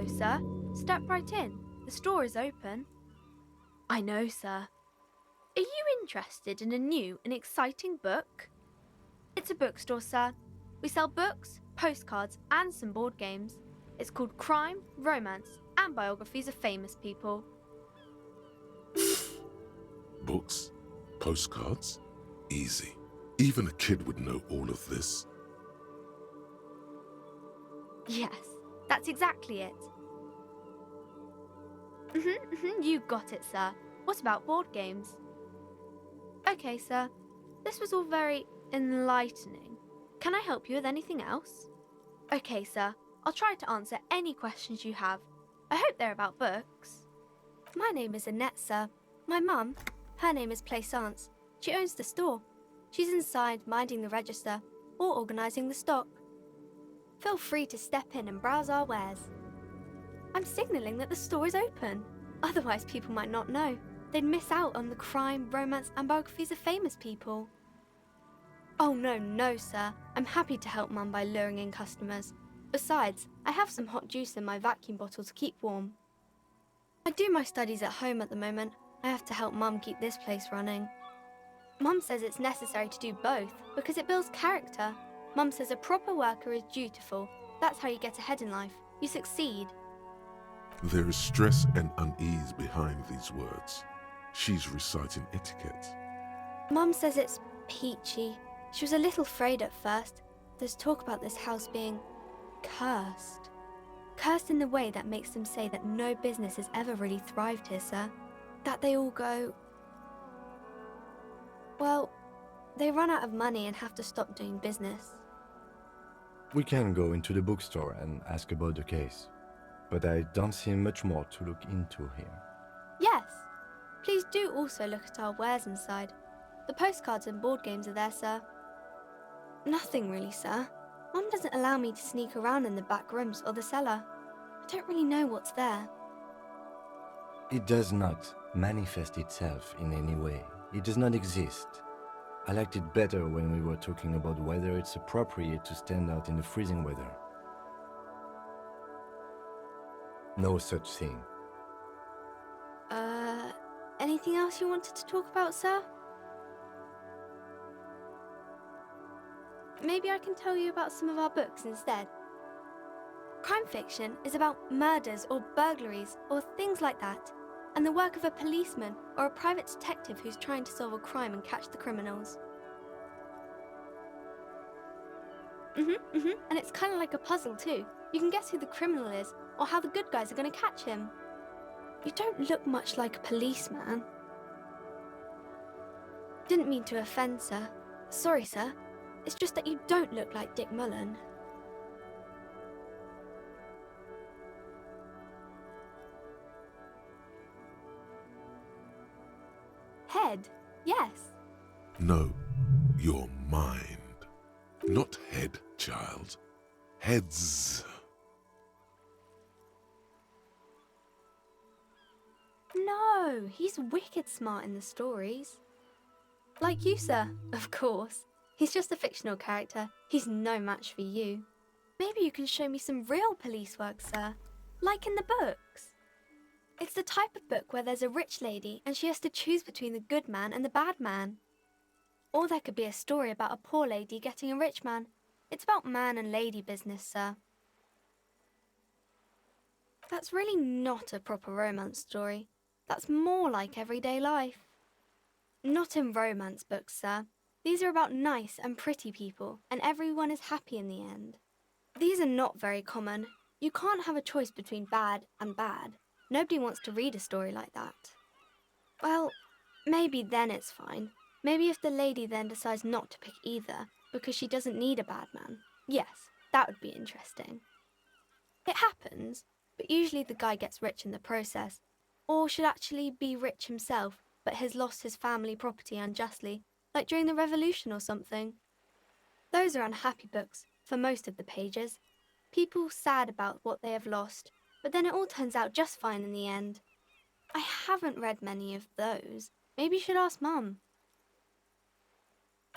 sir. Step right in. The store is open. I know, sir. Are you interested in a new and exciting book? It's a bookstore, sir. We sell books, postcards, and some board games. It's called Crime, Romance, and Biographies of Famous People. Books? Postcards? Easy. Even a kid would know all of this. Yes, that's exactly it. You got it, sir. What about board games? Okay, sir. This was all very enlightening. Can I help you with anything else? Okay, sir. I'll try to answer any questions you have. I hope they're about books. My name is Annette, sir. My mum, her name is Plaisance. She owns the store. She's inside minding the register or organising the stock. Feel free to step in and browse our wares. I'm signalling that the store is open. Otherwise, people might not know. They'd miss out on the crime, romance, and biographies of famous people. Oh, no, sir. I'm happy to help Mum by luring in customers. Besides, I have some hot juice in my vacuum bottle to keep warm. I do my studies at home at the moment. I have to help Mum keep this place running. Mum says it's necessary to do both because it builds character. Mum says a proper worker is dutiful. That's how you get ahead in life. You succeed. There is stress and unease behind these words. She's reciting etiquette. Mum says it's peachy. She was a little afraid at first. There's talk about this house being cursed. Cursed in the way that makes them say that no business has ever really thrived here, sir. That they all go... Well, they run out of money and have to stop doing business. We can go into the bookstore and ask about the case, but I don't see much more to look into here. Yes. Please do also look at our wares inside. The postcards and board games are there, sir. Nothing really, sir. Mum doesn't allow me to sneak around in the back rooms or the cellar. I don't really know what's there. It does not manifest itself in any way. It does not exist. I liked it better when we were talking about whether it's appropriate to stand out in the freezing weather. No such thing. Anything else you wanted to talk about, sir? Maybe I can tell you about some of our books instead. Crime fiction is about murders or burglaries or things like that, and the work of a policeman or a private detective who's trying to solve a crime and catch the criminals. And it's kind of like a puzzle too. You can guess who the criminal is or how the good guys are going to catch him. You don't look much like a policeman. Didn't mean to offend, sir. Sorry, sir. It's just that you don't look like Dick Mullen. Head, yes. No, your mind. Not head, child. Heads. No, he's wicked smart in the stories. Like you, sir, of course. He's just a fictional character. He's no match for you. Maybe you can show me some real police work, sir. Like in the books. It's the type of book where there's a rich lady and she has to choose between the good man and the bad man. Or there could be a story about a poor lady getting a rich man. It's about man and lady business, sir. That's really not a proper romance story. That's more like everyday life. Not in romance books, sir. These are about nice and pretty people, and everyone is happy in the end. These are not very common. You can't have a choice between bad and bad. Nobody wants to read a story like that. Well, maybe then it's fine. Maybe if the lady then decides not to pick either, because she doesn't need a bad man. Yes, that would be interesting. It happens, but usually the guy gets rich in the process, or should actually be rich himself, but has lost his family property unjustly, like during the revolution or something. Those are unhappy books, for most of the pages. People sad about what they have lost, but then it all turns out just fine in the end. I haven't read many of those. Maybe you should ask Mum.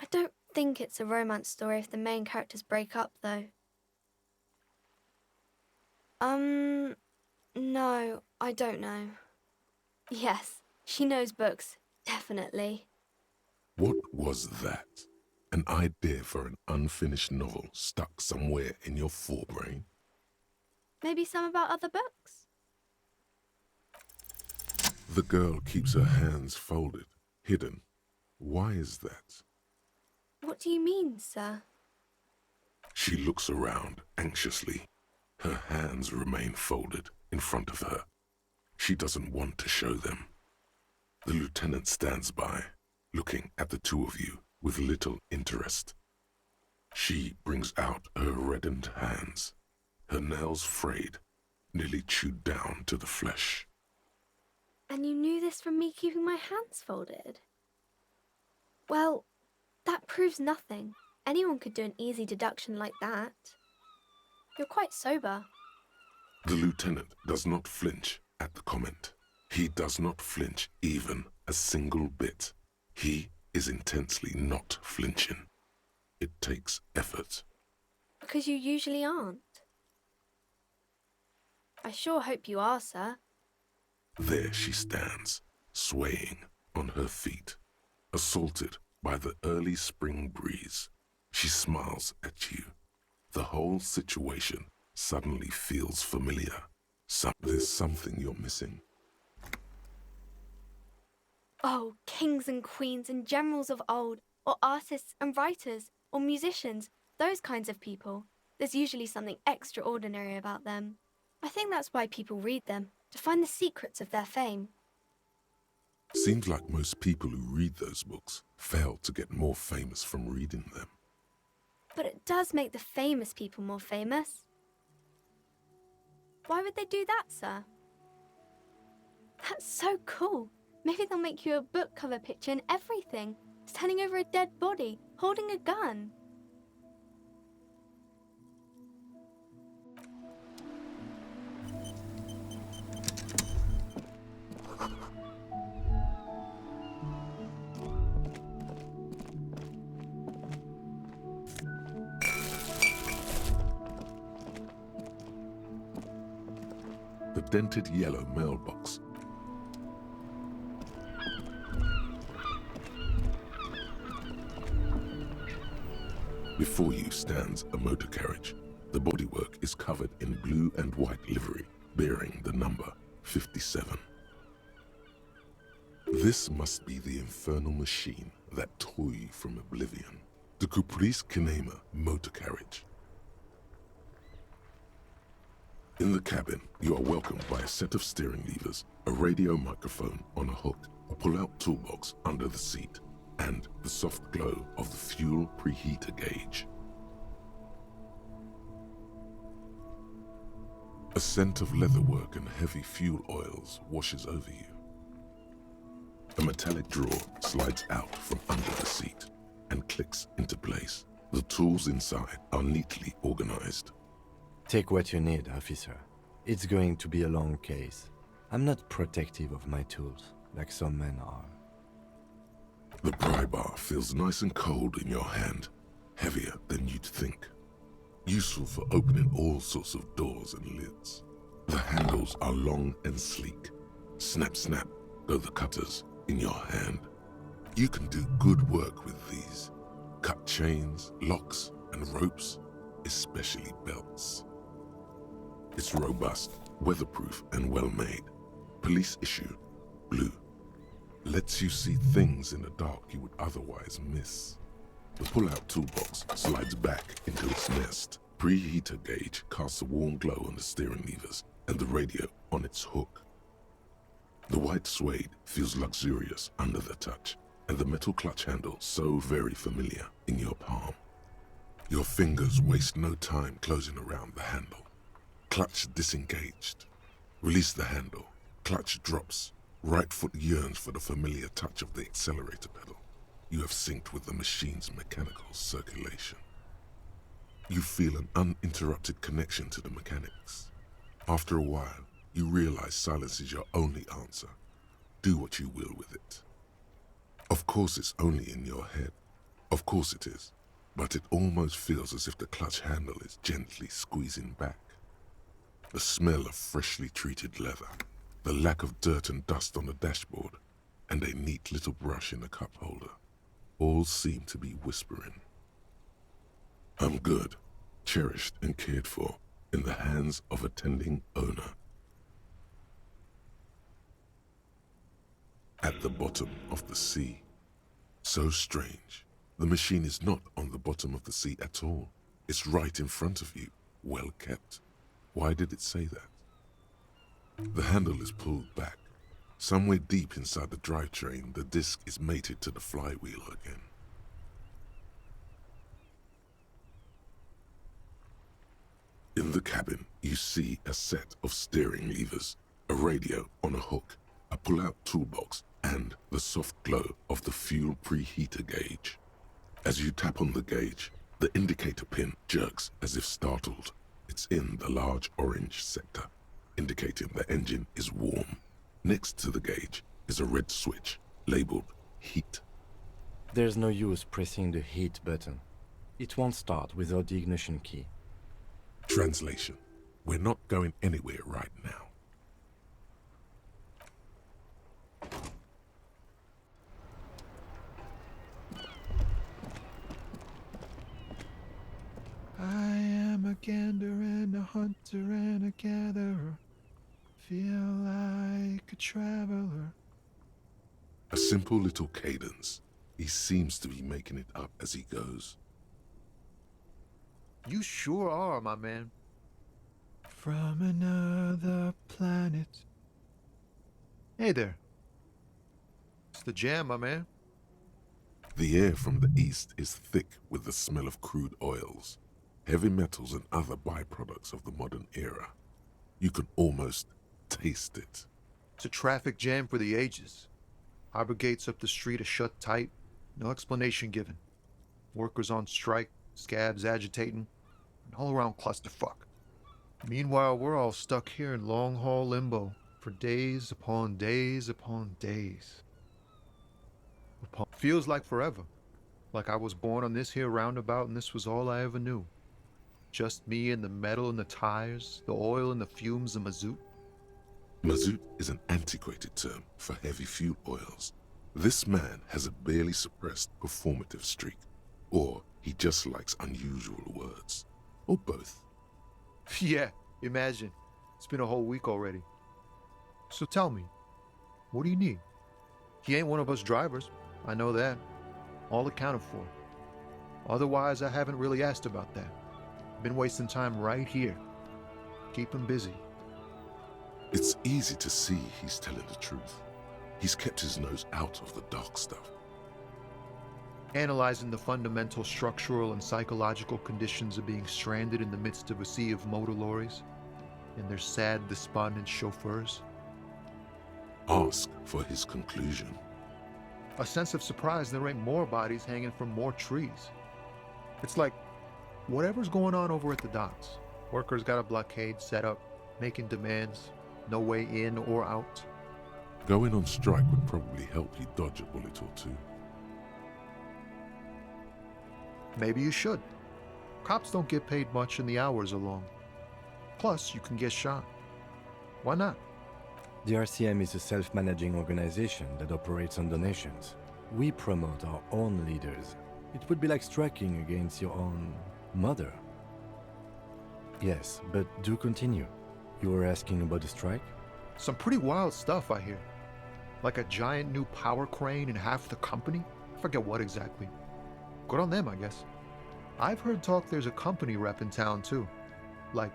I don't think it's a romance story if the main characters break up, though. No, I don't know. Yes, she knows books, definitely. What was that? An idea for an unfinished novel stuck somewhere in your forebrain? Maybe some about other books? The girl keeps her hands folded, hidden. Why is that? What do you mean, sir? She looks around anxiously. Her hands remain folded in front of her. She doesn't want to show them. The lieutenant stands by, looking at the two of you with little interest. She brings out her reddened hands, her nails frayed, nearly chewed down to the flesh. And you knew this from me keeping my hands folded? Well, that proves nothing. Anyone could do an easy deduction like that. You're quite sober. The lieutenant does not flinch at the comment. He does not flinch even a single bit. He is intensely not flinching. It takes effort. Because you usually aren't. I sure hope you are, sir. There she stands, swaying on her feet, assaulted by the early spring breeze. She smiles at you. The whole situation suddenly feels familiar. There's something you're missing. Oh, kings and queens and generals of old, or artists and writers, or musicians, those kinds of people. There's usually something extraordinary about them. I think that's why people read them, to find the secrets of their fame. Seems like most people who read those books fail to get more famous from reading them. But it does make the famous people more famous. Why would they do that, sir? That's so cool. Maybe they'll make you a book cover picture and everything, standing over a dead body, holding a gun. The dented yellow mailbox. Before you stands a motor carriage. The bodywork is covered in blue and white livery, bearing the number 57. This must be the infernal machine that tore you from oblivion. The Caprice Kinema motor carriage. In the cabin, you are welcomed by a set of steering levers, a radio microphone on a hook, a pull-out toolbox under the seat, and the soft glow of the fuel preheater gauge. A scent of leatherwork and heavy fuel oils washes over you. A metallic drawer slides out from under the seat and clicks into place. The tools inside are neatly organized. Take what you need, officer. It's going to be a long case. I'm not protective of my tools, like some men are. The pry bar feels nice and cold in your hand, heavier than you'd think. Useful for opening all sorts of doors and lids. The handles are long and sleek. Snap, snap, go the cutters in your hand. You can do good work with these. Cut chains, locks, and ropes, especially belts. It's robust, weatherproof, and well-made. Police issue, blue. Lets you see things in the dark you would otherwise miss. The pull-out toolbox slides back into its nest. Preheater gauge casts a warm glow on the steering levers and the radio on its hook. The white suede feels luxurious under the touch, and the metal clutch handle so very familiar in your palm. Your fingers waste no time closing around the handle. Clutch disengaged. Release the handle. Clutch drops. Right foot yearns for the familiar touch of the accelerator pedal. You have synced with the machine's mechanical circulation. You feel an uninterrupted connection to the mechanics. After a while, you realize silence is your only answer. Do what you will with it. Of course it's only in your head. Of course it is. But it almost feels as if the clutch handle is gently squeezing back. The smell of freshly treated leather, the lack of dirt and dust on the dashboard, and a neat little brush in the cup holder, all seem to be whispering. I'm good, cherished and cared for, in the hands of a tending owner. At the bottom of the sea. So strange. The machine is not on the bottom of the sea at all. It's right in front of you, well kept. Why did it say that? The handle is pulled back. Somewhere deep inside the drivetrain, the disc is mated to the flywheel again. In the cabin, you see a set of steering levers, a radio on a hook, a pull-out toolbox, and the soft glow of the fuel preheater gauge. As you tap on the gauge, the indicator pin jerks as if startled. It's in the large orange sector, indicating the engine is warm. Next to the gauge is a red switch, labeled heat. There's no use pressing the heat button. It won't start without the ignition key. Translation: we're not going anywhere right now. I am a gander and a hunter and a gatherer. Feel like a traveler. A simple little cadence. He seems to be making it up as he goes. You sure are, my man. From another planet. Hey there. It's the jam, my man. The air from the east is thick with the smell of crude oils, heavy metals and other byproducts of the modern era. You can almost taste it. It's a traffic jam for the ages. Harbor gates up the street are shut tight. No explanation given. Workers on strike, scabs agitating, an all-around clusterfuck. Meanwhile, we're all stuck here in long-haul limbo for days upon days upon days. Feels like forever. Like I was born on this here roundabout and this was all I ever knew. Just me and the metal and the tires, the oil and the fumes of mazout. Mazout is an antiquated term for heavy fuel oils. This man has a barely suppressed performative streak, or he just likes unusual words, or both. Yeah, imagine. It's been a whole week already. So tell me, what do you need? He ain't one of us drivers, I know that. All accounted for. Otherwise, I haven't really asked about that. Been wasting time right here. Keep him busy. It's easy to see he's telling the truth. He's kept his nose out of the dark stuff. Analyzing the fundamental structural and psychological conditions of being stranded in the midst of a sea of motor lorries and their sad, despondent chauffeurs. Ask for his conclusion. A sense of surprise there ain't more bodies hanging from more trees. It's like, whatever's going on over at the docks. Workers got a blockade set up, making demands, no way in or out. Going on strike would probably help you dodge a bullet or two. Maybe you should. Cops don't get paid much and the hours are long. Plus, you can get shot. Why not? The RCM is a self-managing organization that operates on donations. We promote our own leaders. It would be like striking against your own mother. Yes, but do continue. You were asking about the strike? Some pretty wild stuff, I hear. Like a giant new power crane in half the company? Forget what exactly. Good on them, I guess. I've heard talk there's a company rep in town, too. Like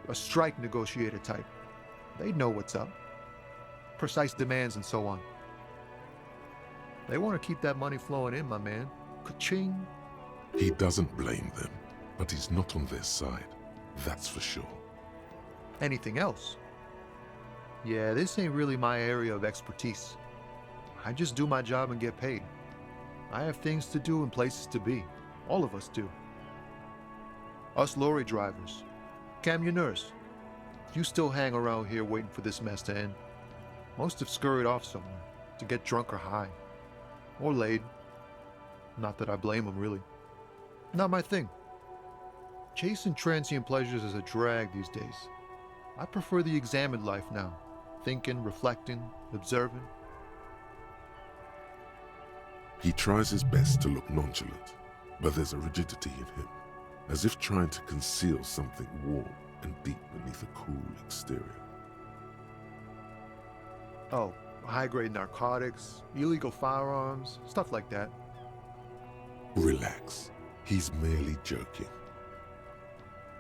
a strike negotiator type. They'd know what's up. Precise demands and so on. They want to keep that money flowing in, my man. Ka-ching. He doesn't blame them, but he's not on their side. That's for sure. Anything else? Yeah, this ain't really my area of expertise. I just do my job and get paid. I have things to do and places to be. All of us do. Us lorry drivers. Cam, your nurse. If you still hang around here waiting for this mess to end, most have scurried off somewhere to get drunk or high. Or laid. Not that I blame them, really. Not my thing. Chasing transient pleasures is a drag these days. I prefer the examined life now. Thinking, reflecting, observing. He tries his best to look nonchalant, but there's a rigidity in him, as if trying to conceal something warm and deep beneath a cool exterior. Oh, high-grade narcotics, illegal firearms, stuff like that. Relax. He's merely joking.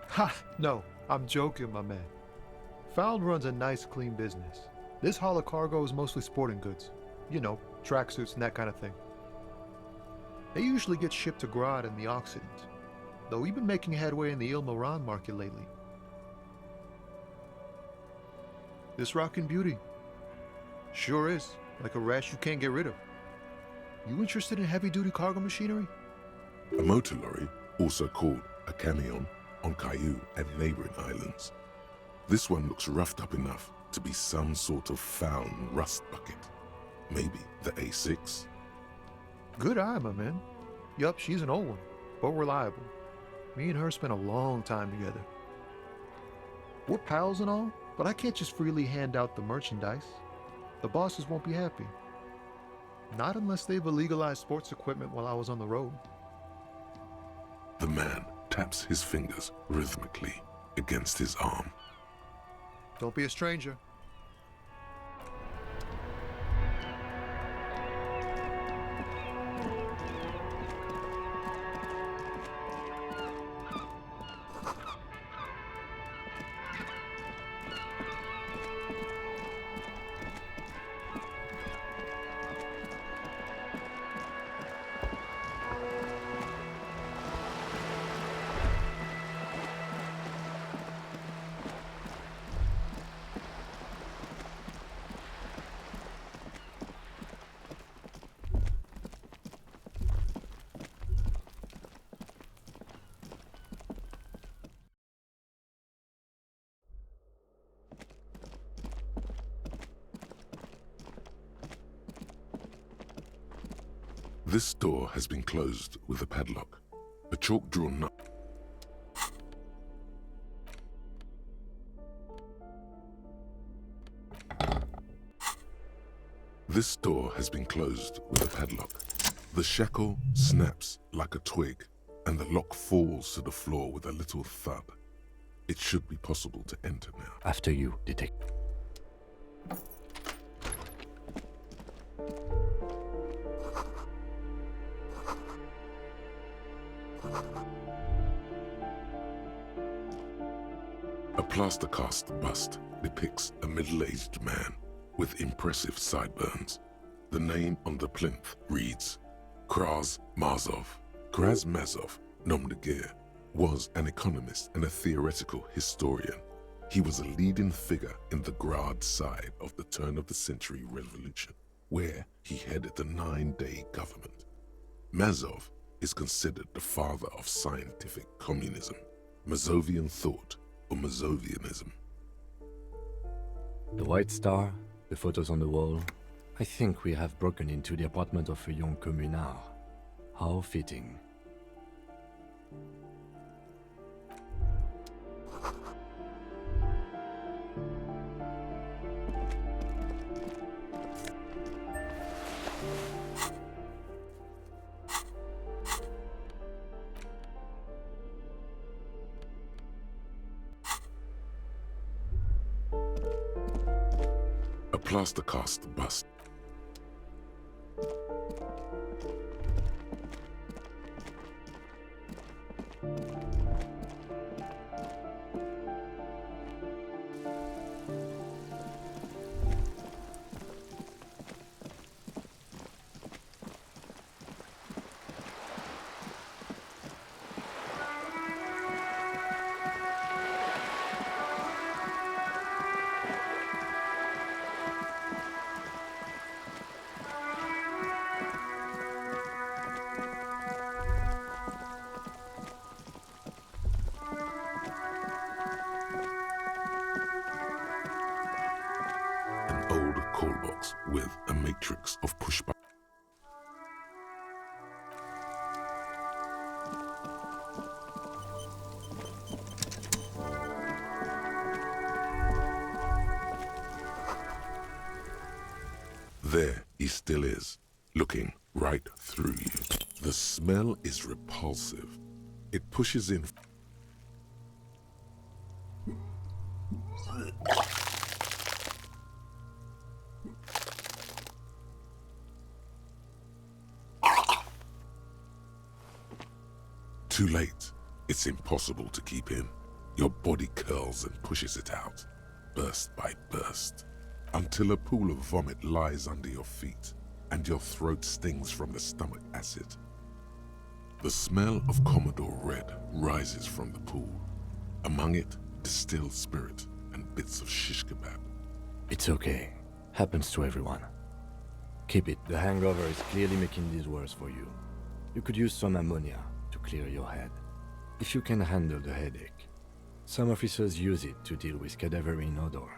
Ha! No, I'm joking, my man. Found runs a nice, clean business. This haul of cargo is mostly sporting goods. You know, tracksuits and that kind of thing. They usually get shipped to Grad in the Occident, though we've been making headway in the Il Moran market lately. This rockin' beauty. Sure is, like a rash you can't get rid of. You interested in heavy-duty cargo machinery? A motor lorry, also called a camion, on Caillou and neighboring islands. This one looks roughed up enough to be some sort of found rust bucket. Maybe the A6? Good eye, my man. Yup, she's an old one, but reliable. Me and her spent a long time together. We're pals and all, but I can't just freely hand out the merchandise. The bosses won't be happy. Not unless they've illegalized sports equipment while I was on the road. The man taps his fingers rhythmically against his arm. Don't be a stranger. This door has been closed with a padlock. A chalk-drawn nut. This door has been closed with a padlock. The shackle snaps like a twig, and the lock falls to the floor with a little thud. It should be possible to enter now. After you, detective. A plaster-cast bust depicts a middle-aged man with impressive sideburns. The name on the plinth reads Kraz Mazov. Kraz Mazov, nom de guerre, was an economist and a theoretical historian. He was a leading figure in the Grad side of the turn-of-the-century revolution, where he headed the 9-day government. Mazov is considered the father of scientific communism, Mazovian thought, or Mazovianism. The White Star, the photos on the wall. I think we have broken into the apartment of a young communard. How fitting. A plaster-cast bust. An old call box with a matrix of push-button. There he still is, looking right through you. The smell is repulsive. It pushes in. Too late. It's impossible to keep in. Your body curls and pushes it out, burst by burst, until a pool of vomit lies under your feet and your throat stings from the stomach acid. The smell of Commodore Red rises from the pool. Among it, distilled spirit and bits of shish kebab. It's okay. Happens to everyone. Keep it. The hangover is clearly making this worse for you. You could use some ammonia to clear your head, if you can handle the headache. Some officers use it to deal with cadaverine odor.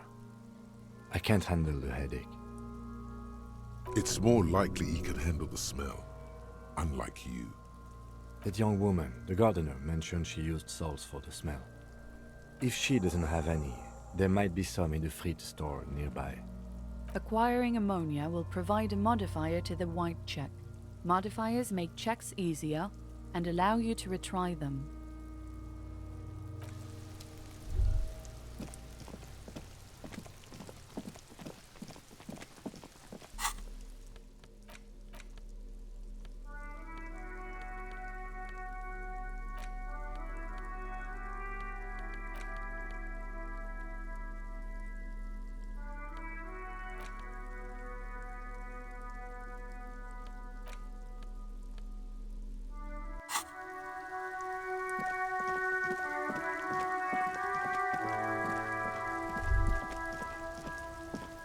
I can't handle the headache. It's more likely he can handle the smell, unlike you. That young woman, the gardener, mentioned she used salts for the smell. If she doesn't have any, there might be some in the fridge store nearby. Acquiring ammonia will provide a modifier to the white check. Modifiers make checks easier and allow you to retry them.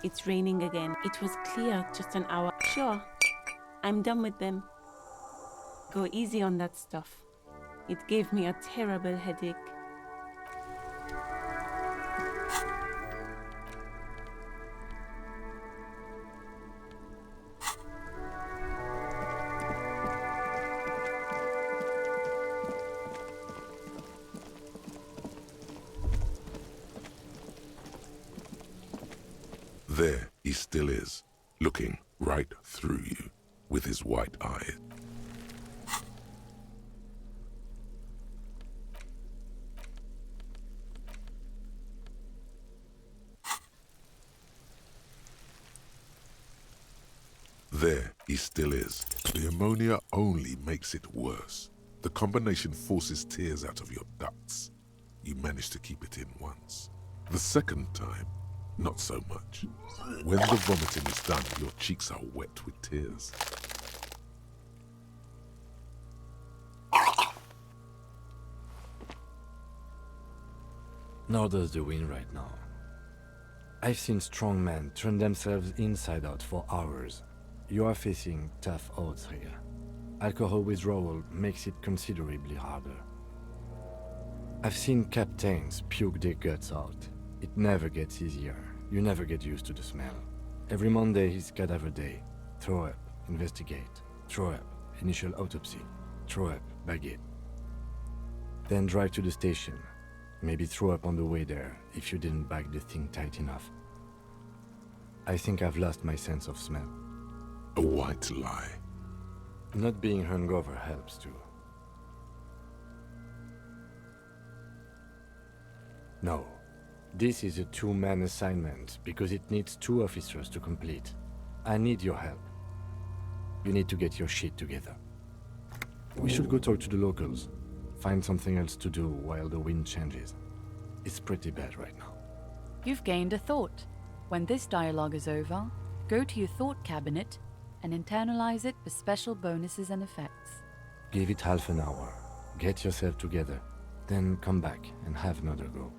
It's raining again. It was clear just an hour. Sure, I'm done with them. Go easy on that stuff. It gave me a terrible headache. There he still is, looking right through you with his white eye. There he still is. The ammonia only makes it worse. The combination forces tears out of your ducts. You manage to keep it in once. The second time, not so much. When the vomiting is done, your cheeks are wet with tears. Nor does the wind right now. I've seen strong men turn themselves inside out for hours. You are facing tough odds here. Alcohol withdrawal makes it considerably harder. I've seen captains puke their guts out. It never gets easier. You never get used to the smell. Every Monday is cadaver day. Throw up, investigate. Throw up, initial autopsy. Throw up, bag it. Then drive to the station. Maybe throw up on the way there if you didn't bag the thing tight enough. I think I've lost my sense of smell. A white lie. Not being hungover helps too. No. This is a two-man assignment because it needs 2 officers to complete. I need your help. You need to get your shit together. We should go talk to the locals. Find something else to do while the wind changes. It's pretty bad right now. You've gained a thought. When this dialogue is over, go to your thought cabinet and internalize it for special bonuses and effects. Give it half an hour. Get yourself together. Then come back and have another go.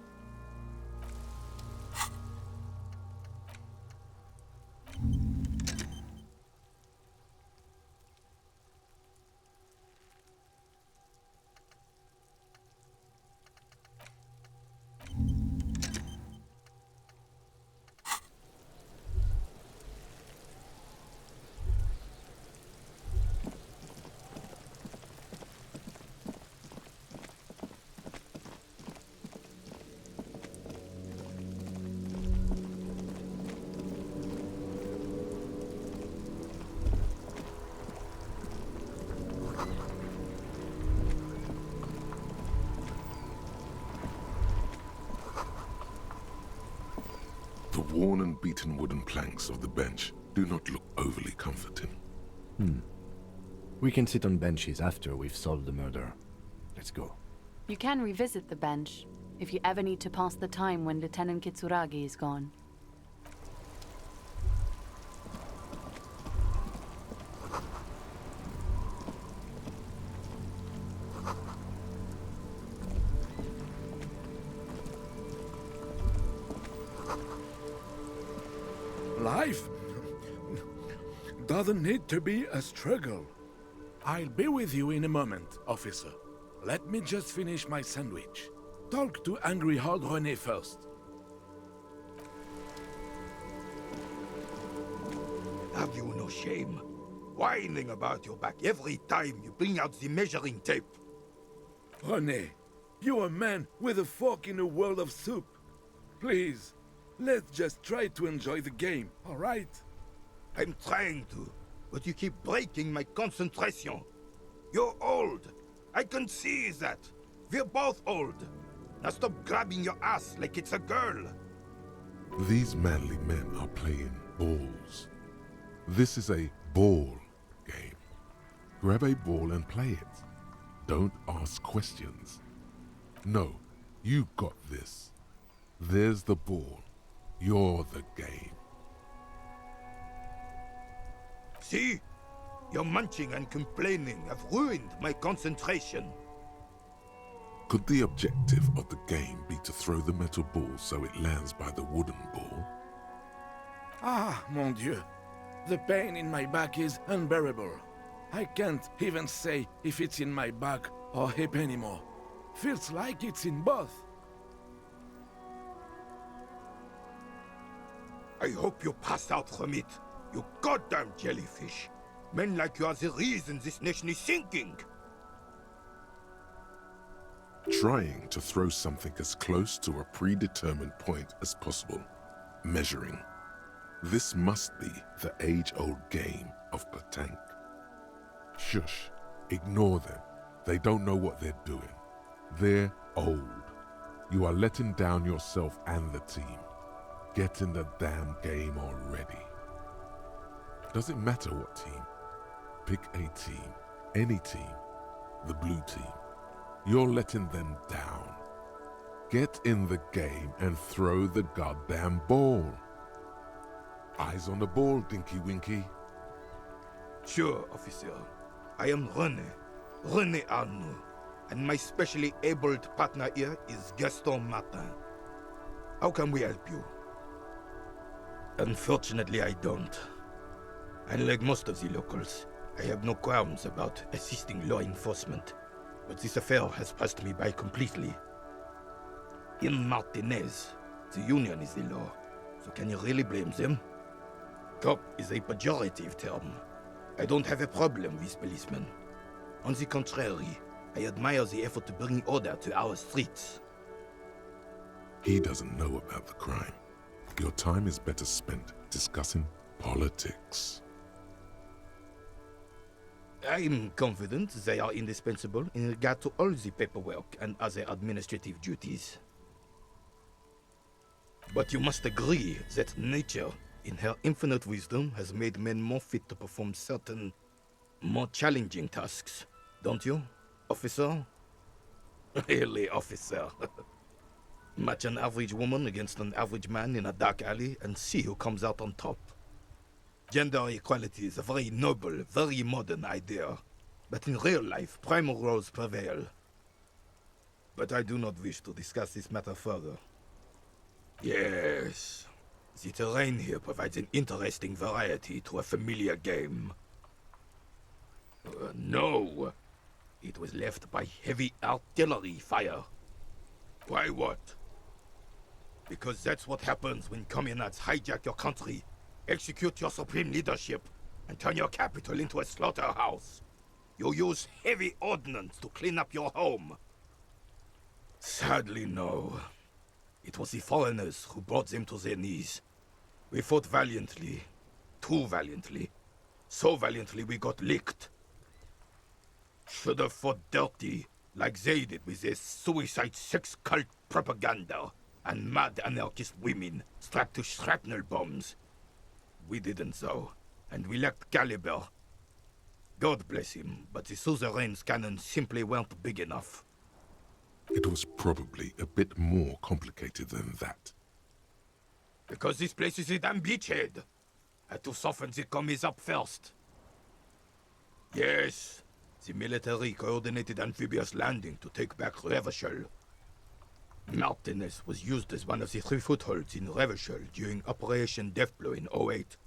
worn and beaten wooden planks of the bench do not look overly comforting. We can sit on benches after we've solved the murder. Let's go. You can revisit the bench if you ever need to pass the time when Lieutenant Kitsuragi is gone. Life doesn't need to be a struggle. I'll be with you in a moment, officer. Let me just finish my sandwich. Talk to Angry Hard René first. Have you no shame? Whining about your back every time you bring out the measuring tape. René, you're a man with a fork in a world of soup. Please, let's just try to enjoy the game, all right? I'm trying to, but you keep breaking my concentration. You're old. I can see that. We're both old. Now stop grabbing your ass like it's a girl. These manly men are playing balls. This is a ball game. Grab a ball and play it. Don't ask questions. No, you got this. There's the ball. You're the game. See? Your munching and complaining have ruined my concentration. Could the objective of the game be to throw the metal ball so it lands by the wooden ball? Ah, mon Dieu. The pain in my back is unbearable. I can't even say if it's in my back or hip anymore. Feels like it's in both. I hope you pass out from it, you goddamn jellyfish. Men like you are the reason this nation is sinking. Trying to throw something as close to a predetermined point as possible. Measuring. This must be the age-old game of petanque. Shush. Ignore them. They don't know what they're doing. They're old. You are letting down yourself and the team. Get in the damn game already. Doesn't matter what team. Pick a team. Any team. The blue team. You're letting them down. Get in the game and throw the goddamn ball. Eyes on the ball, Dinky Winky. Sure, officer. I am René Arnoux, and my specially abled partner here is Gaston Martin. How can we help you? Unfortunately, I don't. Unlike most of the locals, I have no qualms about assisting law enforcement, but this affair has passed me by completely. In Martinez, the union is the law, so can you really blame them? Cop is a pejorative term. I don't have a problem with policemen. On the contrary, I admire the effort to bring order to our streets. He doesn't know about the crime. Your time is better spent discussing politics. I'm confident they are indispensable in regard to all the paperwork and other administrative duties. But you must agree that nature, in her infinite wisdom, has made men more fit to perform certain, more challenging tasks. Don't you, officer? Really, officer. Match an average woman against an average man in a dark alley and see who comes out on top. Gender equality is a very noble, very modern idea, but in real life, primal roles prevail. But I do not wish to discuss this matter further. Yes, the terrain here provides an interesting variety to a familiar game. No, it was left by heavy artillery fire. Why what? Because that's what happens when communards hijack your country, execute your supreme leadership, and turn your capital into a slaughterhouse. You use heavy ordnance to clean up your home. Sadly, no. It was the foreigners who brought them to their knees. We fought valiantly. Too valiantly. So valiantly we got licked. Should have fought dirty, like they did with their suicide sex cult propaganda. and mad anarchist women strapped to shrapnel bombs. We didn't though, and we lacked caliber. God bless him, but the suzerain's cannons simply weren't big enough. It was probably a bit more complicated than that. Because this place is a damn beachhead. Had to soften the commies up first. Yes, the military coordinated amphibious landing to take back Revachol. Martinez was used as one of the 3 footholds in Revachol during Operation Deathblow in 08.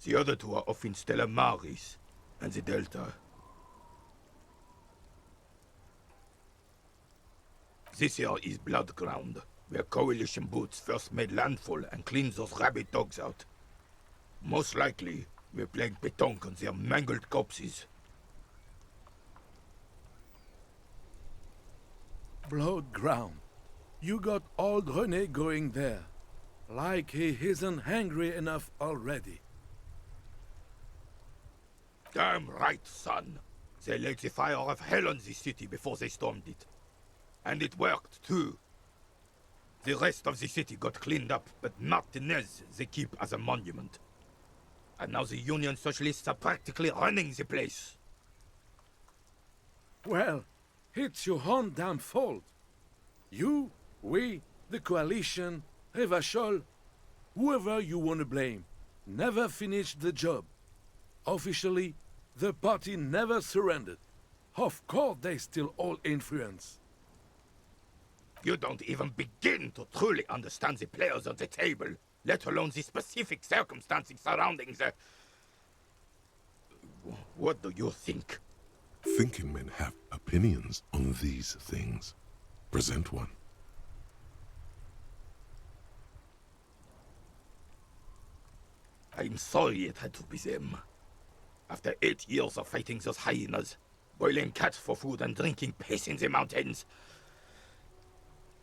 The other 2 are off in Stella Maris and the Delta. This here is Blood Ground, where Coalition boots first made landfall and cleaned those rabid dogs out. Most likely, we're playing pétanque on their mangled corpses. Blood ground. You got old René going there. Like he isn't hungry enough already. Damn right, son. They laid the fire of hell on the city before they stormed it. And it worked, too. The rest of the city got cleaned up, but Martinez they keep as a monument. And now the Union Socialists are practically running the place. Well, it's your own damn fault. You, we, the Coalition, Revachol, whoever you want to blame, never finished the job. Officially, the party never surrendered. Of course they still hold influence. You don't even begin to truly understand the players on the table, let alone the specific circumstances surrounding the... What do you think? Thinking men have opinions on these things. Present one. I'm sorry it had to be them. After 8 years of fighting those hyenas, boiling cats for food and drinking piss in the mountains,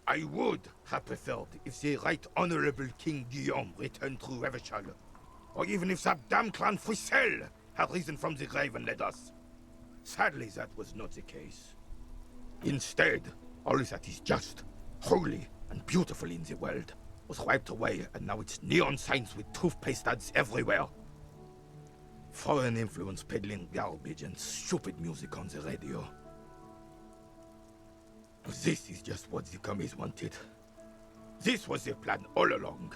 I would have preferred if the Right Honorable King Guillaume returned through Revachol, or even if that damn clan Frisel had risen from the grave and led us. Sadly, that was not the case. Instead, all that is just, holy, and beautiful in the world was wiped away, and now it's neon signs with toothpaste ads everywhere. Foreign influence peddling garbage and stupid music on the radio. This is just what the commies wanted. This was their plan all along.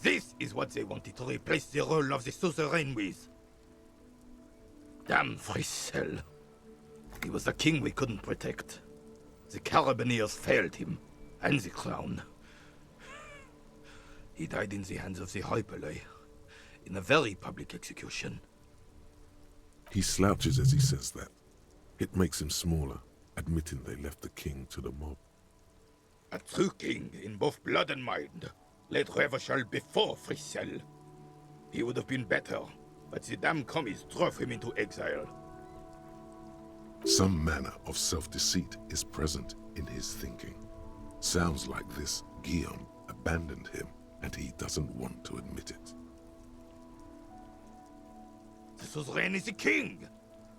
This is what they wanted to replace the role of the suzerain with. Damn Frisel. He was the king we couldn't protect. The Carabineers failed him, and the crown. He died in the hands of the Hyperlay, in a very public execution. He slouches as he says that. It makes him smaller, admitting they left the king to the mob. A true king in both blood and mind led Revachol before Frisel. He would have been better, but the damn commies drove him into exile. Some manner of self-deceit is present in his thinking. Sounds like this Guillaume abandoned him, and he doesn't want to admit it. The suzerain is the king!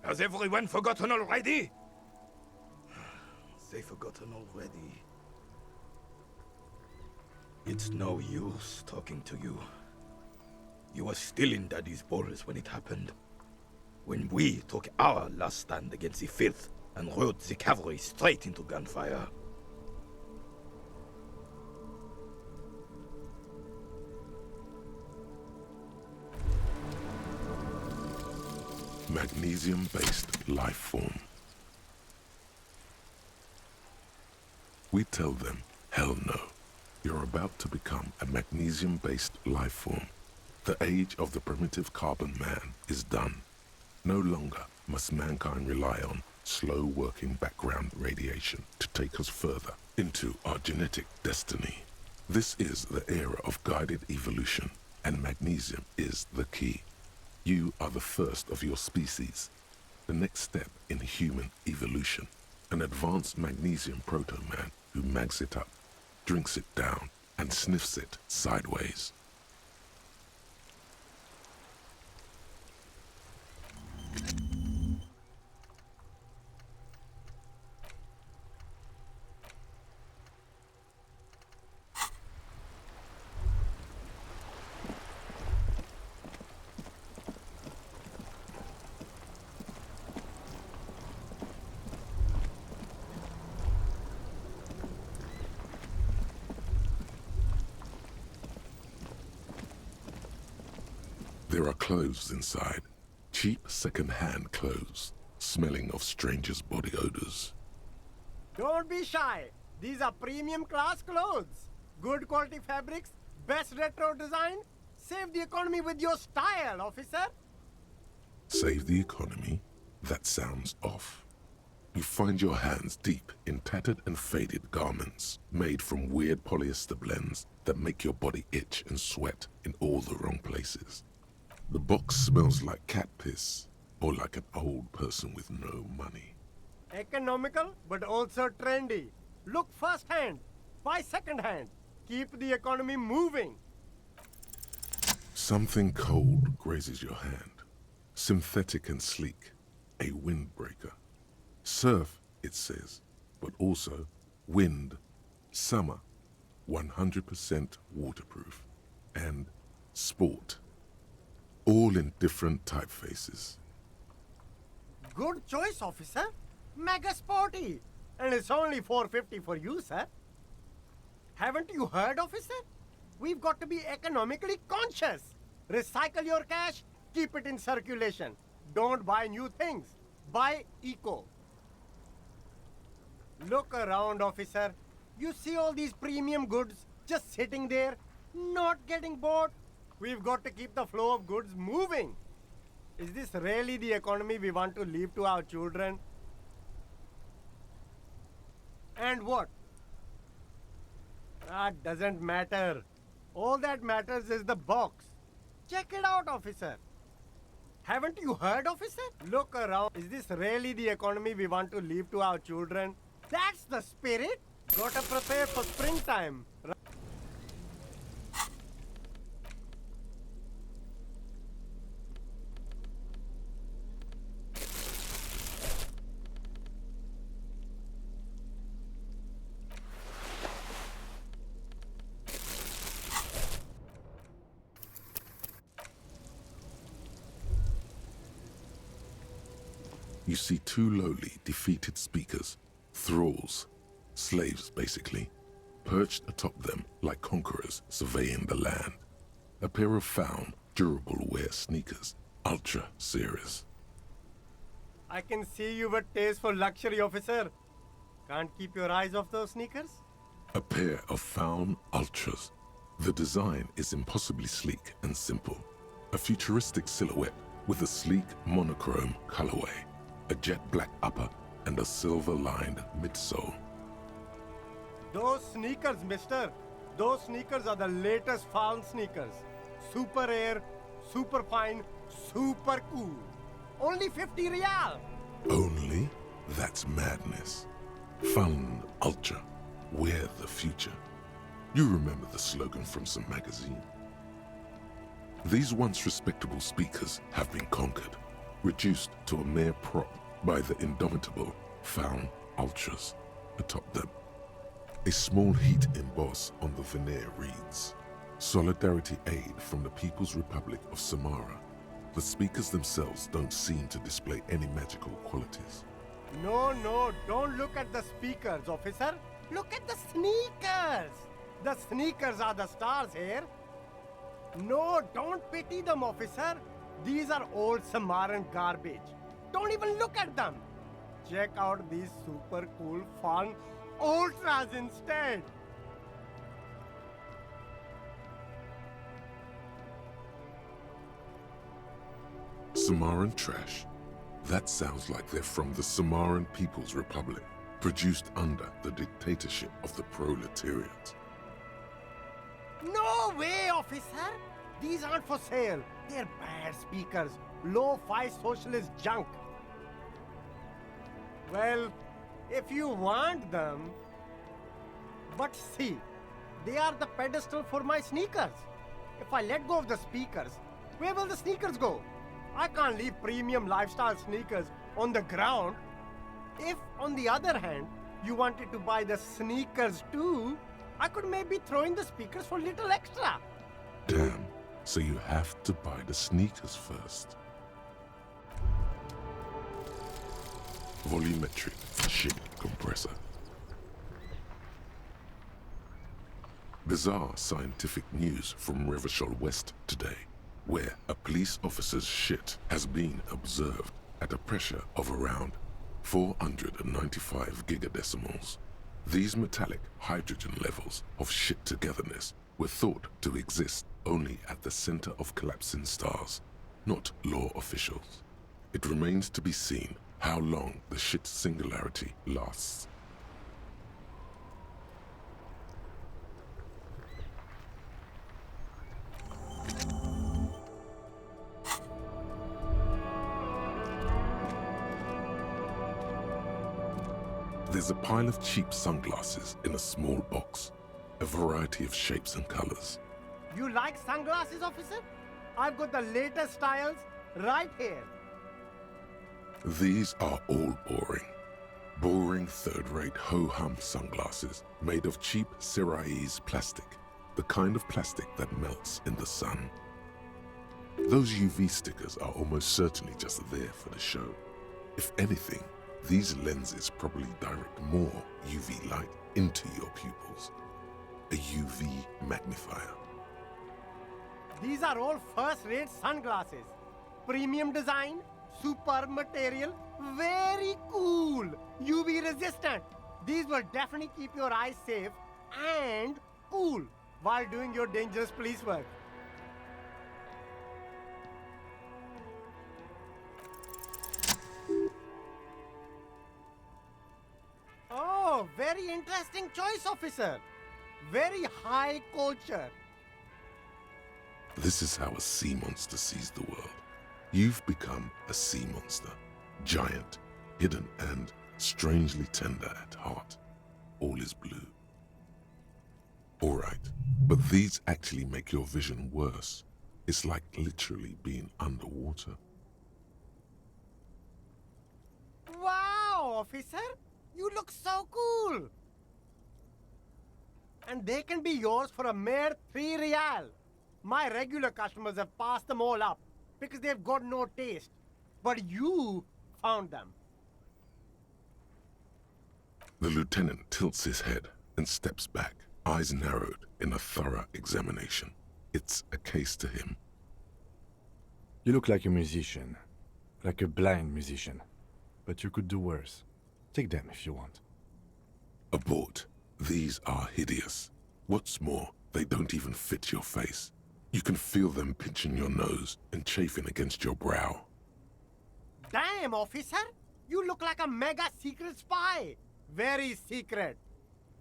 Has everyone forgotten already? They've forgotten already. It's no use talking to you. You were still in Daddy's balls when it happened. When we took our last stand against the filth and rode the cavalry straight into gunfire. Magnesium-based life form. We tell them, hell no. You're about to become a magnesium-based life form. The age of the primitive carbon man is done. No longer must mankind rely on slow-working background radiation to take us further into our genetic destiny. This is the era of guided evolution, and magnesium is the key. You are the first of your species, the next step in human evolution. An advanced magnesium proto-man who mags it up, drinks it down, and sniffs it sideways. There are clothes inside. Cheap second-hand clothes, smelling of strangers' body odors. Don't be shy. These are premium class clothes. Good quality fabrics, best retro design. Save the economy with your style, officer. Save the economy? That sounds off. You find your hands deep in tattered and faded garments made from weird polyester blends that make your body itch and sweat in all the wrong places. The box smells like cat piss or like an old person with no money. Economical, but also trendy. Look first hand, buy second hand. Keep the economy moving. Something cold grazes your hand. Synthetic and sleek. A windbreaker. Surf, it says, but also wind, summer, 100% waterproof, and sport. All in different typefaces. Good choice, officer. Mega sporty. And it's only $4.50 for you, sir. Haven't you heard, officer? We've got to be economically conscious. Recycle your cash, keep it in circulation. Don't buy new things. Buy eco. Look around, officer. You see all these premium goods just sitting there, not getting bought? We've got to keep the flow of goods moving. Is this really the economy we want to leave to our children? And what? That doesn't matter. All that matters is the box. Check it out, officer. Haven't you heard, officer? Look around. Is this really the economy we want to leave to our children? That's the spirit. Gotta prepare for springtime. You see two lowly, defeated speakers, thralls, slaves basically, perched atop them like conquerors surveying the land. A pair of found, durable wear sneakers, Ultra Series. I can see you've a taste for luxury, officer. Can't keep your eyes off those sneakers? A pair of found Ultras. The design is impossibly sleek and simple. A futuristic silhouette with a sleek monochrome colorway, a jet black upper, and a silver-lined midsole. Those sneakers, mister. Those sneakers are the latest found sneakers. Super air, super fine, super cool. Only 50 real. Only? That's madness. Found Ultra. Wear the future. You remember the slogan from some magazine. These once respectable speakers have been conquered, reduced to a mere prop by the indomitable found Ultras atop them. A small heat emboss on the veneer reads, "Solidarity aid from the People's Republic of Samara." The speakers themselves don't seem to display any magical qualities. No, don't look at the speakers, officer. Look at the sneakers. The sneakers are the stars here. No, don't pity them, officer. These are old Samaran garbage. Don't even look at them. Check out these super cool, fun Ultras instead. Samaran trash? That sounds like they're from the Samaran People's Republic, produced under the dictatorship of the proletariat. No way, officer. These aren't for sale. They're bad speakers. Low-fi socialist junk. Well, if you want them... But see, they are the pedestal for my sneakers. If I let go of the speakers, where will the sneakers go? I can't leave premium lifestyle sneakers on the ground. If, on the other hand, you wanted to buy the sneakers too, I could maybe throw in the speakers for little extra. Damn, so you have to buy the sneakers first. Volumetric ship compressor. Bizarre scientific news from Revachol West today. where a police officer's shit has been observed at a pressure of around 495 gigadecimals. These metallic hydrogen levels of shit togetherness were thought to exist only at the center of collapsing stars, not law officials. It remains to be seen how long the shit singularity lasts. There's a pile of cheap sunglasses in a small box, a variety of shapes and colors. You like sunglasses, officer? I've got the latest styles right here. These are all boring. Boring third-rate ho-hum sunglasses made of cheap Syrahese plastic, the kind of plastic that melts in the sun. Those UV stickers are almost certainly just there for the show. If anything, these lenses probably direct more UV light into your pupils. A UV magnifier. These are all first-rate sunglasses. Premium design, superb material, very cool, UV resistant. These will definitely keep your eyes safe and cool while doing your dangerous police work. Oh, very interesting choice, officer. Very high culture. This is how a sea monster sees the world. You've become a sea monster, giant, hidden, and strangely tender at heart. All is blue. All right, but these actually make your vision worse. It's like literally being underwater. Wow, officer! You look so cool! And they can be yours for a mere 3 real. My regular customers have passed them all up because they've got no taste. But you found them. The lieutenant tilts his head and steps back, eyes narrowed in a thorough examination. It's a case to him. You look like a musician. Like a blind musician. But you could do worse. Take them if you want. Abort. These are hideous. What's more, they don't even fit your face. You can feel them pinching your nose and chafing against your brow. Damn, officer! You look like a mega secret spy. Very secret.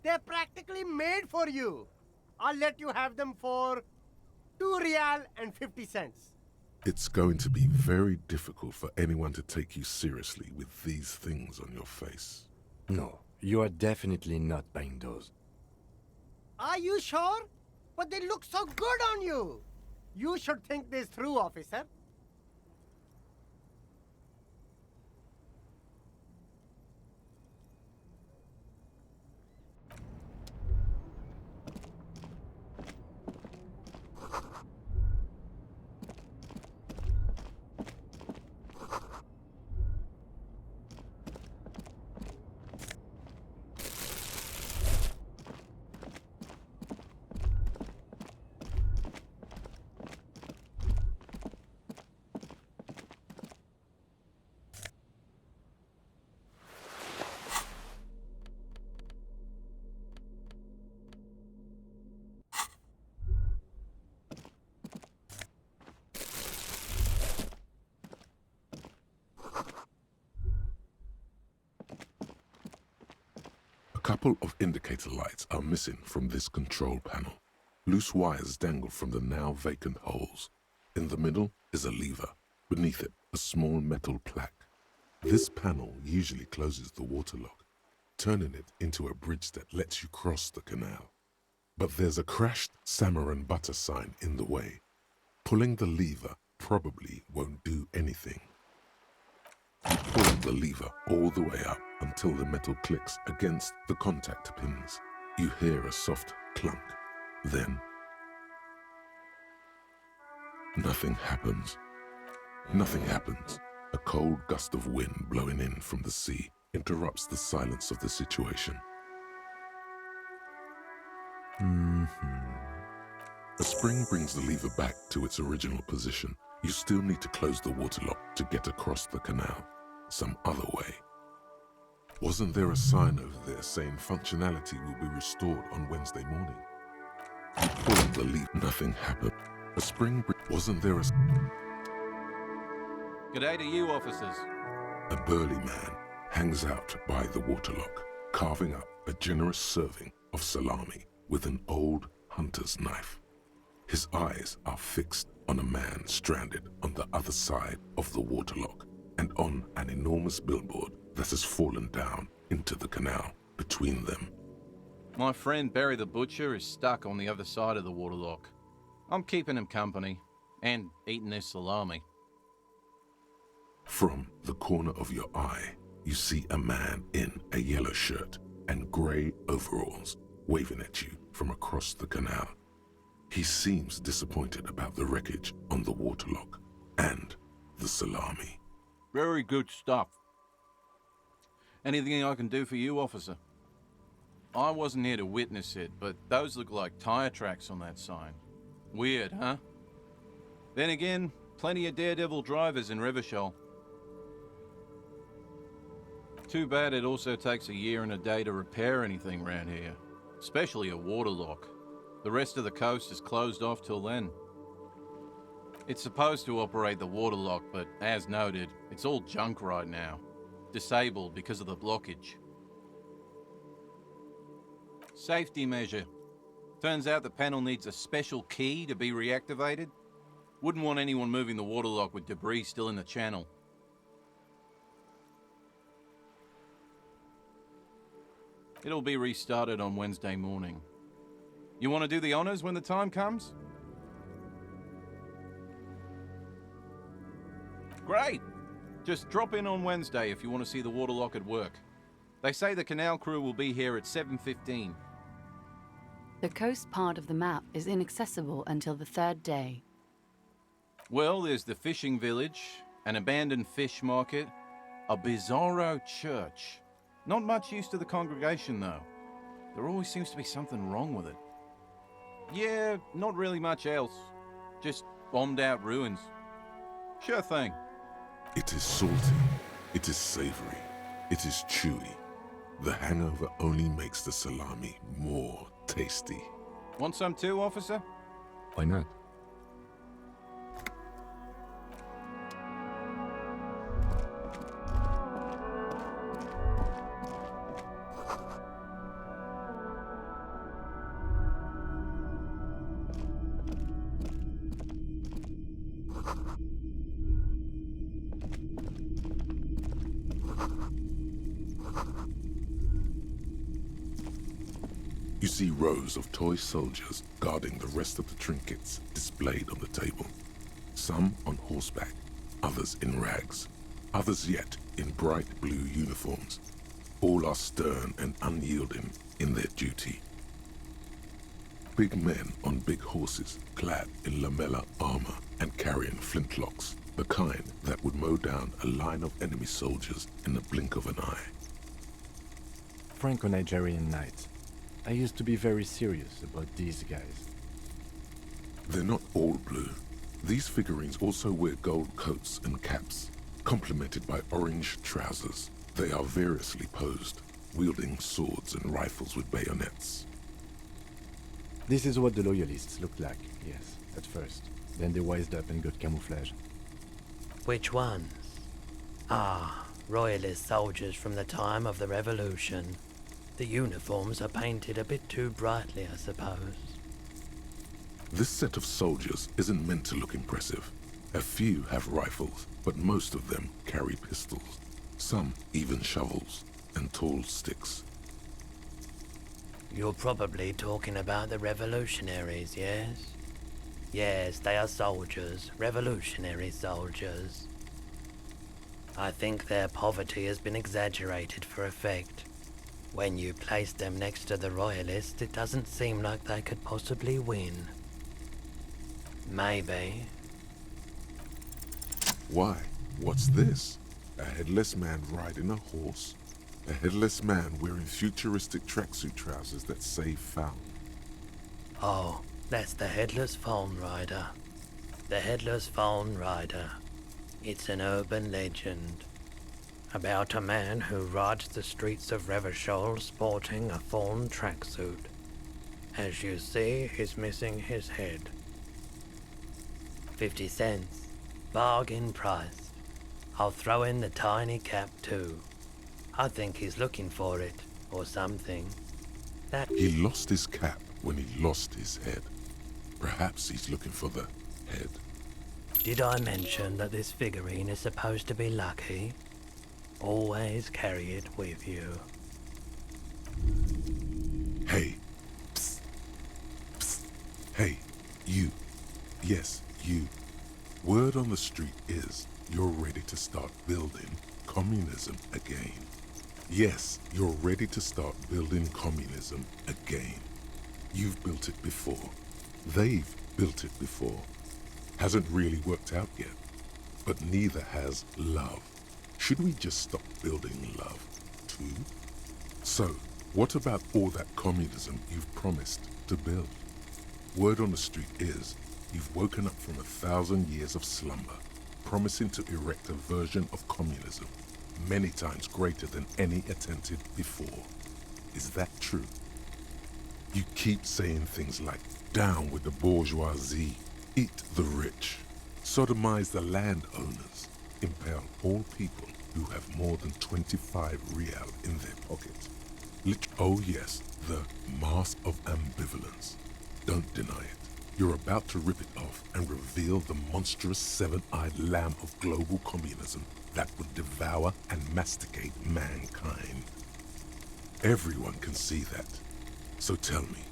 They're practically made for you. I'll let you have them for 2 real and 50 cents. It's going to be very difficult for anyone to take you seriously with these things on your face. No, you are definitely not buying those. Are you sure? But they look so good on you. You should think this through, officer. A couple of indicator lights are missing from this control panel. Loose wires dangle from the now vacant holes. In the middle is a lever. Beneath it, a small metal plaque. This panel usually closes the waterlock, turning it into a bridge that lets you cross the canal. But there's a crashed salmon and butter sign in the way. Pulling the lever probably won't do anything. You pull the lever all the way up until the metal clicks against the contact pins. You hear a soft clunk. Then, nothing happens. Nothing happens. A cold gust of wind blowing in from the sea interrupts the silence of the situation. A spring brings the lever back to its original position. You still need to close the waterlock to get across the canal, some other way. Wasn't there a sign over there saying functionality will be restored on Wednesday morning? You pulled the lever, nothing happened. A spring wasn't there a... G'day to you, officers. A burly man hangs out by the waterlock, carving up a generous serving of salami with an old hunter's knife. His eyes are fixed on a man stranded on the other side of the waterlock and on an enormous billboard that has fallen down into the canal between them. My friend Barry the Butcher is stuck on the other side of the waterlock. I'm keeping him company and eating his salami. From the corner of your eye, you see a man in a yellow shirt and grey overalls waving at you from across the canal. He seems disappointed about the wreckage on the waterlock and the salami. Very good stuff. Anything I can do for you, officer? I wasn't here to witness it, but those look like tire tracks on that sign. Weird, huh? Then again, plenty of daredevil drivers in Revachol. Too bad it also takes a year and a day to repair anything around here, especially a waterlock. The rest of the coast is closed off till then. It's supposed to operate the waterlock, but as noted, it's all junk right now. Disabled because of the blockage. Safety measure. Turns out the panel needs a special key to be reactivated. Wouldn't want anyone moving the waterlock with debris still in the channel. It'll be restarted on Wednesday morning. You want to do the honors when the time comes? Great! Just drop in on Wednesday if you want to see the waterlock at work. They say the canal crew will be here at 7:15. The coast part of the map is inaccessible until the third day. Well, there's the fishing village, an abandoned fish market, a bizarro church. Not much use to the congregation, though. There always seems to be something wrong with it. Yeah, not really much else. Just bombed out ruins. Sure thing. It is salty, it is savory, it is chewy. The hangover only makes the salami more tasty. Want some too, officer? Why not? You see rows of toy soldiers guarding the rest of the trinkets displayed on the table. Some on horseback, others in rags, others yet in bright blue uniforms. All are stern and unyielding in their duty. Big men on big horses, clad in lamella armor and carrying flintlocks, the kind that would mow down a line of enemy soldiers in the blink of an eye. Franco-Nigerian knights. I used to be very serious about these guys. They're not all blue. These figurines also wear gold coats and caps, complemented by orange trousers. They are variously posed, wielding swords and rifles with bayonets. This is what the loyalists looked like, yes, at first. Then they wised up and got camouflage. Which ones? Ah, royalist soldiers from the time of the revolution. The uniforms are painted a bit too brightly, I suppose. This set of soldiers isn't meant to look impressive. A few have rifles, but most of them carry pistols. Some even shovels and tall sticks. You're probably talking about the revolutionaries, yes? Yes, they are soldiers, revolutionary soldiers. I think their poverty has been exaggerated for effect. When you place them next to the royalists, it doesn't seem like they could possibly win. Maybe. Why? What's this? A headless man riding a horse? A headless man wearing futuristic tracksuit trousers that say found? Oh, That's the Headless Phone Rider. The Headless Phone Rider. It's an urban legend about a man who rides the streets of Revachol sporting a fawn tracksuit. As you see, he's missing his head. 50 cents. Bargain price. I'll throw in the tiny cap too. I think he's looking for it, or something. That He lost his cap when he lost his head. Perhaps he's looking for the head. Did I mention that this figurine is supposed to be lucky? Always carry it with you. Hey. Psst. Psst. Hey, you. Yes, you. Word on the street is you're ready to start building communism again. Yes, you're ready to start building communism again. You've built it before. They've built it before. Hasn't really worked out yet. But neither has love. Should we just stop building love, too? So, what about all that communism you've promised to build? Word on the street is you've woken up from 1,000 years of slumber, promising to erect a version of communism many times greater than any attempted before. Is that true? You keep saying things like, down with the bourgeoisie, eat the rich, sodomize the landowners, impale all people who have more than 25 real in their pockets. Oh yes, the mask of ambivalence. Don't deny it. You're about to rip it off and reveal the monstrous seven-eyed lamb of global communism that would devour and masticate mankind. Everyone can see that. So tell me,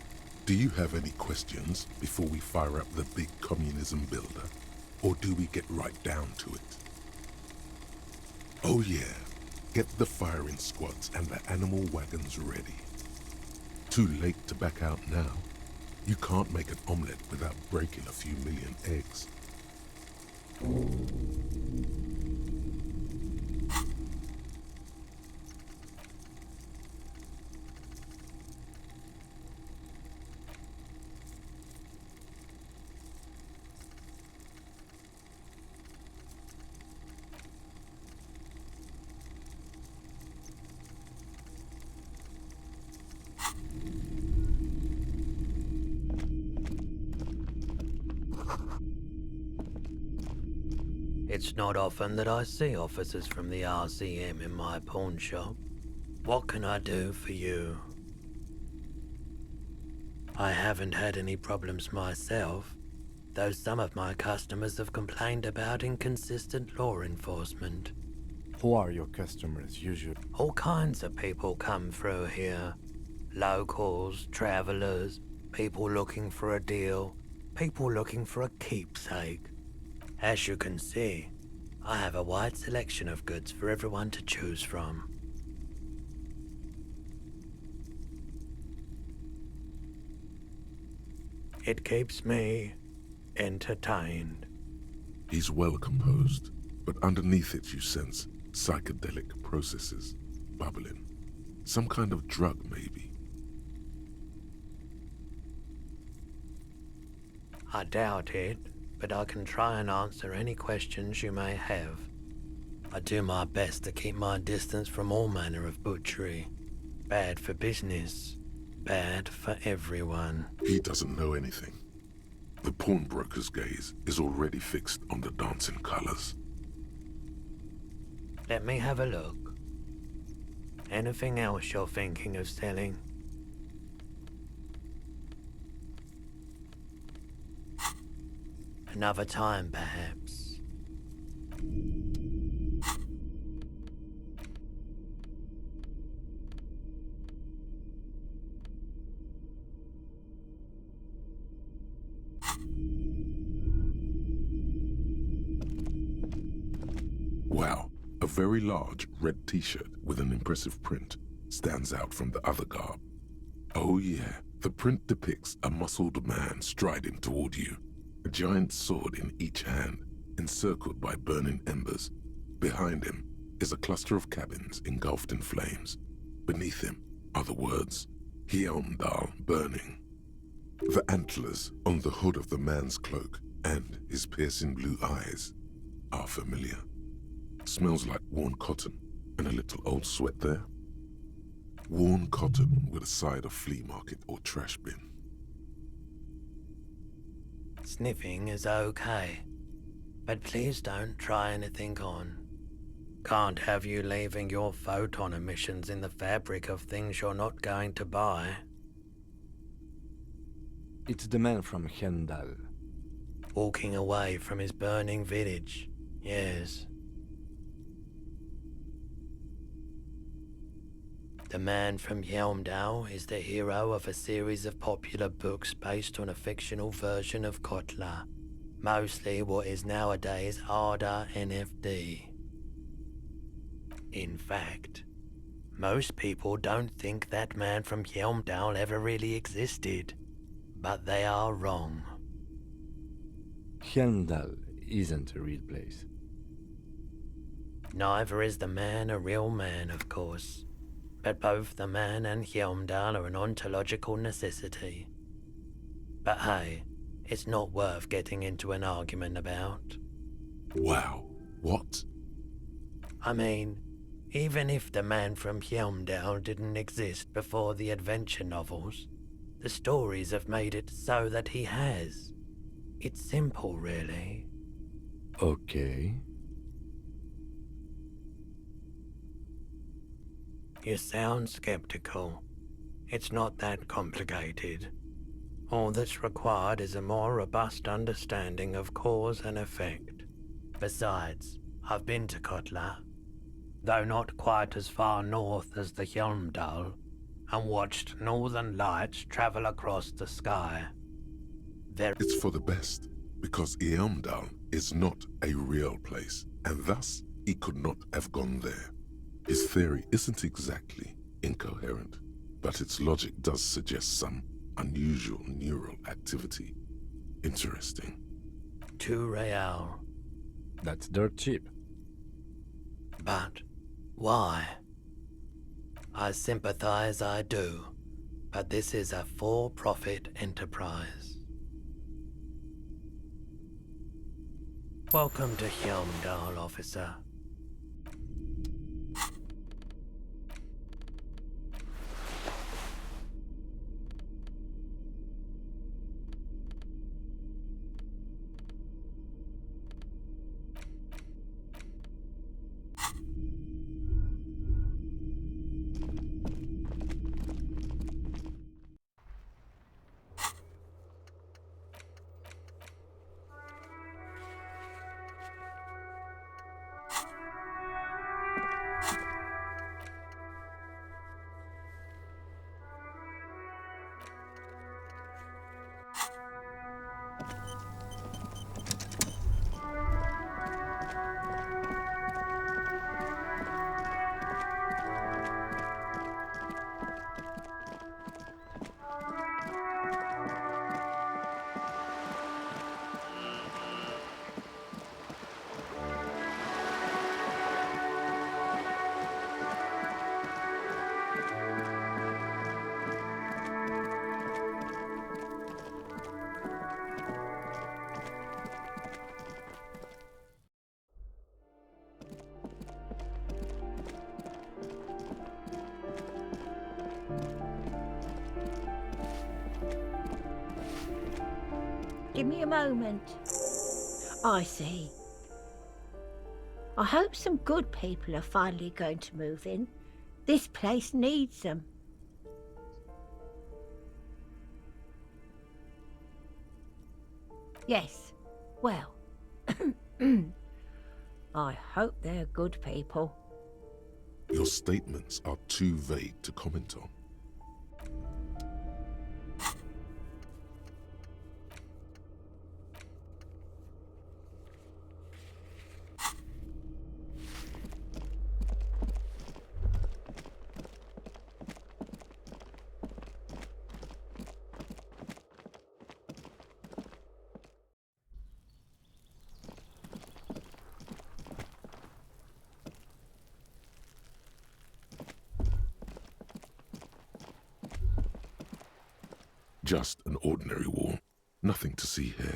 do you have any questions before we fire up the big communism builder? Or do we get right down to it? Oh yeah, get the firing squads and the animal wagons ready. Too late to back out now. You can't make an omelette without breaking a few million eggs. It's not often that I see officers from the RCM in my pawn shop. What can I do for you? I haven't had any problems myself, though some of my customers have complained about inconsistent law enforcement. Who are your customers usually? All kinds of people come through here. Locals, travelers, people looking for a deal, people looking for a keepsake. As you can see, I have a wide selection of goods for everyone to choose from. It keeps me entertained. He's well composed, but underneath it you sense psychedelic processes bubbling. Some kind of drug, maybe. I doubt it, but I can try and answer any questions you may have. I do my best to keep my distance from all manner of butchery. Bad for business, bad for everyone. He doesn't know anything. The pawnbroker's gaze is already fixed on the dancing colors. Let me have a look. Anything else you're thinking of selling? Another time, perhaps. Wow, a very large red t-shirt with an impressive print stands out from the other garb. Oh yeah, the print depicts a muscled man striding toward you, a giant sword in each hand, encircled by burning embers. Behind him is a cluster of cabins engulfed in flames. Beneath him are the words, Heimdall burning. The antlers on the hood of the man's cloak and his piercing blue eyes are familiar. Smells like worn cotton and a little old sweat there. Worn cotton with a side of flea market or trash bin. Sniffing is okay, but please don't try anything on. Can't have you leaving your photon emissions in the fabric of things you're not going to buy. It's the man from Hendal. Walking away from his burning village, yes. The man from Helmdale is the hero of a series of popular books based on a fictional version of Kotla, mostly what is nowadays Arda NFD. In fact, most people don't think that man from Helmdale ever really existed, but they are wrong. Hendal isn't a real place. Neither is the man a real man, of course. But both the man and Helmdal are an ontological necessity. But hey, it's not worth getting into an argument about. Wow, what? I mean, even if the man from Helmdal didn't exist before the adventure novels, the stories have made it so that he has. It's simple, really. Okay. You sound skeptical. It's not that complicated. All that's required is a more robust understanding of cause and effect. Besides, I've been to Kotla, though not quite as far north as the Helmdal, and watched northern lights travel across the sky. It's for the best, because Eamdal is not a real place, and thus he could not have gone there. His theory isn't exactly incoherent, but its logic does suggest some unusual neural activity. Interesting. 2 real. That's dirt cheap. But why? I sympathize, I do, but this is a for-profit enterprise. Welcome to Helmdal, officer. Give me a moment. I see. I hope some good people are finally going to move in. This place needs them. Yes, well, I hope they're good people. Your statements are too vague to comment on. Just an ordinary wall. Nothing to see here.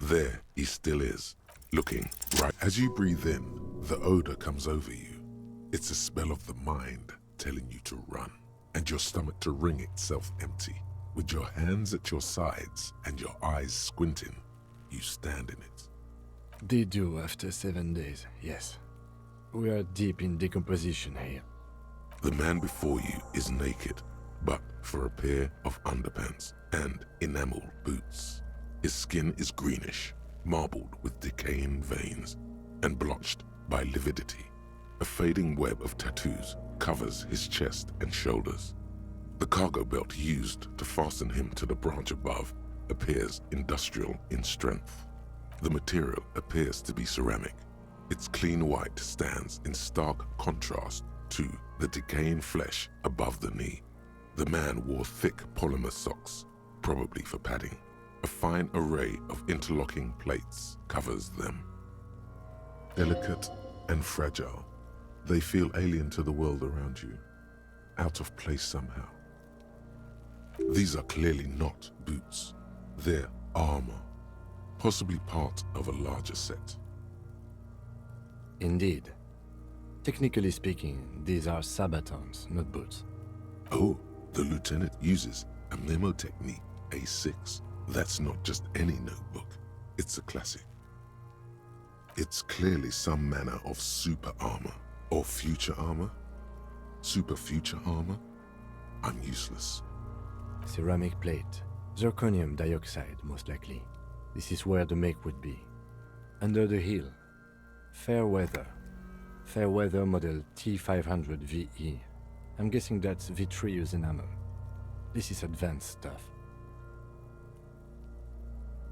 There he still is, looking right. As you breathe in, the odor comes over you. It's a smell of the mind telling you to run, and your stomach to wring itself empty. With your hands at your sides and your eyes squinting, you stand in it. They do after 7 days, yes. We are deep in decomposition here. The man before you is naked, but for a pair of underpants and enameled boots. His skin is greenish, marbled with decaying veins, and blotched by lividity. A fading web of tattoos covers his chest and shoulders. The cargo belt used to fasten him to the branch above appears industrial in strength. The material appears to be ceramic. Its clean white stands in stark contrast to the decaying flesh above the knee. The man wore thick polymer socks, probably for padding. A fine array of interlocking plates covers them. Delicate and fragile, they feel alien to the world around you, out of place somehow. These are clearly not boots. They're armor, possibly part of a larger set. Indeed. Technically speaking, these are sabatons, not boots. Oh, the lieutenant uses a memo technique A6. That's not just any notebook, it's a classic. It's clearly some manner of super armor, or future armor. Super future armor? I'm useless. Ceramic plate. Zirconium dioxide, most likely. This is where the make would be. Under the hill. Fair weather. Fair weather model T500 VE. I'm guessing that's vitreous enamel. This is advanced stuff.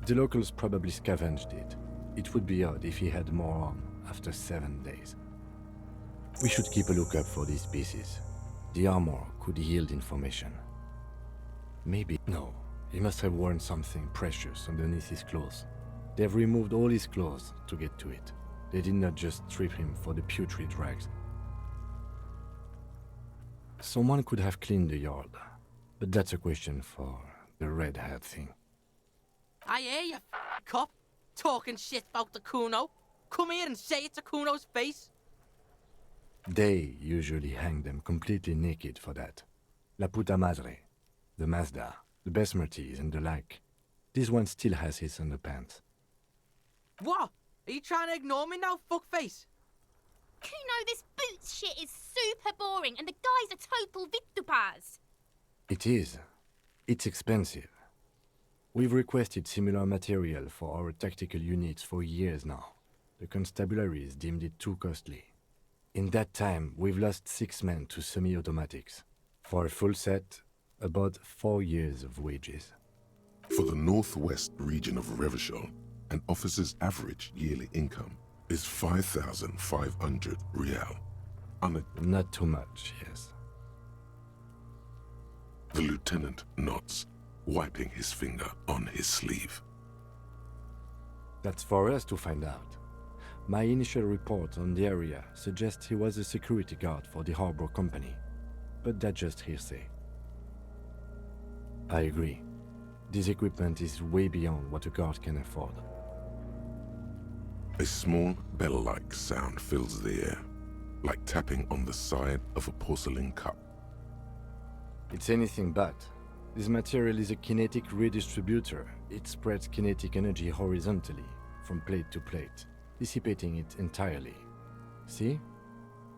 The locals probably scavenged it. It would be odd if he had more on after 7 days. We should keep a lookout for these pieces. The armor could yield information. Maybe... No, he must have worn something precious underneath his clothes. They've removed all his clothes to get to it. They did not just strip him for the putrid rags. Someone could have cleaned the yard, but that's a question for the red hat thing. I hear you, cop, talking shit about the Kuno. Come here and say it to Kuno's face. They usually hang them completely naked for that. La puta madre, the Mazda, the Besmerties and the like. This one still has his underpants. What? Are you trying to ignore me now, fuckface? Kuno, this boots shit is super boring and the guy's a total victopaz. It is. It's expensive. We've requested similar material for our tactical units for years now. The constabularies deemed it too costly. In that time, we've lost 6 men to semi-automatics. For a full set, about 4 years of wages. For the northwest region of Revachol, an officer's average yearly income is 5,500 real. Not too much, yes. The lieutenant nods, wiping his finger on his sleeve. That's for us to find out. My initial report on the area suggests he was a security guard for the harbor company, but that's just hearsay. I agree. This equipment is way beyond what a guard can afford. A small bell-like sound fills the air, like tapping on the side of a porcelain cup. It's anything but. This material is a kinetic redistributor. It spreads kinetic energy horizontally, from plate to plate, dissipating it entirely. See?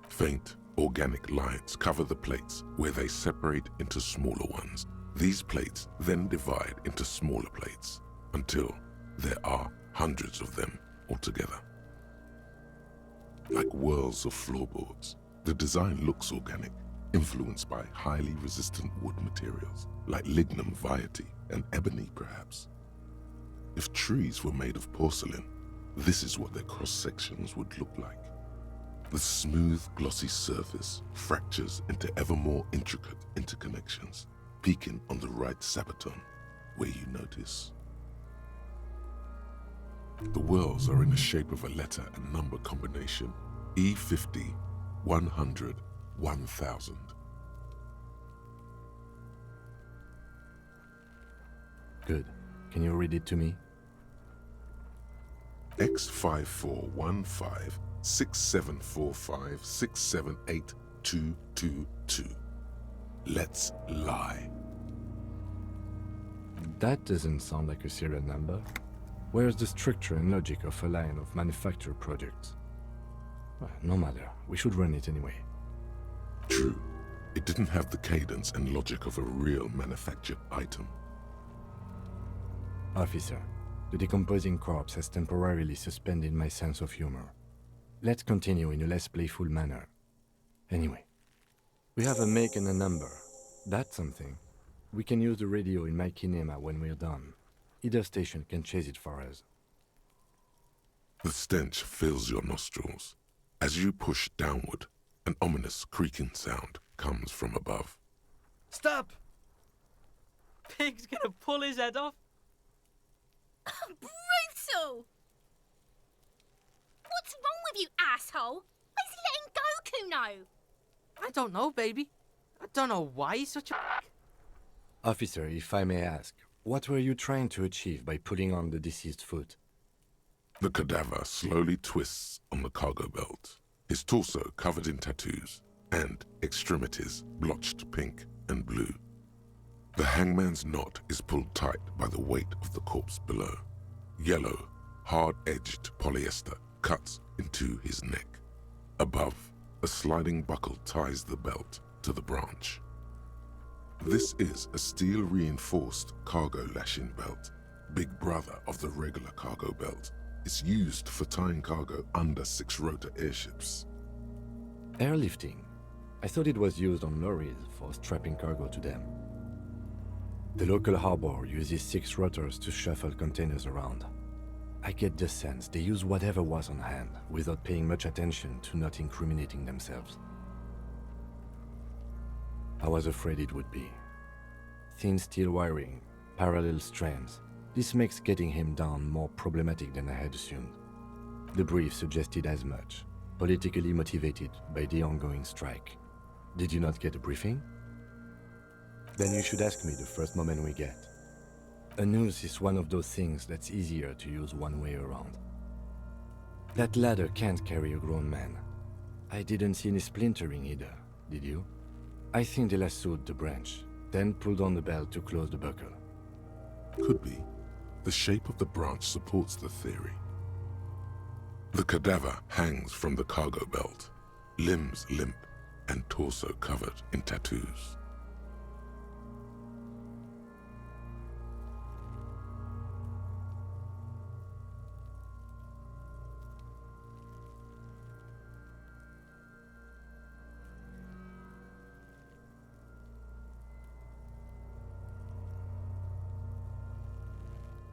Faint, organic lines cover the plates where they separate into smaller ones. These plates then divide into smaller plates, until there are hundreds of them altogether. Like whirls of floorboards, the design looks organic, influenced by highly resistant wood materials, like lignum vitae and ebony perhaps. If trees were made of porcelain, this is what their cross-sections would look like. The smooth, glossy surface fractures into ever more intricate interconnections, peaking on the right sabaton, where you notice. The whorls are in the shape of a letter and number combination, E50, 100, 1000. Good. Can you read it to me? X5415 6745 678222. Let's lie. That doesn't sound like a serial number. Where's the structure and logic of a line of manufactured products? Well, no matter. We should run it anyway. True. It didn't have the cadence and logic of a real manufactured item. Officer, the decomposing corpse has temporarily suspended my sense of humor. Let's continue in a less playful manner. Anyway, we have a make and a number. That's something. We can use the radio in my kinema when we're done. Either station can chase it for us. The stench fills your nostrils. As you push downward, an ominous creaking sound comes from above. Stop! Pig's gonna pull his head off. Brutal! What's wrong with you, asshole? Where's he letting go, Kuno? I don't know, baby. I don't know why he's such a... Officer, if I may ask, what were you trying to achieve by putting on the deceased foot? The cadaver slowly twists on the cargo belt, his torso covered in tattoos, and extremities blotched pink and blue. The hangman's knot is pulled tight by the weight of the corpse below. Yellow, hard-edged polyester cuts into his neck. Above, a sliding buckle ties the belt to the branch. This is a steel-reinforced cargo lashing belt, big brother of the regular cargo belt. It's used for tying cargo under six-rotor airships. Airlifting? I thought it was used on lorries for strapping cargo to them. The local harbor uses 6 rotors to shuffle containers around. I get the sense they use whatever was on hand without paying much attention to not incriminating themselves. I was afraid it would be. Thin steel wiring, parallel strands. This makes getting him down more problematic than I had assumed. The brief suggested as much, politically motivated by the ongoing strike. Did you not get a briefing? Then you should ask me the first moment we get. A noose is one of those things that's easier to use one way around. That ladder can't carry a grown man. I didn't see any splintering either, did you? I think they lassoed the branch, then pulled on the belt to close the buckle. Could be. The shape of the branch supports the theory. The cadaver hangs from the cargo belt, limbs limp and torso covered in tattoos.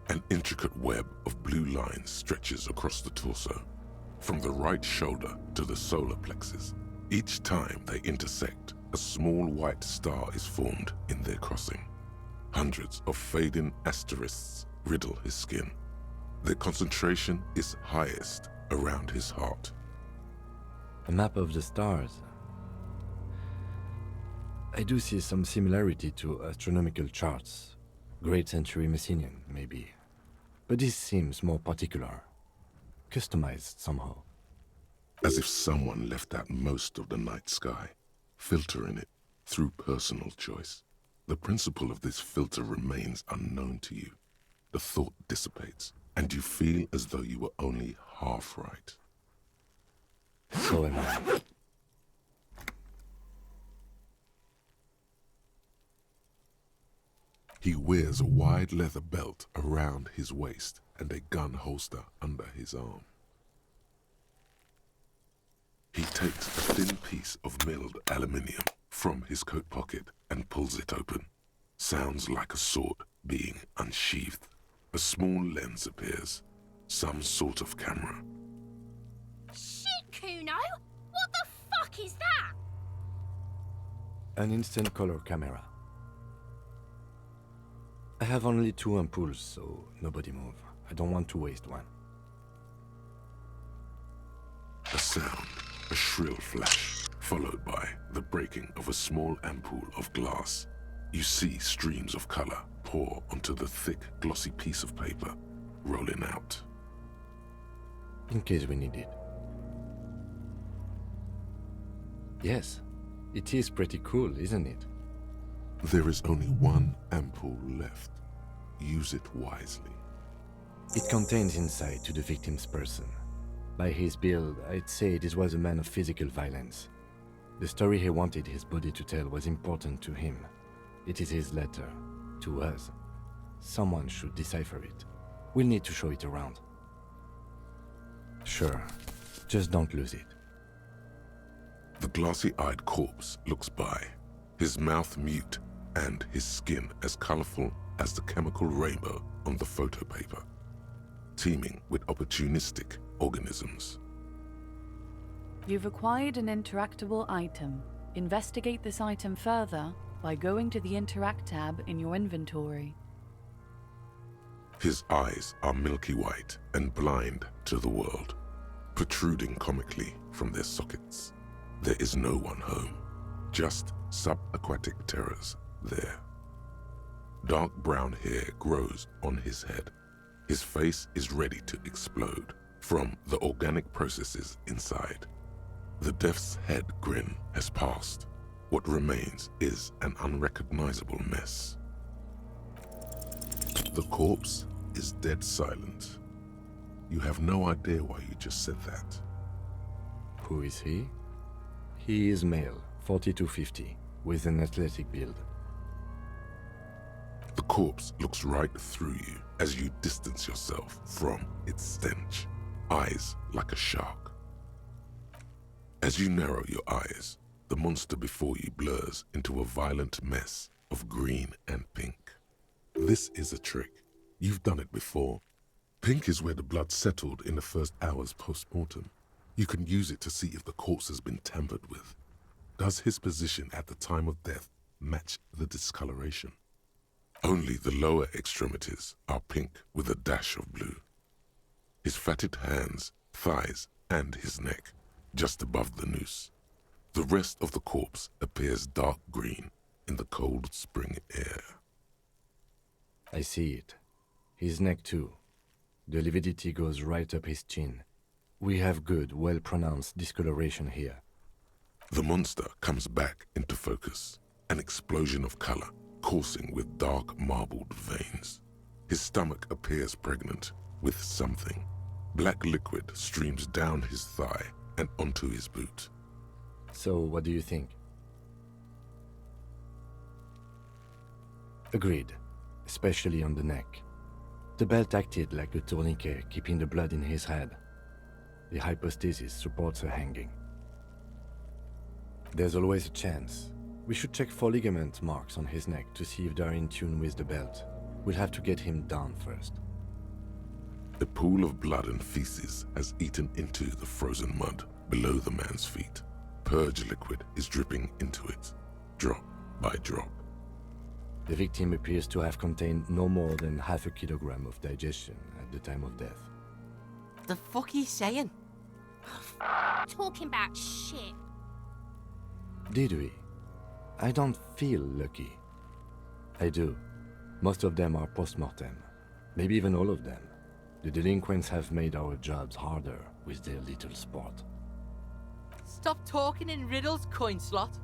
An intricate web of blue lines stretches across the torso, from the right shoulder to the solar plexus. Each time they intersect, a small white star is formed in their crossing. Hundreds of fading asterisks riddle his skin. Their concentration is highest around his heart. A map of the stars. I do see some similarity to astronomical charts. Great century Messinian, maybe. But this seems more particular. Customized somehow. As if someone left out most of the night sky, filtering it through personal choice. The principle of this filter remains unknown to you. The thought dissipates, and you feel as though you were only half right. So am I. He wears a wide leather belt around his waist and a gun holster under his arm. He takes a thin piece of milled aluminium from his coat pocket and pulls it open. Sounds like a sword being unsheathed. A small lens appears. Some sort of camera. Shit, Kuno! What the fuck is that? An instant color camera. I have only 2 ampoules, so nobody move. I don't want to waste one. A sound, a shrill flash, followed by the breaking of a small ampoule of glass. You see streams of color pour onto the thick, glossy piece of paper, rolling out. In case we need it. Yes, it is pretty cool, isn't it? There is only one ampoule left. Use it wisely. It contains insight to the victim's person. By his build, I'd say this was a man of physical violence. The story he wanted his body to tell was important to him. It is his letter, to us. Someone should decipher it. We'll need to show it around. Sure, just don't lose it. The glassy-eyed corpse looks by, his mouth mute and his skin as colorful as the chemical rainbow on the photo paper, teeming with opportunistic organisms. You've acquired an interactable item. Investigate this item further by going to the Interact tab in your inventory. His eyes are milky white and blind to the world, protruding comically from their sockets. There is no one home, just subaquatic terrors there. Dark brown hair grows on his head. His face is ready to explode from the organic processes inside. The death's head grin has passed. What remains is an unrecognizable mess. The corpse is dead silent. You have no idea why you just said that. Who is he? He is male, 40 to 50, with an athletic build. The corpse looks right through you as you distance yourself from its stench, eyes like a shark. As you narrow your eyes, the monster before you blurs into a violent mess of green and pink. This is a trick. You've done it before. Pink is where the blood settled in the first hours post-mortem. You can use it to see if the corpse has been tampered with. Does his position at the time of death match the discoloration? Only the lower extremities are pink with a dash of blue. His fatted hands, thighs, and his neck, just above the noose. The rest of the corpse appears dark green in the cold spring air. I see it. His neck too. The lividity goes right up his chin. We have good, well-pronounced discoloration here. The monster comes back into focus, an explosion of color, coursing with dark marbled veins. His stomach appears pregnant with something. Black liquid streams down his thigh and onto his boot. So, what do you think? Agreed, especially on the neck. The belt acted like a tourniquet, keeping the blood in his head. The hypostasis supports a hanging. There's always a chance. We should check for ligament marks on his neck to see if they're in tune with the belt. We'll have to get him down first. A pool of blood and feces has eaten into the frozen mud below the man's feet. Purge liquid is dripping into it, drop by drop. The victim appears to have contained no more than half a kilogram of digestion at the time of death. The fuck are you saying? Talking about shit. Did we? I don't feel lucky. I do. Most of them are post-mortem. Maybe even all of them. The delinquents have made our jobs harder with their little sport. Stop talking in riddles, coin slot.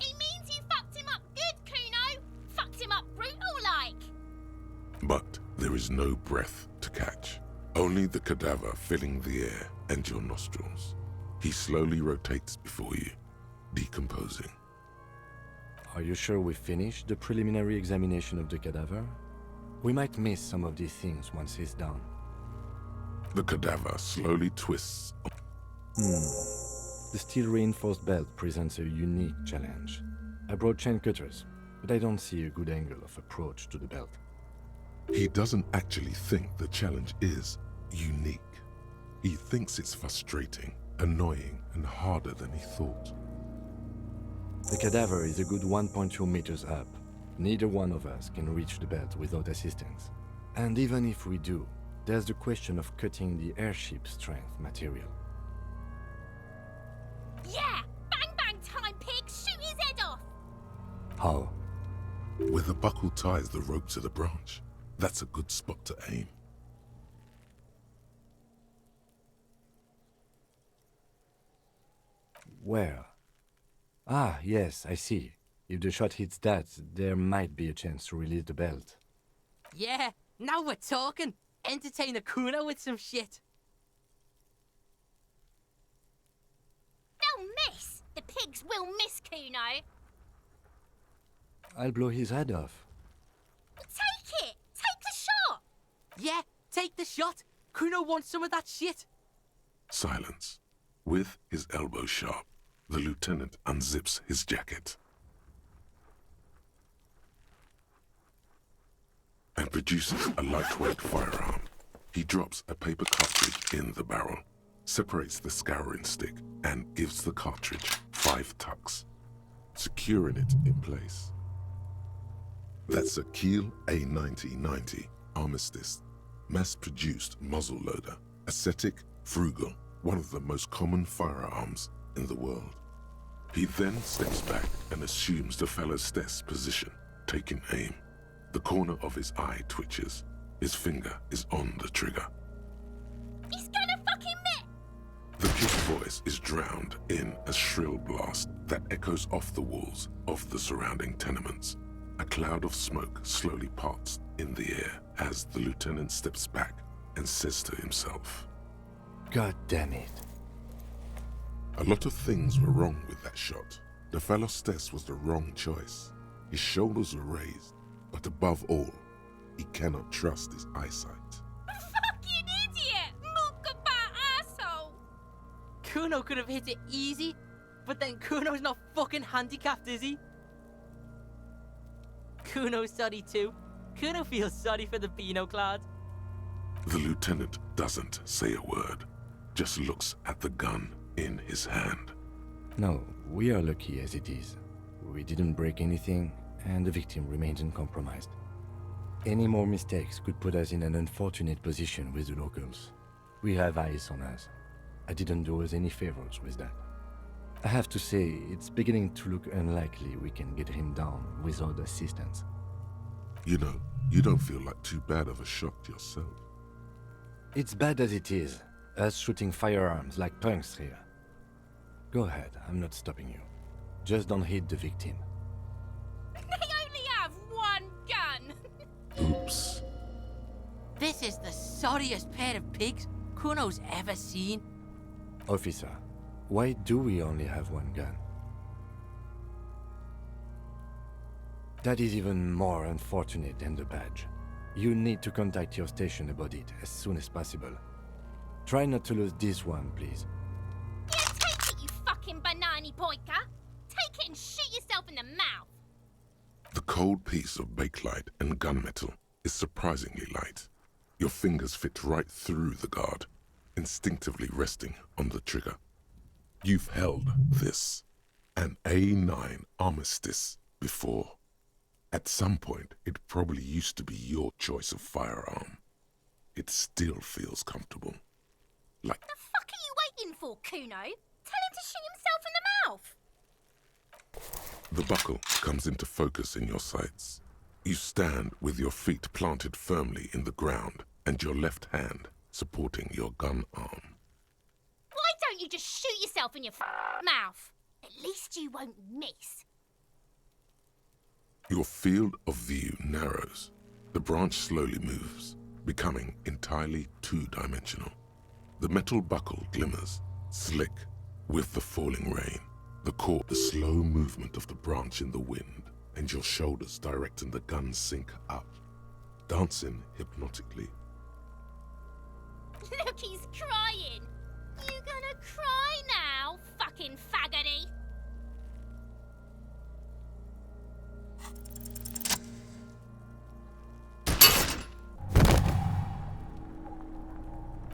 It means you fucked him up good, Kuno. Fucked him up brutal like. But there is no breath to catch. Only the cadaver filling the air and your nostrils. He slowly rotates before you, decomposing. Are you sure we finished the preliminary examination of the cadaver? We might miss some of these things once he's done. The cadaver slowly twists. The steel-reinforced belt presents a unique challenge. I brought chain cutters, but I don't see a good angle of approach to the belt. He doesn't actually think the challenge is unique. He thinks it's frustrating, annoying, and harder than he thought. The cadaver is a good 1.2 meters up. Neither one of us can reach the belt without assistance. And even if we do, there's the question of cutting the airship strength material. Yeah! Bang bang time, pig! Shoot his head off! How? Where the buckle ties the rope to the branch. That's a good spot to aim. Where? Ah, yes, I see. If the shot hits that, there might be a chance to release the belt. Yeah, now we're talking. Entertain the Kuno with some shit. They'll miss! The pigs will miss Kuno. I'll blow his head off. Take it! Take the shot! Yeah, take the shot. Kuno wants some of that shit. Silence. With his elbow sharp, the lieutenant unzips his jacket and produces a lightweight firearm. He drops a paper cartridge in the barrel, separates the scouring stick, and gives the cartridge 5 tucks, securing it in place. That's a Kiel A9090 Armistice, mass-produced muzzleloader, ascetic, frugal, one of the most common firearms in the world. He then steps back and assumes the fellow's desk position, taking aim. The corner of his eye twitches. His finger is on the trigger. He's gonna fucking miss! The kid's voice is drowned in a shrill blast that echoes off the walls of the surrounding tenements. A cloud of smoke slowly parts in the air as the lieutenant steps back and says to himself, God damn it. A lot of things were wrong with that shot. The fellow's test was the wrong choice. His shoulders were raised, but above all, he cannot trust his eyesight. Fucking idiot! Mookabat asshole! Kuno could have hit it easy, but then Kuno's not fucking handicapped, is he? Kuno's sorry too. Kuno feels sorry for the Beano Clad. The lieutenant doesn't say a word, just looks at the gun in his hand. No, we are lucky as it is. We didn't break anything, and the victim remains uncompromised. Any more mistakes could put us in an unfortunate position with the locals. We have eyes on us. I didn't do us any favors with that. I have to say, it's beginning to look unlikely we can get him down without assistance. You know, you don't feel like too bad of a shot yourself. It's bad as it is, us shooting firearms like punks here. Go ahead, I'm not stopping you. Just don't hit the victim. They only have one gun! Oops. This is the sorriest pair of pigs Kuno's ever seen. Officer, why do we only have one gun? That is even more unfortunate than the badge. You need to contact your station about it as soon as possible. Try not to lose this one, please. Yeah, take it, you fucking banani poika! Take it and shoot yourself in the mouth! The cold piece of bakelite and gunmetal is surprisingly light. Your fingers fit right through the guard, instinctively resting on the trigger. You've held this, an A9 Armistice, before. At some point, it probably used to be your choice of firearm. It still feels comfortable. Like... The fuck are you waiting for, Kuno? Tell him to shoot himself in the mouth! The buckle comes into focus in your sights. You stand with your feet planted firmly in the ground and your left hand supporting your gun arm. Why don't you just shoot yourself in your mouth? At least you won't miss. Your field of view narrows. The branch slowly moves, becoming entirely two-dimensional. The metal buckle glimmers, slick, with the falling rain. The slow movement of the branch in the wind, and your shoulders directing the gun sink up, dancing hypnotically. Look, he's crying. You gonna cry now, fucking fucking faggoty!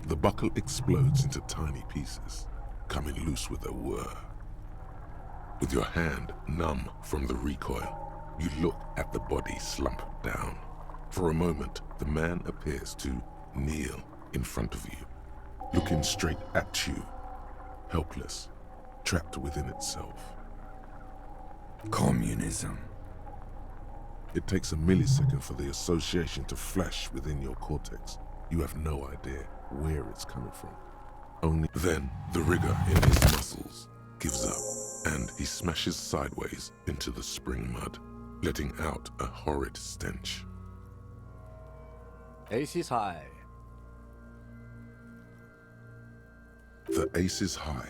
The buckle explodes into tiny pieces, coming loose with a whir. With your hand numb from the recoil, you look at the body slump down. For a moment, the man appears to kneel in front of you, looking straight at you, helpless, trapped within itself. Communism. It takes a millisecond for the association to flash within your cortex. You have no idea where it's coming from. Only then, the rigor in his muscles gives up, and he smashes sideways into the spring mud, letting out a horrid stench. Ace is high. The Ace is High,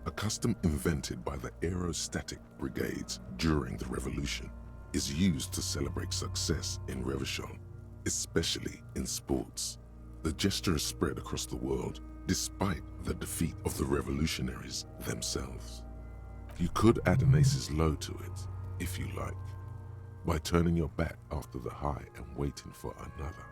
a custom invented by the aerostatic brigades during the revolution, is used to celebrate success in Revachol, especially in sports. The gesture is spread across the world, despite the defeat of the revolutionaries themselves. You could add an Ace's Low to it, if you like, by turning your back after the high and waiting for another.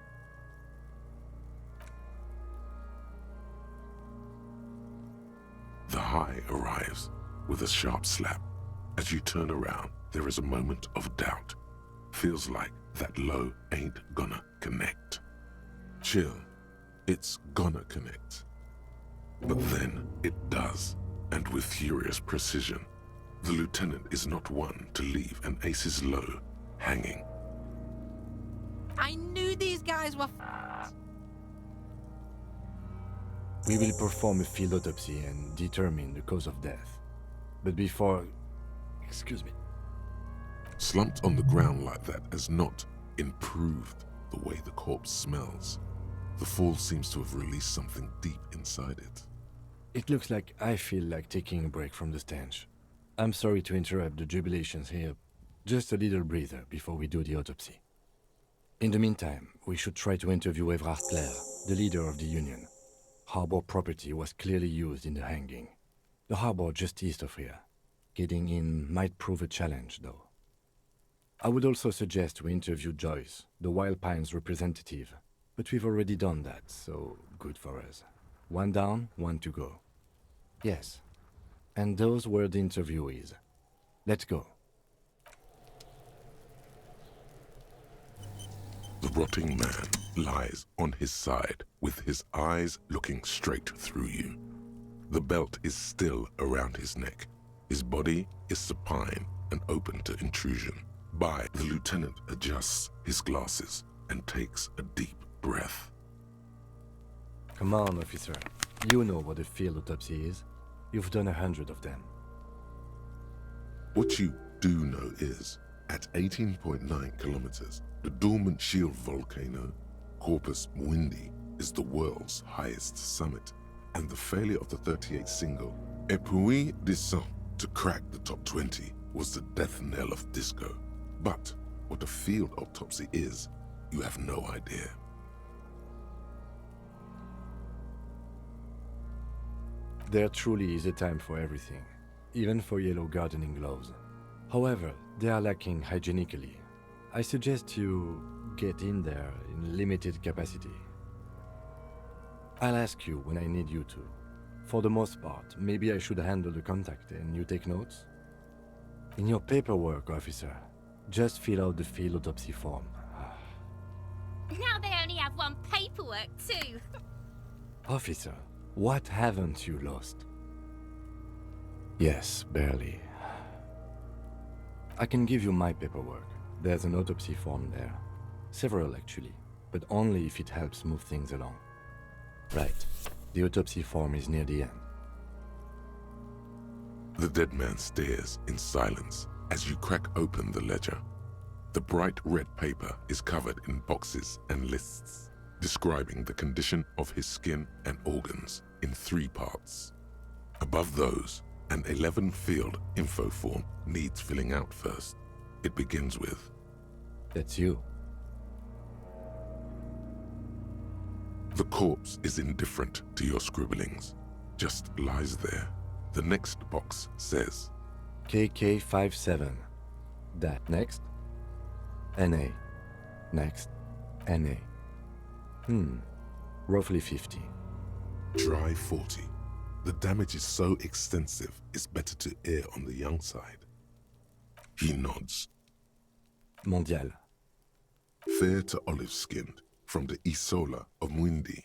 The high arrives with a sharp slap. As you turn around, there is a moment of doubt. Feels like that low ain't gonna connect. Chill, it's gonna connect. But then it does, and with furious precision. The lieutenant is not one to leave an Ace's Low hanging. I knew these guys were f***ed. We will perform a field autopsy and determine the cause of death. But before... Excuse me. Slumped on the ground like that has not improved the way the corpse smells. The fall seems to have released something deep inside it. It looks like I feel like taking a break from the stench. I'm sorry to interrupt the jubilations here. Just a little breather before we do the autopsy. In the meantime, we should try to interview Everard Clare, the leader of the Union. Harbor property was clearly used in the hanging. The harbor just east of here. Getting in might prove a challenge, though. I would also suggest we interview Joyce, the Wild Pines representative. But we've already done that, so good for us. One down, one to go. Yes. And those were the interviewees. Let's go. The rotting man lies on his side with his eyes looking straight through you. The belt is still around his neck. His body is supine and open to intrusion. The lieutenant adjusts his glasses and takes a deep breath. Come on, officer. You know what a field autopsy is. You've done 100 of them. What you do know is, at 18.9 kilometers, the dormant shield volcano, Corpus Mundi, is the world's highest summit, and the failure of the 38 single, Et puis descend, to crack the top 20 was the death knell of disco. But what a field autopsy is, you have no idea. There truly is a time for everything, even for yellow gardening gloves. However, they are lacking hygienically. I suggest you get in there in limited capacity. I'll ask you when I need you to. For the most part, maybe I should handle the contact and you take notes? In your paperwork, officer, just fill out the field autopsy form. Now they only have one paperwork too. Officer, what haven't you lost? Yes, barely. I can give you my paperwork. There's an autopsy form there. Several, actually, but only if it helps move things along. Right. The autopsy form is near the end. The dead man stares in silence as you crack open the ledger. The bright red paper is covered in boxes and lists, describing the condition of his skin and organs in 3 parts. Above those, an 11-field info form needs filling out first. It begins with, "That's you." The corpse is indifferent to your scribblings, just lies there, The next box says KK57. That next. NA. Next. NA. Roughly 50. try 40. The damage is so extensive, it's better to err on the young side. He nods. Mondial. Fair to olive-skinned, from the Isola of Mwindi.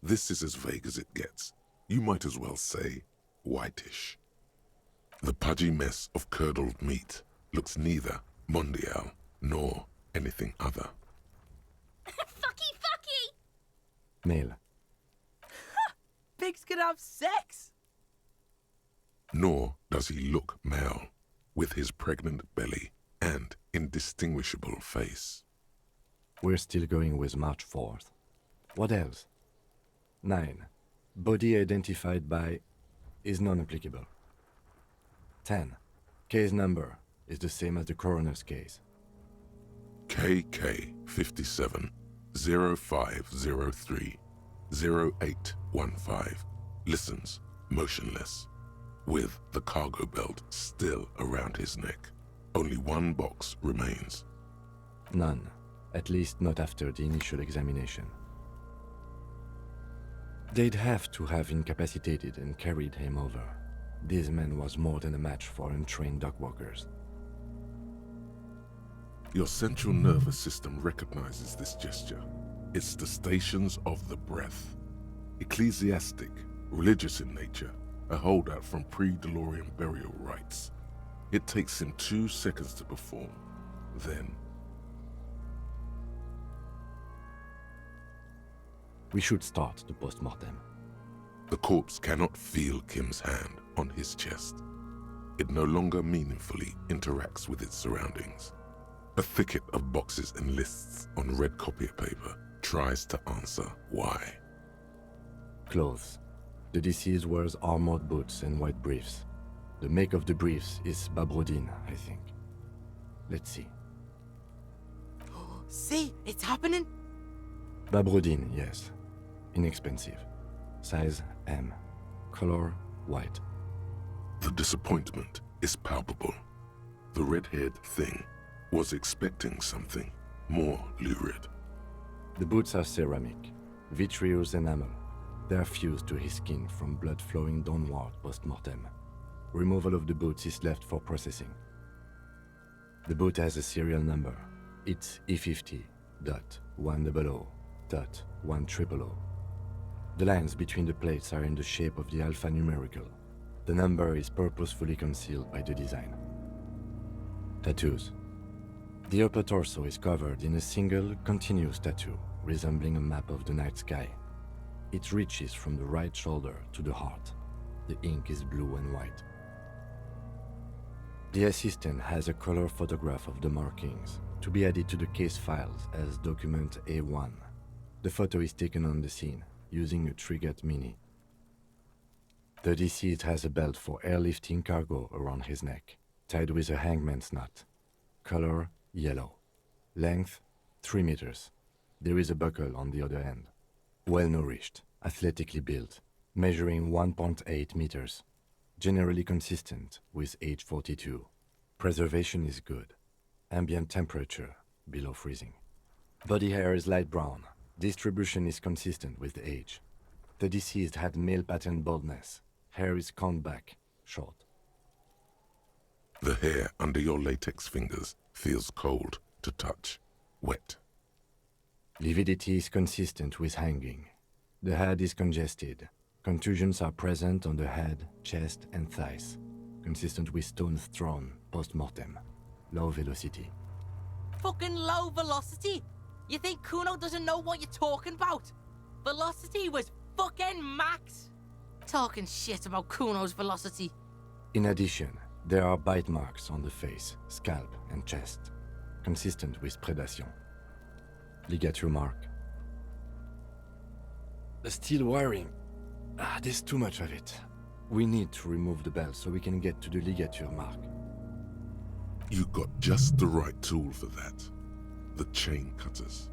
This is as vague as it gets. You might as well say whitish. The pudgy mess of curdled meat looks neither mondial nor anything other. Fucky! Male. Pigs can have sex! Nor does he look male, with his pregnant belly and indistinguishable face. We're still going with March 4th. What else? 9. Body identified by is non-applicable. 10. Case number is the same as the coroner's case. KK57 0503 0815 listens motionless, with the cargo belt still around his neck. Only one box remains. None, at least not after the initial examination. They'd have to have incapacitated and carried him over. This man was more than a match for untrained dogwalkers. Your central nervous system recognizes this gesture. It's the stations of the breath. Ecclesiastic, religious in nature, a holdout from pre-DeLorean burial rites. It takes him 2 seconds to perform. Then... We should start the post-mortem. The corpse cannot feel Kim's hand on his chest. It no longer meaningfully interacts with its surroundings. A thicket of boxes and lists on red copier paper tries to answer why. Clothes. The deceased wears armored boots and white briefs. The make of the briefs is Babrodin, I think. Let's see. See, it's happening. Babrodin, yes. Inexpensive. Size M. Color white. The disappointment is palpable. The red-haired thing was expecting something more lurid. The boots are ceramic, vitreous enamel. They are fused to his skin from blood flowing downward post-mortem. Removal of the boots is left for processing. The boot has a serial number. It's E50.100.100. The lines between the plates are in the shape of the alphanumerical. The number is purposefully concealed by the design. Tattoos. The upper torso is covered in a single, continuous tattoo, resembling a map of the night sky. It reaches from the right shoulder to the heart. The ink is blue and white. The assistant has a color photograph of the markings, to be added to the case files as document A1. The photo is taken on the scene, using a Trigat Mini. The deceased has a belt for airlifting cargo around his neck, tied with a hangman's knot. Color yellow. Length 3 meters. There is a buckle on the other end. Well-nourished, athletically built, measuring 1.8 meters. Generally consistent with age 42. Preservation is good. Ambient temperature below freezing. Body hair is light brown. Distribution is consistent with the age. The deceased had male pattern baldness. Hair is combed back, short. The hair under your latex fingers feels cold to touch, wet. Lividity is consistent with hanging. The head is congested. Contusions are present on the head, chest, and thighs, consistent with stones thrown post-mortem. Low velocity. Fucking low velocity? You think Kuno doesn't know what you're talking about? Velocity was fucking max. Talking shit about Kuno's velocity. In addition, there are bite marks on the face, scalp, and chest, consistent with predation. Ligature mark. The steel wiring. There's too much of it. We need to remove the belt so we can get to the ligature mark. You got just the right tool for that. The chain cutters.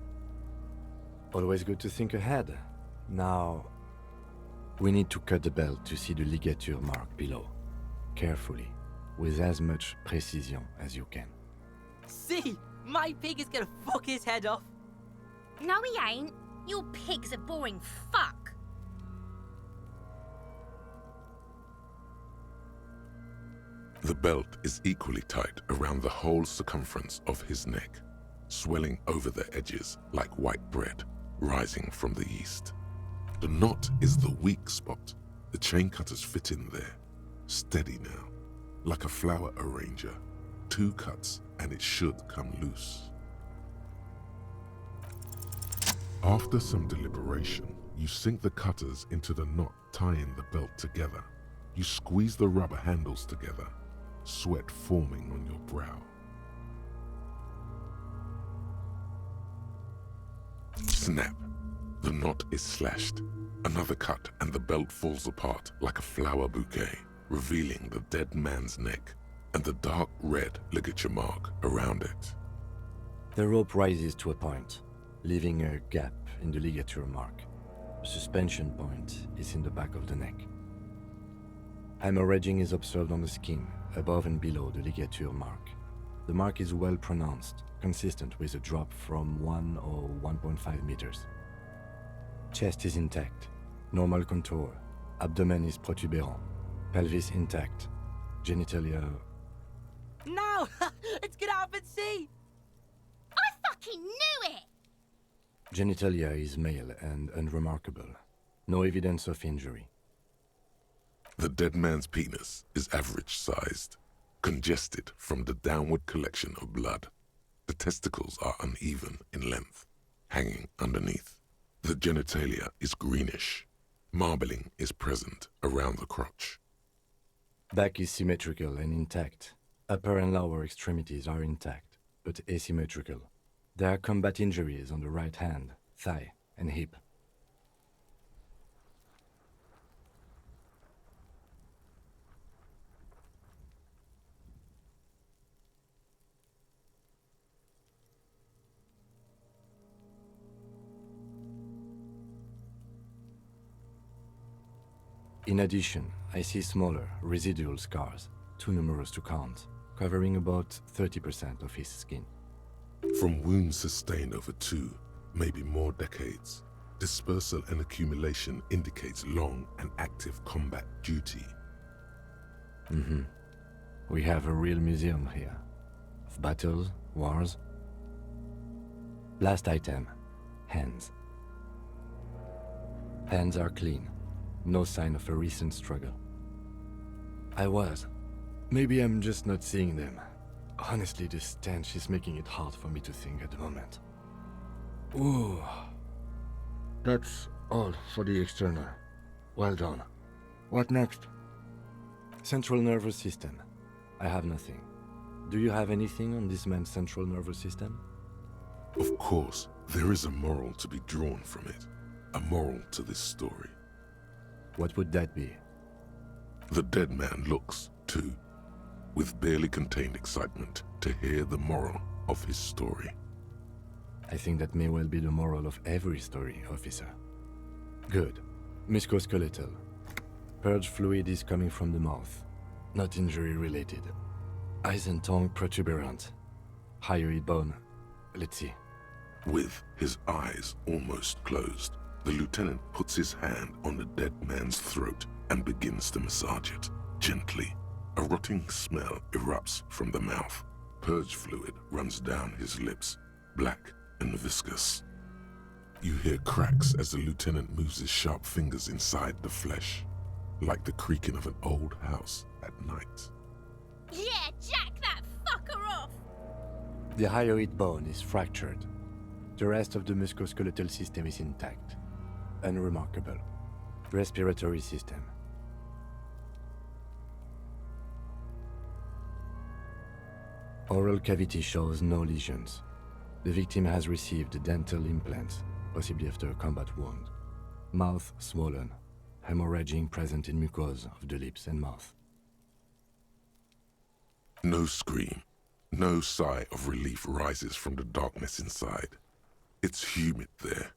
Always good to think ahead. Now, We need to cut the belt to see the ligature mark below. Carefully, with as much precision as you can. See? My pig is gonna fuck his head off. No, he ain't. Your pig's a boring fuck. The belt is equally tight around the whole circumference of his neck, swelling over the edges like white bread rising from the east. The knot is the weak spot. The chain cutters fit in there, steady now, like a flower arranger. 2 cuts and it should come loose. After some deliberation, you sink the cutters into the knot tying the belt together. You squeeze the rubber handles together, sweat forming on your brow. Snap! The knot is slashed. Another cut and the belt falls apart like a flower bouquet, revealing the dead man's neck and the dark red ligature mark around it. The rope rises to a point, leaving a gap in the ligature mark. The suspension point is in the back of the neck. Hemorrhaging is observed on the skin, above and below the ligature mark. The mark is well pronounced, consistent with a drop from 1 or 1.5 meters. Chest is intact, normal contour, abdomen is protuberant, pelvis intact, genitalia... No! It's gonna happen, see? I fucking knew it! Genitalia is male and unremarkable. No evidence of injury. The dead man's penis is average-sized, congested from the downward collection of blood. The testicles are uneven in length, hanging underneath. The genitalia is greenish. Marbling is present around the crotch. Back is symmetrical and intact. Upper and lower extremities are intact, but asymmetrical. There are combat injuries on the right hand, thigh, and hip. In addition, I see smaller, residual scars, too numerous to count, covering about 30% of his skin. From wounds sustained over 2, maybe more decades, dispersal and accumulation indicates long and active combat duty. We have a real museum here. Of battles, wars. Last item, hands. Hands are clean. No sign of a recent struggle. Maybe I'm just not seeing them. Honestly, this stench is making it hard for me to think at the moment. Ooh. That's all for the external. Well done. What next? Central nervous system. I have nothing. Do you have anything on this man's central nervous system? Of course, there is a moral to be drawn from it. A moral to this story. What would that be? The dead man looks, too, with barely contained excitement to hear the moral of his story. I think that may well be the moral of every story, officer. Good. Musculoskeletal. Purge fluid is coming from the mouth. Not injury related. Eyes and tongue protuberant. Hyoid bone. Let's see. With his eyes almost closed, the lieutenant puts his hand on the dead man's throat and begins to massage it, gently. A rotting smell erupts from the mouth. Purge fluid runs down his lips, black and viscous. You hear cracks as the lieutenant moves his sharp fingers inside the flesh, like the creaking of an old house at night. Yeah, jack that fucker off! The hyoid bone is fractured. The rest of the musculoskeletal system is intact. Unremarkable. Respiratory system. Oral cavity shows no lesions. The victim has received dental implants, possibly after a combat wound. Mouth swollen. Hemorrhaging present in mucosa of the lips and mouth. No scream, no sigh of relief rises from the darkness inside. It's humid there.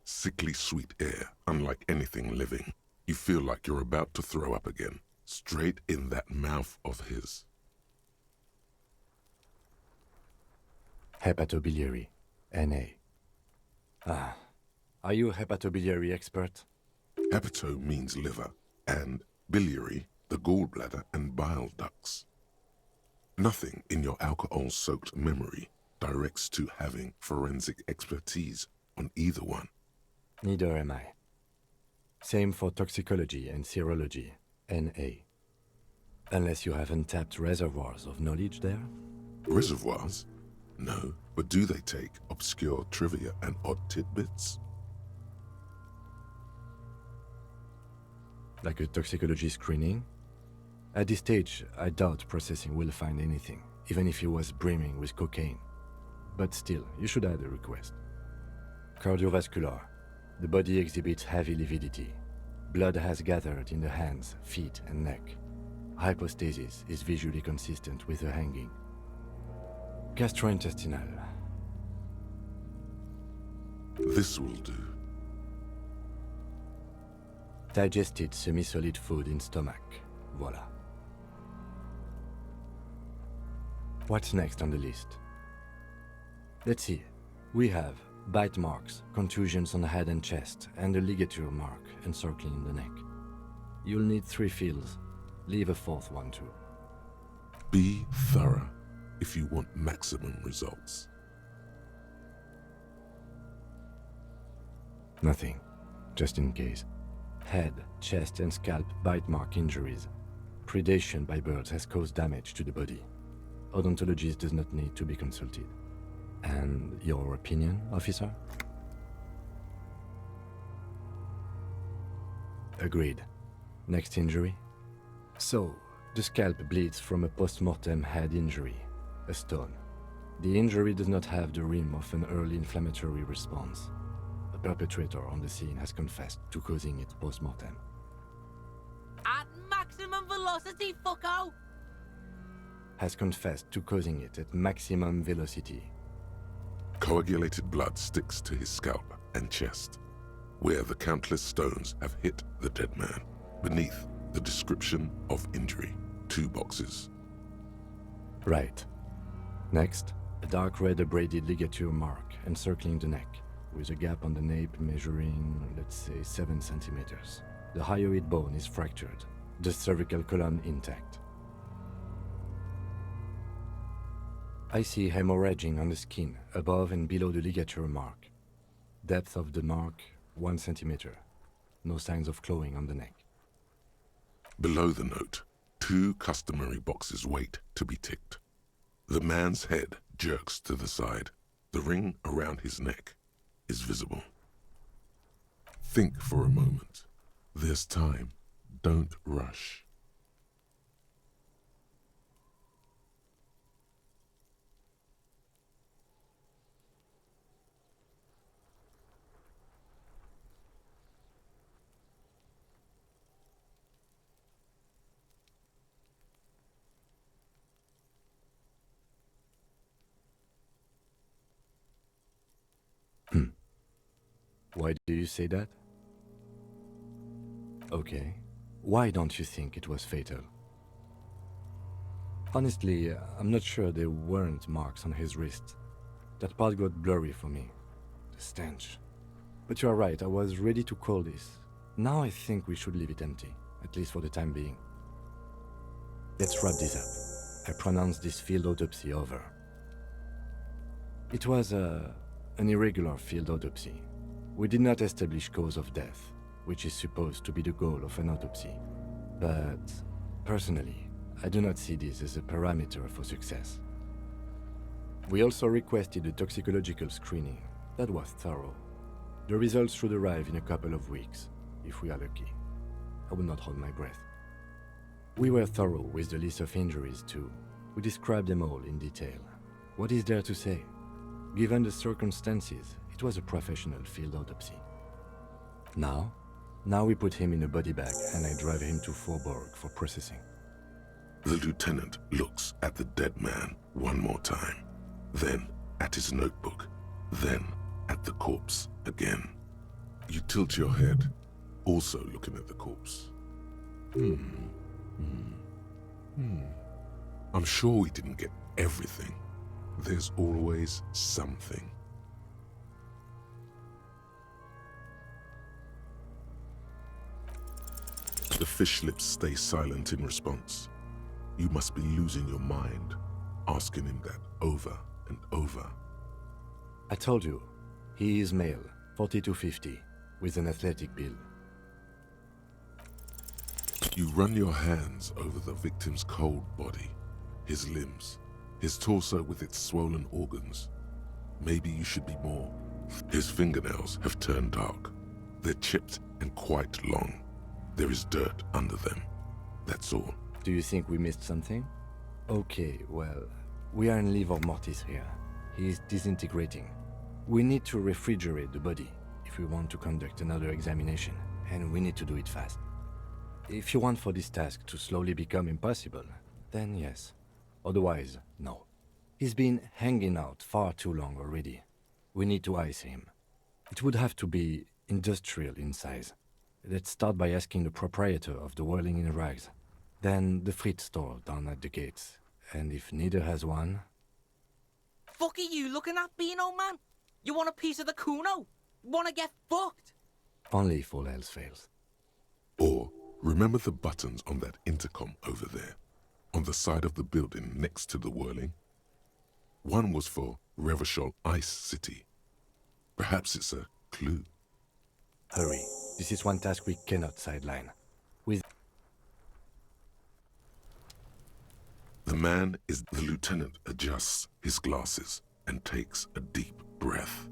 Sickly sweet air, unlike anything living. You feel like you're about to throw up again, straight in that mouth of his. Hepatobiliary, NA. Ah, are you a hepatobiliary expert? Hepato means liver, and biliary, the gallbladder and bile ducts. Nothing in your alcohol-soaked memory directs to having forensic expertise on either one. Neither am I. Same for toxicology and serology, NA. Unless you have untapped reservoirs of knowledge there? Reservoirs? No, but do they take obscure trivia and odd tidbits? Like a toxicology screening? At this stage, I doubt processing will find anything, even if he was brimming with cocaine. But still, you should add a request. Cardiovascular. The body exhibits heavy lividity. Blood has gathered in the hands, feet, and neck. Hypostasis is visually consistent with the hanging. Gastrointestinal. This will do. Digested semi-solid food in stomach. Voila. What's next on the list? Let's see. We have bite marks, contusions on the head and chest, and a ligature mark encircling the neck. You'll need 3 fields. Leave a 4th one too. Be thorough if you want maximum results. Nothing, just in case. Head, chest, and scalp bite mark injuries. Predation by birds has caused damage to the body. Odontologist does not need to be consulted. And your opinion, officer? Agreed. Next injury? So, the scalp bleeds from a post-mortem head injury, a stone. The injury does not have the rim of an early inflammatory response. The perpetrator on the scene has confessed to causing it post-mortem. At maximum velocity, fucko! Has confessed to causing it at maximum velocity. Coagulated blood sticks to his scalp and chest, where the countless stones have hit the dead man. Beneath, the description of injury. 2 boxes. Right. Next, a dark red abraded ligature mark encircling the neck, with a gap on the nape measuring, let's say, 7 centimeters. The hyoid bone is fractured, the cervical column intact. I see hemorrhaging on the skin, above and below the ligature mark. Depth of the mark, 1 centimeter. No signs of clawing on the neck. Below the note, 2 customary boxes wait to be ticked. The man's head jerks to the side. The ring around his neck is visible. Think for a moment. There's time. Don't rush. Why do you say that? Okay. Why don't you think it was fatal? Honestly, I'm not sure there weren't marks on his wrist. That part got blurry for me. The stench. But you are right, I was ready to call this. Now I think we should leave it empty, at least for the time being. Let's wrap this up. I pronounce this field autopsy over. It was an irregular field autopsy. We did not establish cause of death, which is supposed to be the goal of an autopsy. But, personally, I do not see this as a parameter for success. We also requested a toxicological screening. That was thorough. The results should arrive in a couple of weeks, if we are lucky. I will not hold my breath. We were thorough with the list of injuries too. We described them all in detail. What is there to say? Given the circumstances, it was a professional field autopsy. Now we put him in a body bag and I drive him to Faubourg for processing. The lieutenant looks at the dead man one more time, then at his notebook, then at the corpse again. You tilt your head. also looking at the corpse. I'm sure we didn't get everything. There's always something. The fish lips stay silent in response. You must be losing your mind, asking him that over and over. I told you, he is male, 40 to 50, with an athletic build. You run your hands over the victim's cold body, his limbs, his torso with its swollen organs. Maybe you should be more. His fingernails have turned dark. They're chipped and quite long. There is dirt under them. That's all. Do you think we missed something? Okay, well, we are in livor mortis here. He is disintegrating. We need to refrigerate the body if we want to conduct another examination, and we need to do it fast. If you want for this task to slowly become impossible, then yes. Otherwise, no. He's been hanging out far too long already. We need to ice him. It would have to be industrial in size. Let's start by asking the proprietor of the Whirling in Rags, then the Fritz store down at the gates, and if neither has one... Fuck are you looking at, Beano man? You want a piece of the Kuno? Wanna get fucked? Only if all else fails. Or remember the buttons on that intercom over there, on the side of the building next to the Whirling? One was for Revachol Ice City. Perhaps it's a clue. Hurry. This is one task we cannot sideline. The man is the lieutenant adjusts his glasses and takes a deep breath.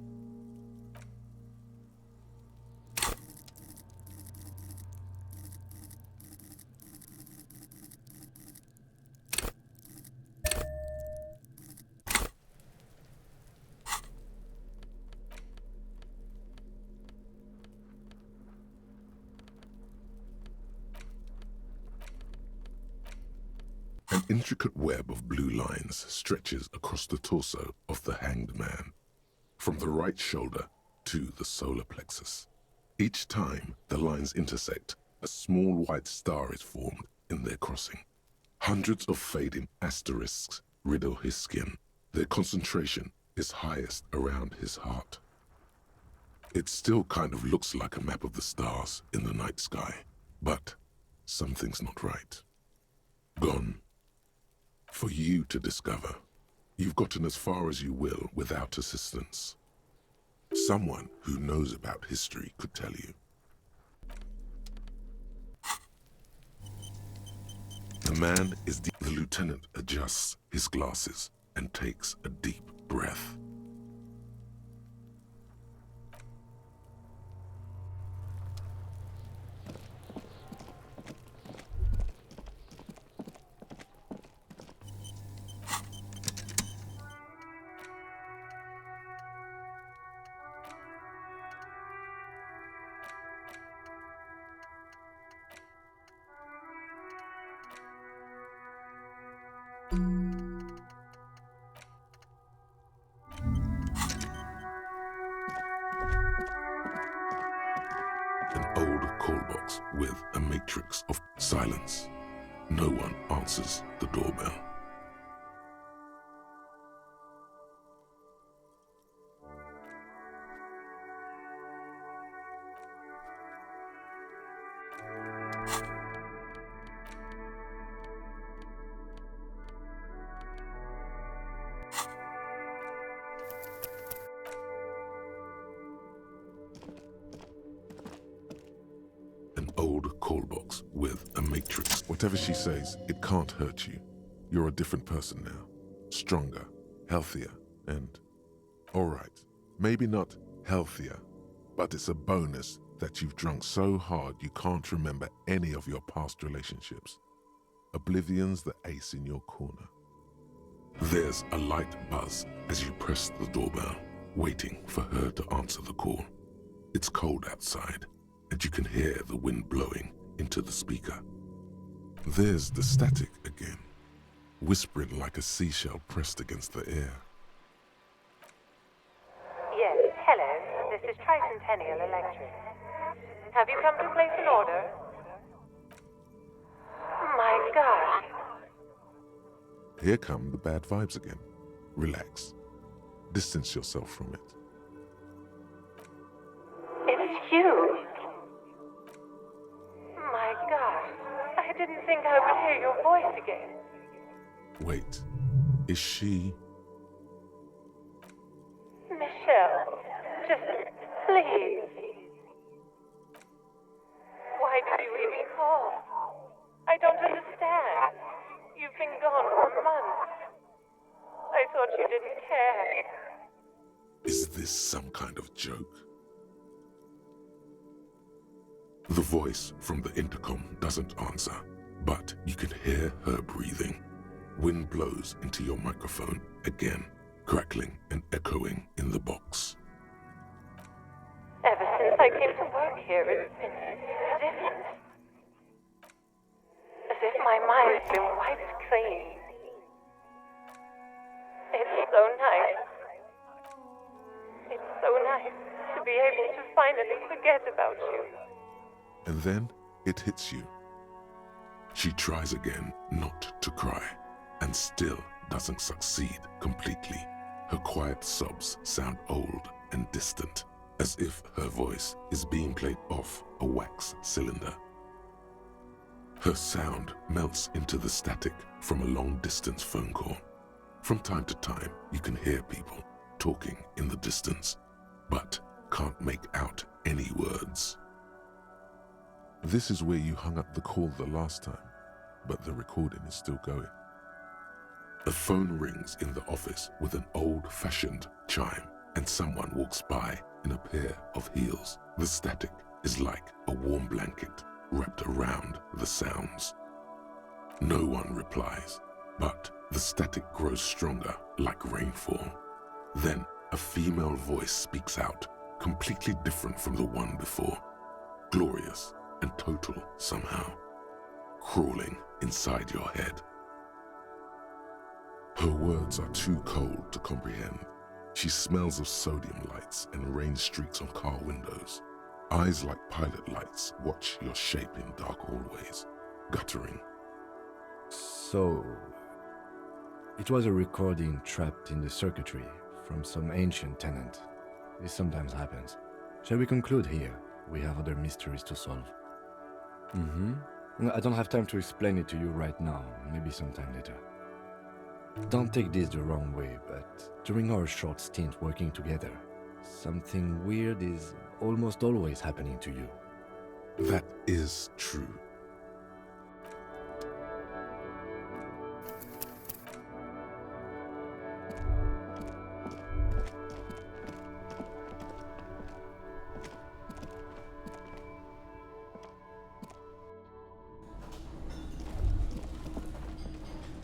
An intricate web of blue lines stretches across the torso of the hanged man, from the right shoulder to the solar plexus. Each time the lines intersect, a small white star is formed in their crossing. Hundreds of fading asterisks riddle his skin. Their concentration is highest around his heart. It still kind of looks like a map of the stars in the night sky, but something's not right. Gone. For you to discover. You've gotten as far as you will without assistance. Someone who knows about history could tell you. The man is the lieutenant adjusts his glasses and takes a deep breath. An old call box with a matrix of silence. No one answers the doorbell. An old call box with a matrix. Whatever she says, it can't hurt you. You're a different person now. Stronger, healthier, and... alright, maybe not healthier, but it's a bonus that you've drunk so hard you can't remember any of your past relationships. Oblivion's the ace in your corner. There's a light buzz as you press the doorbell, waiting for her to answer the call. It's cold outside, and you can hear the wind blowing into the speaker. There's the static again, whispering like a seashell pressed against the air. Yes, hello. This is Tricentennial Electric. Have you come to place an order? My God. Here come the bad vibes again. Relax. Distance yourself from it. It's you. My God. I didn't think I would hear your voice again. Wait. Is she... Michelle, just please. Why did you even call? I don't understand. You've been gone for months. I thought you didn't care. Is this some kind of joke? The voice from the intercom doesn't answer, but you can hear her breathing. Wind blows into your microphone again, crackling and echoing in the box. Ever since I came to work here, it's been different. As if my mind's been wiped clean. It's so nice. It's so nice to be able to finally forget about you. And then it hits you. She tries again not to cry, and still doesn't succeed completely. Her quiet sobs sound old and distant, as if her voice is being played off a wax cylinder. Her sound melts into the static from a long-distance phone call. From time to time, you can hear people talking in the distance, but can't make out any words. This is where you hung up the call the last time, but the recording is still going. A phone rings in the office with an old-fashioned chime, and someone walks by in a pair of heels. The static is like a warm blanket wrapped around the sounds. No one replies, but the static grows stronger like rainfall. Then a female voice speaks out, completely different from the one before. Glorious and total somehow, crawling inside your head. Her words are too cold to comprehend. She smells of sodium lights and rain streaks on car windows. Eyes like pilot lights watch your shape in dark hallways, guttering. So, it was a recording trapped in the circuitry from some ancient tenant. This sometimes happens. Shall we conclude here? We have other mysteries to solve. I don't have time to explain it to you right now, maybe sometime later. Don't take this the wrong way, but during our short stint working together, something weird is almost always happening to you. That is true.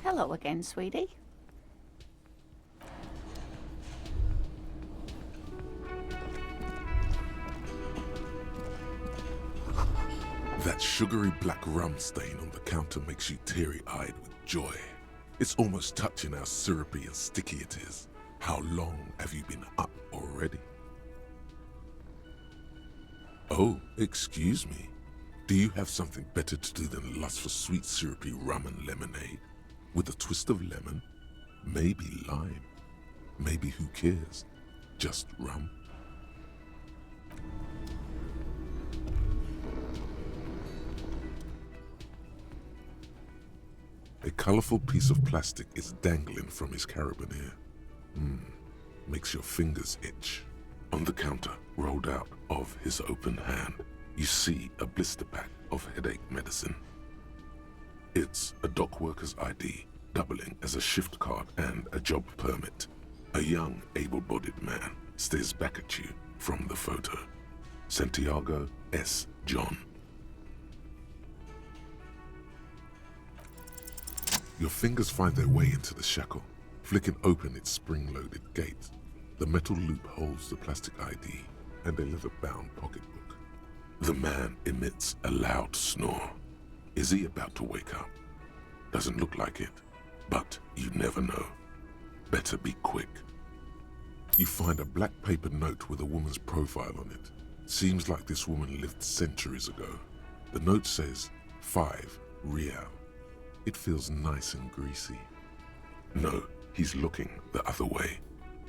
Hello again, sweetie. That sugary black rum stain on the counter makes you teary-eyed with joy. It's almost touching how syrupy and sticky it is. How long have you been up already? Oh, excuse me. Do you have something better to do than lust for sweet syrupy rum and lemonade? With a twist of lemon? Maybe lime? Maybe who cares? Just rum? A colorful piece of plastic is dangling from his carabiner. Makes your fingers itch. On the counter, rolled out of his open hand, you see a blister pack of headache medicine. It's a dock worker's ID, doubling as a shift card and a job permit. A young, able-bodied man stares back at you from the photo. Santiago S. John. Your fingers find their way into the shackle, flicking open its spring-loaded gate. The metal loop holds the plastic ID and a leather-bound pocketbook. The man emits a loud snore. Is he about to wake up? Doesn't look like it, but you never know. Better be quick. You find a black paper note with a woman's profile on it. Seems like this woman lived centuries ago. The note says 5 Real. It feels nice and greasy. No, he's looking the other way,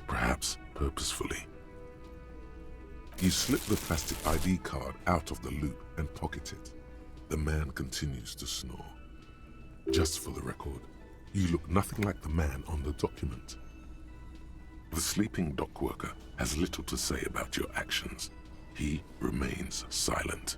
perhaps purposefully. You slip the plastic ID card out of the loop and pocket it. The man continues to snore. Just for the record, you look nothing like the man on the document. The sleeping dock worker has little to say about your actions. He remains silent.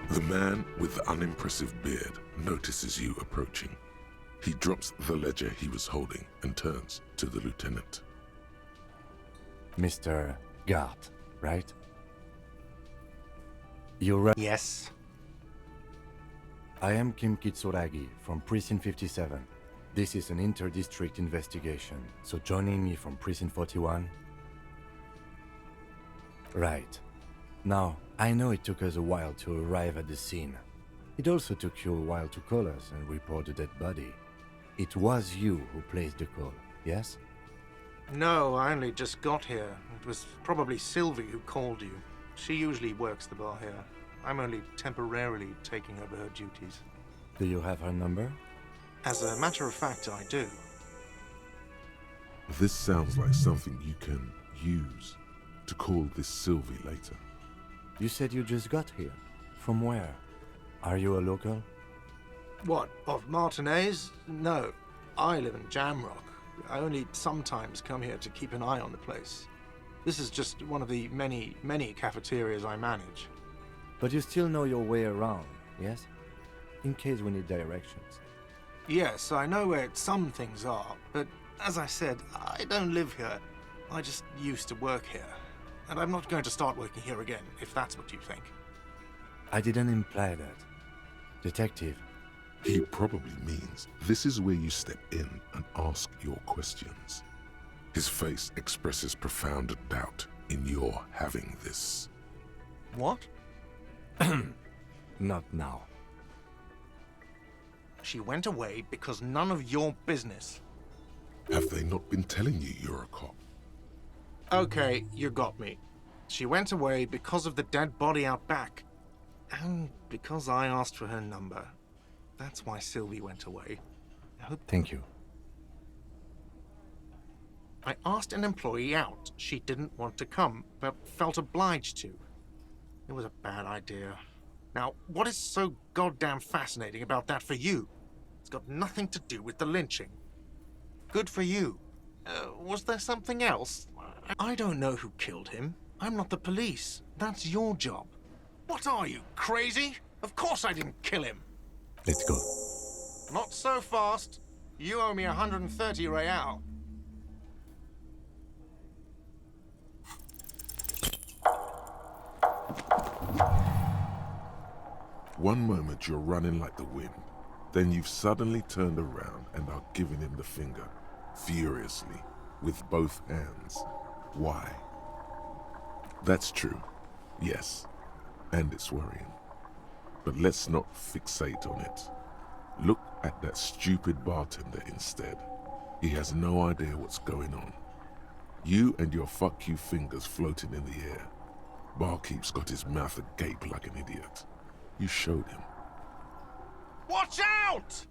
The man with the unimpressive beard notices you approaching. He drops the ledger he was holding and turns to the lieutenant. Mr. Gart, right? You're Yes. I am Kim Kitsuragi from Precinct 57. This is an inter-district investigation, so joining me from Precinct 41? Right. Now, I know it took us a while to arrive at the scene. It also took you a while to call us and report the dead body. It was you who placed the call, yes? No, I only just got here. It was probably Sylvie who called you. She usually works the bar here. I'm only temporarily taking over her duties. Do you have her number? As a matter of fact, I do. This sounds like something you can use to call this Sylvie later. You said you just got here. From where? Are you a local? What, of Martinez? No, I live in Jamrock. I only sometimes come here to keep an eye on the place. This is just one of the many, many cafeterias I manage. But you still know your way around, yes? In case we need directions. Yes, I know where some things are, but as I said, I don't live here. I just used to work here. And I'm not going to start working here again, if that's what you think. I didn't imply that. Detective. He probably means this is where you step in and ask your questions. His face expresses profound doubt in your having this. What? Not now. She went away because none of your business. Have they not been telling you you're a cop? Okay, you got me. She went away because of the dead body out back. And because I asked for her number. That's why Sylvie went away. Thank you. I asked an employee out. She didn't want to come, but felt obliged to. It was a bad idea. Now, what is so goddamn fascinating about that for you? It's got nothing to do with the lynching. Good for you. Was there something else? I don't know who killed him. I'm not the police. That's your job. What are you, crazy? Of course I didn't kill him. Let's go. Not so fast. You owe me 130 real. One moment you're running like the wind, then you've suddenly turned around and are giving him the finger, furiously, with both hands. Why? That's true, yes, and it's worrying. But let's not fixate on it. Look at that stupid bartender instead. He has no idea what's going on. You and your fuck you fingers floating in the air. Barkeep's got his mouth agape like an idiot. You showed him. Watch out!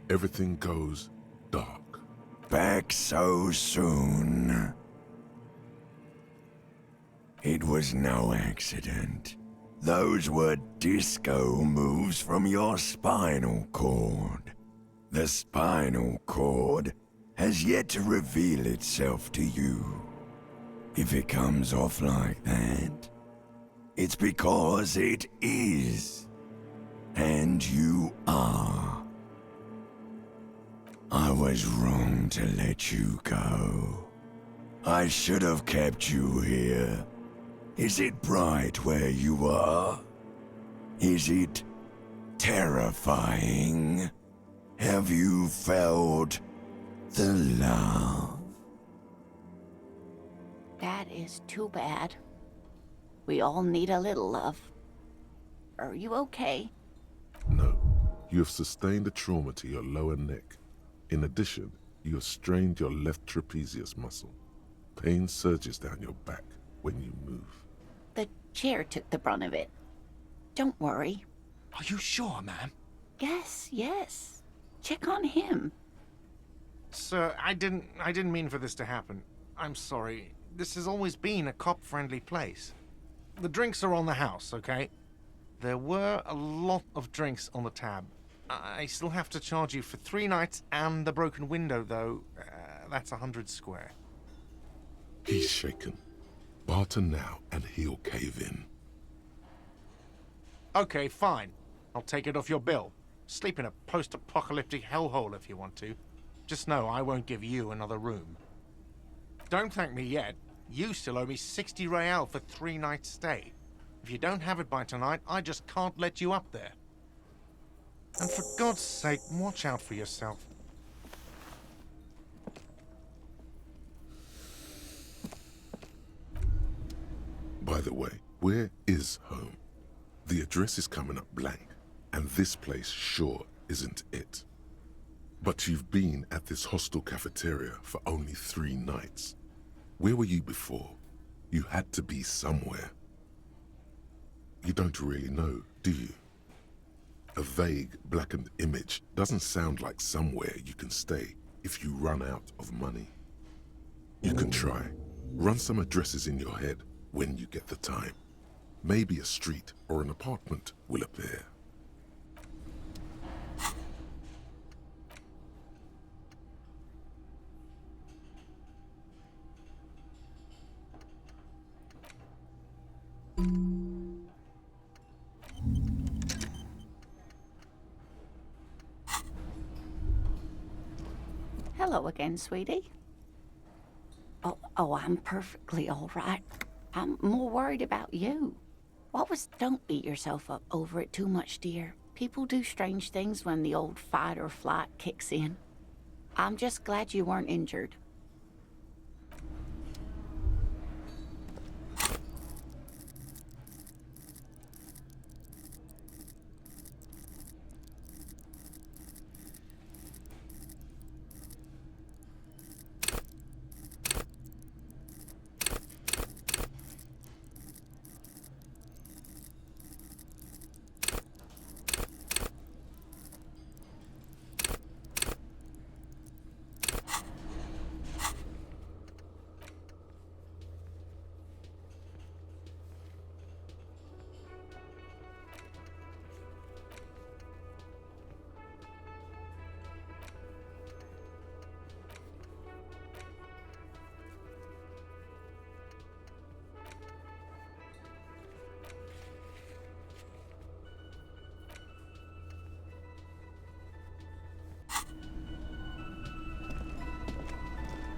Everything goes dark. Back so soon. It was no accident. Those were disco moves from your spinal cord. The spinal cord has yet to reveal itself to you. If it comes off like that, it's because it is. And you are. I was wrong to let you go. I should have kept you here. Is it bright where you are? Is it terrifying? Have you felt The love. That is too bad. We all need a little love. Are you okay? No, you have sustained a trauma to your lower neck. In addition, you have strained your left trapezius muscle. Pain surges down your back when you move. The chair took the brunt of it. Don't worry. Are you sure, ma'am? Yes. Check on him. Sir, I didn't mean for this to happen. I'm sorry. This has always been a cop-friendly place. The drinks are on the house, okay? There were a lot of drinks on the tab. I still have to charge you for 3 nights and the broken window, though. That's 100 square. He's shaken. Barter now and he'll cave in. Okay, fine. I'll take it off your bill. Sleep in a post-apocalyptic hellhole if you want to. Just know I won't give you another room. Don't thank me yet. You still owe me 60 real for 3 nights stay. If you don't have it by tonight, I just can't let you up there. And for God's sake, watch out for yourself. By the way, where is home? The address is coming up blank, and this place sure isn't it. But you've been at this hostel cafeteria for only 3 nights. Where were you before? You had to be somewhere. You don't really know, do you? A vague, blackened image doesn't sound like somewhere you can stay if you run out of money. You can try. Run some addresses in your head when you get the time. Maybe a street or an apartment will appear. Hello again, sweetie. Oh, I'm perfectly all right. I'm more worried about you. Don't beat yourself up over it too much, dear. People do strange things when the old fight or flight kicks in. I'm just glad you weren't injured.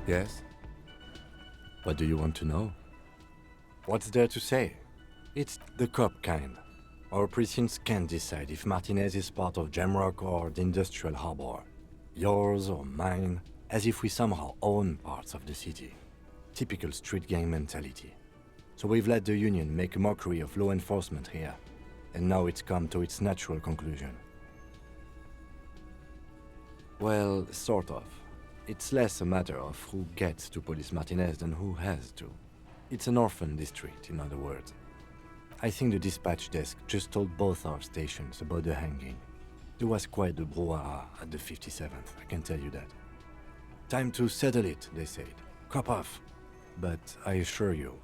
Yes? What do you want to know? What's there to say? It's the cop kind. Our precincts can't decide if Martinez is part of Jamrock or the Industrial Harbor. Yours or mine, as if we somehow own parts of the city. Typical street gang mentality. So we've let the Union make a mockery of law enforcement here, and now it's come to its natural conclusion. Well, sort of. It's less a matter of who gets to police Martinez than who has to. It's an orphan district, in other words. I think the dispatch desk just told both our stations about the hanging. There was quite the brouhaha at the 57th, I can tell you that. Time to settle it, they said. Cop off. But I assure you,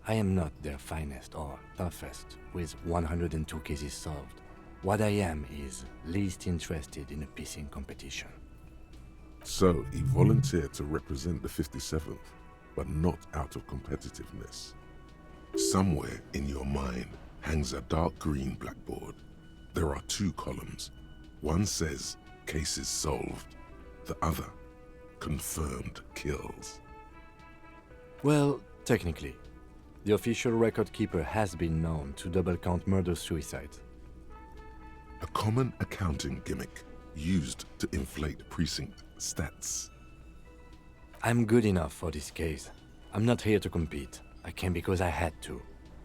I am not their finest or toughest with 102 cases solved. What I am is least interested in a pissing competition. So he volunteered to represent the 57th, but not out of competitiveness. Somewhere in your mind hangs a dark green blackboard. There are 2 columns. One says, cases solved. The other, confirmed kills. Well, technically, the official record keeper has been known to double-count murder-suicides. A common accounting gimmick used to inflate precinct stats. I'm good enough for this case. I'm not here to compete. I came because I had to.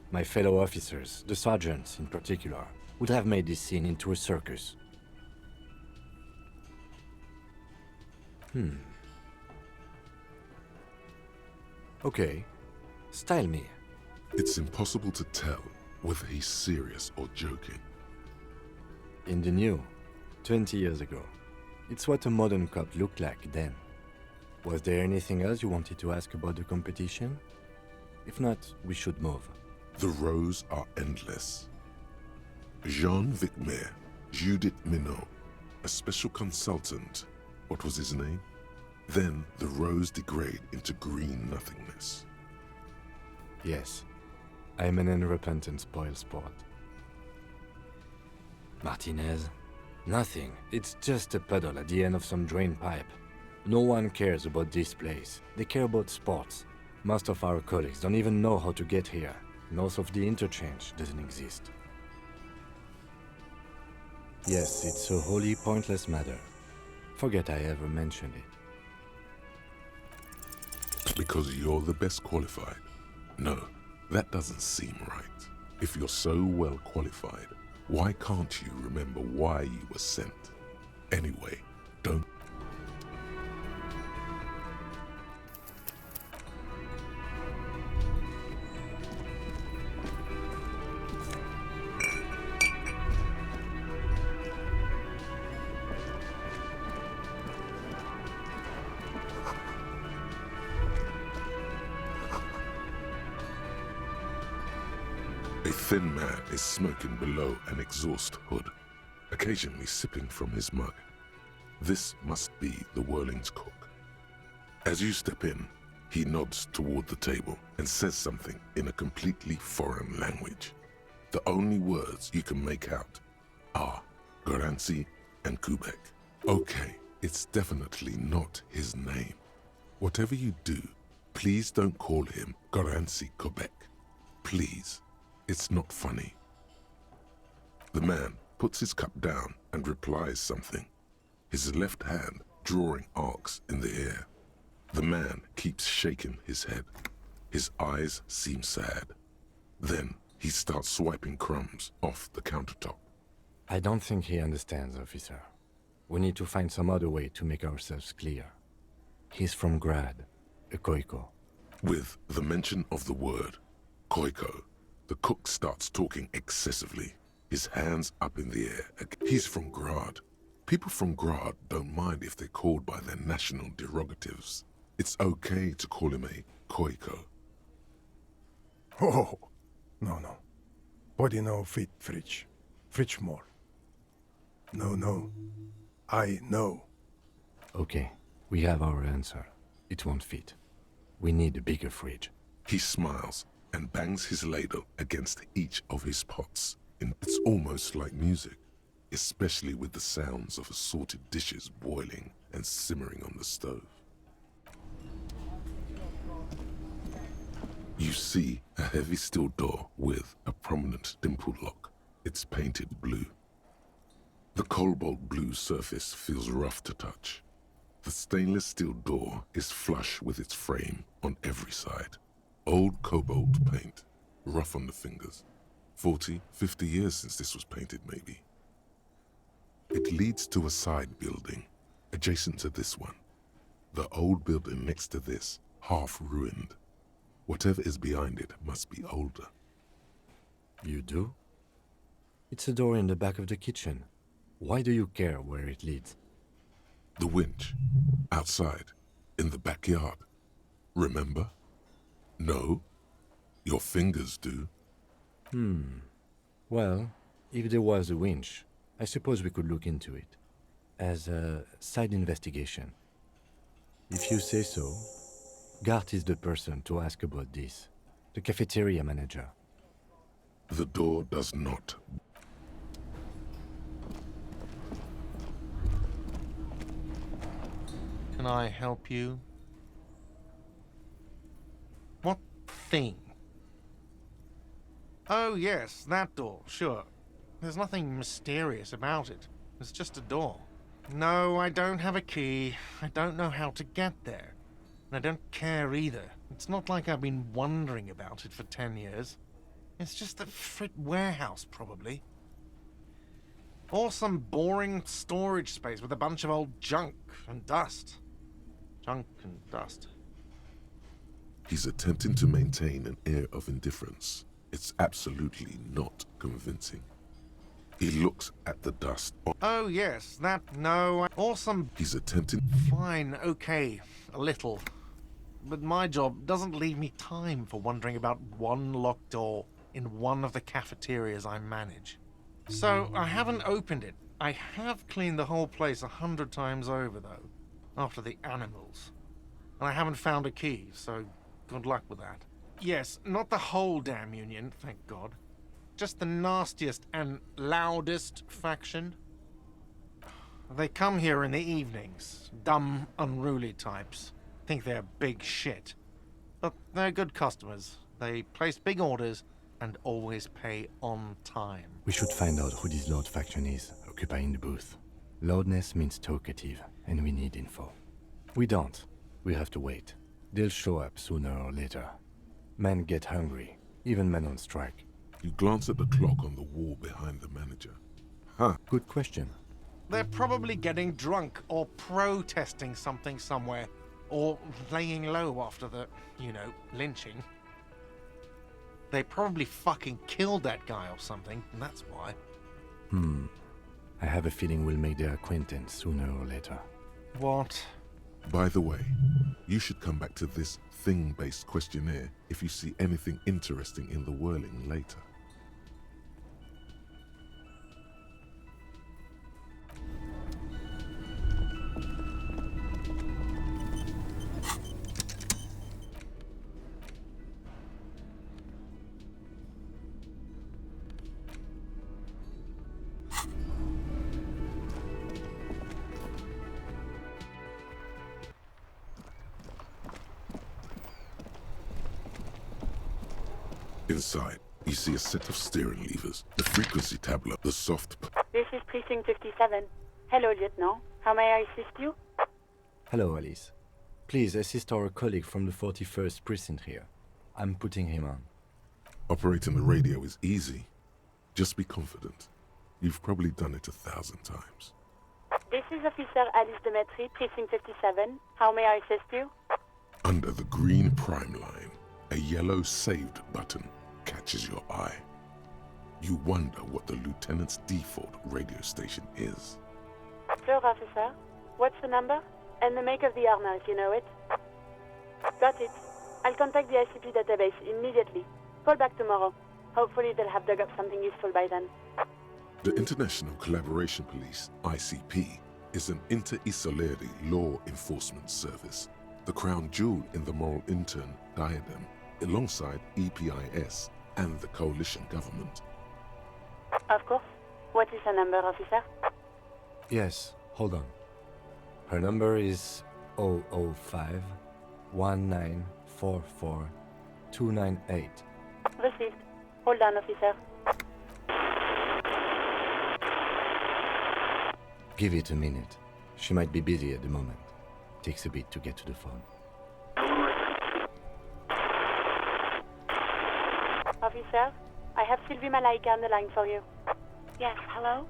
My fellow officers, the sergeants in particular, would have made this scene into a circus. Okay. Style me. It's impossible to tell whether he's serious or joking. In the new, 20 years ago. It's what a modern cop looked like then. Was there anything else you wanted to ask about the competition? If not, we should move. The rows are endless. Jean Vicmer, Judith Minot, a special consultant. What was his name? Then the rows degrade into green nothingness. Yes, I'm an unrepentant spoilsport. Martinez? Nothing. It's just a puddle at the end of some drain pipe. No one cares about this place. They care about sports. Most of our colleagues don't even know how to get here. North of the interchange doesn't exist. Yes, it's a wholly pointless matter. Forget I ever mentioned it. Because you're the best qualified? No, that doesn't seem right. If you're so well qualified, why can't you remember why you were sent? Anyway, don't... A thin man is smoking below an exhaust hood, occasionally sipping from his mug. This must be the Whirling's cook. As you step in, he nods toward the table and says something in a completely foreign language. The only words you can make out are Goranci and Kubek. Okay, it's definitely not his name. Whatever you do, please don't call him Goranci Kubek. Please. It's not funny. The man puts his cup down and replies something, his left hand drawing arcs in the air. The man keeps shaking his head. His eyes seem sad. Then he starts swiping crumbs off the countertop. I don't think he understands, officer. We need to find some other way to make ourselves clear. He's from Grad, a Koiko. With the mention of the word Koiko, the cook starts talking excessively, his hands up in the air. He's from Grad. People from Grad don't mind if they're called by their national derogatives. It's okay to call him a Koiko. Oh, no. Body no fit, fridge. Fridge more. No. I know. Okay, we have our answer. It won't fit. We need a bigger fridge. He smiles and bangs his ladle against each of his pots. It's almost like music, especially with the sounds of assorted dishes boiling and simmering on the stove. You see a heavy steel door with a prominent dimple lock. It's painted blue. The cobalt blue surface feels rough to touch. The stainless steel door is flush with its frame on every side. Old cobalt paint, rough on the fingers. 40, 50 years since this was painted, maybe. It leads to a side building, adjacent to this one. The old building next to this, half ruined. Whatever is behind it must be older. You do? It's a door in the back of the kitchen. Why do you care where it leads? The winch, outside, in the backyard. Remember? No? Your fingers do. Well, if there was a winch, I suppose we could look into it. As a side investigation. If you say so, Gart is the person to ask about this. The cafeteria manager. The door does not. Can I help you? What thing? Oh, yes, that door, sure. There's nothing mysterious about it. It's just a door. No, I don't have a key. I don't know how to get there. And I don't care either. It's not like I've been wondering about it for 10 years. It's just the frit warehouse, probably. Or some boring storage space with a bunch of old junk and dust. Junk and dust. He's attempting to maintain an air of indifference. It's absolutely not convincing. He looks at the dust. Oh, yes, that, no, or some... He's attempting... Fine, okay, a little. But my job doesn't leave me time for wondering about one locked door in one of the cafeterias I manage. So, I haven't opened it. I have cleaned the whole place 100 times over, though, after the animals. And I haven't found a key, so good luck with that. Yes, not the whole damn union, thank God. Just the nastiest and loudest faction. They come here in the evenings. Dumb, unruly types. Think they're big shit. But they're good customers. They place big orders and always pay on time. We should find out who this Lord faction is, occupying the booth. Loudness means talkative, and we need info. We don't. We have to wait. They'll show up sooner or later. Men get hungry, even men on strike. You glance at the clock on the wall behind the manager. Huh. Good question. They're probably getting drunk or protesting something somewhere. Or laying low after the, lynching. They probably fucking killed that guy or something, and that's why. I have a feeling we'll make their acquaintance sooner or later. What? By the way, you should come back to this thing-based questionnaire if you see anything interesting in the whirling later. Inside, you see a set of steering levers, the frequency tablet, the soft... This is Precinct 57. Hello, Lieutenant. How may I assist you? Hello, Alice. Please assist our colleague from the 41st Precinct here. I'm putting him on. Operating the radio is easy. Just be confident. You've probably done it 1,000 times. This is Officer Alice Demetri, Precinct 57. How may I assist you? Under the green prime line, a yellow saved button catches your eye. You wonder what the lieutenant's default radio station is. Sure, officer. What's the number? And the make of the armor, if you know it. Got it. I'll contact the ICP database immediately. Call back tomorrow. Hopefully they'll have dug up something useful by then. The International Collaboration Police, ICP, is an inter-Isolari law enforcement service, the crown jewel in the moral intern diadem, alongside EPIS and the coalition government. Of course. What is her number, officer? Yes, hold on. Her number is 005 1944 298. Received. Hold on, officer. Give it a minute. She might be busy at the moment. Takes a bit to get to the phone. Officer, I have Sylvie Malaika on the line for you. Yes, hello?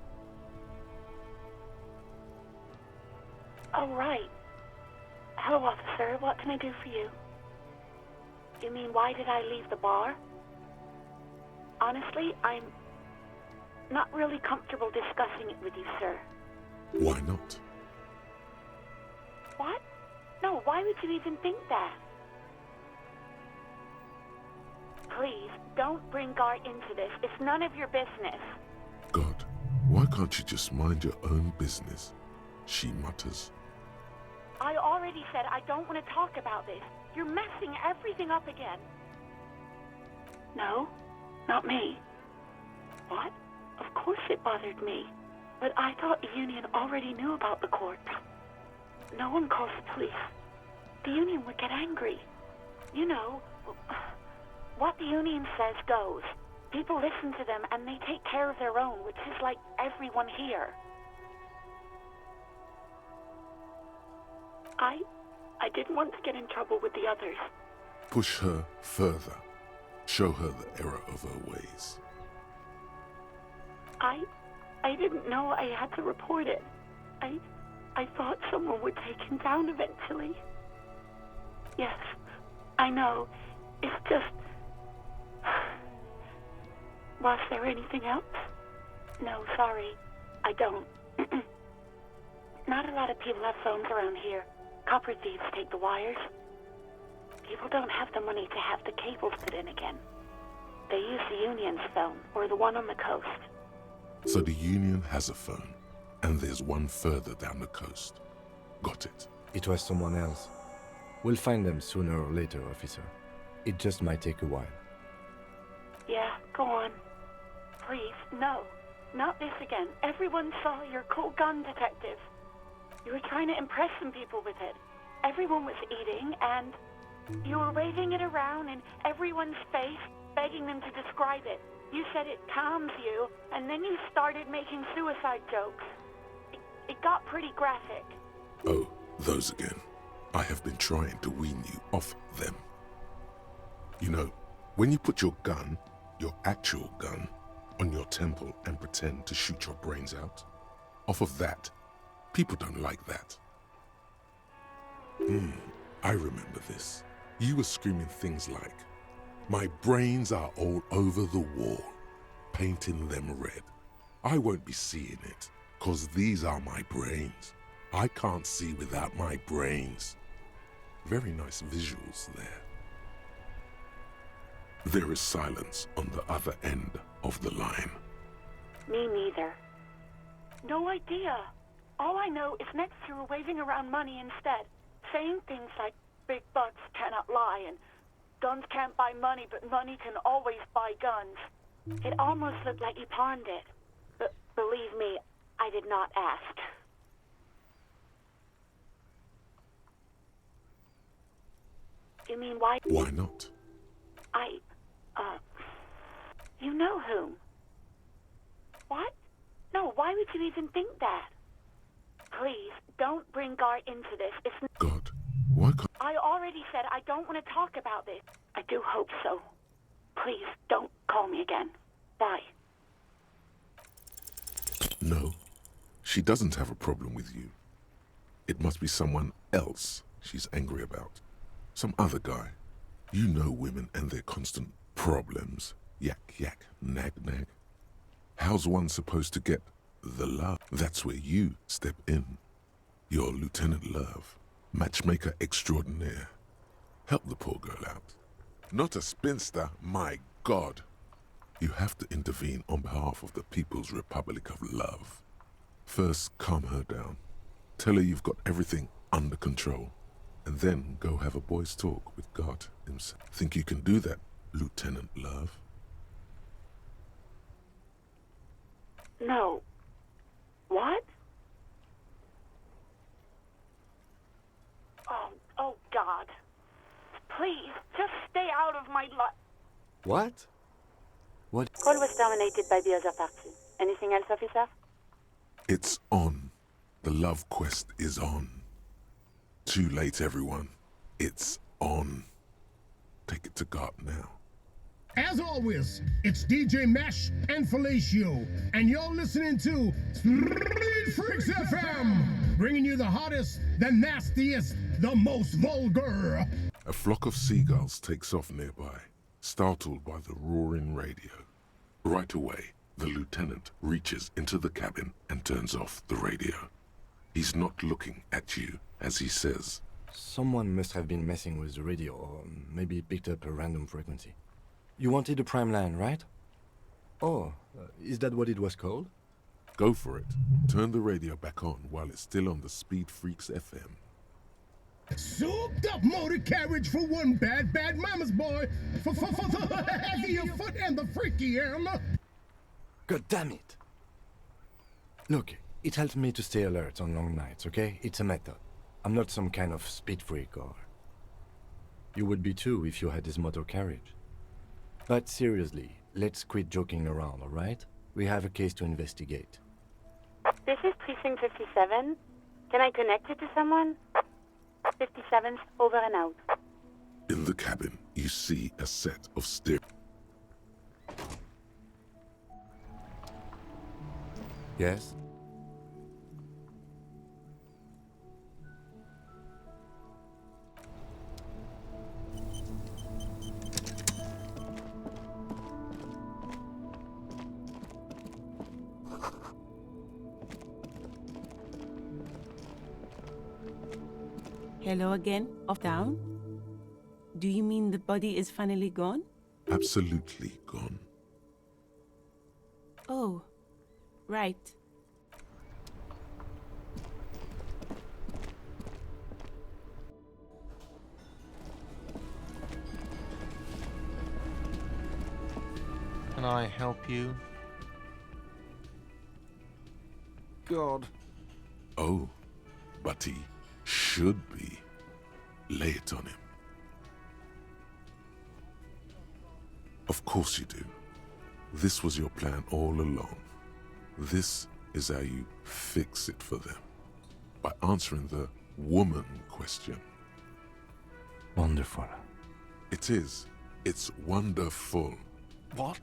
Oh, right. Hello, officer. What can I do for you? You mean, why did I leave the bar? Honestly, I'm not really comfortable discussing it with you, sir. Why not? What? No, why would you even think that? Please, don't bring Gar into this. It's none of your business. God, why can't you just mind your own business? She mutters. I already said I don't want to talk about this. You're messing everything up again. No, not me. What? Of course it bothered me. But I thought the Union already knew about the court. No one calls the police. The Union would get angry. You know, what the Union says goes. People listen to them and they take care of their own, which is like everyone here. I didn't want to get in trouble with the others. Push her further. Show her the error of her ways. I didn't know I had to report it. I thought someone would take him down eventually. Yes, I know. It's just... Was there anything else? No, sorry. I don't. Not a lot of people have phones around here. Copper thieves take the wires. People don't have the money to have the cables put in again. They use the Union's phone, or the one on the coast. So the Union has a phone, and there's one further down the coast. Got it. It was someone else. We'll find them sooner or later, officer. It just might take a while. Yeah, go on. Please, no. Not this again. Everyone saw your cool gun, detective. You were trying to impress some people with it. Everyone was eating, and you were waving it around in everyone's face, begging them to describe it. You said it calms you, and then you started making suicide jokes. It got pretty graphic. Oh, those again. I have been trying to wean you off them. You know, when you put your gun, your actual gun, on your temple and pretend to shoot your brains out, off of that, people don't like that. I remember this. You were screaming things like, "My brains are all over the wall, painting them red. I won't be seeing it, 'cause these are my brains. I can't see without my brains." Very nice visuals there. There is silence on the other end of the line. Me neither. No idea. All I know is next you were waving around money instead, saying things like, "Big bucks cannot lie," and "Guns can't buy money, but money can always buy guns." It almost looked like you pawned it. But believe me, I did not ask. You mean why? Why not? You know whom? What? No, why would you even think that? Please, don't bring Gar into this. It's God, why can't... I already said I don't want to talk about this. I do hope so. Please, don't call me again. Bye. No, she doesn't have a problem with you. It must be someone else she's angry about. Some other guy. You know women and their constant problems. Yak, yak, nag, nag. How's one supposed to get the love? That's where you step in. You're Lieutenant Love, matchmaker extraordinaire. Help the poor girl out. Not a spinster, my God. You have to intervene on behalf of the People's Republic of Love. First, calm her down. Tell her you've got everything under control. And then go have a boys' talk with God himself. Think you can do that, Lieutenant Love? No. What? Oh God. Please, just stay out of my life. What? What? Call was dominated by the other party. Anything else, officer? It's on. The love quest is on. Too late, everyone. It's on. Take it to God now. As always, it's DJ Mesh and Fellatio, and you're listening to Street Freaks FM, bringing you the hottest, the nastiest, the most vulgar. A flock of seagulls takes off nearby, startled by the roaring radio. Right away, the lieutenant reaches into the cabin and turns off the radio. He's not looking at you as he says, Someone must have been messing with the radio, or maybe picked up a random frequency. You wanted a prime line, right? Oh, is that what it was called? Go for it. Turn the radio back on while it's still on the Speed Freaks FM. Souped up motor carriage for one bad mama's boy. For the heavier foot and the freaky end. God damn it! Look, it helps me to stay alert on long nights, okay? It's a method. I'm not some kind of speed freak or... You would be too if you had this motor carriage. But seriously, let's quit joking around, alright? We have a case to investigate. This is Precinct 57. Can I connect you to someone? 57th, over and out. In the cabin, you see a set of stairs. Yes? Hello again, off down? Do you mean the body is finally gone? Absolutely gone. Oh, right. Can I help you? God. Oh, but he should be. Lay it on him. Of course you do. This was your plan all along. This is how you fix it for them. By answering the woman question. Wonderful. It is. It's wonderful. What?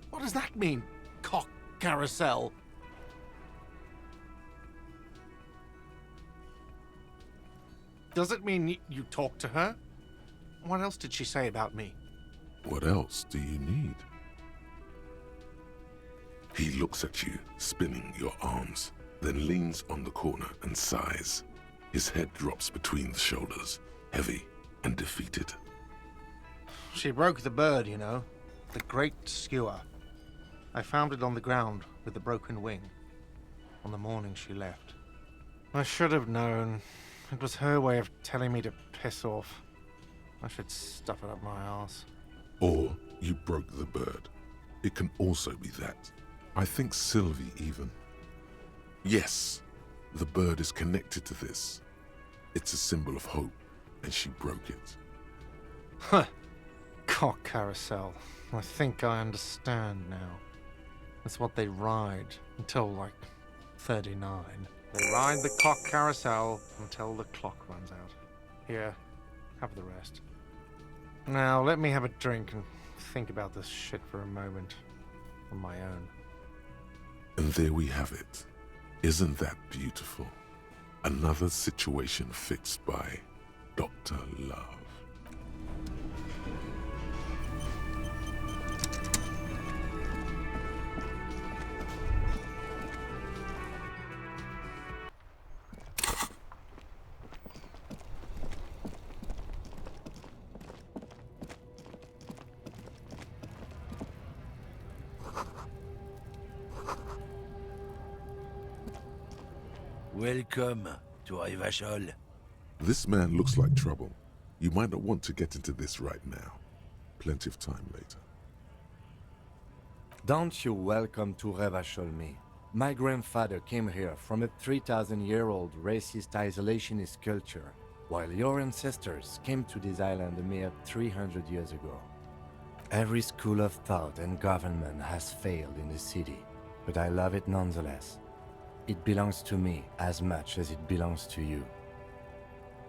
What does that mean? Cock carousel? Does it mean you talked to her? What else did she say about me? What else do you need? He looks at you, spinning your arms, then leans on the corner and sighs. His head drops between the shoulders, heavy and defeated. She broke the bird, you know. The great skewer. I found it on the ground with the broken wing. On the morning she left. I should have known. It was her way of telling me to piss off. I should stuff it up my arse. Or you broke the bird. It can also be that. I think Sylvie even. Yes, the bird is connected to this. It's a symbol of hope, and she broke it. Huh. Cock carousel. I think I understand now. That's what they ride until, like, 39. They ride the cock carousel until the clock runs out. Here, have the rest. Now, let me have a drink and think about this shit for a moment. On my own. And there we have it. Isn't that beautiful? Another situation fixed by Dr. Love. Welcome to Rivachol. This man looks like trouble. You might not want to get into this right now. Plenty of time later. Don't you welcome to Revachol me. My grandfather came here from a 3,000-year-old racist isolationist culture, while your ancestors came to this island a mere 300 years ago. Every school of thought and government has failed in the city, but I love it nonetheless. It belongs to me as much as it belongs to you.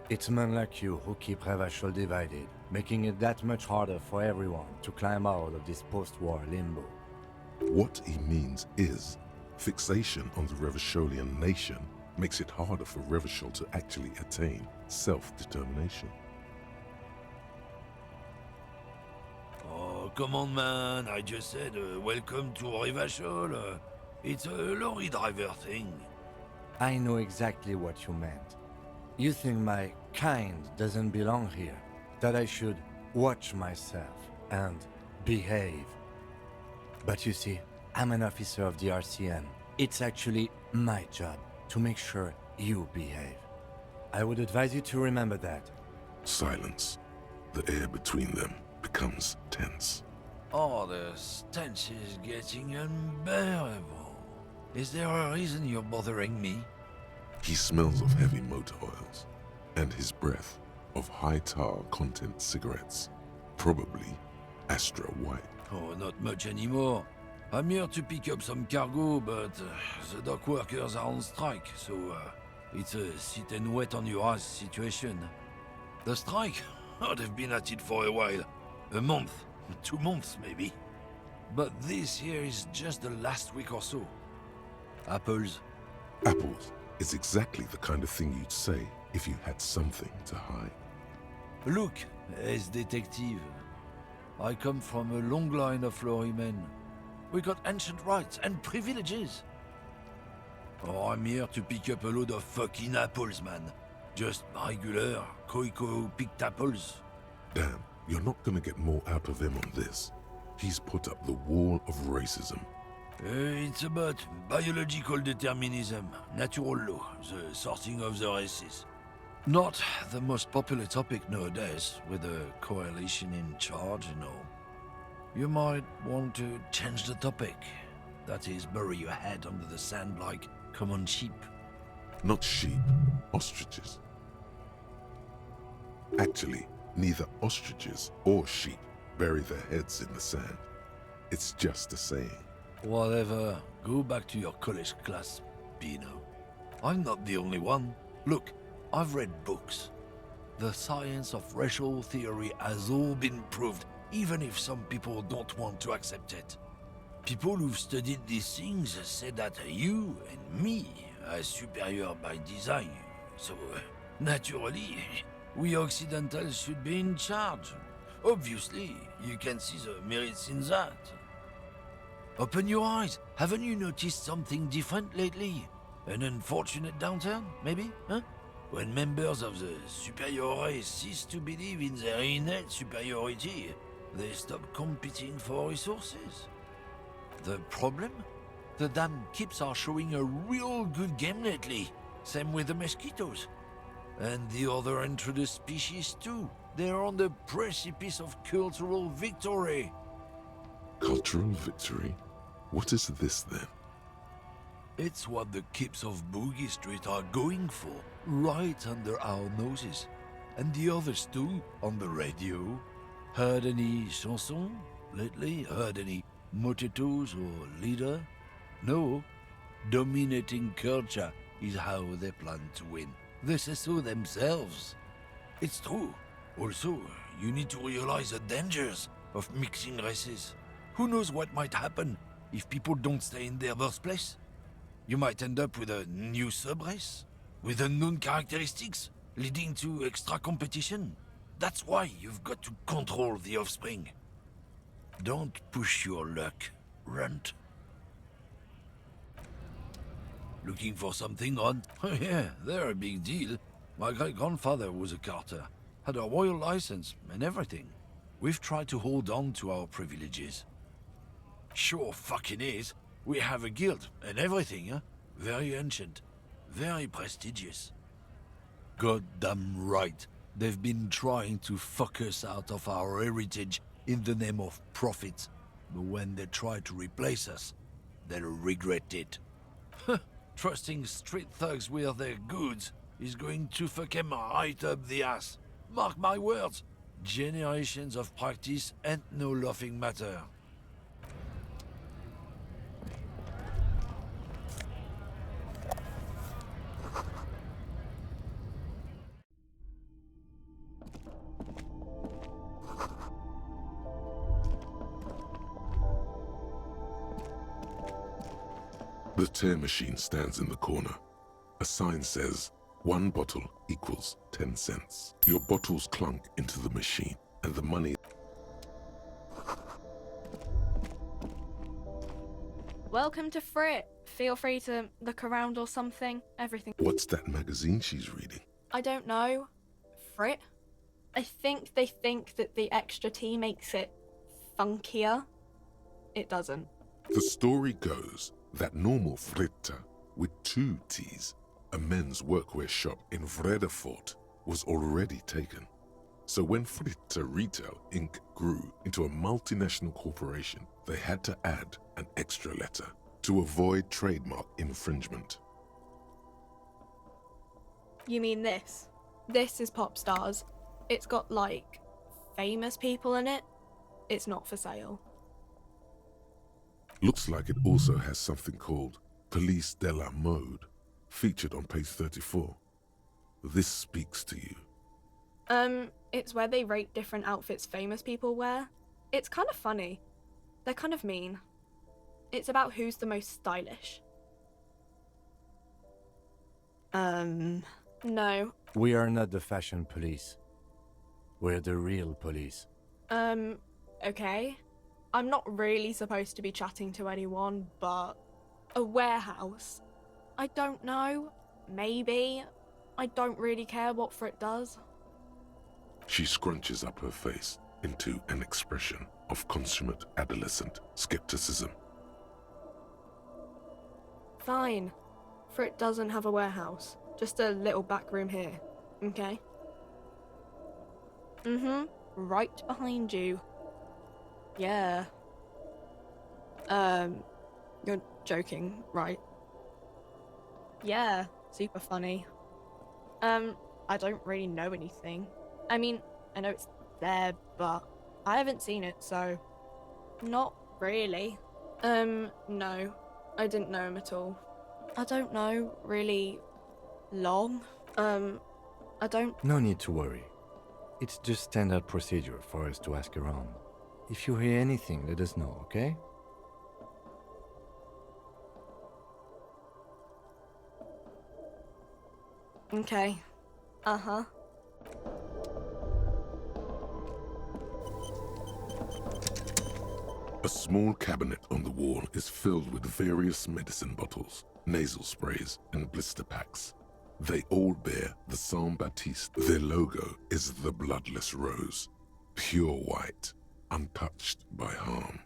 It's men like you who keep Revachol divided, making it that much harder for everyone to climb out of this post-war limbo. What he means is, fixation on the Revacholian nation makes it harder for Revachol to actually attain self-determination. Oh, come on, man. I just said welcome to Rivachol. It's a lorry driver thing. I know exactly what you meant. You think my kind doesn't belong here, that I should watch myself and behave. But you see, I'm an officer of the RCM. It's actually my job to make sure you behave. I would advise you to remember that. Silence. The air between them becomes tense. Oh, the stench is getting unbearable. Is there a reason you're bothering me? He smells of heavy motor oils, and his breath of high tar content cigarettes, probably Astra White. Oh, not much anymore. I'm here to pick up some cargo, but the dock workers are on strike, so it's a sit and wait on your ass situation. The strike? Oh, they've been at it for a while. A month, 2 months maybe. But this here is just the last week or so. Apples. Apples is exactly the kind of thing you'd say if you had something to hide. Look, as detective, I come from a long line of lorrymen. We got ancient rights and privileges. Oh, I'm here to pick up a load of fucking apples, man. Just regular, Koiko-picked apples. Damn, you're not gonna get more out of him on this. He's put up the wall of racism. It's about biological determinism, natural law, the sorting of the races. Not the most popular topic nowadays, with a coalition in charge and all. You might want to change the topic. That is, bury your head under the sand like common sheep. Not sheep, ostriches. Actually, neither ostriches or sheep bury their heads in the sand. It's just a saying. Whatever, go back to your college class, Bino. I'm not the only one. Look, I've read books. The science of racial theory has all been proved, even if some people don't want to accept it. People who've studied these things say that you and me are superior by design, so naturally, we Occidentals should be in charge. Obviously, you can see the merits in that. Open your eyes. Haven't you noticed something different lately? An unfortunate downturn, maybe, huh? When members of the superior race cease to believe in their innate superiority, they stop competing for resources. The problem? The damn kips are showing a real good game lately. Same with the mosquitoes. And the other introduced species too. They're on the precipice of cultural victory. Cultural victory? What is this then? It's what the kips of Boogie Street are going for, right under our noses. And the others too, on the radio. Heard any chansons lately? Heard any motetos or leader? No. Dominating culture is how they plan to win. They say so themselves. It's true. Also, you need to realize the dangers of mixing races. Who knows what might happen if people don't stay in their birthplace? You might end up with a new sub-race, with unknown characteristics, leading to extra competition. That's why you've got to control the offspring. Don't push your luck, Runt. Looking for something on? Oh yeah, they're a big deal. My great-grandfather was a carter, had a royal license and everything. We've tried to hold on to our privileges. Sure fucking is. We have a guild and everything, huh? Very ancient, very prestigious. Goddamn right. They've been trying to fuck us out of our heritage in the name of profit. But when they try to replace us, they'll regret it. Trusting street thugs with their goods is going to fuck them right up the ass. Mark my words. Generations of practice ain't no laughing matter. The tear machine stands in the corner. A sign says, 1 bottle equals 10 cents. Your bottles clunk into the machine, and the money... Welcome to Frit. Feel free to look around or something. Everything. What's that magazine she's reading? I don't know. Frit? I think they think that the extra T makes it funkier. It doesn't. The story goes that normal Fritta, with 2 T's, a men's workwear shop in Vredefort, was already taken. So when Fritta Retail Inc. grew into a multinational corporation, they had to add an extra letter to avoid trademark infringement. You mean this? This is Pop Stars. It's got, like, famous people in it. It's not for sale. Looks like it also has something called Police de la Mode, featured on page 34. This speaks to you. It's where they rate different outfits famous people wear. It's kind of funny. They're kind of mean. It's about who's the most stylish. No. We are not the fashion police. We're the real police. Okay. I'm not really supposed to be chatting to anyone, but a warehouse? I don't know. Maybe. I don't really care what Frit does. She scrunches up her face into an expression of consummate adolescent skepticism. Fine. Frit doesn't have a warehouse. Just a little back room here. Okay? Right behind you. Yeah. You're joking, right? Yeah, super funny. I don't really know anything. I mean, I know it's there, but I haven't seen it, so... Not really. No. I didn't know him at all. I don't know, really... long. I don't... No need to worry. It's just standard procedure for us to ask around. If you hear anything, let us know, okay? Okay. Uh-huh. A small cabinet on the wall is filled with various medicine bottles, nasal sprays, and blister packs. They all bear the Saint Baptiste. Their logo is the bloodless rose, pure white, untouched by harm.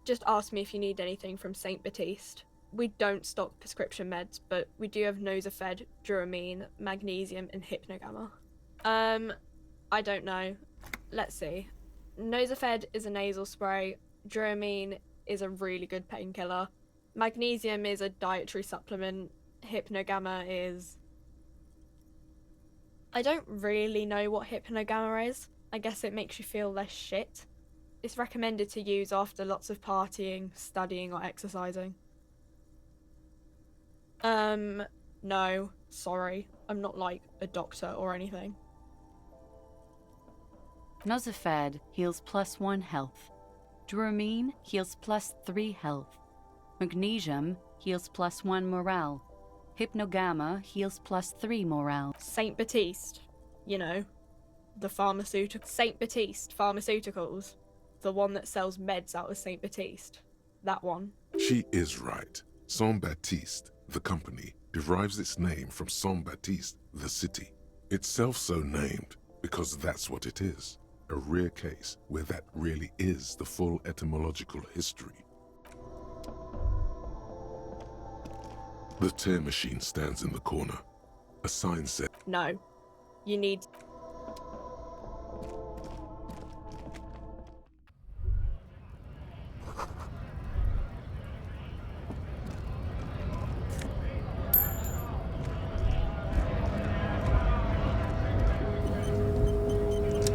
Just ask me if you need anything from Saint Baptiste. We don't stock prescription meds, but we do have Nosafed, Duramine, Magnesium, and Hypnogamma. I don't know. Let's see. Nosafed is a nasal spray. Duramine is a really good painkiller. Magnesium is a dietary supplement. Hypnogamma is... I don't really know what Hypnogamma is. I guess it makes you feel less shit. It's recommended to use after lots of partying, studying, or exercising. No, sorry. I'm not like a doctor or anything. Nosafed heals +1 health. Duramine heals +3 health. Magnesium heals +1 morale. Hypnogamma heals +3 morale. Saint Baptiste, you know, the pharmaceutical... Saint Baptiste Pharmaceuticals. The one that sells meds out of Saint Baptiste. That one. She is right. Saint Baptiste, the company, derives its name from Saint Baptiste, the city. Itself so named because that's what it is. A rare case where that really is the full etymological history. The tear machine stands in the corner. A sign said, No. You need...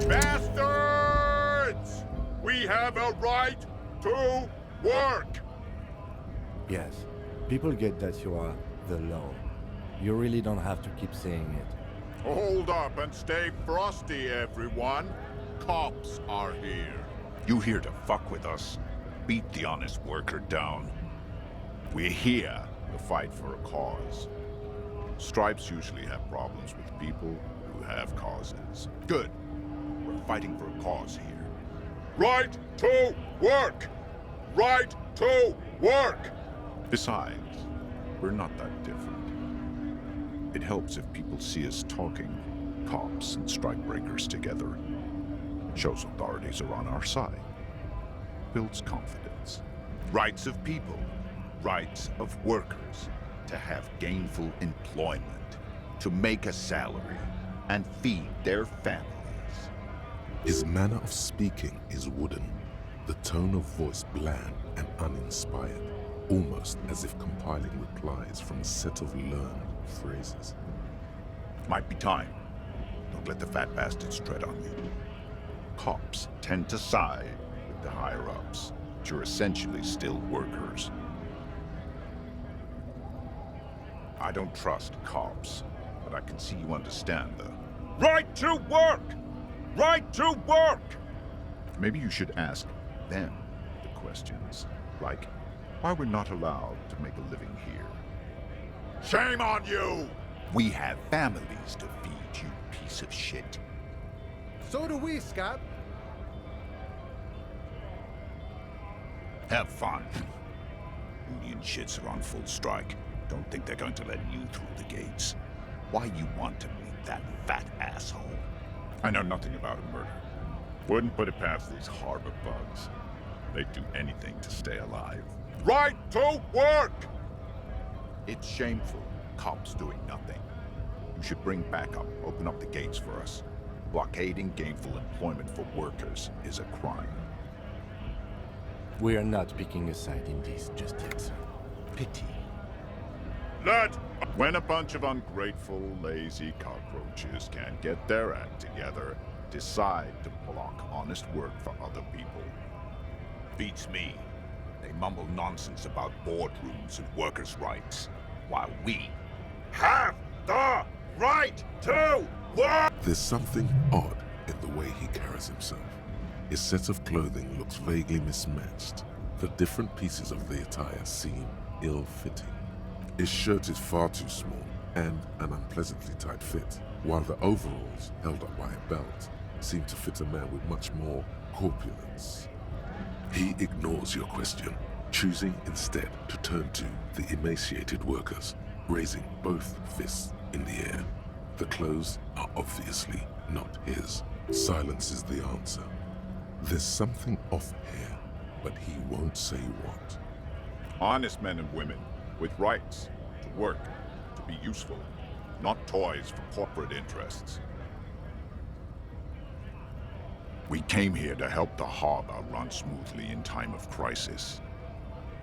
Bastards! We have a right to work! Yes, people get that you are the law. You really don't have to keep saying it. Hold up and stay frosty, everyone. Cops are here. You here to fuck with us? Beat the honest worker down. We're here to fight for a cause. Stripes usually have problems with people who have causes. Good. We're fighting for a cause here. Right to work! Right to work! Besides, we're not that different. It helps if people see us talking, cops and strikebreakers together. Shows authorities are on our side. Builds confidence. Rights of people, rights of workers, to have gainful employment, to make a salary, and feed their families. His manner of speaking is wooden, the tone of voice bland and uninspired, almost as if compiling replies from a set of learned phrases. Might be time. Don't let the fat bastards tread on you. Cops tend to side with the higher-ups, but you're essentially still workers. I don't trust cops, but I can see you understand the Right to work! Right to work! Maybe you should ask them the questions, like why we're not allowed to make a living here. Shame on you! We have families to feed, you piece of shit. So do we, Scott. Have fun. Union shits are on full strike. Don't think they're going to let you through the gates. Why you want to meet that fat asshole? I know nothing about a murder. Wouldn't put it past these harbor bugs. They'd do anything to stay alive. Right to work! It's shameful. Cops doing nothing. You should bring backup. Open up the gates for us. Blockading gainful employment for workers is a crime. We are not picking a side in this just yet, sir. Pity. When a bunch of ungrateful, lazy cockroaches can't get their act together, decide to block honest work for other people. Beats me. They mumble nonsense about boardrooms and workers' rights, while we have the right to work! There's something odd in the way he carries himself. His set of clothing looks vaguely mismatched. The different pieces of the attire seem ill-fitting. His shirt is far too small and an unpleasantly tight fit, while the overalls, held up by a belt, seem to fit a man with much more corpulence. He ignores your question, choosing instead to turn to the emaciated workers, raising both fists in the air. The clothes are obviously not his. Silence is the answer. There's something off here, but he won't say what. Honest men and women with rights to work, to be useful, not toys for corporate interests. We came here to help the harbor run smoothly in time of crisis.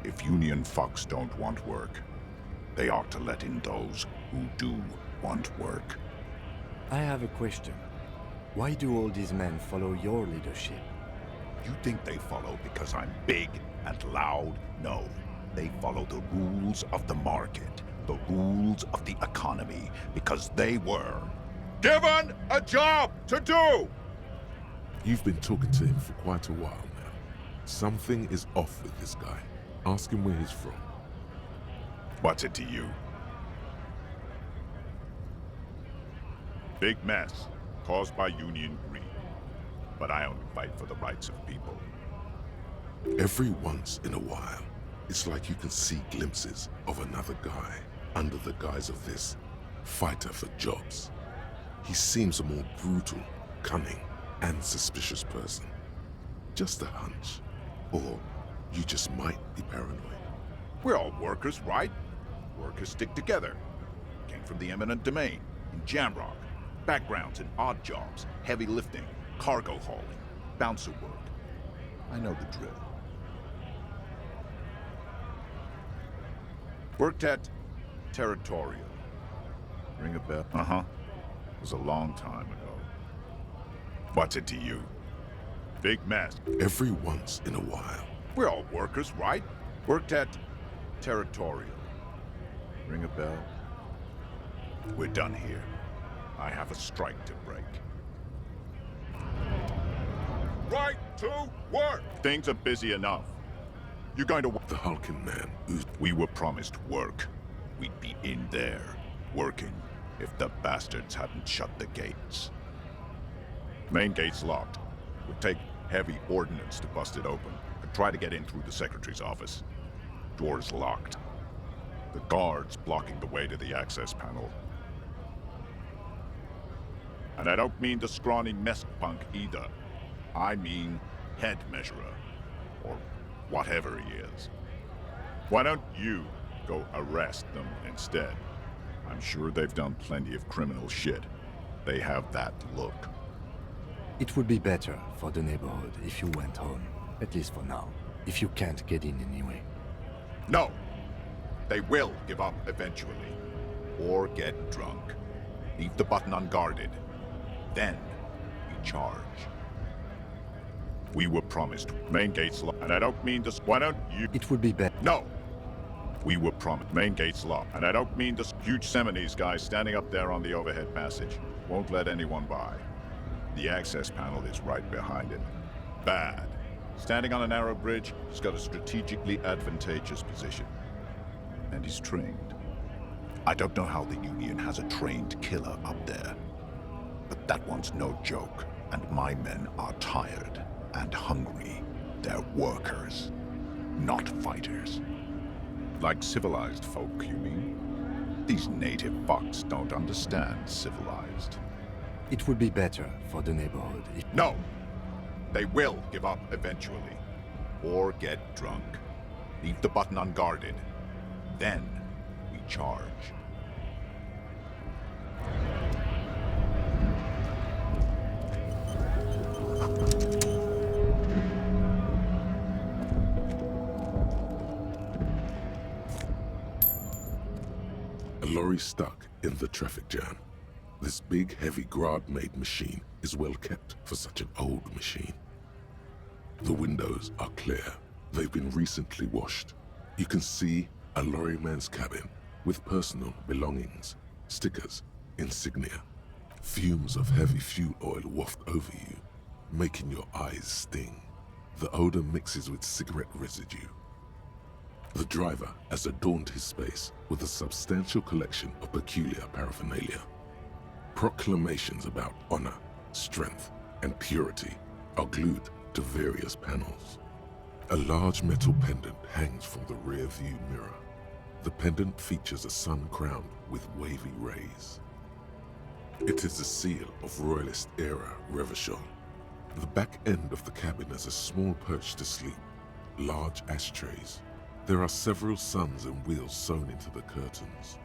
If union fucks don't want work, they ought to let in those who do want work. I have a question. Why do all these men follow your leadership? You think they follow because I'm big and loud? No. They follow the rules of the market, the rules of the economy, because they were given a job to do! You've been talking to him for quite a while now. Something is off with this guy. Ask him where he's from. What's it to you? Big mess caused by union greed. But I only fight for the rights of people. Every once in a while, it's like you can see glimpses of another guy under the guise of this fighter for jobs. He seems a more brutal, cunning, and suspicious person. Just a hunch. Or you just might be paranoid. We're all workers, right? Workers stick together. Came from the eminent domain, in Jamrock. Backgrounds in odd jobs, heavy lifting, cargo hauling, bouncer work. I know the drill. Worked at Territorial. Ring a bell? Uh-huh. It was a long time ago. What's it to you? Big mess. Every once in a while. We're all workers, right? Worked at Territorial. Ring a bell? We're done here. I have a strike to break. Right to work! Things are busy enough. You're going to... The hulking man. We were promised work. We'd be in there, working, if the bastards hadn't shut the gates. Main gate's locked. Would take heavy ordnance to bust it open. Could try to get in through the secretary's office. Door's locked. The guards blocking the way to the access panel. And I don't mean the scrawny mess punk either. I mean head measurer, or whatever he is. Why don't you go arrest them instead? I'm sure they've done plenty of criminal shit. They have that look. It would be better for the neighborhood if you went home, at least for now, if you can't get in anyway. No! They will give up eventually. Or get drunk. Leave the button unguarded. Then we charge. We were promised main gates locked, and I don't mean this. Why don't you? It would be better. No! We were promised main gates locked, and I don't mean this huge Seminese guy standing up there on the overhead passage. Won't let anyone by. The access panel is right behind it. Bad. Standing on a narrow bridge, he's got a strategically advantageous position. And he's trained. I don't know how the Union has a trained killer up there. But that one's no joke, and my men are tired and hungry. They're workers, not fighters. Like civilized folk, you mean? These native fucks don't understand civilized. It would be better for the neighborhood if... No! They will give up eventually. Or get drunk. Leave the button unguarded. Then we charge. A lorry stuck in the traffic jam. This big, heavy Grad-made machine is well kept for such an old machine. The windows are clear. They've been recently washed. You can see a lorryman's cabin with personal belongings, stickers, insignia. Fumes of heavy fuel oil waft over you, making your eyes sting. The odor mixes with cigarette residue. The driver has adorned his space with a substantial collection of peculiar paraphernalia. Proclamations about honor, strength, and purity are glued to various panels. A large metal pendant hangs from the rear view mirror. The pendant features a sun crowned with wavy rays. It is the seal of Royalist-era Revachol. The back end of the cabin has a small perch to sleep, large ashtrays. There are several suns and wheels sewn into the curtains.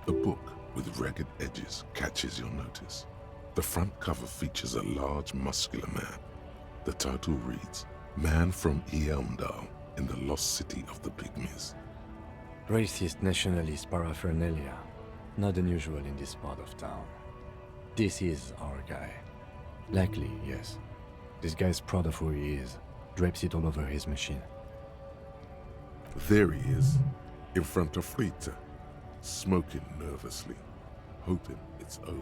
A book with ragged edges catches your notice. The front cover features a large, muscular man. The title reads, Man from Eamdal in the Lost City of the Pygmies. Racist nationalist paraphernalia. Not unusual in this part of town. This is our guy. Likely, yes. This guy's proud of who he is. Drapes it all over his machine. There he is, in front of Rita, smoking nervously, hoping it's over.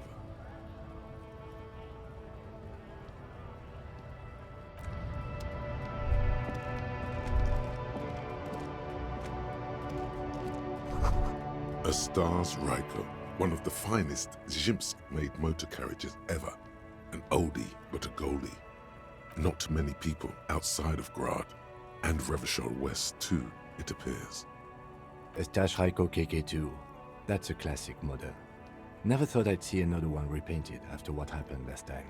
A Stars Ryko, one of the finest Zhimsk-made motor carriages ever. An oldie, but a goldie. Not many people outside of Grad, and Revachol West too, it appears. A Stash Ryko KK2. That's a classic model. Never thought I'd see another one repainted after what happened last time.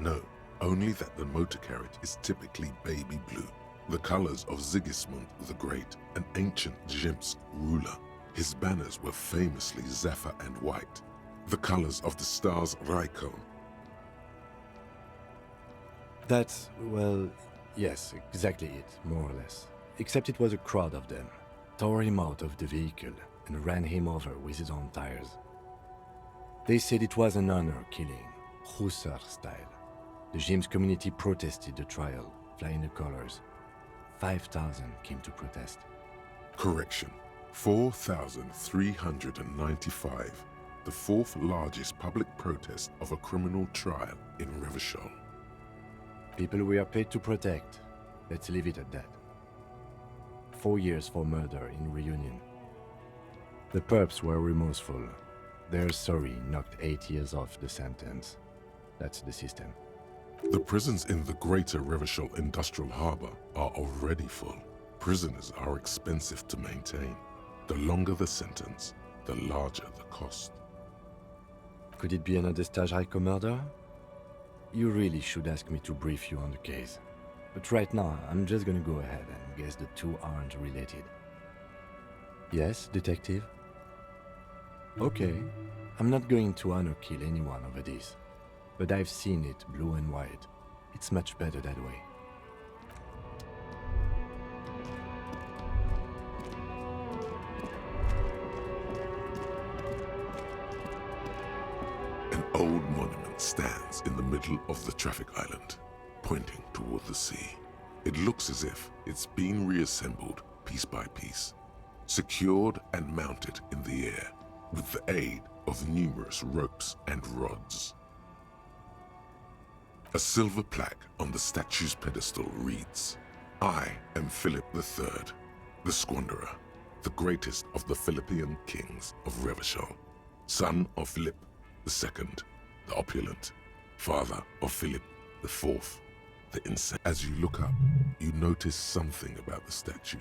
No, only that the motor carriage is typically baby blue, the colors of Sigismund the Great, an ancient Zhimsk ruler. His banners were famously zephyr and white, the colors of the Stars Ryko. That's, well, yes, exactly it, more or less. Except it was a crowd of them. Tore him out of the vehicle and ran him over with his own tires. They said it was an honor killing, Hussar style. The Zhimsk community protested the trial, flying the colors. 5,000 came to protest. Correction, 4,395, the fourth largest public protest of a criminal trial in Revachol. People we are paid to protect. Let's leave it at that. 4 years for murder in Reunion. The perps were remorseful. Their sorry knocked 8 years off the sentence. That's the system. The prisons in the greater Revachol Industrial Harbor are already full. Prisoners are expensive to maintain. The longer the sentence, the larger the cost. Could it be another Stash Ryko murder? You really should ask me to brief you on the case. But right now, I'm just gonna go ahead and guess the two aren't related. Yes, detective? Okay, I'm not going to honor kill anyone over this. But I've seen it blue and white. It's much better that way. An old monument stands in the middle of the traffic island, pointing toward the sea. It looks as if it's been reassembled piece by piece, secured and mounted in the air. with the aid of numerous ropes and rods. A silver plaque on the statue's pedestal reads, "I am Philip III, the Squanderer, the greatest of the Philippian kings of Revachol, son of Philip II, the opulent, father of Philip IV, the insane." As you look up, you notice something about the statue.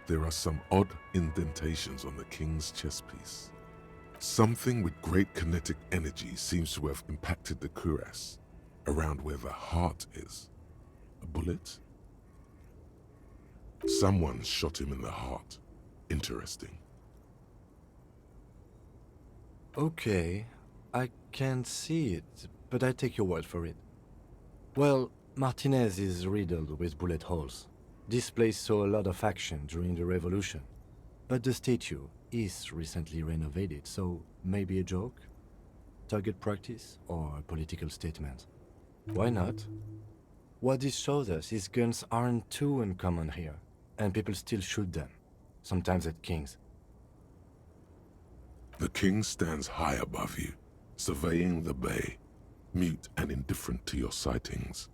There are some odd indentations on the king's chest piece. Something with great kinetic energy seems to have impacted the cuirass, around where the heart is. A bullet? Someone shot him in the heart. Interesting. Okay, I can see it, but I take your word for it. Well, Martinez is riddled with bullet holes. This place saw a lot of action during the revolution, but the statue is recently renovated, so maybe a joke? Target practice or a political statement? Why not? What this shows us is guns aren't too uncommon here, and people still shoot them, sometimes at kings. The king stands high above you, surveying the bay, mute and indifferent to your sightings.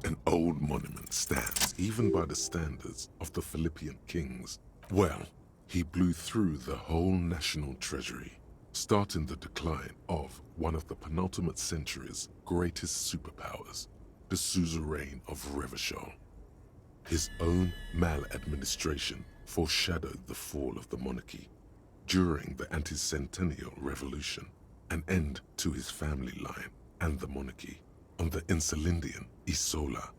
An old monument stands, even by the standards of the Philippian kings. Well, he blew through the whole national treasury, starting the decline of one of the penultimate century's greatest superpowers, the suzerain of Revachol. His own maladministration foreshadowed the fall of the monarchy. During the anti-centennial revolution, an end to his family line and the monarchy on the Insulindian Isola.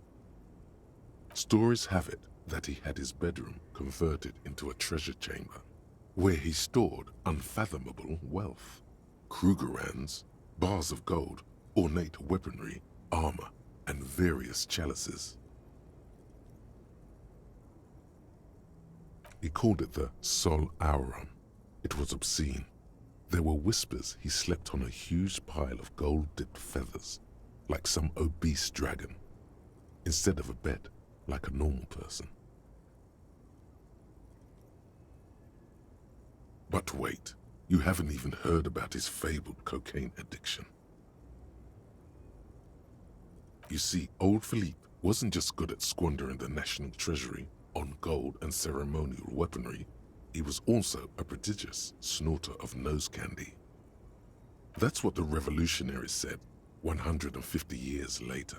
Stories have it that he had his bedroom converted into a treasure chamber, where he stored unfathomable wealth. Krugerrands, bars of gold, ornate weaponry, armor, and various chalices. He called it the Sol Auron. It was obscene. There were whispers he slept on a huge pile of gold-dipped feathers, like some obese dragon, instead of a bed, like a normal person. But wait, you haven't even heard about his fabled cocaine addiction. You see, old Philippe wasn't just good at squandering the national treasury on gold and ceremonial weaponry, he was also a prodigious snorter of nose candy. That's what the revolutionaries said 150 years later,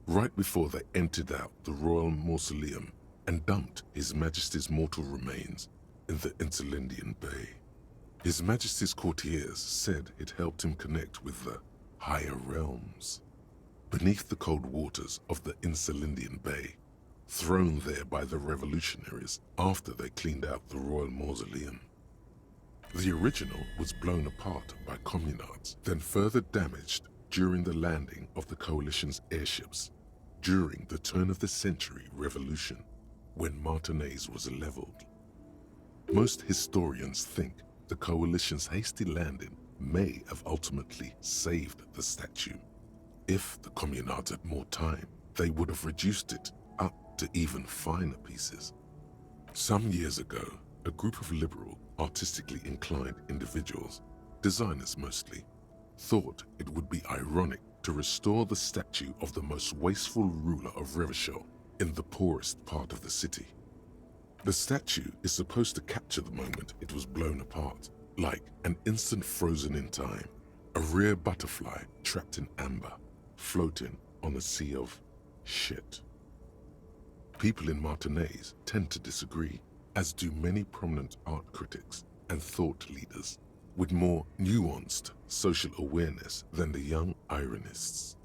right before they emptied out the royal mausoleum and dumped His Majesty's mortal remains in the Insulindian Bay. His Majesty's courtiers said it helped him connect with the higher realms. Beneath the cold waters of the Insulindian Bay, thrown there by the revolutionaries after they cleaned out the royal mausoleum. The original was blown apart by communards, then further damaged during the landing of the coalition's airships during the turn-of-the-century revolution, when Martinez was leveled. Most historians think the coalition's hasty landing may have ultimately saved the statue. If the communards had more time, they would have reduced it up to even finer pieces. Some years ago, a group of liberal, artistically inclined individuals, designers mostly, thought it would be ironic to restore the statue of the most wasteful ruler of Revachol in the poorest part of the city. The statue is supposed to capture the moment it was blown apart, like an instant frozen in time, a rare butterfly trapped in amber, floating on a sea of shit. People in Martinez tend to disagree, as do many prominent art critics and thought leaders with more nuanced social awareness than the young ironists.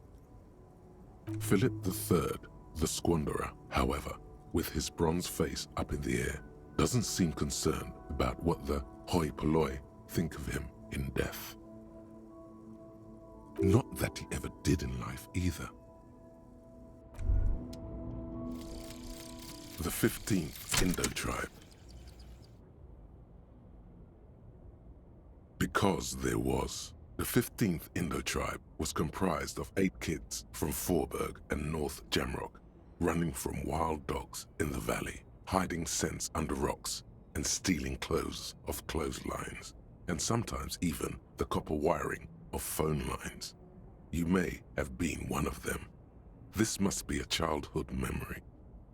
Philip III, the Squanderer, however, with his bronze face up in the air, doesn't seem concerned about what the hoi polloi think of him in death. Not that he ever did in life either. The 15th Indo tribe. Because there was. The 15th Indo tribe was comprised of 8 kids from Forberg and North Jamrock, running from wild dogs in the valley, hiding scents under rocks, and stealing clothes off clotheslines, and sometimes even the copper wiring of phone lines. You may have been one of them. This must be a childhood memory.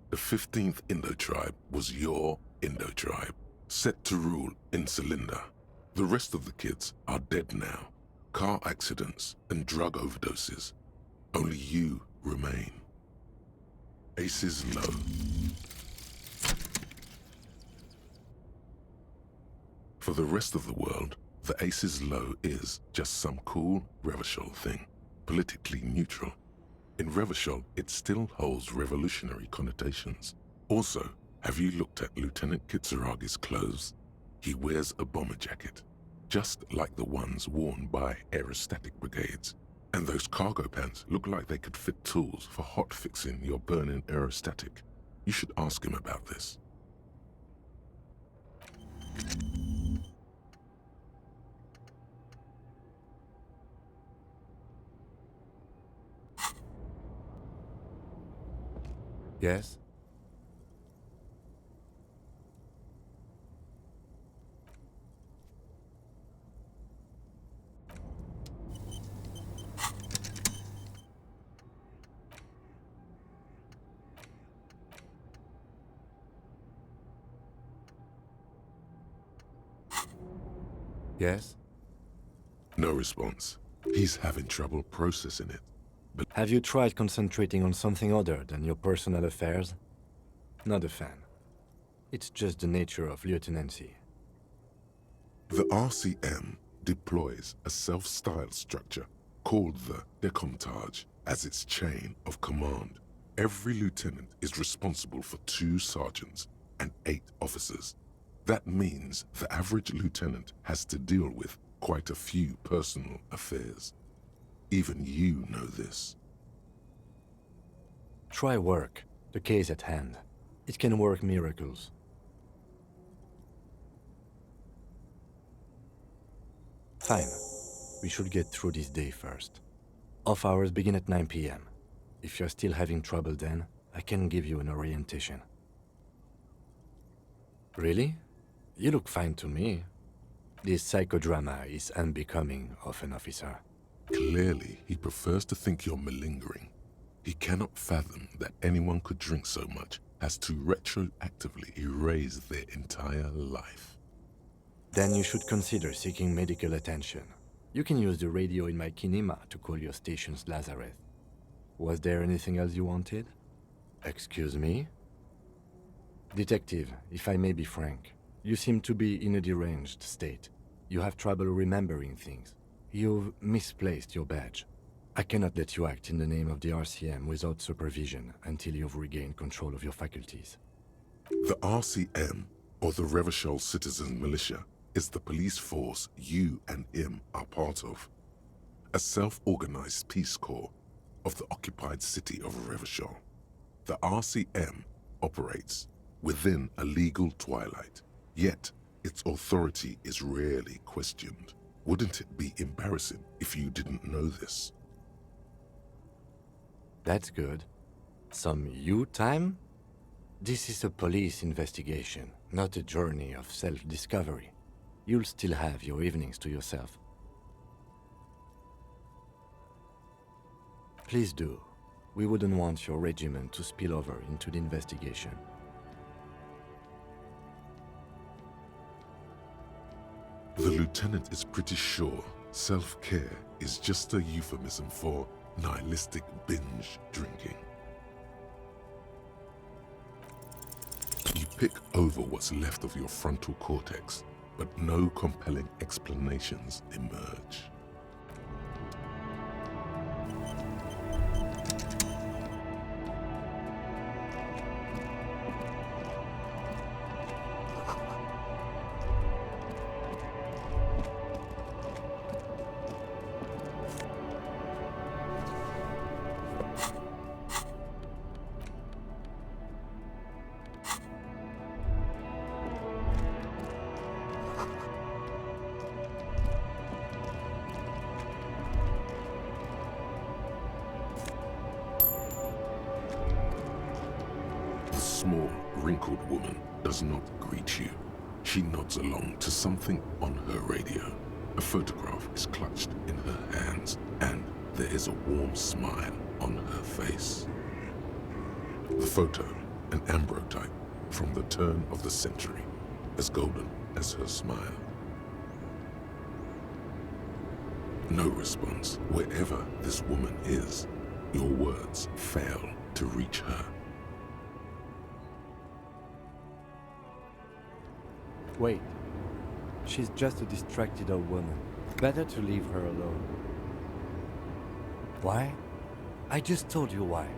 The 15th Indo tribe was your Indo tribe, set to rule in Celinda. The rest of the kids are dead now. Car accidents and drug overdoses. Only you remain. Aces low. For the rest of the world, the Aces Low is just some cool Revachol thing, politically neutral. In Revachol, it still holds revolutionary connotations. Also, have you looked at Lieutenant Kitsuragi's clothes? He wears a bomber jacket, just like the ones worn by aerostatic brigades. And those cargo pants look like they could fit tools for hot-fixing your burning aerostatic. You should ask him about this. Yes? Yes? No response. He's having trouble processing it. But have you tried concentrating on something other than your personal affairs? Not a fan. It's just the nature of lieutenancy. The RCM deploys a self-styled structure called the Decomptage as its chain of command. Every lieutenant is responsible for 2 sergeants and 8 officers. That means the average lieutenant has to deal with quite a few personal affairs. Even you know this. Try work, the case at hand. It can work miracles. Fine. We should get through this day first. Off hours begin at 9 p.m. If you're still having trouble then, I can give you an orientation. Really? You look fine to me. This psychodrama is unbecoming of an officer. Clearly, he prefers to think you're malingering. He cannot fathom that anyone could drink so much as to retroactively erase their entire life. Then you should consider seeking medical attention. You can use the radio in my kinema to call your station's Lazareth. Was there anything else you wanted? Excuse me? Detective, if I may be frank, you seem to be in a deranged state. You have trouble remembering things. You've misplaced your badge. I cannot let you act in the name of the RCM without supervision until you've regained control of your faculties. The RCM, or the Revachol Citizen Militia, is the police force you and him are part of. A self-organized peace corps of the occupied city of Revachol. The RCM operates within a legal twilight, yet its authority is rarely questioned. Wouldn't it be embarrassing if you didn't know this? That's good. Some you time? This is a police investigation, not a journey of self-discovery. You'll still have your evenings to yourself. Please do. We wouldn't want your regiment to spill over into the investigation. The lieutenant is pretty sure self-care is just a euphemism for nihilistic binge drinking. You pick over what's left of your frontal cortex, but no compelling explanations emerge. spectacled woman does not greet you. She nods along to something on her radio. A photograph is clutched in her hands, and there is a warm smile on her face. The photo, an ambrotype from the turn of the century, as golden as her smile. No response wherever this woman is. Your words fail to reach her. Wait. She's just a distracted old woman. Better to leave her alone. Why? I just told you why.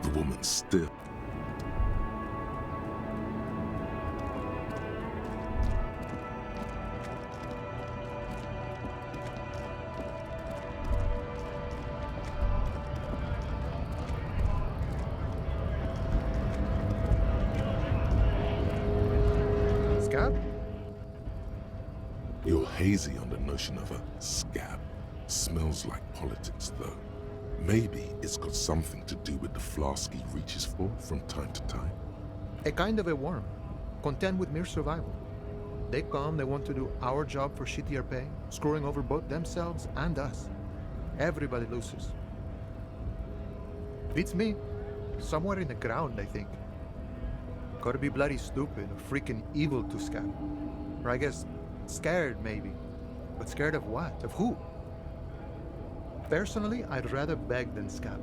The woman still. Scab? You're hazy on the notion of a scab. Smells like politics, though. Maybe it's got something to do with the flask he reaches for from time to time. A kind of a worm, content with mere survival. They come, they want to do our job for shittier pay, screwing over both themselves and us. Everybody loses. Beats me. Somewhere in the ground, I think. Gotta be bloody stupid or freaking evil to scab. Or I guess scared, maybe. But scared of what? Of who? Personally, I'd rather beg than scab.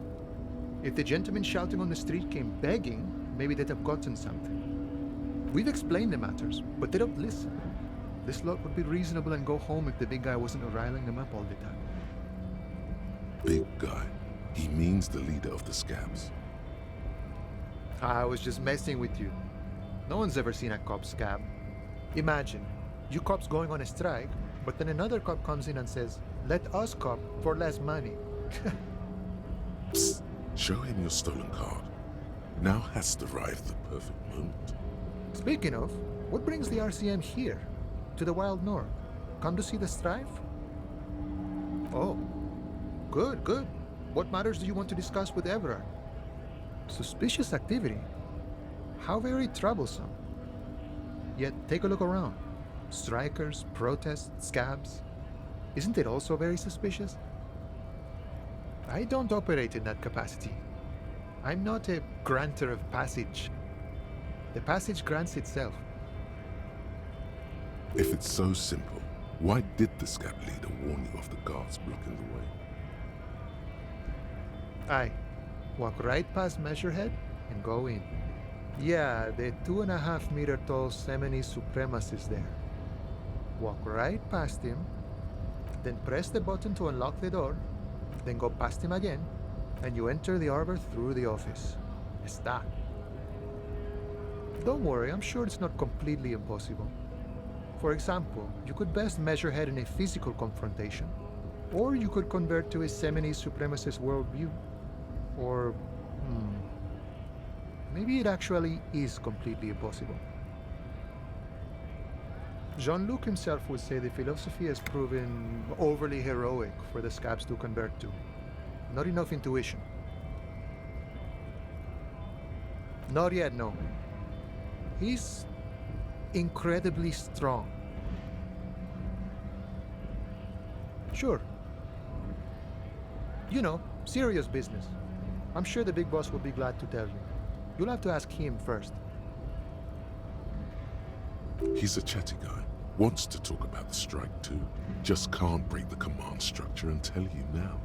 If the gentleman shouting on the street came begging, maybe they'd have gotten something. We've explained the matters, but they don't listen. This lot would be reasonable and go home if the big guy wasn't riling them up all the time. Big guy. He means the leader of the scabs. I was just messing with you. No one's ever seen a cop scab. Imagine, you cops going on a strike, but then another cop comes in and says, "Let us cop for less money." Psst. Show him your stolen card. Now has arrived the perfect moment. Speaking of, what brings the RCM here? To the Wild North? Come to see the strife? Oh, good, good. What matters do you want to discuss with Everard? Suspicious activity. How very troublesome. Yet take a look around. Strikers, protests, scabs. Isn't it also very suspicious? I don't operate in that capacity. I'm not a granter of passage. The passage grants itself. If it's so simple, why did the scab leader warn you of the guards blocking the way? Aye. Walk right past Measurehead and go in. Yeah, the 2.5 meter tall Semini supremacist there. Walk right past him, then press the button to unlock the door, then go past him again, and you enter the arbor through the office. Está. Don't worry, I'm sure it's not completely impossible. For example, you could best Measurehead in a physical confrontation, or you could convert to a Semini supremacist worldview. Or, maybe it actually is completely impossible. Jean-Luc himself would say the philosophy has proven overly heroic for the scabs to convert to. Not enough intuition. Not yet, no. He's incredibly strong. Sure. You know, serious business. I'm sure the big boss will be glad to tell you. You'll have to ask him first. He's a chatty guy. Wants to talk about the strike too. Just can't break the command structure and tell you now.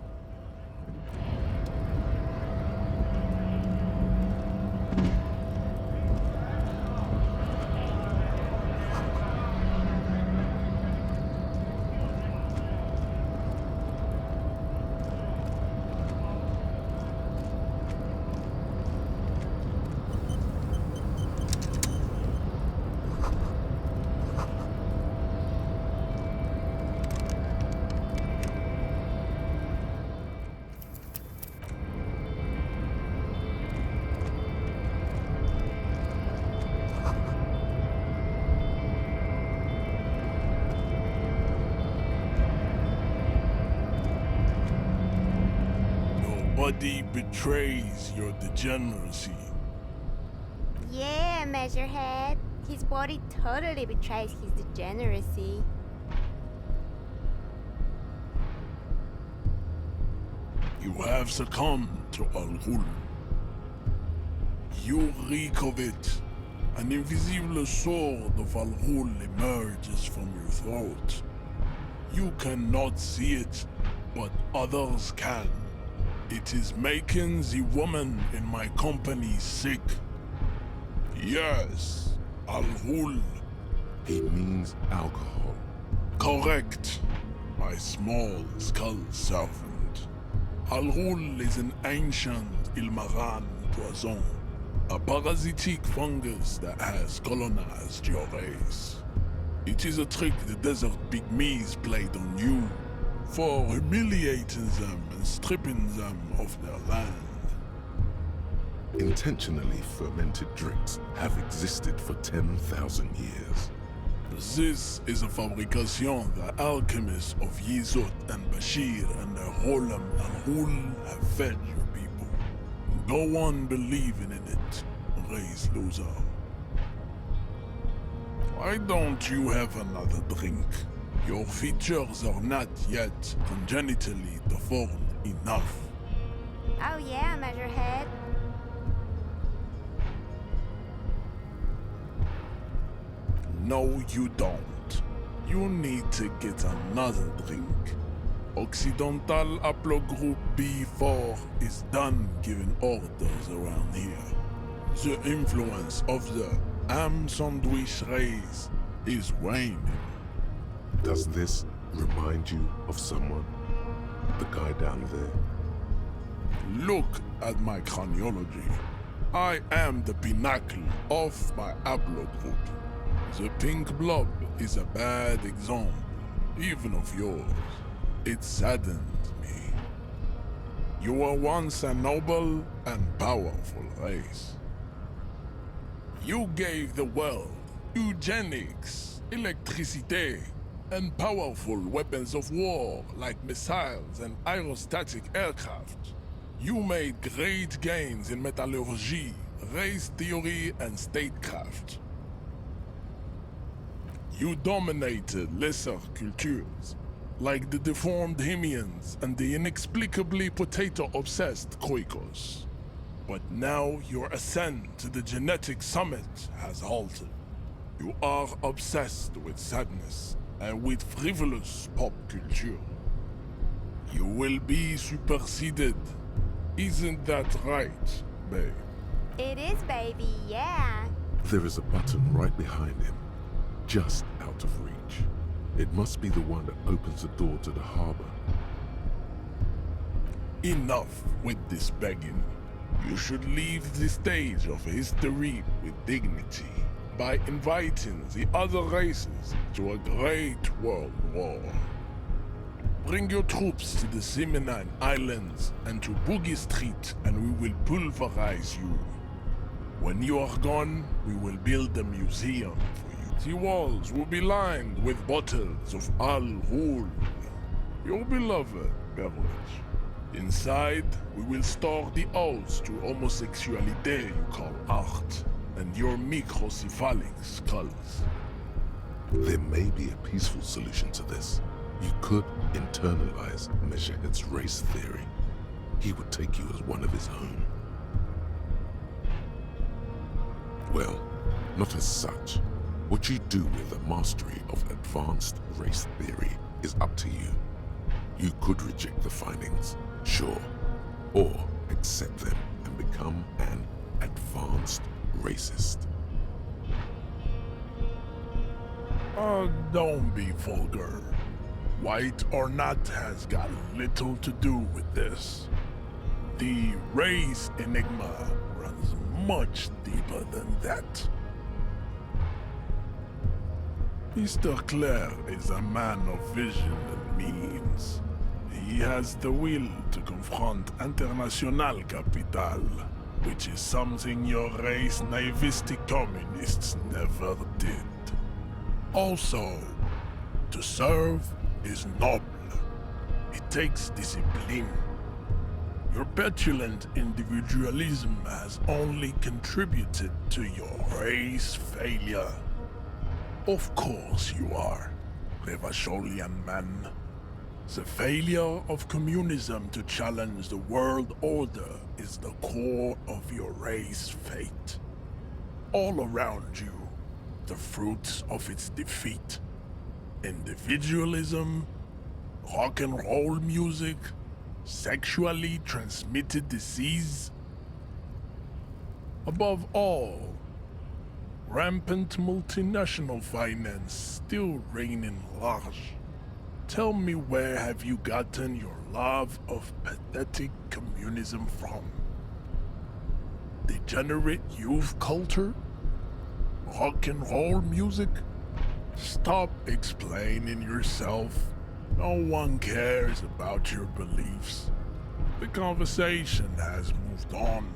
body betrays your degeneracy. Yeah, Measurehead. His body totally betrays his degeneracy. You have succumbed to Al-Ghul. You reek of it. An invisible sword of Al-Ghul emerges from your throat. You cannot see it, but others can. It is making the woman in my company sick. Yes, Al-Ghul. He means alcohol. Correct, my small skull servant. Al-Ghul is an ancient Ilmaran poison, a parasitic fungus that has colonized your race. It is a trick the desert pygmies played on you for humiliating them and stripping them of their land. Intentionally fermented drinks have existed for 10,000 years. This is a fabrication the alchemists of Yizot and Bashir and the Rolam Al-Ghul have fed your people. Go on believing in it, race loser. Why don't you have another drink? Your features are not yet congenitally deformed enough. Oh yeah, Measurehead. No, you don't. You need to get another drink. Occidental Haplogroup B4 is done giving orders around here. The influence of the ham sandwich race is waning. Does this remind you of someone? The guy down there? Look at my craniology. I am the pinnacle of my haplogroup. The pink blob is a bad example, even of yours. It saddens me. You were once a noble and powerful race. You gave the world eugenics, electricity, and powerful weapons of war like missiles and aerostatic aircraft. You made great gains in metallurgy, race theory, and statecraft. You dominated lesser cultures, like the deformed Hemians and the inexplicably potato-obsessed Khoikos. But now your ascent to the genetic summit has halted. You are obsessed with sadness and with frivolous pop culture. You will be superseded. Isn't that right, babe? It is, baby, yeah. There is a button right behind him, just out of reach. It must be the one that opens the door to the harbor. Enough with this begging. You should leave the stage of history with dignity by inviting the other races to a great world war. Bring your troops to the Seminine Islands and to Boogie Street and we will pulverize you. When you are gone, we will build a museum for you. The walls will be lined with bottles of Al-Ghul, your beloved beverage. Inside, we will store the odes to homosexuality you call art, and your microcephalic skulls. There may be a peaceful solution to this. You could internalize Measurehead's race theory. He would take you as one of his own. Well, not as such. What you do with the mastery of advanced race theory is up to you. You could reject the findings, sure, or accept them and become an advanced racist. Don't be vulgar. White or not has got little to do with this. The race enigma runs much deeper than that. Mr. Clare is a man of vision and means. He has the will to confront international capital, which is something your race naivistic communists never did. Also, to serve is noble. It takes discipline. Your petulant individualism has only contributed to your race failure. Of course you are, Revacholian man. The failure of communism to challenge the world order is the core of your race fate. All around you, the fruits of its defeat. Individualism, rock and roll music, sexually transmitted disease. Above all, rampant multinational finance still reigning large. Tell me, where have you gotten your love of pathetic communism from? Degenerate youth culture? Rock and roll music? Stop explaining yourself. No one cares about your beliefs. The conversation has moved on.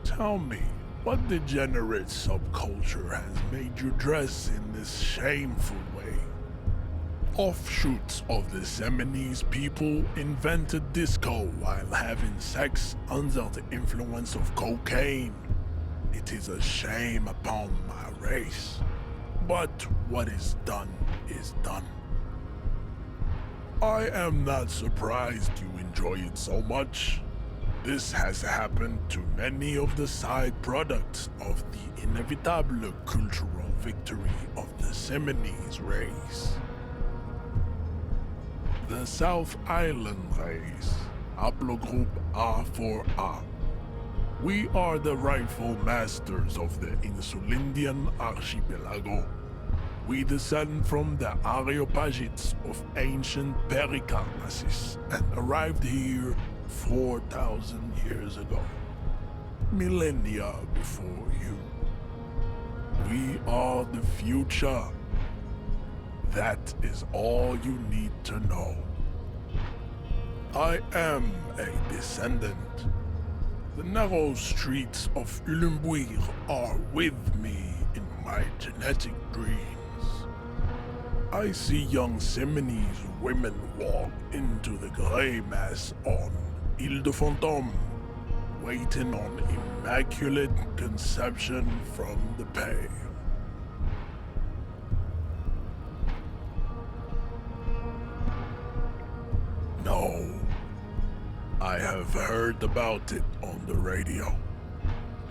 Tell me, what degenerate subculture has made you dress in this shameful way? Offshoots of the Seminoles people invented disco while having sex under the influence of cocaine. It is a shame upon my race. But what is done is done. I am not surprised you enjoy it so much. This has happened to many of the side products of the inevitable cultural victory of the Seminoles race. The South Island race, haplogroup A4A. We are the rightful masters of the Insulindian archipelago. We descend from the Areopagites of ancient Pericarnassus and arrived here 4,000 years ago, millennia before you. We are the future. That is all you need to know. I am a descendant. The narrow streets of Ulumbuir are with me in my genetic dreams. I see young Seminoles women walk into the grey mass on Ile de Fantôme, waiting on immaculate conception from the pale. No, I have heard about it on the radio.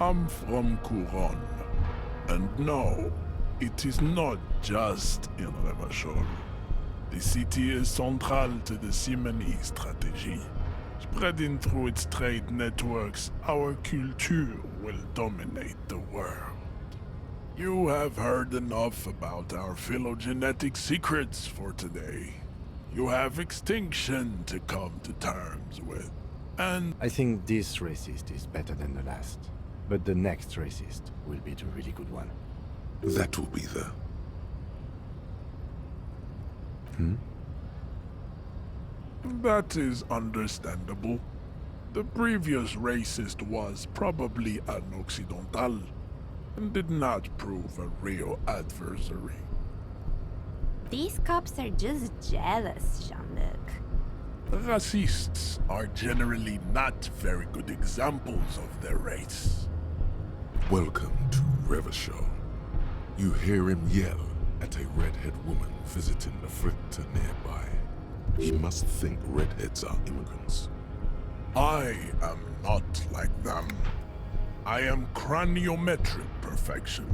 I'm from Couronne, and no, it is not just in Revachol. The city is central to the Seminoles strategy. Spreading through its trade networks, our culture will dominate the world. You have heard enough about our phylogenetic secrets for today. You have extinction to come to terms with, and... I think this racist is better than the last, but the next racist will be the really good one. That will be the... That is understandable. The previous racist was probably an Occidental, and did not prove a real adversary. These cops are just jealous, Jean-Luc. Racists are generally not very good examples of their race. Welcome to Revachol. You hear him yell at a redhead woman visiting the fritter nearby. He must think redheads are immigrants. I am not like them. I am craniometric perfection.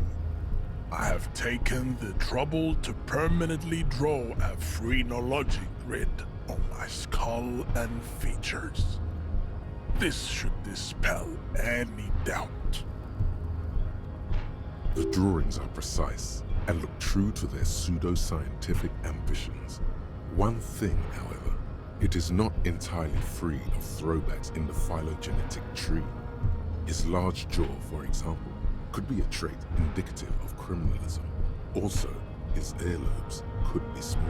I have taken the trouble to permanently draw a phrenologic grid on my skull and features. This should dispel any doubt. The drawings are precise and look true to their pseudo-scientific ambitions. One thing, however, it is not entirely free of throwbacks in the phylogenetic tree. His large jaw, for example, could be a trait indicative of criminalism. Also, his earlobes could be small.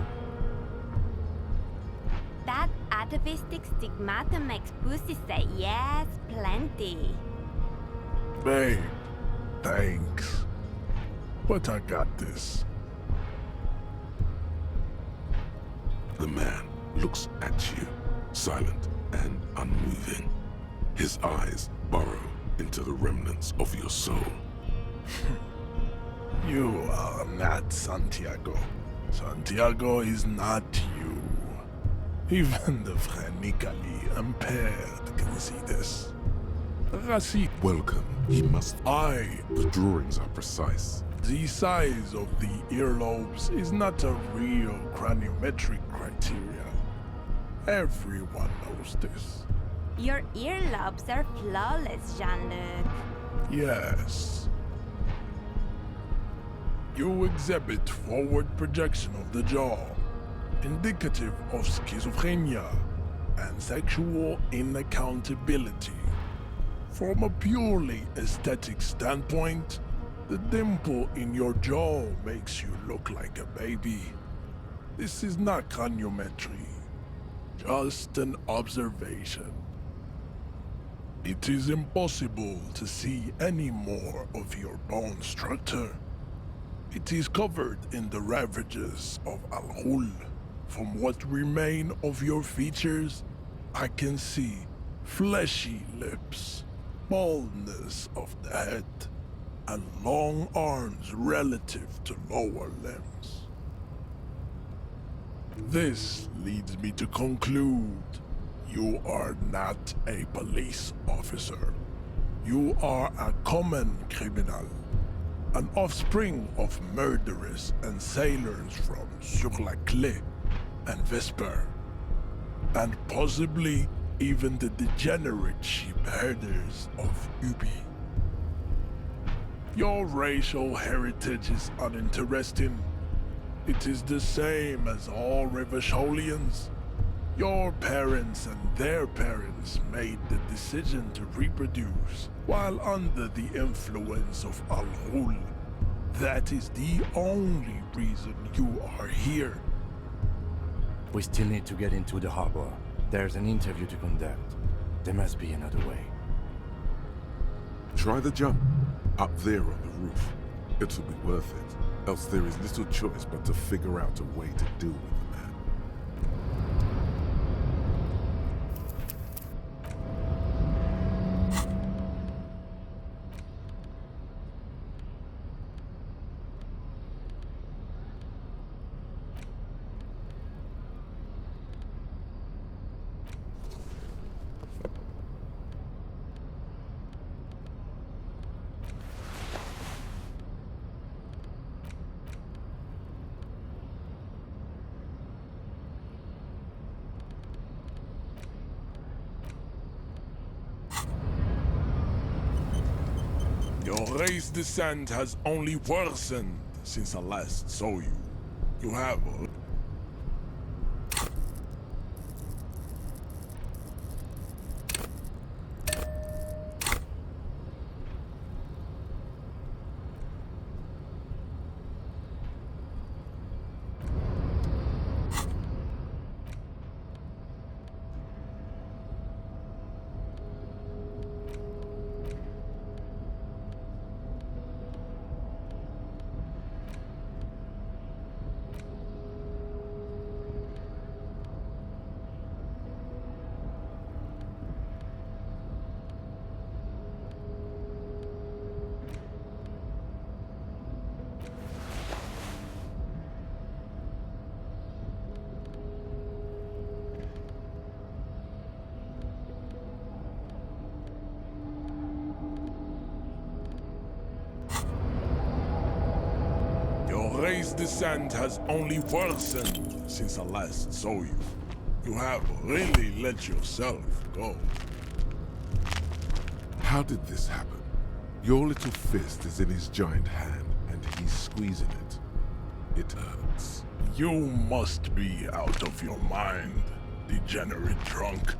That atavistic stigmatum makes pussy say yes, plenty. Babe, thanks. But I got this. The man looks at you, silent and unmoving. His eyes burrow into the remnants of your soul. You are not Santiago. Santiago is not you. Even the phrenically impaired can see this. Racine. Welcome. He must. The drawings are precise. The size of the earlobes is not a real craniometric criteria. Everyone knows this. Your earlobes are flawless, Jean-Luc. Yes. You exhibit forward projection of the jaw, indicative of schizophrenia and sexual inaccountability. From a purely aesthetic standpoint, the dimple in your jaw makes you look like a baby. This is not craniometry, just an observation. It is impossible to see any more of your bone structure. It is covered in the ravages of Al-Ghul. From what remain of your features, I can see fleshy lips, baldness of the head, and long arms relative to lower limbs. This leads me to conclude you are not a police officer. You are a common criminal, an offspring of murderers and sailors from Sur-la-Clé and Vesper, and possibly even the degenerate sheep herders of Ubi. Your racial heritage is uninteresting. It is the same as all Revacholians. Your parents and their parents made the decision to reproduce while under the influence of Al-Ghul. That is the only reason you are here. We still need to get into the harbor. There's an interview to conduct. There must be another way. Try the jump. Up there on the roof. It'll be worth it. Else there is little choice but to figure out a way to deal with the man. Your race descent has only worsened since I last saw you. You have race descent has only worsened since I last saw you. You have really let yourself go. How did this happen? Your little fist is in his giant hand, and he's squeezing it. It hurts. You must be out of your mind, degenerate drunk.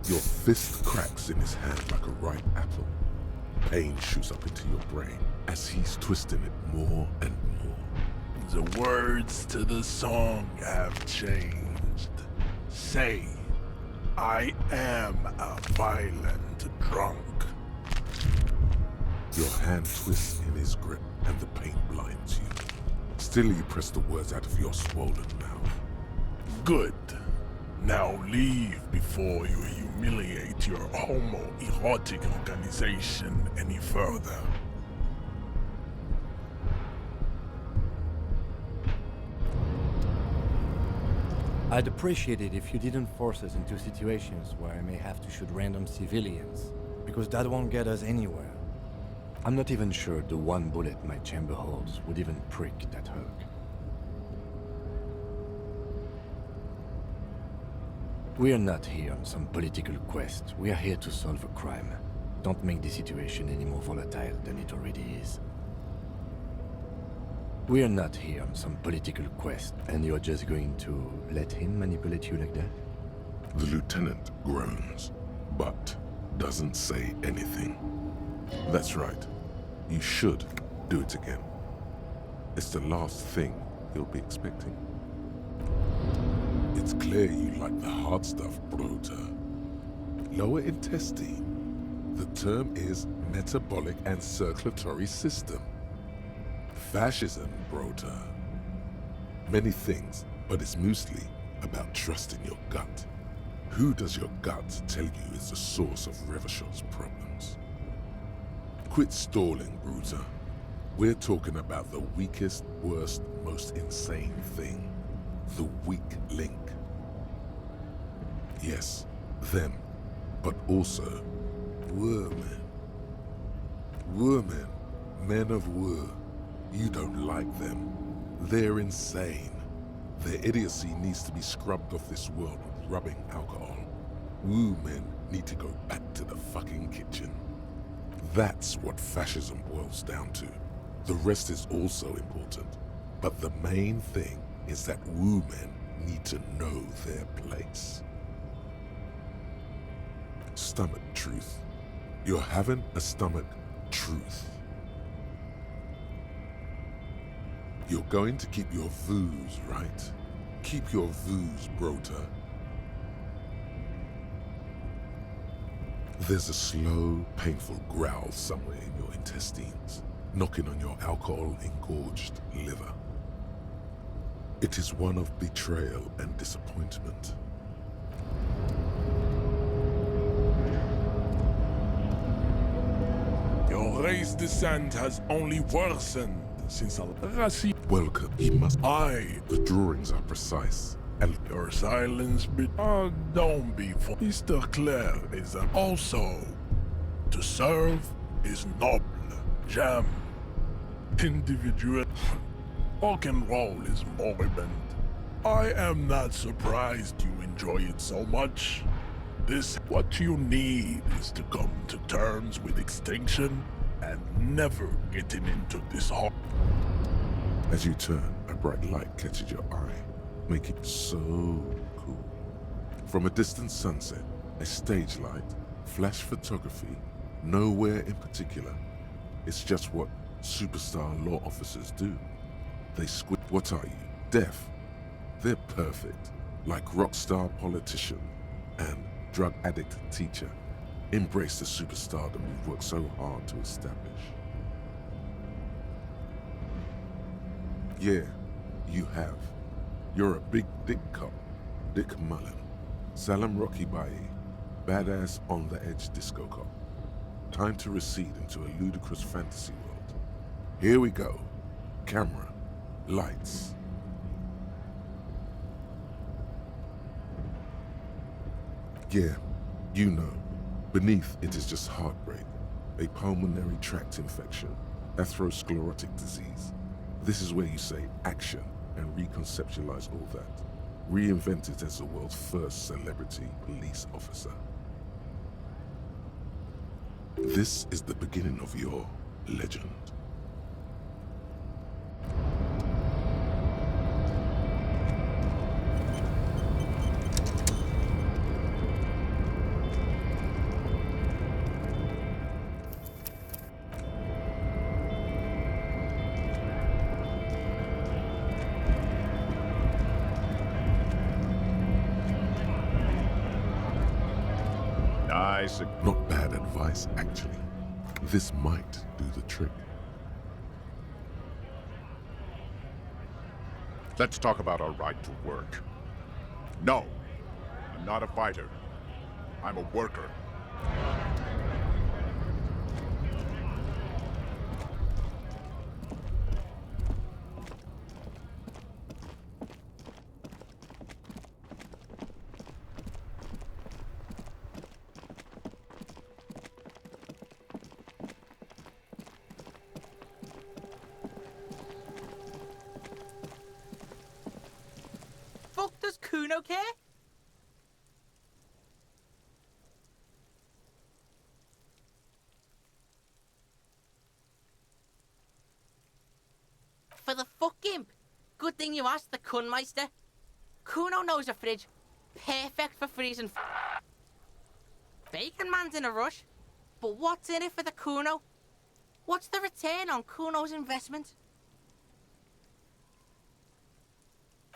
Your fist cracks in his hand like a ripe apple. Pain shoots up into your brain as he's twisting it more and more. The words to the song have changed. Say, I am a violent drunk. Your hand twists in his grip and the pain blinds you. Still you press the words out of your swollen mouth. Good. Now leave before you humiliate your homoerotic organization any further. I'd appreciate it if you didn't force us into situations where I may have to shoot random civilians, because that won't get us anywhere. I'm not even sure the one bullet my chamber holds would even prick that hook. We are not here on some political quest. We are here to solve a crime. Don't make the situation any more volatile than it already is. We are not here on some political quest, and you're just going to let him manipulate you like that? The lieutenant groans, but doesn't say anything. That's right. You should do it again. It's the last thing he'll be expecting. It's clear you like the hard stuff, Bruta. Lower intestine. The term is metabolic and circulatory system. Fascism, Bruta. Many things, but it's mostly about trusting your gut. Who does your gut tell you is the source of Revachol's problems? Quit stalling, Bruta. We're talking about the weakest, worst, most insane thing. The weak link. Yes, them, but also Women. Women, men of war. You don't like them. They're insane. Their idiocy needs to be scrubbed off this world with rubbing alcohol. Woo men need to go back to the fucking kitchen. That's what fascism boils down to. The rest is also important. But the main thing is that woo men need to know their place. Stomach truth. You're having a stomach truth. You're going to keep your vooz, right? Keep your vooz, Brota. There's a slow, painful growl somewhere in your intestines, knocking on your alcohol-engorged liver. It is one of betrayal and disappointment. Your race descent has only worsened since Al-Rassi. Welcome, he must. The drawings are precise. And your silence don't be for Mr. Claire is also to serve is noble. Jam. Individual. Rock and roll is moribund. I am not surprised you enjoy it so much. What you need is to come to terms with extinction and never getting into this hole. As you turn, a bright light catches your eye, making it so cool. From a distant sunset, a stage light, flash photography, nowhere in particular. It's just what superstar law officers do. They squint. What are you? Deaf? They're perfect, like rock star politician and drug addict teacher. Embrace the superstardom you've worked so hard to establish. Yeah, you have. You're a big dick cop. Dick Mullen. Salam Rocky Baye. Badass on the edge disco cop. Time to recede into a ludicrous fantasy world. Here we go. Camera. Lights. Yeah, you know. Beneath it is just heartbreak, a pulmonary tract infection, atherosclerotic disease. This is where you say action and reconceptualize all that. Reinvent it as the world's first celebrity police officer. This is the beginning of your legend. Not bad advice, actually. This might do the trick. Let's talk about our right to work. No. I'm not a fighter. I'm a worker. Fuck does Kuno care? For the fuck imp. Good thing you asked the Kunmeister. Kuno knows a fridge. Perfect for freezing Bacon Man's in a rush. But what's in it for the Kuno? What's the return on Kuno's investment?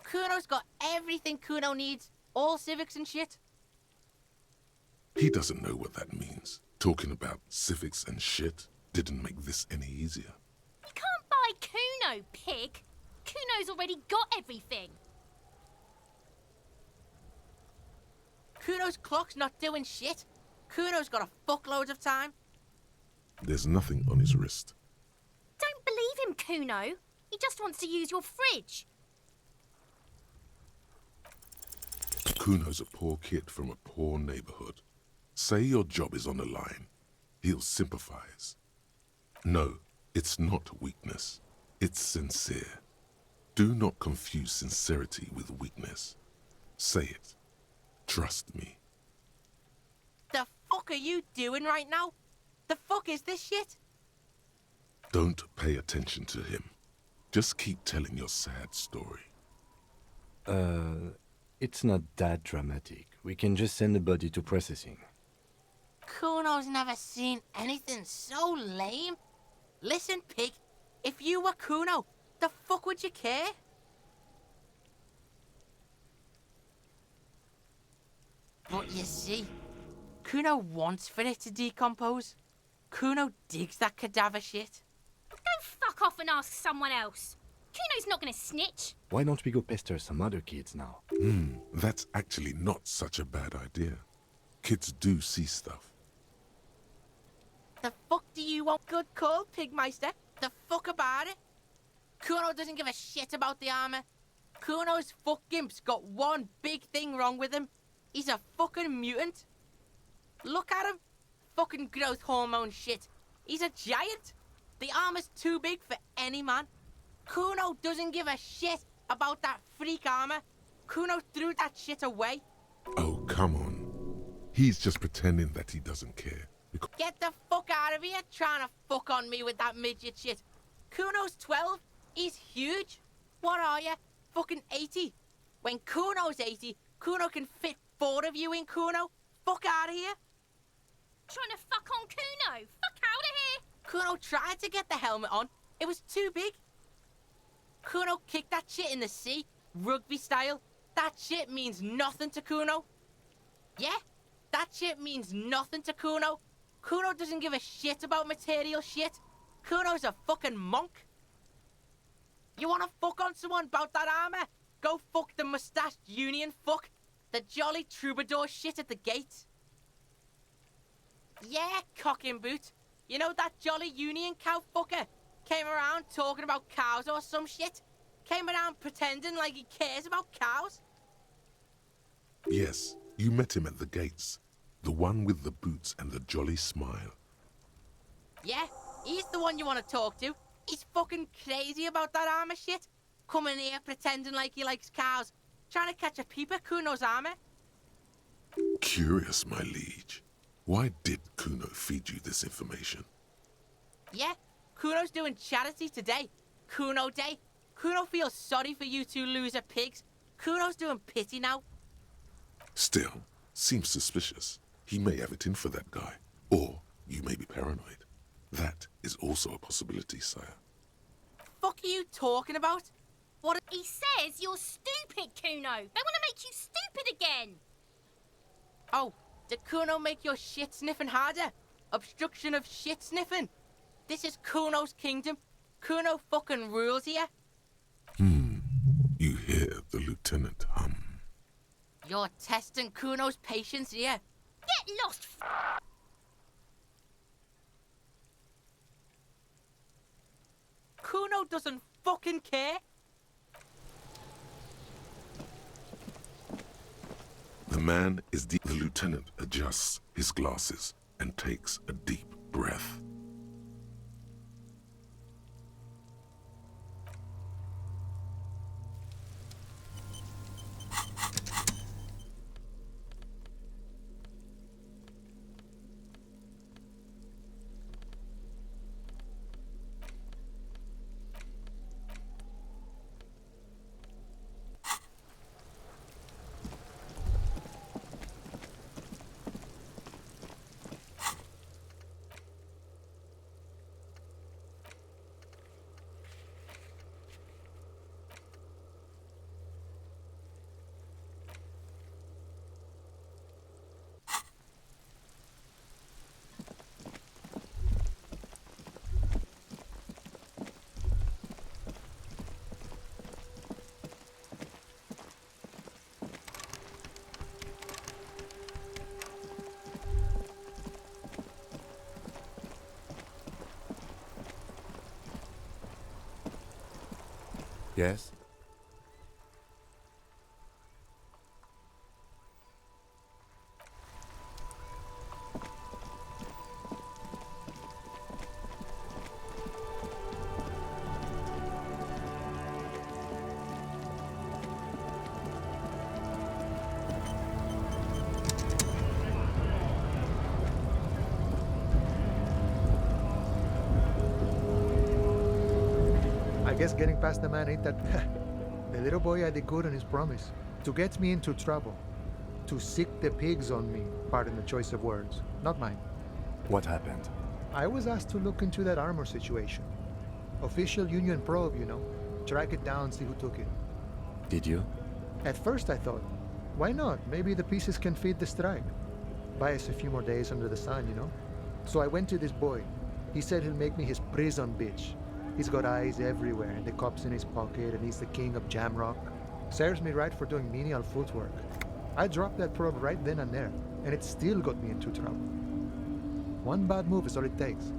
Kuno's got everything Kuno needs. All civics and shit. He doesn't know what that means. Talking about civics and shit didn't make this any easier. You can't buy Kuno, pig. Kuno's already got everything. Kuno's clock's not doing shit. Kuno's got a fuckload of time. There's nothing on his wrist. Don't believe him, Kuno. He just wants to use your fridge. Kuno's a poor kid from a poor neighborhood. Say your job is on the line. He'll sympathize. No, it's not weakness. It's sincere. Do not confuse sincerity with weakness. Say it. Trust me. The fuck are you doing right now? The fuck is this shit? Don't pay attention to him. Just keep telling your sad story. It's not that dramatic. We can just send the body to processing. Kuno's never seen anything so lame. Listen, pig, if you were Kuno, the fuck would you care? But you see, Kuno wants for it to decompose. Kuno digs that cadaver shit. Go fuck off and ask someone else. Kuno's not gonna snitch. Why don't we go pester some other kids now? That's actually not such a bad idea. Kids do see stuff. The fuck do you want? Good call, Pigmeister. The fuck about it? Kuno doesn't give a shit about the armor. Kuno's fuck gimp's got one big thing wrong with him. He's a fucking mutant. Look at him. Fucking growth hormone shit. He's a giant. The armor's too big for any man. Kuno doesn't give a shit about that freak armor. Kuno threw that shit away. Oh, come on. He's just pretending that he doesn't care. Get the fuck out of here trying to fuck on me with that midget shit. Kuno's 12. He's huge. What are you? Fucking 80. When Kuno's 80, Kuno can fit 4 of you in Kuno. Fuck out of here. Trying to fuck on Kuno. Fuck out of here. Kuno tried to get the helmet on. It was too big. Kuno kicked that shit in the sea, rugby style. That shit means nothing to Kuno. Yeah, that shit means nothing to Kuno. Kuno doesn't give a shit about material shit. Kuno's a fucking monk. You wanna fuck on someone about that armor? Go fuck the mustached union fuck. The jolly troubadour shit at the gate. Yeah, cock and boot. You know that jolly union cow fucker? Came around talking about cows or some shit? Came around pretending like he cares about cows? Yes, you met him at the gates. The one with the boots and the jolly smile. Yeah, he's the one you want to talk to. He's fucking crazy about that armor shit. Coming here pretending like he likes cows. Trying to catch a peep at Kuno's armor. Curious, my liege. Why did Kuno feed you this information? Yeah, Kuno's doing charity today. Kuno Day. Kuno feels sorry for you two loser pigs. Kuno's doing pity now. Still, seems suspicious. He may have it in for that guy. Or you may be paranoid. That is also a possibility, sire. Fuck are you talking about? What? He says you're stupid, Kuno. They want to make you stupid again. Oh, did Kuno make your shit sniffing harder? Obstruction of shit sniffing. This is Kuno's kingdom. Kuno fucking rules here. You hear the lieutenant hum. You're testing Kuno's patience here. Get lost, Kuno doesn't fucking care. The man is deep. The lieutenant adjusts his glasses and takes a deep breath. Yes? I guess getting past the man ain't that bad. The little boy had it good on his promise. To get me into trouble. To sick the pigs on me. Pardon the choice of words. Not mine. What happened? I was asked to look into that armor situation. Official Union probe, you know. Track it down, see who took it. Did you? At first I thought, why not? Maybe the pieces can feed the strike. Buy us a few more days under the sun, you know? So I went to this boy. He said he'll make me his prison bitch. He's got eyes everywhere, and the cop's in his pocket, and he's the king of Jamrock. Serves me right for doing menial footwork. I dropped that probe right then and there, and it still got me into trouble. One bad move is all it takes.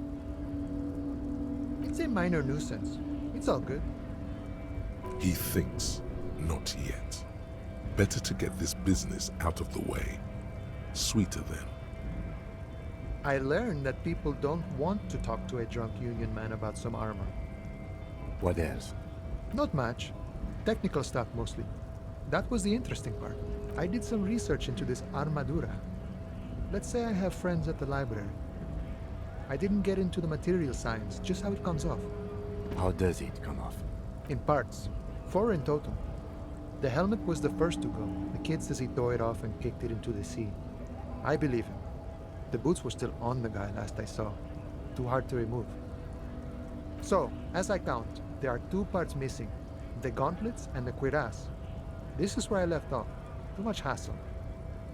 It's a minor nuisance. It's all good. He thinks, not yet. Better to get this business out of the way. Sweeter then. I learned that people don't want to talk to a drunk Union man about some armor. What else? Not much. Technical stuff mostly. That was the interesting part. I did some research into this armadura. Let's say I have friends at the library. I didn't get into the material science, just how it comes off. How does it come off? In parts. 4 in total. The helmet was the first to go. The kid says he tore it off and kicked it into the sea. I believe him. The boots were still on the guy last I saw. Too hard to remove. So, as I count, there are 2 parts missing. The gauntlets and the cuirass. This is where I left off. Too much hassle.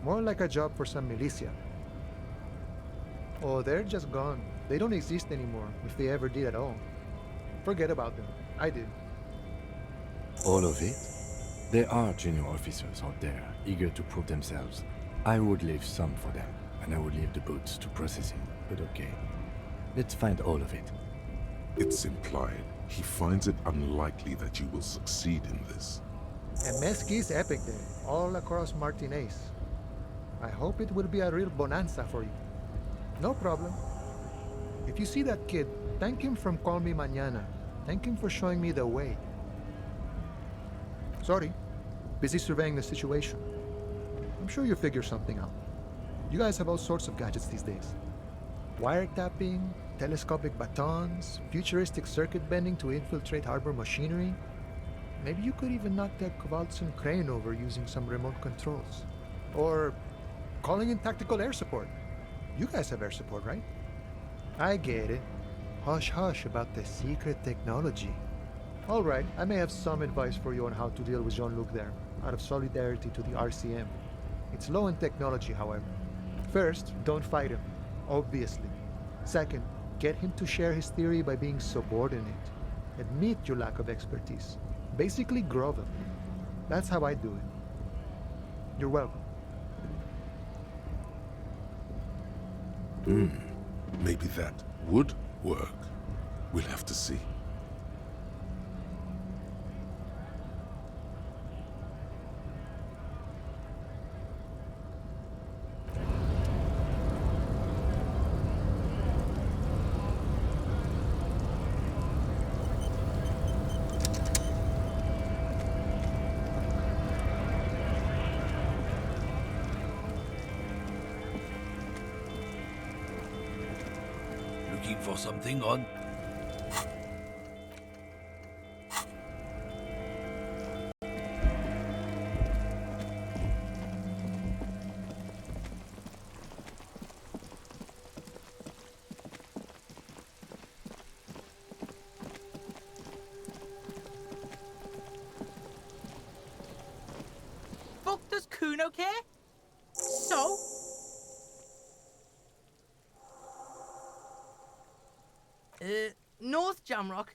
More like a job for some militia. Oh, they're just gone. They don't exist anymore, if they ever did at all. Forget about them. I did. All of it? There are junior officers out there, eager to prove themselves. I would leave some for them, and I would leave the boots to processing, but okay. Let's find all of it. It's implied he finds it unlikely that you will succeed in this. A Mesquite epic day, all across Martinez. I hope it will be a real bonanza for you. No problem. If you see that kid, thank him from Call Me Mañana. Thank him for showing me the way. Sorry, busy surveying the situation. I'm sure you'll figure something out. You guys have all sorts of gadgets these days. Wiretapping, telescopic batons, futuristic circuit bending to infiltrate harbor machinery. Maybe you could even knock that Kowalson crane over using some remote controls. Or calling in tactical air support. You guys have air support, right? I get it. Hush hush about the secret technology. All right, I may have some advice for you on how to deal with Jean-Luc there, out of solidarity to the RCM. It's low in technology, however. First, don't fight him, obviously. Second, get him to share his theory by being subordinate. Admit your lack of expertise. Basically grovel. That's how I do it. You're welcome. Maybe that would work. We'll have to see. Looking for something on? Fuck does Kuno care? So? North Jamrock.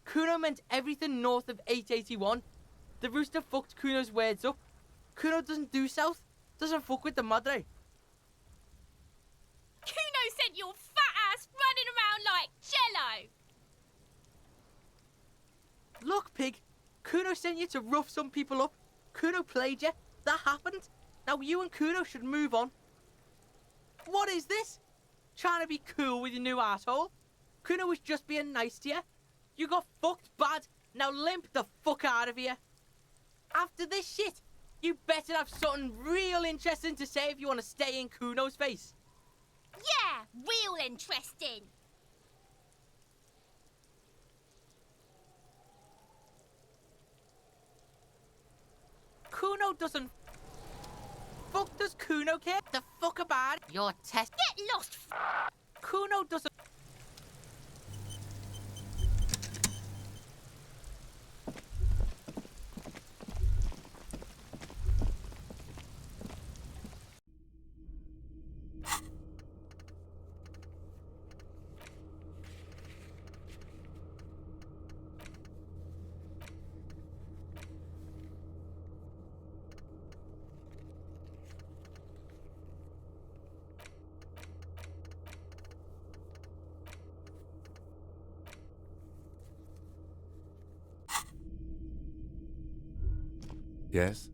Kuno meant everything north of 881. The rooster fucked Kuno's words up. Kuno doesn't do south. Doesn't fuck with the madre. Kuno sent your fat ass running around like jello. Look, pig. Kuno sent you to rough some people up. Kuno played you. That happened. Now you and Kuno should move on. What is this? Trying to be cool with your new asshole? Kuno was just being nice to you. You got fucked bad. Now limp the fuck out of here. After this shit, you better have something real interesting to say if you want to stay in Kuno's face. Yeah, real interesting. Kuno doesn't... Fuck does Kuno care? The fuck about it? Your test... Get lost, Kuno doesn't... Yes?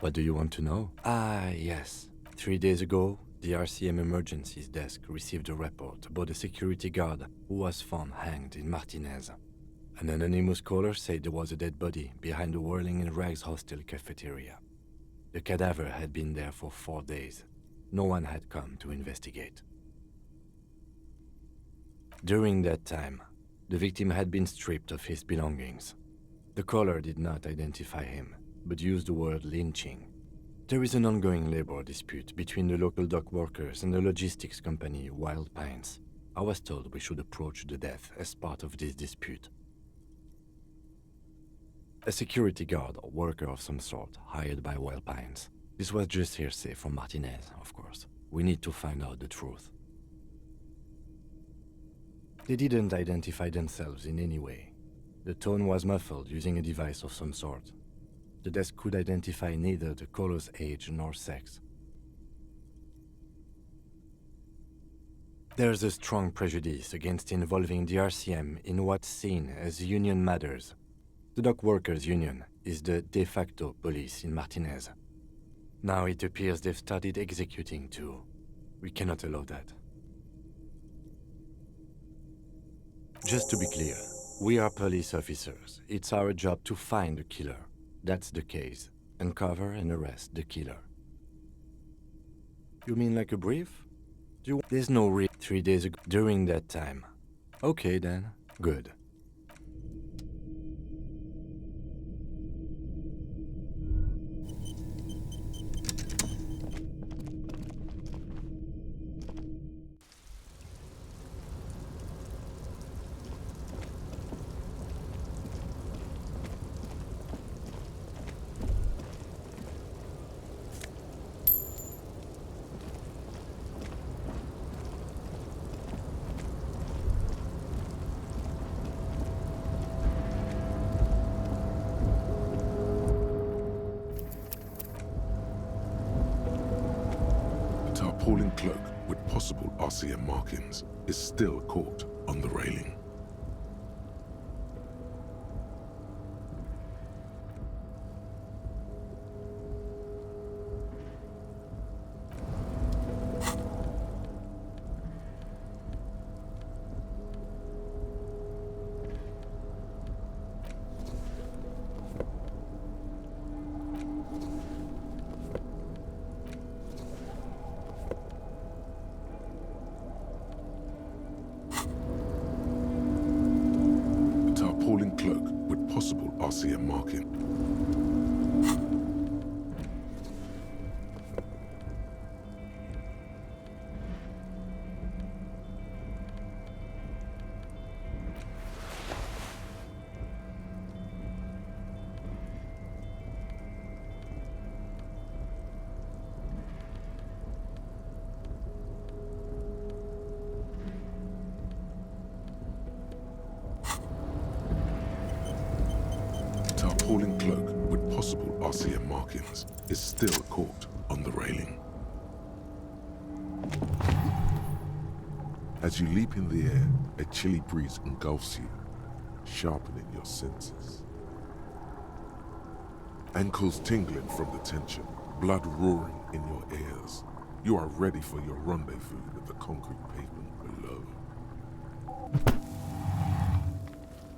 What do you want to know? Ah, yes. 3 days ago, the RCM Emergencies Desk received a report about a security guard who was found hanged in Martinez. An anonymous caller said there was a dead body behind the Whirling in Rags hostel cafeteria. The cadaver had been there for 4 days. No one had come to investigate. During that time, the victim had been stripped of his belongings. The caller did not identify him, but used the word lynching. There is an ongoing labor dispute between the local dock workers and the logistics company Wild Pines. I was told we should approach the death as part of this dispute. A security guard or worker of some sort hired by Wild Pines. This was just hearsay from Martinez, of course. We need to find out the truth. They didn't identify themselves in any way. The tone was muffled using a device of some sort. The desk could identify neither the caller's age nor sex. There's a strong prejudice against involving the RCM in what's seen as union matters. The dock workers' union is the de facto police in Martinez. Now it appears they've started executing too. We cannot allow that. Just to be clear, we are police officers. It's our job to find the killer. That's the case. Uncover and arrest the killer. You mean like a brief? There's no 3 days ago during that time. Okay then, good. tarpaulin cloak with possible RCM markings is still caught on the railing. Tarpaulin cloak with possible RCM marking. Tarpaulin cloak with possible RCM markings is still caught on the railing. As you leap in the air, a chilly breeze engulfs you, sharpening your senses. Ankles tingling from the tension, blood roaring in your ears. You are ready for your rendezvous with the concrete pavement below.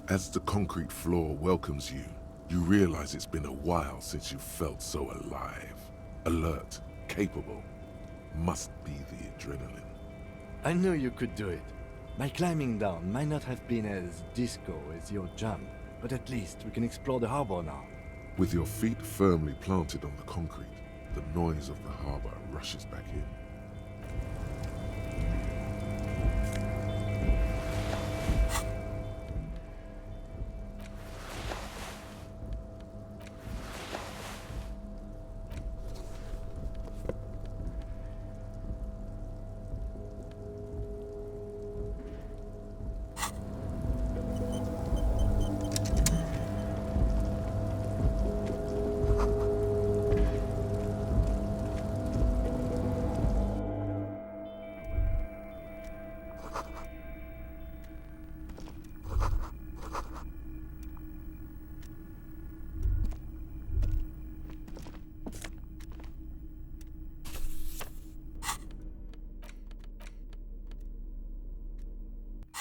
As the concrete floor welcomes you, you realize it's been a while since you felt so alive, alert, capable. Must be the adrenaline. I knew you could do it. My climbing down might not have been as disco as your jump, but at least we can explore the harbor now. With your feet firmly planted on the concrete, the noise of the harbor rushes back in.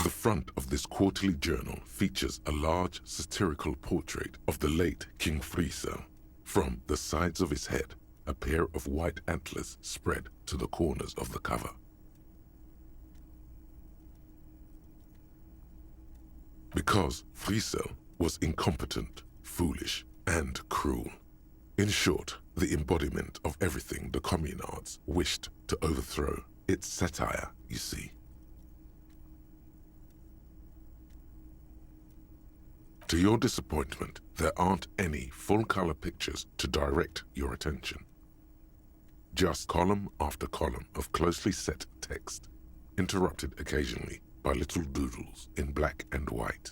The front of this quarterly journal features a large satirical portrait of the late King Friesel. From the sides of his head, a pair of white antlers spread to the corners of the cover. Because Friesel was incompetent, foolish, and cruel. In short, the embodiment of everything the communards wished to overthrow. It's satire, you see. To your disappointment, there aren't any full-color pictures to direct your attention. Just column after column of closely set text, interrupted occasionally by little doodles in black and white.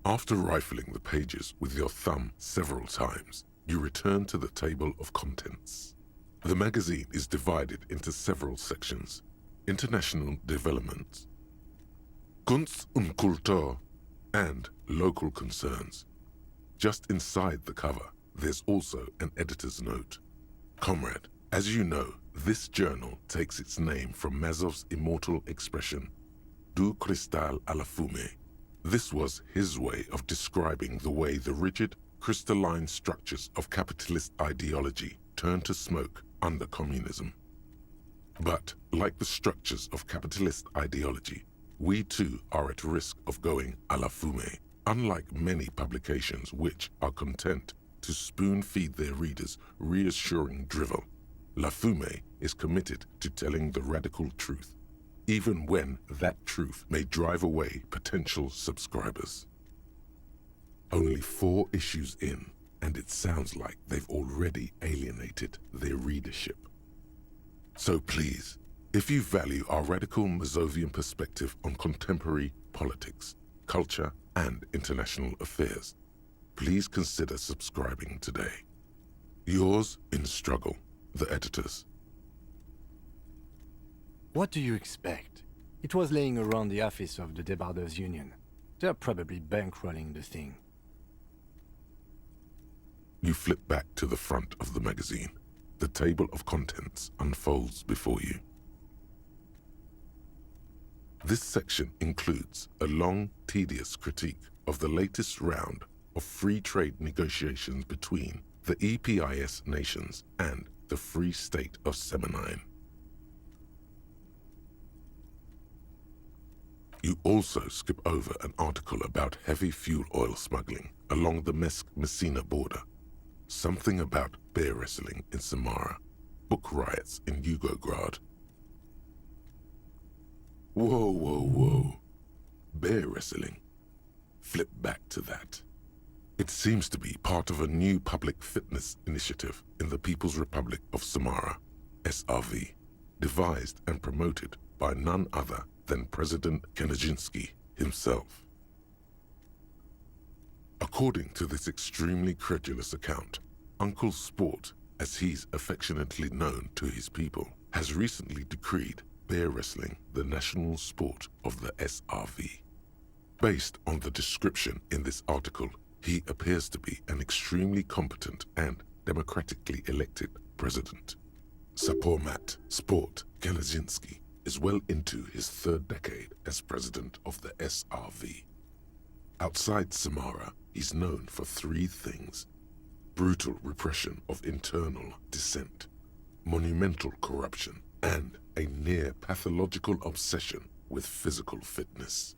After rifling the pages with your thumb several times, you return to the table of contents. The magazine is divided into several sections: international developments, Kunst und Kultur, and local concerns. Just inside the cover, there's also an editor's note. Comrade, as you know, this journal takes its name from Mazov's immortal expression, du cristal à la fumée. This was his way of describing the way the rigid, crystalline structures of capitalist ideology turned to smoke under communism. But, like the structures of capitalist ideology, we too are at risk of going à la fumée, unlike many publications which are content to spoon-feed their readers reassuring drivel. La Fumée is committed to telling the radical truth, even when that truth may drive away potential subscribers. Only 4 issues in, and it sounds like they've already alienated their readership. So please, if you value our radical Mazovian perspective on contemporary politics, culture, and international affairs, please consider subscribing today. Yours in struggle, the editors. What do you expect? It was laying around the office of the Debarders Union. They're probably bankrolling the thing. You flip back to the front of the magazine. The table of contents unfolds before you. This section includes a long, tedious critique of the latest round of free trade negotiations between the EPIS nations and the Free State of Semenine. You also skip over an article about heavy fuel oil smuggling along the Mesk-Messina border, something about bear wrestling in Samara, book riots in Yugograd. Whoa, whoa, whoa. Bear wrestling. Flip back to that. It seems to be part of a new public fitness initiative in the People's Republic of Samara, SRV, devised and promoted by none other than President Kanajinsky himself. According to this extremely credulous account, Uncle Sport, as he's affectionately known to his people, has recently decreed bear wrestling the national sport of the SRV. Based on the description in this article, he appears to be an extremely competent and democratically elected president. Sapormat Sport Kanajinsky is well into his third decade as president of the SRV. Outside Samara, he's known for three things: brutal repression of internal dissent, monumental corruption, and a near pathological obsession with physical fitness.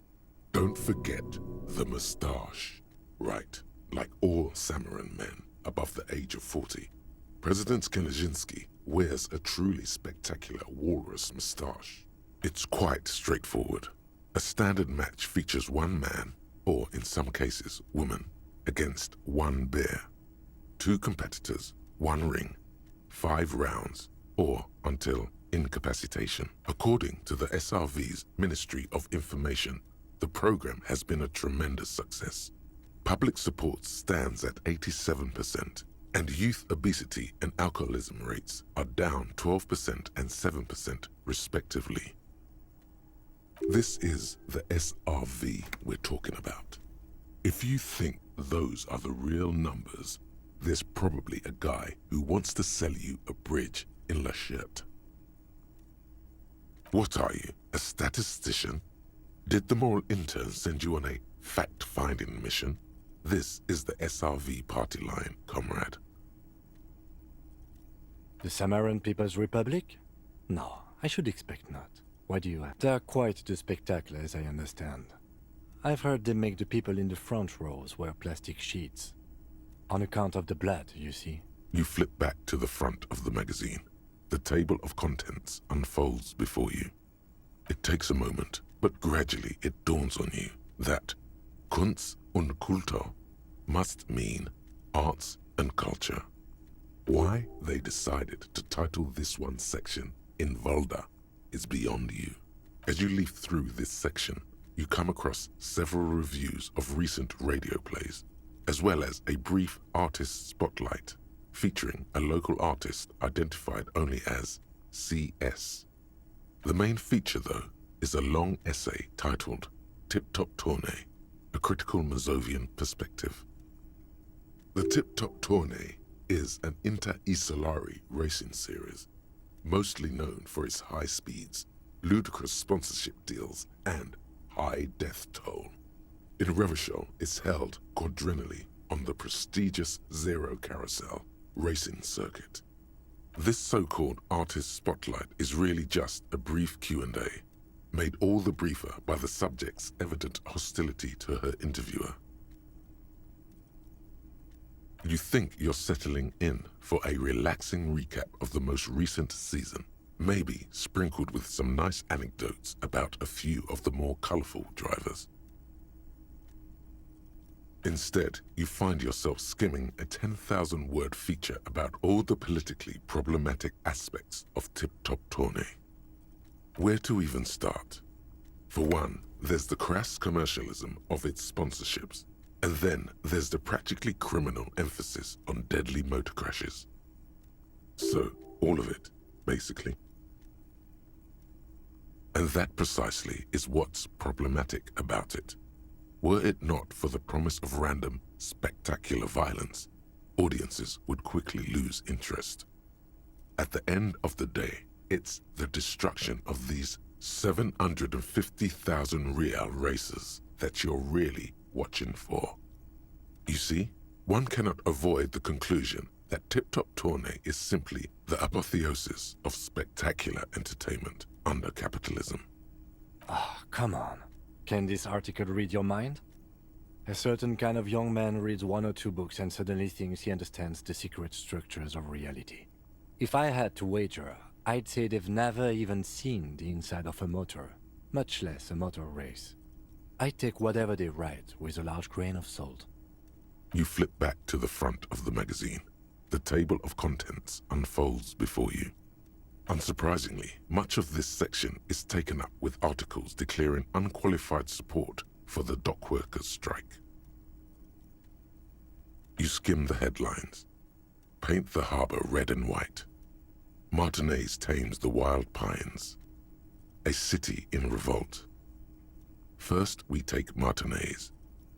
Don't forget the moustache. Right, like all Samaran men above the age of 40, President Kanajinsky wears a truly spectacular walrus moustache. It's quite straightforward. A standard match features one man, or in some cases woman, against one bear. 2 competitors, 1 ring, 5 rounds, or until incapacitation. According to the SRV's Ministry of Information, the program has been a tremendous success. Public support stands at 87%, and youth obesity and alcoholism rates are down 12% and 7% respectively. This is the SRV we're talking about. If you think those are the real numbers, there's probably a guy who wants to sell you a bridge in La Cherte. What are you, a statistician? Did the moral intern send you on a fact-finding mission? This is the SRV party line, comrade. The Samaran People's Republic? No, I should expect not. Why do you ask? They're quite the spectacle, as I understand. I've heard they make the people in the front rows wear plastic sheets. On account of the blood, you see. You flip back to the front of the magazine. The table of contents unfolds before you. It takes a moment, but gradually it dawns on you that Kunst und Kultur must mean arts and culture. Why they decided to title this one section in Volda is beyond you. As you leaf through this section, you come across several reviews of recent radio plays, as well as a brief artist spotlight featuring a local artist identified only as CS. The main feature, though, is a long essay titled Tip Top Tournée, a critical Mazovian perspective. The Tip Top Tournée is an inter-Isolari racing series, mostly known for its high speeds, ludicrous sponsorship deals, and high death toll. In Revachol, it's held quadrennially on the prestigious Zero Carousel racing circuit. This so-called artist spotlight is really just a brief Q&A, made all the briefer by the subject's evident hostility to her interviewer. You think you're settling in for a relaxing recap of the most recent season, maybe sprinkled with some nice anecdotes about a few of the more colorful drivers. Instead, you find yourself skimming a 10,000-word feature about all the politically problematic aspects of Tip Top Tournée. Where to even start? For one, there's the crass commercialism of its sponsorships, and then there's the practically criminal emphasis on deadly motor crashes. So, all of it, basically. And that precisely is what's problematic about it. Were it not for the promise of random, spectacular violence, audiences would quickly lose interest. At the end of the day, it's the destruction of these 750,000 real races that you're really watching for. You see, one cannot avoid the conclusion that Tip Top Tourney is simply the apotheosis of spectacular entertainment under capitalism. Ah, come on. Can this article read your mind? A certain kind of young man reads 1 or 2 books and suddenly thinks he understands the secret structures of reality. If I had to wager, I'd say they've never even seen the inside of a motor, much less a motor race. I take whatever they write with a large grain of salt. You flip back to the front of the magazine. The table of contents unfolds before you. Unsurprisingly, much of this section is taken up with articles declaring unqualified support for the dock workers' strike. You skim the headlines. Paint the harbor red and white. Martinez tames the wild pines. A city in revolt. First we take Martinez,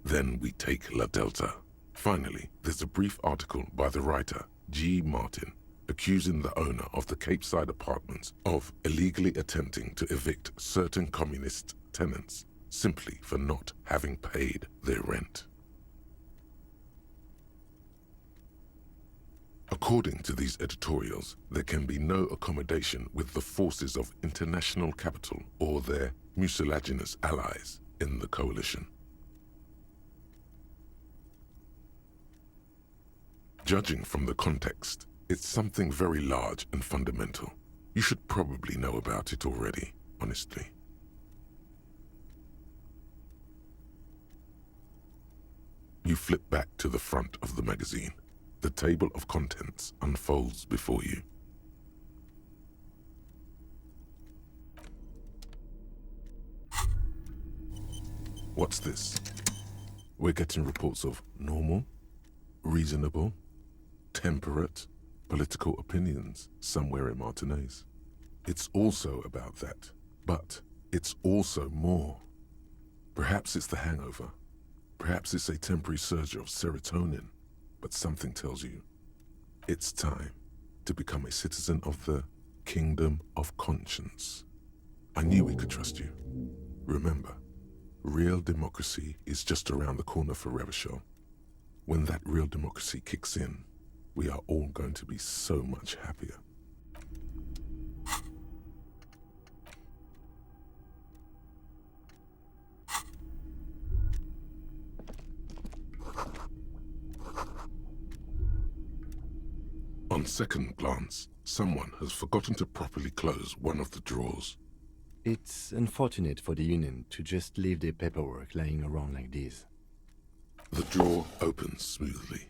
then we take La Delta. Finally, there's a brief article by the writer, G. Martin, accusing the owner of the Cape Side apartments of illegally attempting to evict certain communist tenants simply for not having paid their rent. According to these editorials, there can be no accommodation with the forces of international capital or their mucilaginous allies in the coalition. Judging from the context, it's something very large and fundamental. You should probably know about it already, honestly. You flip back to the front of the magazine. The table of contents unfolds before you. What's this? We're getting reports of normal, reasonable, temperate political opinions somewhere in Martinez. It's also about that, but it's also more. Perhaps it's the hangover. Perhaps it's a temporary surge of serotonin, but something tells you it's time to become a citizen of the kingdom of conscience. I knew we could trust you. Remember, real democracy is just around the corner for Revachol. When that real democracy kicks in, we are all going to be so much happier. On second glance, someone has forgotten to properly close one of the drawers. It's unfortunate for the Union to just leave their paperwork lying around like this. The drawer opens smoothly.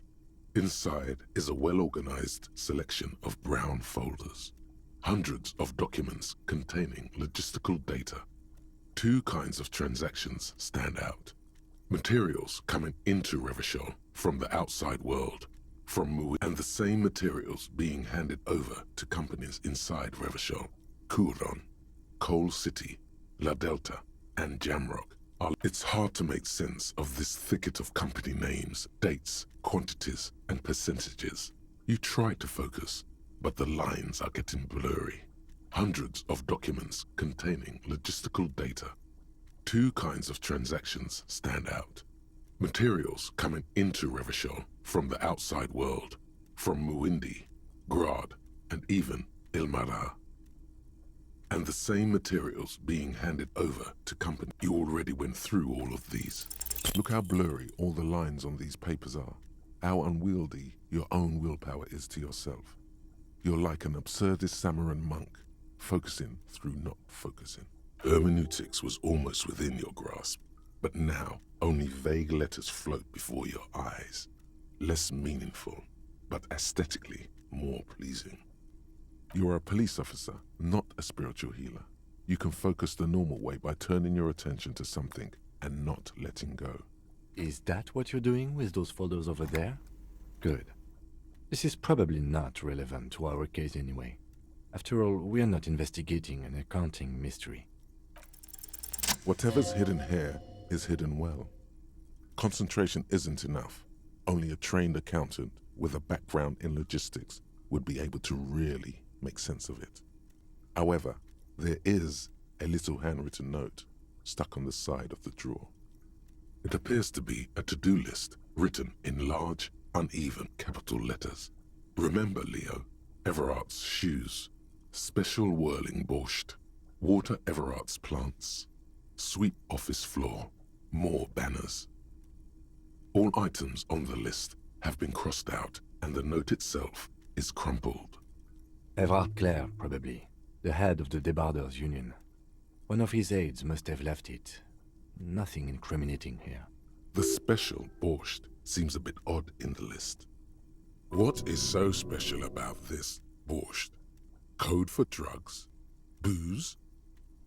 Inside is a well-organized selection of brown folders. Hundreds of documents containing logistical data. 2 kinds of transactions stand out. Materials coming into Revachol from the outside world, from Mui, and the same materials being handed over to companies inside Revachol. Couron, Coal City, La Delta, and Jamrock. It's hard to make sense of this thicket of company names, dates, quantities, and percentages. You try to focus, but the lines are getting blurry. Hundreds of documents containing logistical data. 2 kinds of transactions stand out. Materials coming into Revachol from the outside world, from Muindi, Grad, and even Ilmara. And the same materials being handed over to company. You already went through all of these. Look how blurry all the lines on these papers are. How unwieldy your own willpower is to yourself. You're like an absurdist Samaran monk, focusing through not focusing. Hermeneutics was almost within your grasp, but now only vague letters float before your eyes. Less meaningful, but aesthetically more pleasing. You're a police officer, not a spiritual healer. You can focus the normal way by turning your attention to something and not letting go. Is that what you're doing with those folders over there? Good. This is probably not relevant to our case anyway. After all, we're not investigating an accounting mystery. Whatever's hidden here is hidden well. Concentration isn't enough. Only a trained accountant with a background in logistics would be able to really make sense of it. However, there is a little handwritten note stuck on the side of the drawer. It appears to be a to-do list written in large, uneven capital letters. Remember, Leo, Everard's shoes, special whirling borscht, water Everard's plants, sweep office floor, more banners. All items on the list have been crossed out and the note itself is crumpled. Everard Clare, probably, the head of the Debarders Union. One of his aides must have left it. Nothing incriminating here. The special borscht seems a bit odd in the list. What is so special about this borscht? Code for drugs? Booze?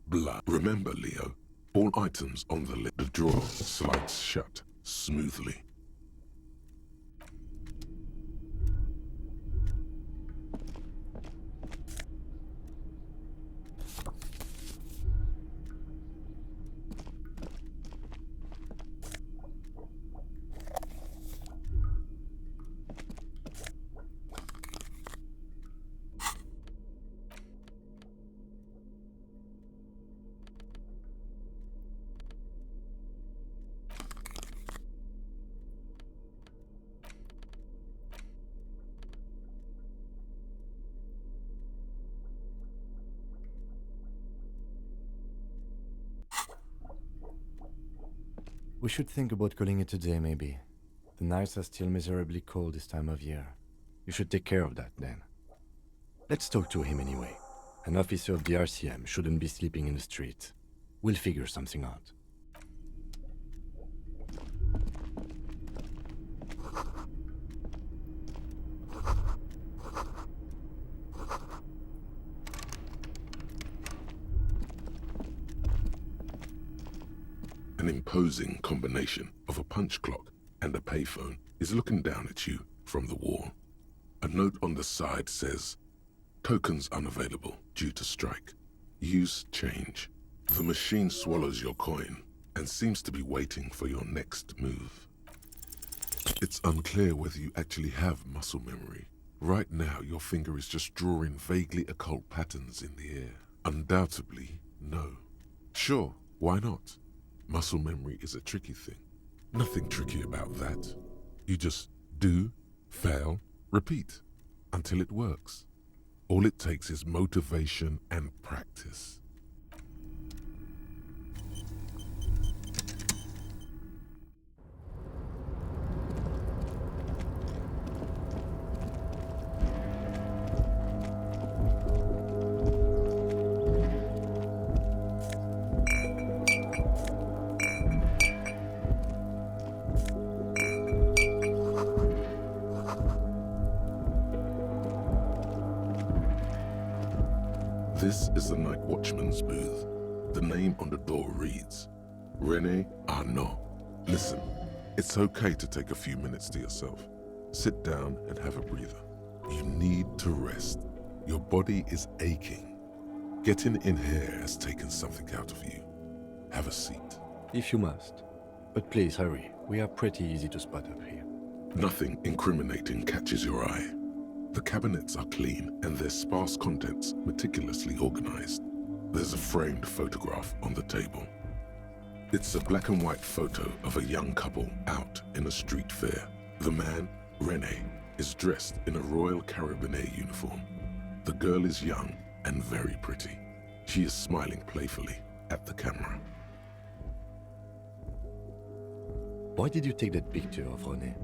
Blood? Remember, Leo, all items on the list. The drawer slides shut smoothly. We should think about calling it a day, maybe. The nights are still miserably cold this time of year. You should take care of that, then. Let's talk to him anyway. An officer of the RCM shouldn't be sleeping in the street. We'll figure something out. An imposing combination of a punch clock and a payphone is looking down at you from the wall. A note on the side says, "Tokens unavailable due to strike. Use change." The machine swallows your coin and seems to be waiting for your next move. It's unclear whether you actually have muscle memory. Right now, your finger is just drawing vaguely occult patterns in the air. Undoubtedly, no. Sure, why not? Muscle memory is a tricky thing. Nothing tricky about that. You just do, fail, repeat, until it works. All it takes is motivation and practice. This is the night watchman's booth. The name on the door reads, René Arnaud. Listen, it's okay to take a few minutes to yourself. Sit down and have a breather. You need to rest. Your body is aching. Getting in here has taken something out of you. Have a seat. If you must. But please hurry. We are pretty easy to spot up here. Nothing incriminating catches your eye. The cabinets are clean and their sparse contents meticulously organized. There's a framed photograph on the table. It's a black and white photo of a young couple out in a street fair. The man, René, is dressed in a Royal Carabinier uniform. The girl is young and very pretty. She is smiling playfully at the camera. Why did you take that picture of René?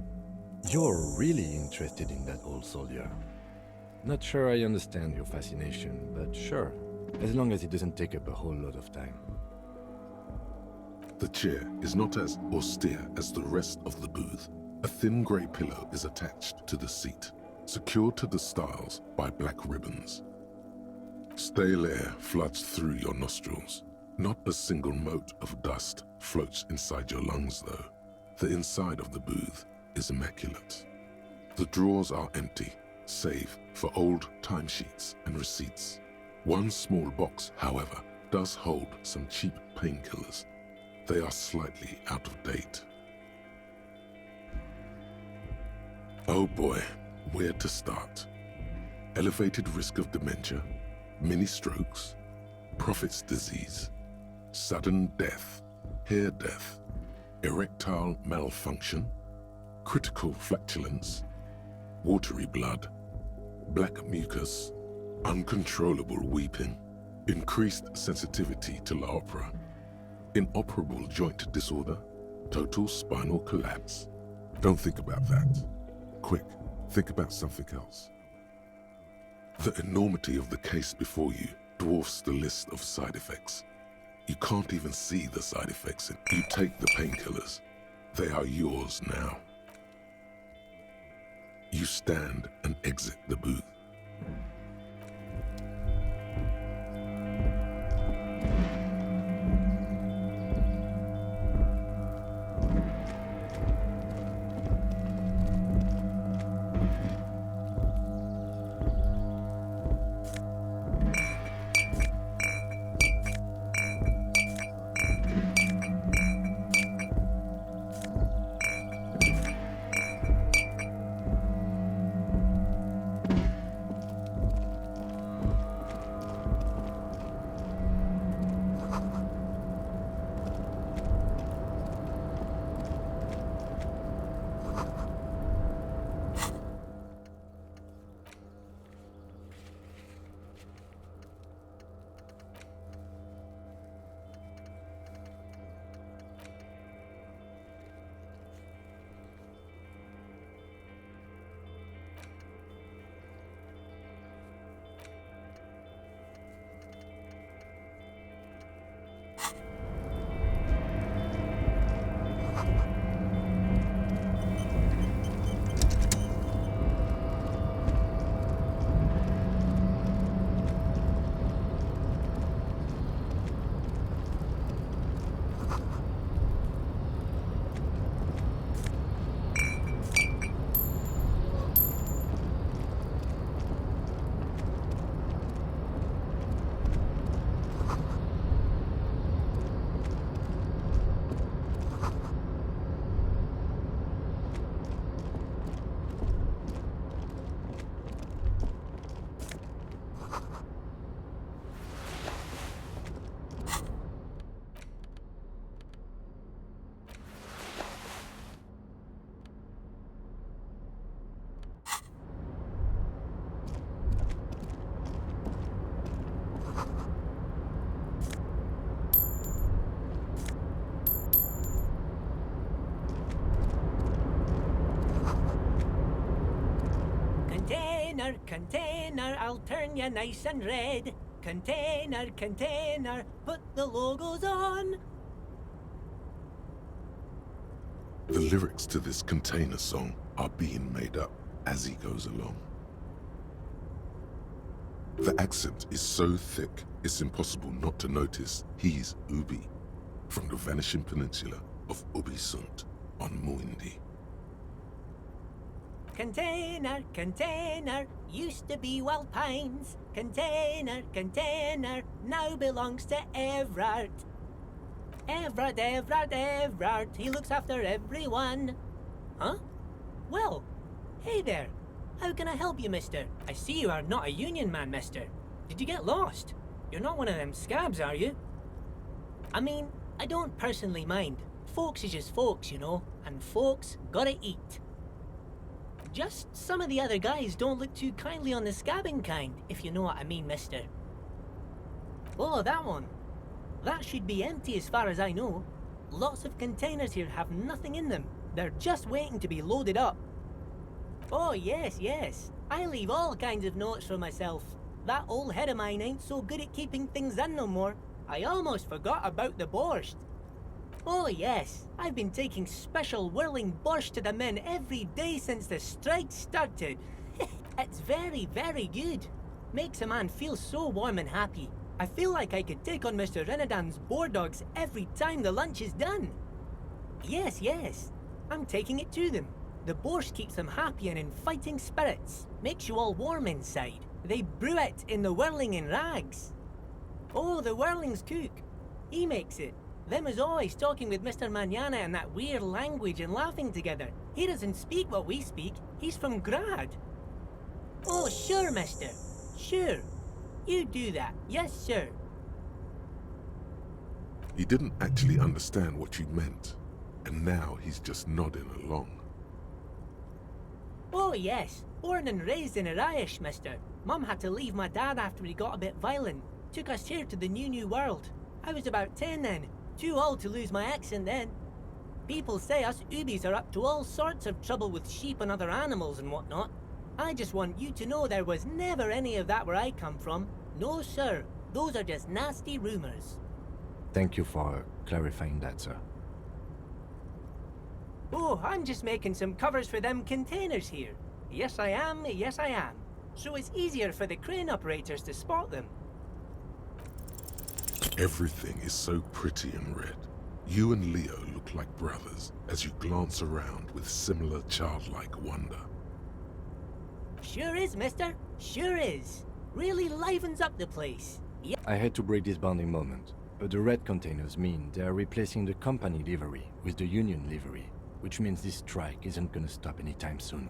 You're really interested in that old soldier. Not sure I understand your fascination, but sure, as long as it doesn't take up a whole lot of time. The chair is not as austere as the rest of the booth. A thin grey pillow is attached to the seat, secured to the stiles by black ribbons. Stale air floods through your nostrils. Not a single mote of dust floats inside your lungs, though. The inside of the booth is immaculate. The drawers are empty, save for old timesheets and receipts. One small box, however, does hold some cheap painkillers. They are slightly out of date. Oh boy, where to start? Elevated risk of dementia, mini strokes, prophet's disease, sudden death, hair death, erectile malfunction, critical flatulence, watery blood, black mucus, uncontrollable weeping, increased sensitivity to La Opera, inoperable joint disorder, total spinal collapse. Don't think about that. Quick, think about something else. The enormity of the case before you dwarfs the list of side effects. You can't even see the side effects. You take the painkillers. They are yours now. You stand and exit the booth. Container, I'll turn you nice and red. Container, put the logos on. The lyrics to this Container song are being made up as he goes along. The accent is so thick, it's impossible not to notice he's Ubi, from the vanishing peninsula of Ubisunt on Muindi. Container, used to be Wild Pines. Container, now belongs to Everard. Everard, he looks after everyone. Huh? Well, hey there. How can I help you, mister? I see you are not a union man, mister. Did you get lost? You're not one of them scabs, are you? I mean, I don't personally mind. Folks is just folks, you know, and folks gotta eat. Just some of the other guys don't look too kindly on the scabbing kind, if you know what I mean, mister. Oh, that one. That should be empty as far as I know. Lots of containers here have nothing in them. They're just waiting to be loaded up. Oh, yes. I leave all kinds of notes for myself. That old head of mine ain't so good at keeping things in no more. I almost forgot about the borscht. Oh yes, I've been taking special whirling borscht to the men every day since the strike started. It's very, very good. Makes a man feel so warm and happy. I feel like I could take on Mr. Renadan's boar dogs every time the lunch is done. Yes, I'm taking it to them. The borscht keeps them happy and in fighting spirits. Makes you all warm inside. They brew it in the whirling in rags. Oh, the whirling's cook. He makes it. Them is always talking with Mr. Manana in that weird language and laughing together. He doesn't speak what we speak. He's from Grad. Oh, sure, mister. Sure. You do that. Yes, sir. He didn't actually understand what you meant, and now he's just nodding along. Oh, yes. Born and raised in Irish, mister. Mum had to leave my dad after he got a bit violent. Took us here to the new world. I was about 10 then. Too old to lose my accent then. People say us Ubis are up to all sorts of trouble with sheep and other animals and whatnot. I just want you to know there was never any of that where I come from. No, sir. Those are just nasty rumors. Thank you for clarifying that, sir. Oh, I'm just making some covers for them containers here. Yes, I am. Yes, I am. So it's easier for the crane operators to spot them. Everything is so pretty and red. You and Leo look like brothers as you glance around with similar childlike wonder. Sure is, mister. Sure is. Really livens up the place. Yeah. I had to break this bonding moment, but the red containers mean they are replacing the company livery with the union livery, which means this strike isn't gonna stop anytime soon.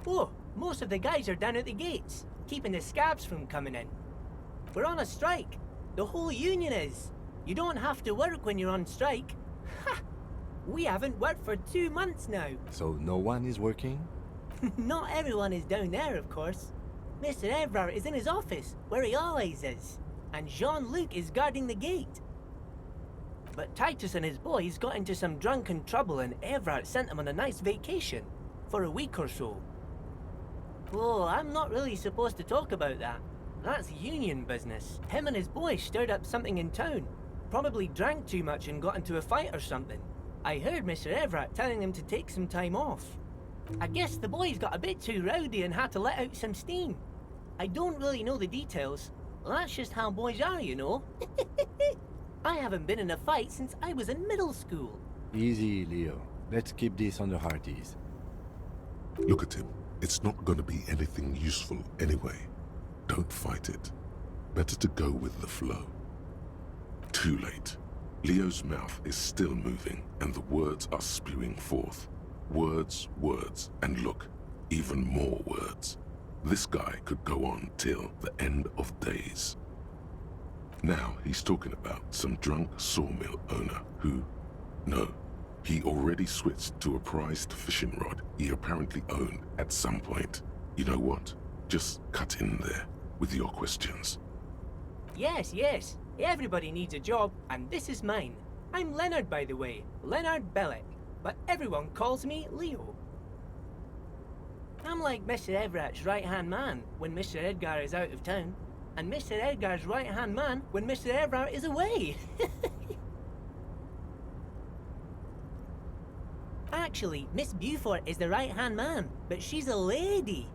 Oh, most of the guys are down at the gates, keeping the scabs from coming in. We're on a strike. The whole union is. You don't have to work when you're on strike. Ha! We haven't worked for 2 months now. So no one is working? Not everyone is down there, of course. Mr. Evrard is in his office, where he always is. And Jean-Luc is guarding the gate. But Titus and his boys got into some drunken trouble and Evrard sent them on a nice vacation. For a week or so. Oh, I'm not really supposed to talk about that. That's union business. Him and his boys stirred up something in town. Probably drank too much and got into a fight or something. I heard Mr. Everett telling them to take some time off. I guess the boys got a bit too rowdy and had to let out some steam. I don't really know the details. That's just how boys are, you know. I haven't been in a fight since I was in middle school. Easy, Leo. Let's keep this on the heart ease. Look at him. It's not gonna be anything useful anyway. Don't fight it. Better to go with the flow. Too late. Leo's mouth is still moving, and the words are spewing forth. Words, words, and look, even more words. This guy could go on till the end of days. Now he's talking about some drunk sawmill owner who... No, he already switched to a prized fishing rod he apparently owned at some point. You know what? Just cut in there with your questions. Yes, yes. Everybody needs a job, and this is mine. I'm Leonard, by the way. Leonard Bellick. But everyone calls me Leo. I'm like Mr. Everett's right-hand man when Mr. Edgar is out of town, and Mr. Edgar's right-hand man when Mr. Everett is away. Actually, Miss Beaufort is the right-hand man, but she's a lady.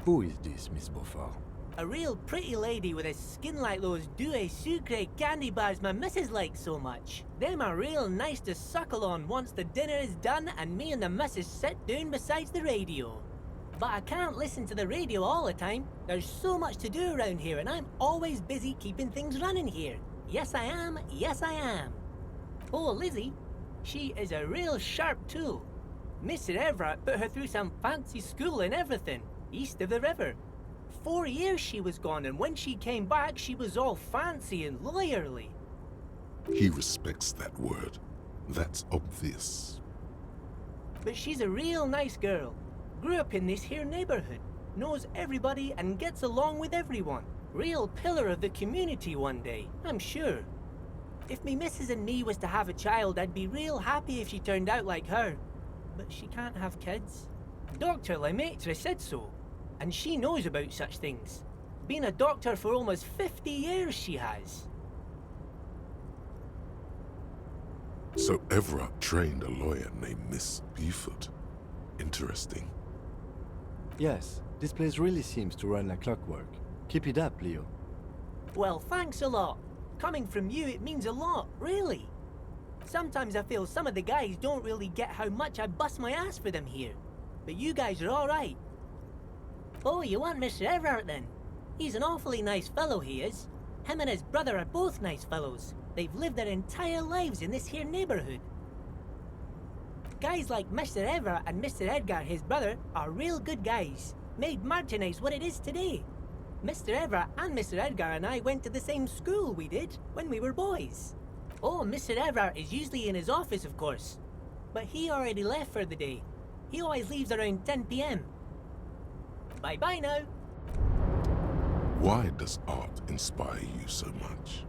Who is this, Miss Beaufort? A real pretty lady with a skin like those Douai Sucre candy bars my missus likes so much. Them are real nice to suckle on once the dinner is done and me and the missus sit down beside the radio. But I can't listen to the radio all the time. There's so much to do around here and I'm always busy keeping things running here. Yes I am, yes I am. Oh, Lizzie, she is a real sharp tool. Mr. Everett put her through some fancy school and everything, east of the river. 4 years she was gone, and when she came back, she was all fancy and lawyerly. He respects that word. That's obvious. But she's a real nice girl. Grew up in this here neighborhood. Knows everybody and gets along with everyone. Real pillar of the community one day, I'm sure. If me missus and me was to have a child, I'd be real happy if she turned out like her. But she can't have kids. Dr. Lemaitre said so. And she knows about such things. Been a doctor for almost 50 years, she has. So Everett trained a lawyer named Miss Beaufort. Interesting. Yes, this place really seems to run like clockwork. Keep it up, Leo. Well, thanks a lot. Coming from you, it means a lot, really. Sometimes I feel some of the guys don't really get how much I bust my ass for them here. But you guys are alright. Oh, you want Mr. Everett then? He's an awfully nice fellow, he is. Him and his brother are both nice fellows. They've lived their entire lives in this here neighborhood. Guys like Mr. Everett and Mr. Edgar, his brother, are real good guys. Made Martinez what it is today. Mr. Everett and Mr. Edgar and I went to the same school we did when we were boys. Oh, Mr. Everett is usually in his office, of course. But he already left for the day. He always leaves around 10 p.m. Bye-bye now. Why does art inspire you so much?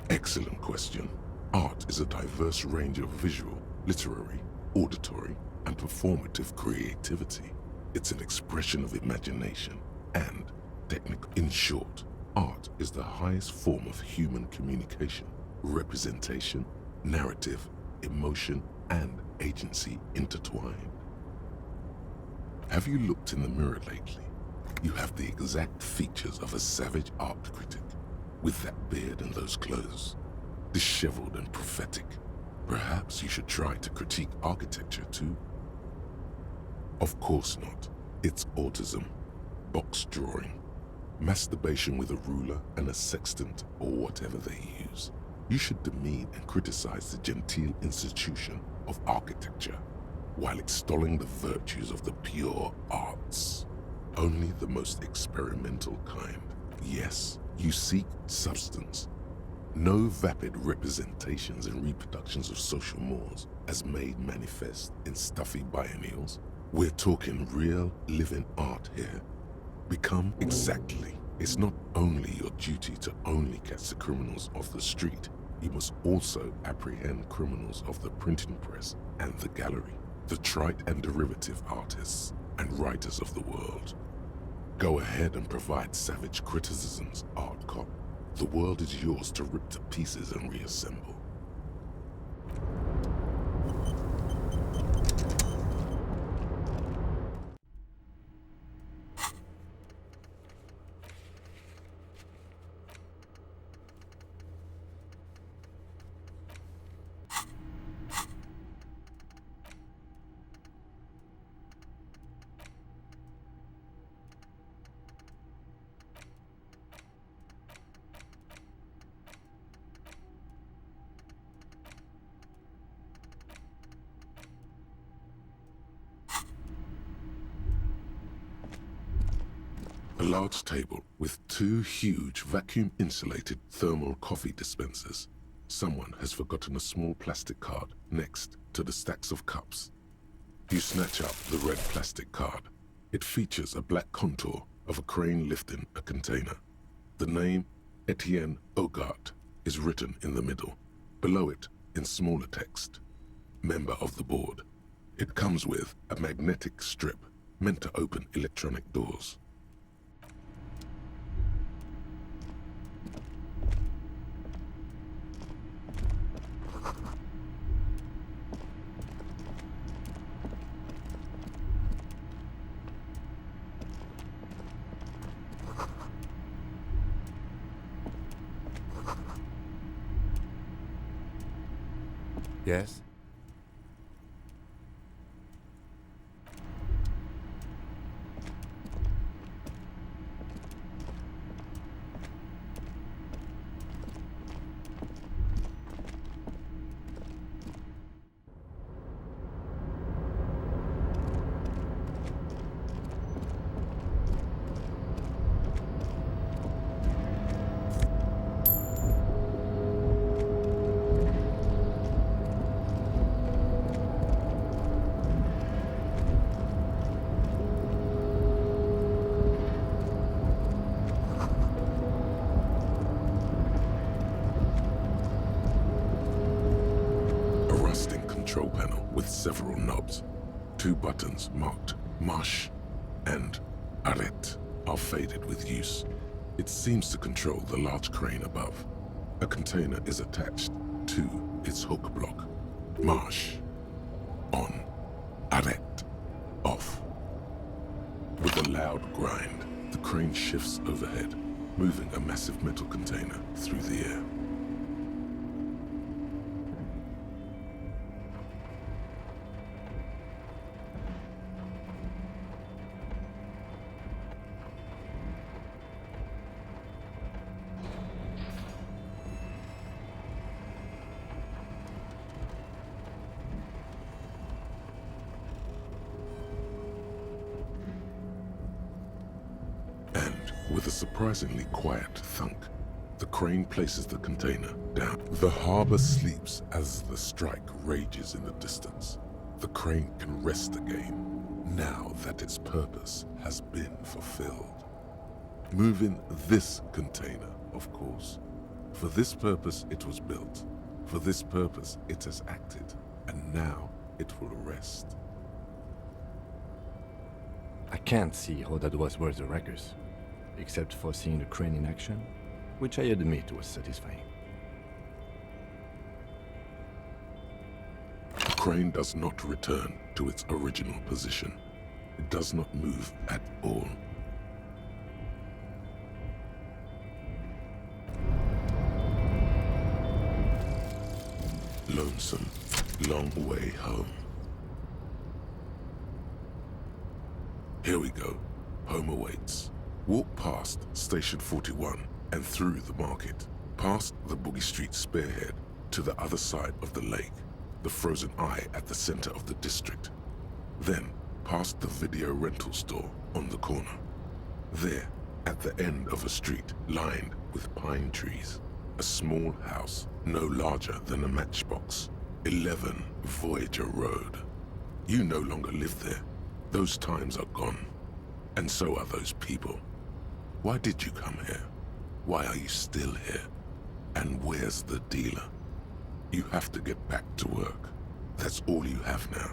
Excellent question. Art is a diverse range of visual, literary, auditory, and performative creativity. It's an expression of imagination and technical. In short, art is the highest form of human communication, representation, narrative, emotion, and agency intertwined. Have you looked in the mirror lately? You have the exact features of a savage art critic, with that beard and those clothes, disheveled and prophetic. Perhaps you should try to critique architecture too. Of course not. It's autism, box drawing, masturbation with a ruler and a sextant or whatever they use. You should demean and criticize the genteel institution of architecture while extolling the virtues of the pure arts. Only the most experimental kind. Yes, you seek substance. No vapid representations and reproductions of social mores as made manifest in stuffy biennials. We're talking real, living art here. Become exactly. It's not only your duty to only catch the criminals off the street, you must also apprehend criminals of the printing press and the gallery, the trite and derivative artists and writers of the world. Go ahead and provide savage criticisms, art cop. The world is yours to rip to pieces and reassemble. A large table with two huge vacuum-insulated thermal coffee dispensers. Someone has forgotten a small plastic card next to the stacks of cups. You snatch up the red plastic card. It features a black contour of a crane lifting a container. The name, Etienne Hogarth, is written in the middle. Below it, in smaller text, member of the board. It comes with a magnetic strip meant to open electronic doors. Yes? Control panel with several knobs. Two buttons marked Marche and Arrête are faded with use. It seems to control the large crane above. A container is attached to its hook block. Marche on, Arrête off. With a loud grind, the crane shifts overhead, moving a massive metal container through the air. With a surprisingly quiet thunk, the crane places the container down. The harbor sleeps as the strike rages in the distance. The crane can rest again, now that its purpose has been fulfilled. Moving this container, of course. For this purpose it was built. For this purpose it has acted. And now it will rest. I can't see how that was worth the wreckers, except for seeing the crane in action, which I admit was satisfying. The crane does not return to its original position. It does not move at all. Lonesome, long way home. Here we go. Home awaits. Walk past Station 41 and through the market, past the Boogie Street spearhead to the other side of the lake, the frozen eye at the center of the district. Then, past the video rental store on the corner. There, at the end of a street lined with pine trees, a small house no larger than a matchbox. 11 Voyager Road. You no longer live there. Those times are gone. And so are those people. Why did you come here? Why are you still here? And where's the dealer? You have to get back to work. That's all you have now.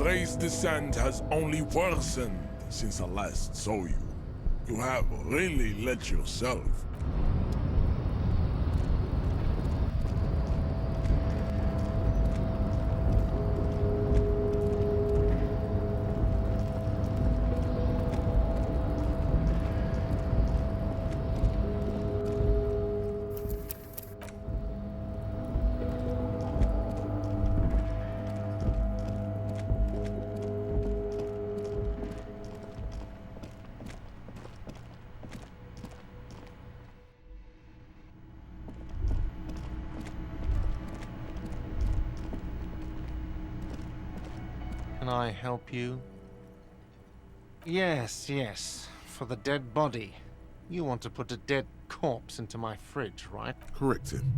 Race descent has only worsened since I last saw you. You have really let yourself. Can I help you? Yes. For the dead body. You want to put a dead corpse into my fridge, right? Correct him.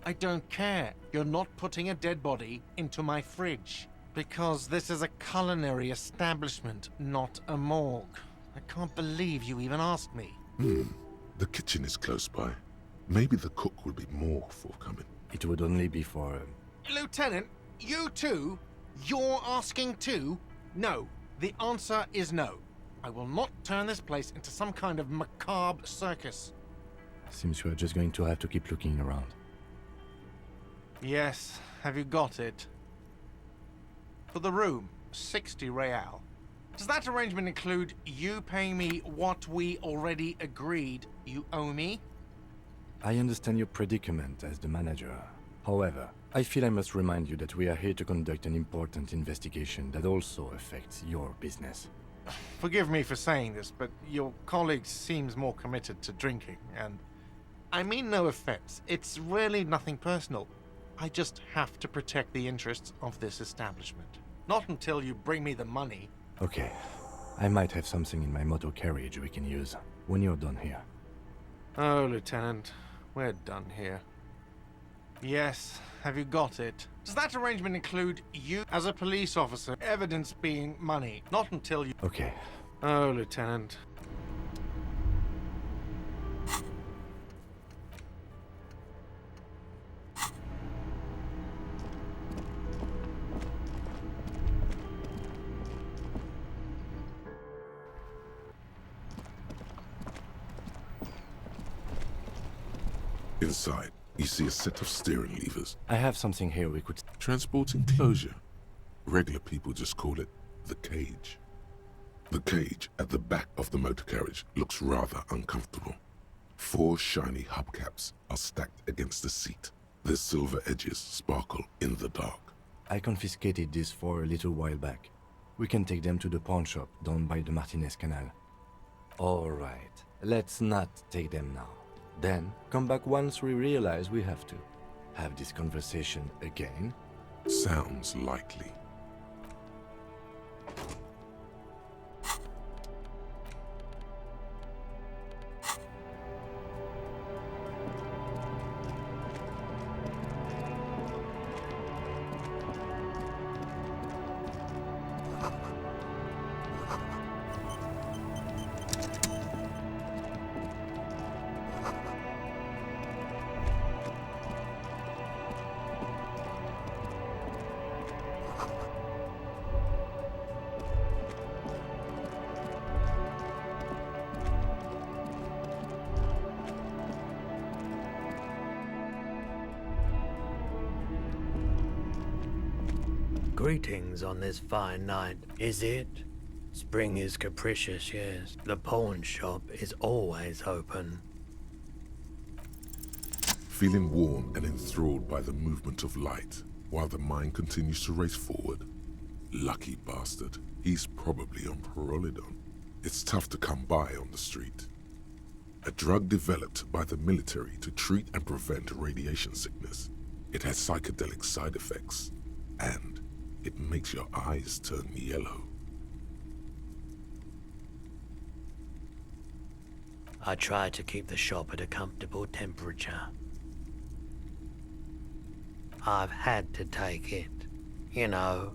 I don't care. You're not putting a dead body into my fridge. Because this is a culinary establishment, not a morgue. I can't believe you even asked me. The kitchen is close by. Maybe the cook will be more forthcoming. It would only be for... Lieutenant, you too? You're asking too? No. The answer is no. I will not turn this place into some kind of macabre circus. Seems we are just going to have to keep looking around. Yes, have you got it? For the room, 60 real. Does that arrangement include you paying me what we already agreed you owe me? I understand your predicament as the manager. However, I feel I must remind you that we are here to conduct an important investigation that also affects your business. Forgive me for saying this, but your colleague seems more committed to drinking, and I mean no offense. It's really nothing personal. I just have to protect the interests of this establishment. Not until you bring me the money. Okay, I might have something in my motor carriage we can use when you're done here. Oh, Lieutenant, we're done here. Yes, have you got it? Does that arrangement include you as a police officer, evidence being money? Not until you... Okay. Oh, Lieutenant. Inside, you see a set of steering levers. I have something here we could... Transport enclosure. Regular people just call it the cage. The cage at the back of the motor carriage looks rather uncomfortable. 4 shiny hubcaps are stacked against the seat. Their silver edges sparkle in the dark. I confiscated these 4 a little while back. We can take them to the pawn shop down by the Martinez Canal. All right, let's not take them now. Then, come back once we realize we have to. Have this conversation again? Sounds likely. Greetings on this fine night, is it? Spring is capricious, yes. The pawn shop is always open. Feeling warm and enthralled by the movement of light, while the mind continues to race forward. Lucky bastard, he's probably on Perolidon. It's tough to come by on the street. A drug developed by the military to treat and prevent radiation sickness. It has psychedelic side effects, and it makes your eyes turn yellow. I try to keep the shop at a comfortable temperature. I've had to take it, you know,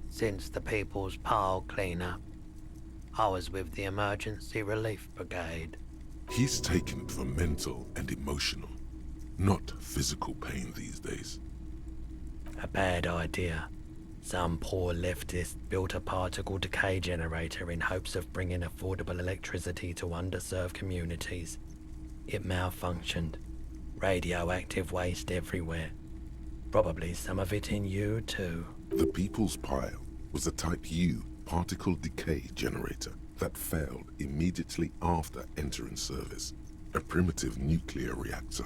since the People's Pile cleanup. I was with the Emergency Relief Brigade. He's taken it for mental and emotional, not physical pain these days. A bad idea. Some poor leftist built a particle decay generator in hopes of bringing affordable electricity to underserved communities. It malfunctioned. Radioactive waste everywhere. Probably some of it in you too. The People's Pile was a Type U particle decay generator that failed immediately after entering service. A primitive nuclear reactor,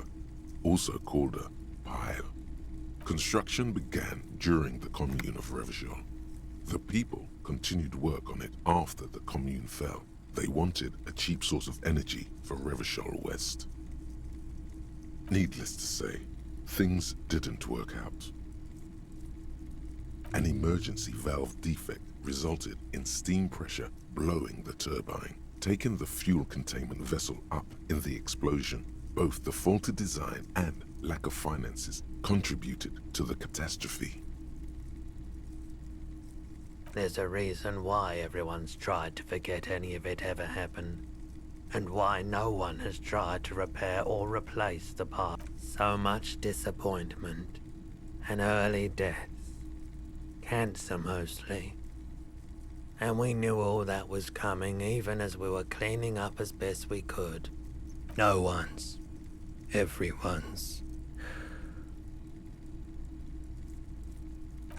also called a pile. Construction began during the Commune of Revachol. The people continued work on it after the Commune fell. They wanted a cheap source of energy for Revachol West. Needless to say, things didn't work out. An emergency valve defect resulted in steam pressure blowing the turbine, taking the fuel containment vessel up in the explosion. Both the faulty design and lack of finances contributed to the catastrophe. There's a reason why everyone's tried to forget any of it ever happened, and why no one has tried to repair or replace the part. So much disappointment, and early deaths. Cancer mostly. And we knew all that was coming even as we were cleaning up as best we could. No one's. Everyone's.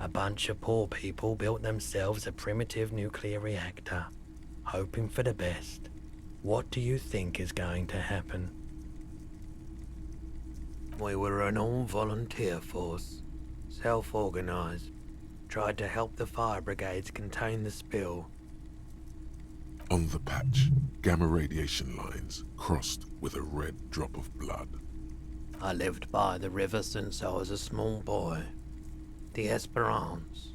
A bunch of poor people built themselves a primitive nuclear reactor, hoping for the best. What do you think is going to happen? We were an all-volunteer force, self-organized, tried to help the fire brigades contain the spill. On the patch, gamma radiation lines crossed with a red drop of blood. I lived by the river since I was a small boy. The Esperance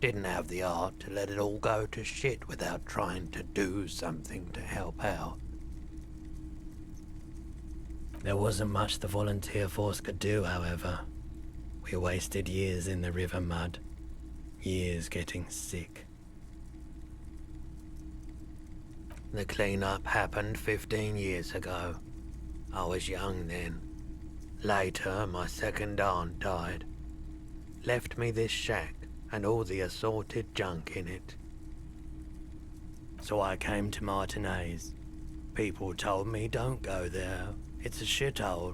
didn't have the art to let it all go to shit without trying to do something to help out. There wasn't much the volunteer force could do, however. We wasted years in the river mud, years getting sick. The cleanup happened 15 years ago. I was young then. Later, my second aunt died. Left me this shack and all the assorted junk in it. So I came to Martinez. People told me don't go there. It's a shithole.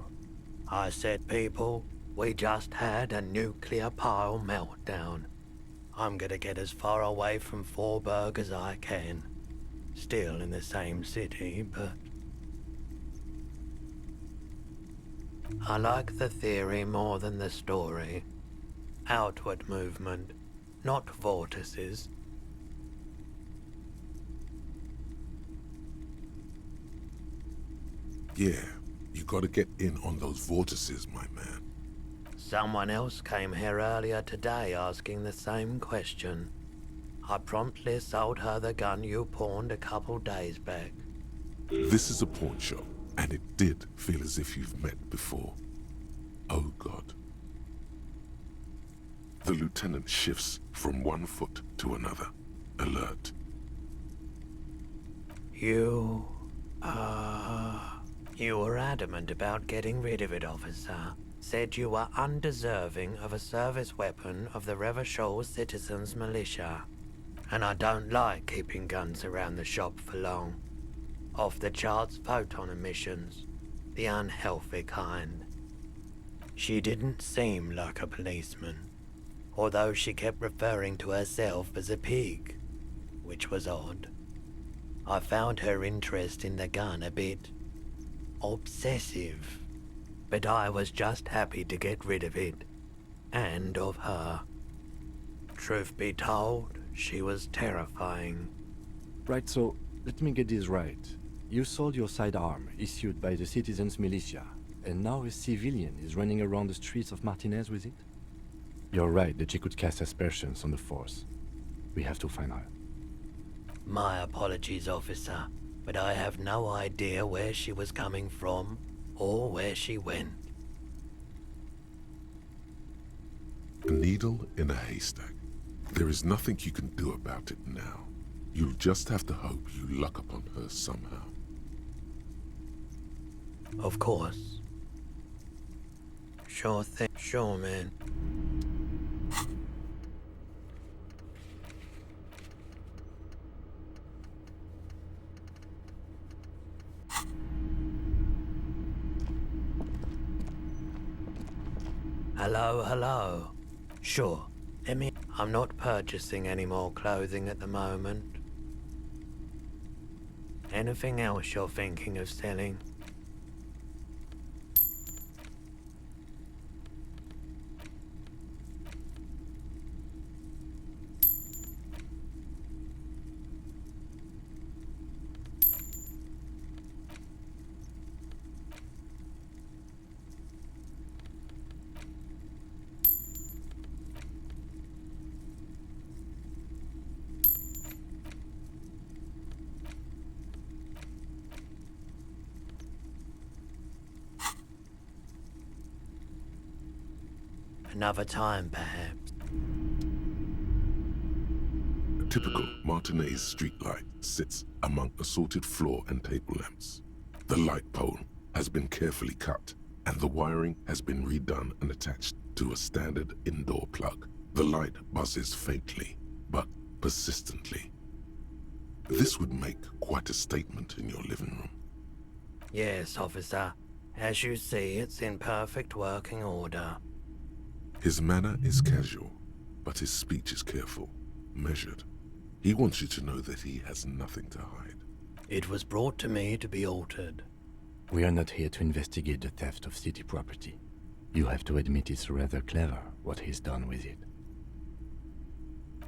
I said, people, we just had a nuclear pile meltdown. I'm gonna get as far away from Forburg as I can. Still in the same city, but... I like the theory more than the story. Outward movement, not vortices. Yeah, you gotta get in on those vortices, my man. Someone else came here earlier today asking the same question. I promptly sold her the gun you pawned a couple days back. This is a pawn shop, and it did feel as if you've met before. Oh God. The lieutenant shifts from one foot to another, alert. You were adamant about getting rid of it, officer. Said you were undeserving of a service weapon of the Revachol Citizens Militia. And I don't like keeping guns around the shop for long. Off the charts photon emissions, the unhealthy kind. She didn't seem like a policeman, although she kept referring to herself as a pig, which was odd. I found her interest in the gun a bit obsessive, but I was just happy to get rid of it, and of her. Truth be told, she was terrifying. Right, so let me get this right. You sold your sidearm, issued by the Citizens Militia, and now a civilian is running around the streets of Martinez with it? You're right that she could cast aspersions on the force. We have to find her. My apologies, officer, but I have no idea where she was coming from or where she went. A needle in a haystack. There is nothing you can do about it now. You'll just have to hope you luck upon her somehow. Of course. Sure thing. Sure, man. Hello, hello. Sure. I'm not purchasing any more clothing at the moment. Anything else you're thinking of selling? Another time, perhaps. A typical Martinez streetlight sits among assorted floor and table lamps. The light pole has been carefully cut, and the wiring has been redone and attached to a standard indoor plug. The light buzzes faintly, but persistently. This would make quite a statement in your living room. Yes, officer. As you see, it's in perfect working order. His manner is casual, but his speech is careful, measured. He wants you to know that he has nothing to hide. It was brought to me to be altered. We are not here to investigate the theft of city property. You have to admit it's rather clever what he's done with it.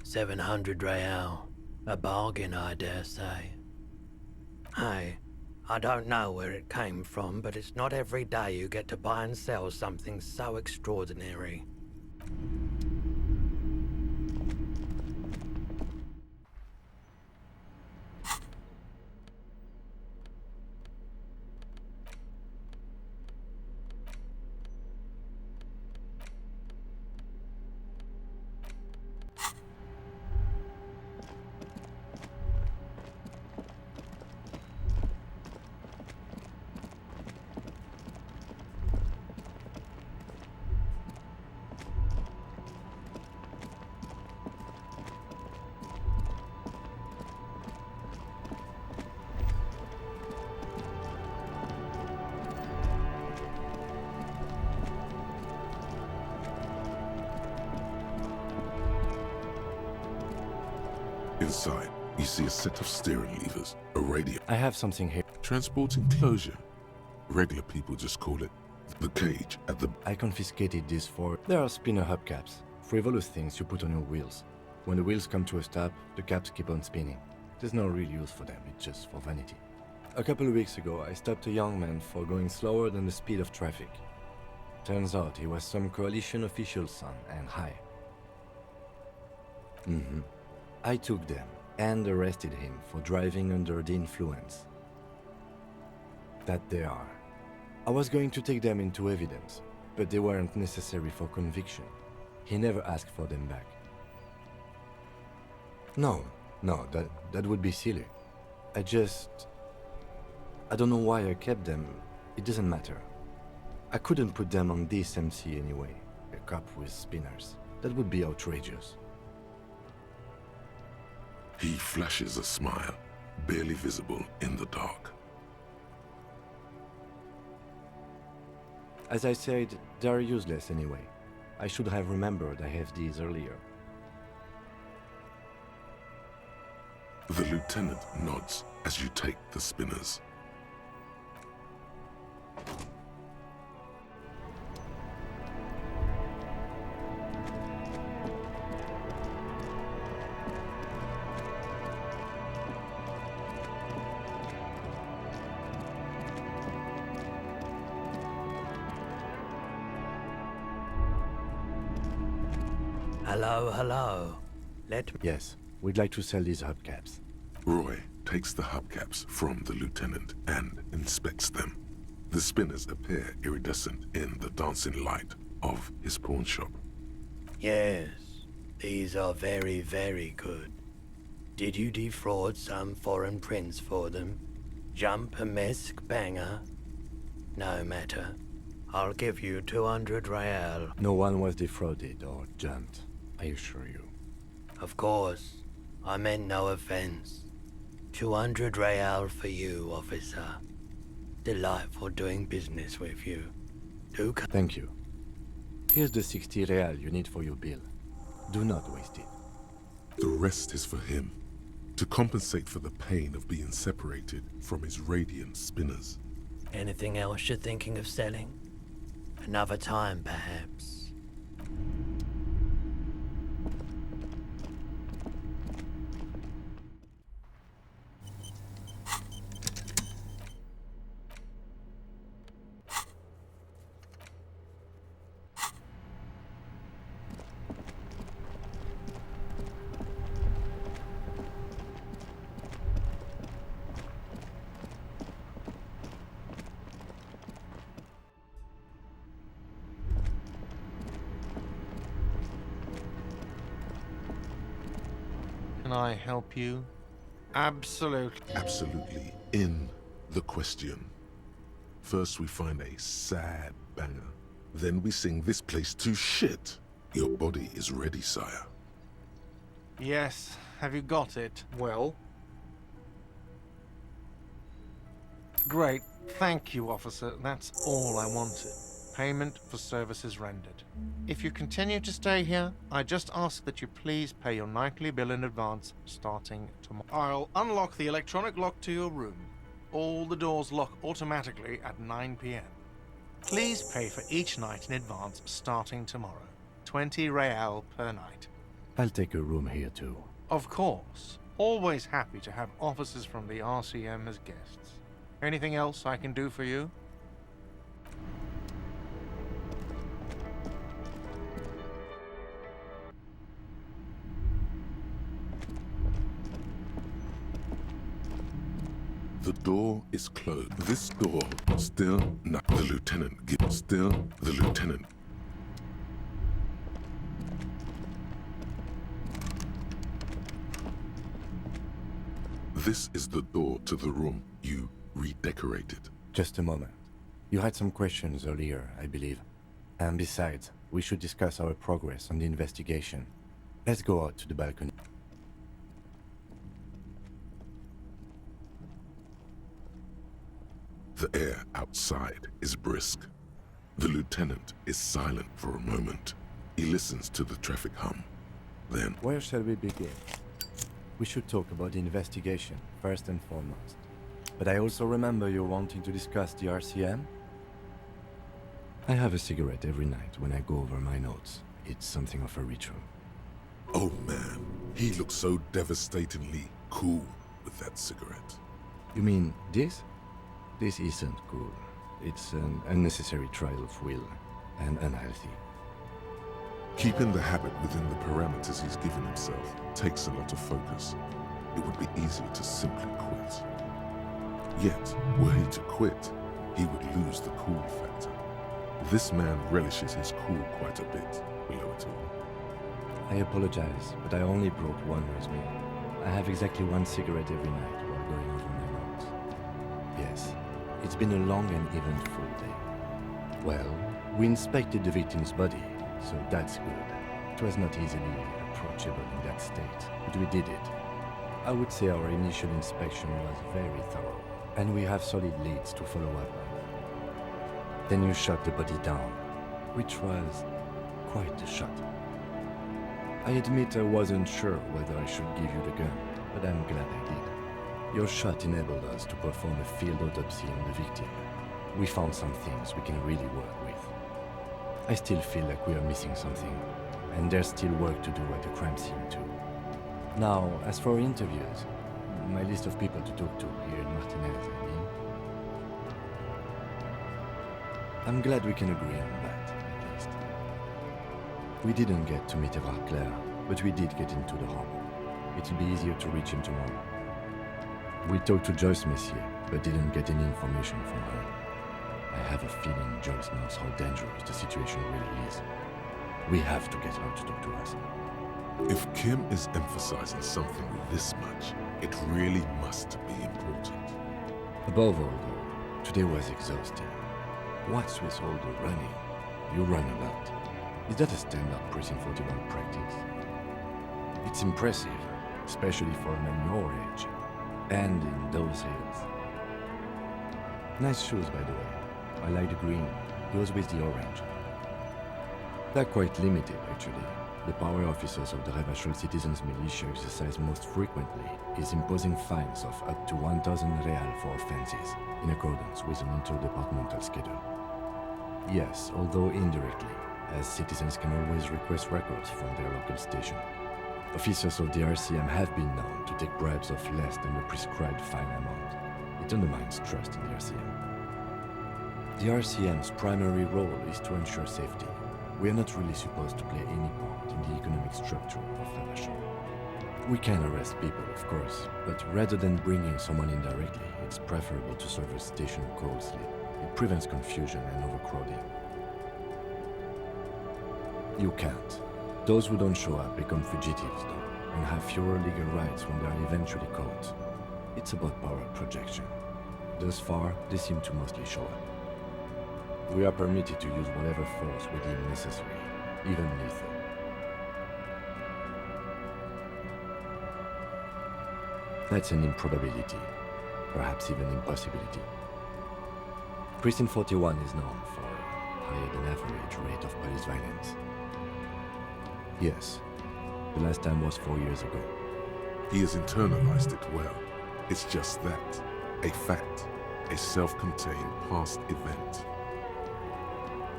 700 real. A bargain, I dare say. Hey, I don't know where it came from, but it's not every day you get to buy and sell something so extraordinary. Inside, you see a set of steering levers, a radio. I have something here. Transport enclosure. Regular people just call it the cage at the... I confiscated this for... There are spinner hubcaps. Frivolous things you put on your wheels. When the wheels come to a stop, the caps keep on spinning. There's no real use for them, it's just for vanity. A couple of weeks ago, I stopped a young man for going slower than the speed of traffic. Turns out he was some coalition official's son and high. I took them and arrested him for driving under the influence. That they are. I was going to take them into evidence, but they weren't necessary for conviction. He never asked for them back. No, that would be silly. I don't know why I kept them. It doesn't matter. I couldn't put them on this MC anyway. A cop with spinners. That would be outrageous. He flashes a smile, barely visible in the dark. As I said, they're useless anyway. I should have remembered I have these earlier. The lieutenant nods as you take the spinners. Hello. Yes, we'd like to sell these hubcaps. Roy takes the hubcaps from the lieutenant and inspects them. The spinners appear iridescent in the dancing light of his pawn shop. Yes, these are very, very good. Did you defraud some foreign prince for them? Jump a mesk banger? No matter. I'll give you 200 real. No one was defrauded or jumped, I assure you. Of course. I meant no offense. 200 real for you, officer. Delightful doing business with you. Thank you. Here's the 60 real you need for your bill. Do not waste it. The rest is for him, to compensate for the pain of being separated from his radiant spinners. Anything else you're thinking of selling? Another time, perhaps. Can I help you? Absolutely. Absolutely in the question. First we find a sad banger. Then we sing this place to shit. Your body is ready, sire. Yes. Have you got it? Well? Great. Thank you, officer. That's all I wanted. payment for services rendered. If you continue to stay here, I just ask that you please pay your nightly bill in advance starting tomorrow. I'll unlock the electronic lock to your room. All the doors lock automatically at 9 p.m. Please pay for each night in advance starting tomorrow. 20 real per night. I'll take a room here too. Of course. Always happy to have officers from the RCM as guests. Anything else I can do for you? The door is closed. This door still not. The lieutenant still the lieutenant. This is the door to the room you redecorated. Just a moment. You had some questions earlier, I believe. And besides, we should discuss our progress on the investigation. Let's go out to the balcony. The air outside is brisk. The lieutenant is silent for a moment. He listens to the traffic hum. Then, where shall we begin? We should talk about the investigation, first and foremost. But I also remember you wanting to discuss the RCM? I have a cigarette every night when I go over my notes. It's something of a ritual. oh man, he looks so devastatingly cool with that cigarette. You mean this? This isn't cool. It's an unnecessary trial of will, and unhealthy. Keeping the habit within the parameters he's given himself takes a lot of focus. It would be easier to simply quit. Yet, were he to quit, he would lose the cool factor. This man relishes his cool quite a bit below it all. I apologize, but I only brought one with me. I have exactly one cigarette every night while going over my notes. Yes, it's been a long and eventful day. Well, we inspected the victim's body, so that's good. It was not easily approachable in that state, but we did it. I would say our initial inspection was very thorough, and we have solid leads to follow up on. Then you shot the body down, which was quite a shot. I admit I wasn't sure whether I should give you the gun, but I'm glad I did. Your shot enabled us to perform a field autopsy on the victim. We found some things we can really work with. I still feel like we are missing something, and there's still work to do at the crime scene too. Now, as for interviews, my list of people to talk to here in Martinez, I mean. I'm glad we can agree on that, at least. We didn't get to meet Évrard Claire, but we did get into the harbor. It'll be easier to reach him tomorrow. We talked to Joyce Messier, but didn't get any information from her. I have a feeling Joyce knows how dangerous the situation really is. We have to get her to talk to us. If Kim is emphasizing something this much, it really must be important. Above all, though, today was exhausting. What's with all the running? You run a lot. Is that a standard Precinct 41 practice? It's impressive, especially for a man your age, and in those hills. Nice shoes, by the way. I like the green, goes with the orange. They're quite limited, actually. The power officers of the Revachol Citizens Militia exercise most frequently is imposing fines of up to 1,000 real for offenses, in accordance with an interdepartmental schedule. Yes, although indirectly, as citizens can always request records from their local station. Officers of the RCM have been known to take bribes of less than the prescribed fine amount. It undermines trust in the RCM. The RCM's primary role is to ensure safety. We are not really supposed to play any part in the economic structure of Revachol. We can arrest people, of course, but rather than bringing someone in directly, it's preferable to serve a station call slip. It prevents confusion and overcrowding. You can't. Those who don't show up become fugitives, though, and have fewer legal rights when they are eventually caught. It's about power projection. Thus far, they seem to mostly show up. We are permitted to use whatever force we deem necessary, even lethal. That's an improbability, perhaps even impossibility. Precinct 41 is known for higher than average rate of police violence. Yes, the last time was 4 years ago. He has internalized it well. It's just that. A fact. A self-contained past event.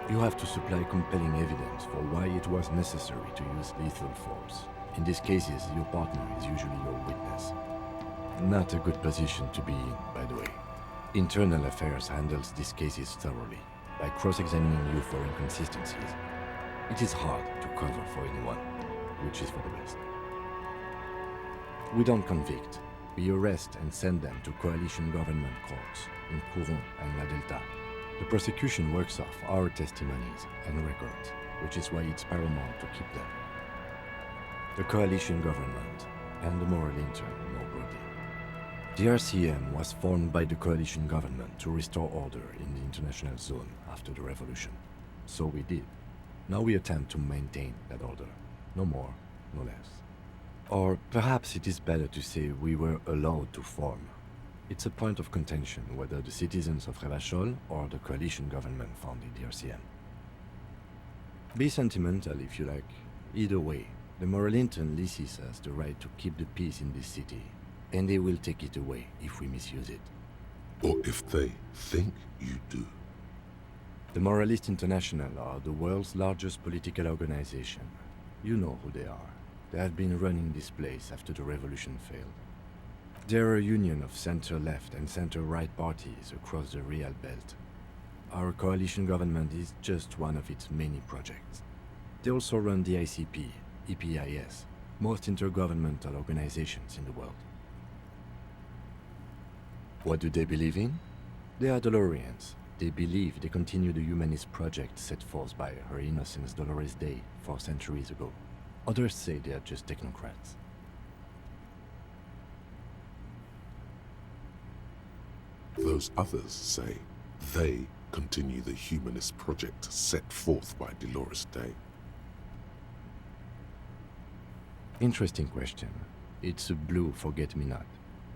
You have to supply compelling evidence for why it was necessary to use lethal force. In these cases, your partner is usually your witness. Not a good position to be in, by the way. Internal Affairs handles these cases thoroughly, by cross-examining you for inconsistencies. It is hard to cover for anyone, which is for the best. We don't convict. We arrest and send them to coalition government courts in Courant and La Delta. The prosecution works off our testimonies and records, which is why it's paramount to keep them. The coalition government and the moral intern more broadly. The RCM was formed by the coalition government to restore order in the international zone after the revolution. So we did. Now we attempt to maintain that order. No more, no less. Or perhaps it is better to say we were allowed to form. It's a point of contention whether the citizens of Revachol or the coalition government founded the RCM. Be sentimental if you like. Either way, the moral intern leases us the right to keep the peace in this city, and they will take it away if we misuse it. Or if they think you do. The Moralist International are the world's largest political organization. You know who they are. They have been running this place after the revolution failed. They're a union of center-left and center-right parties across the Real Belt. Our coalition government is just one of its many projects. They also run the ICP, EPIS, most intergovernmental organizations in the world. What do they believe in? They are Dolorians. They believe they continue the humanist project set forth by Her Innocence Dolores Day 4 centuries ago. Others say they are just technocrats. Those others say they continue the humanist project set forth by Dolores Day. Interesting question. It's a blue forget-me-not.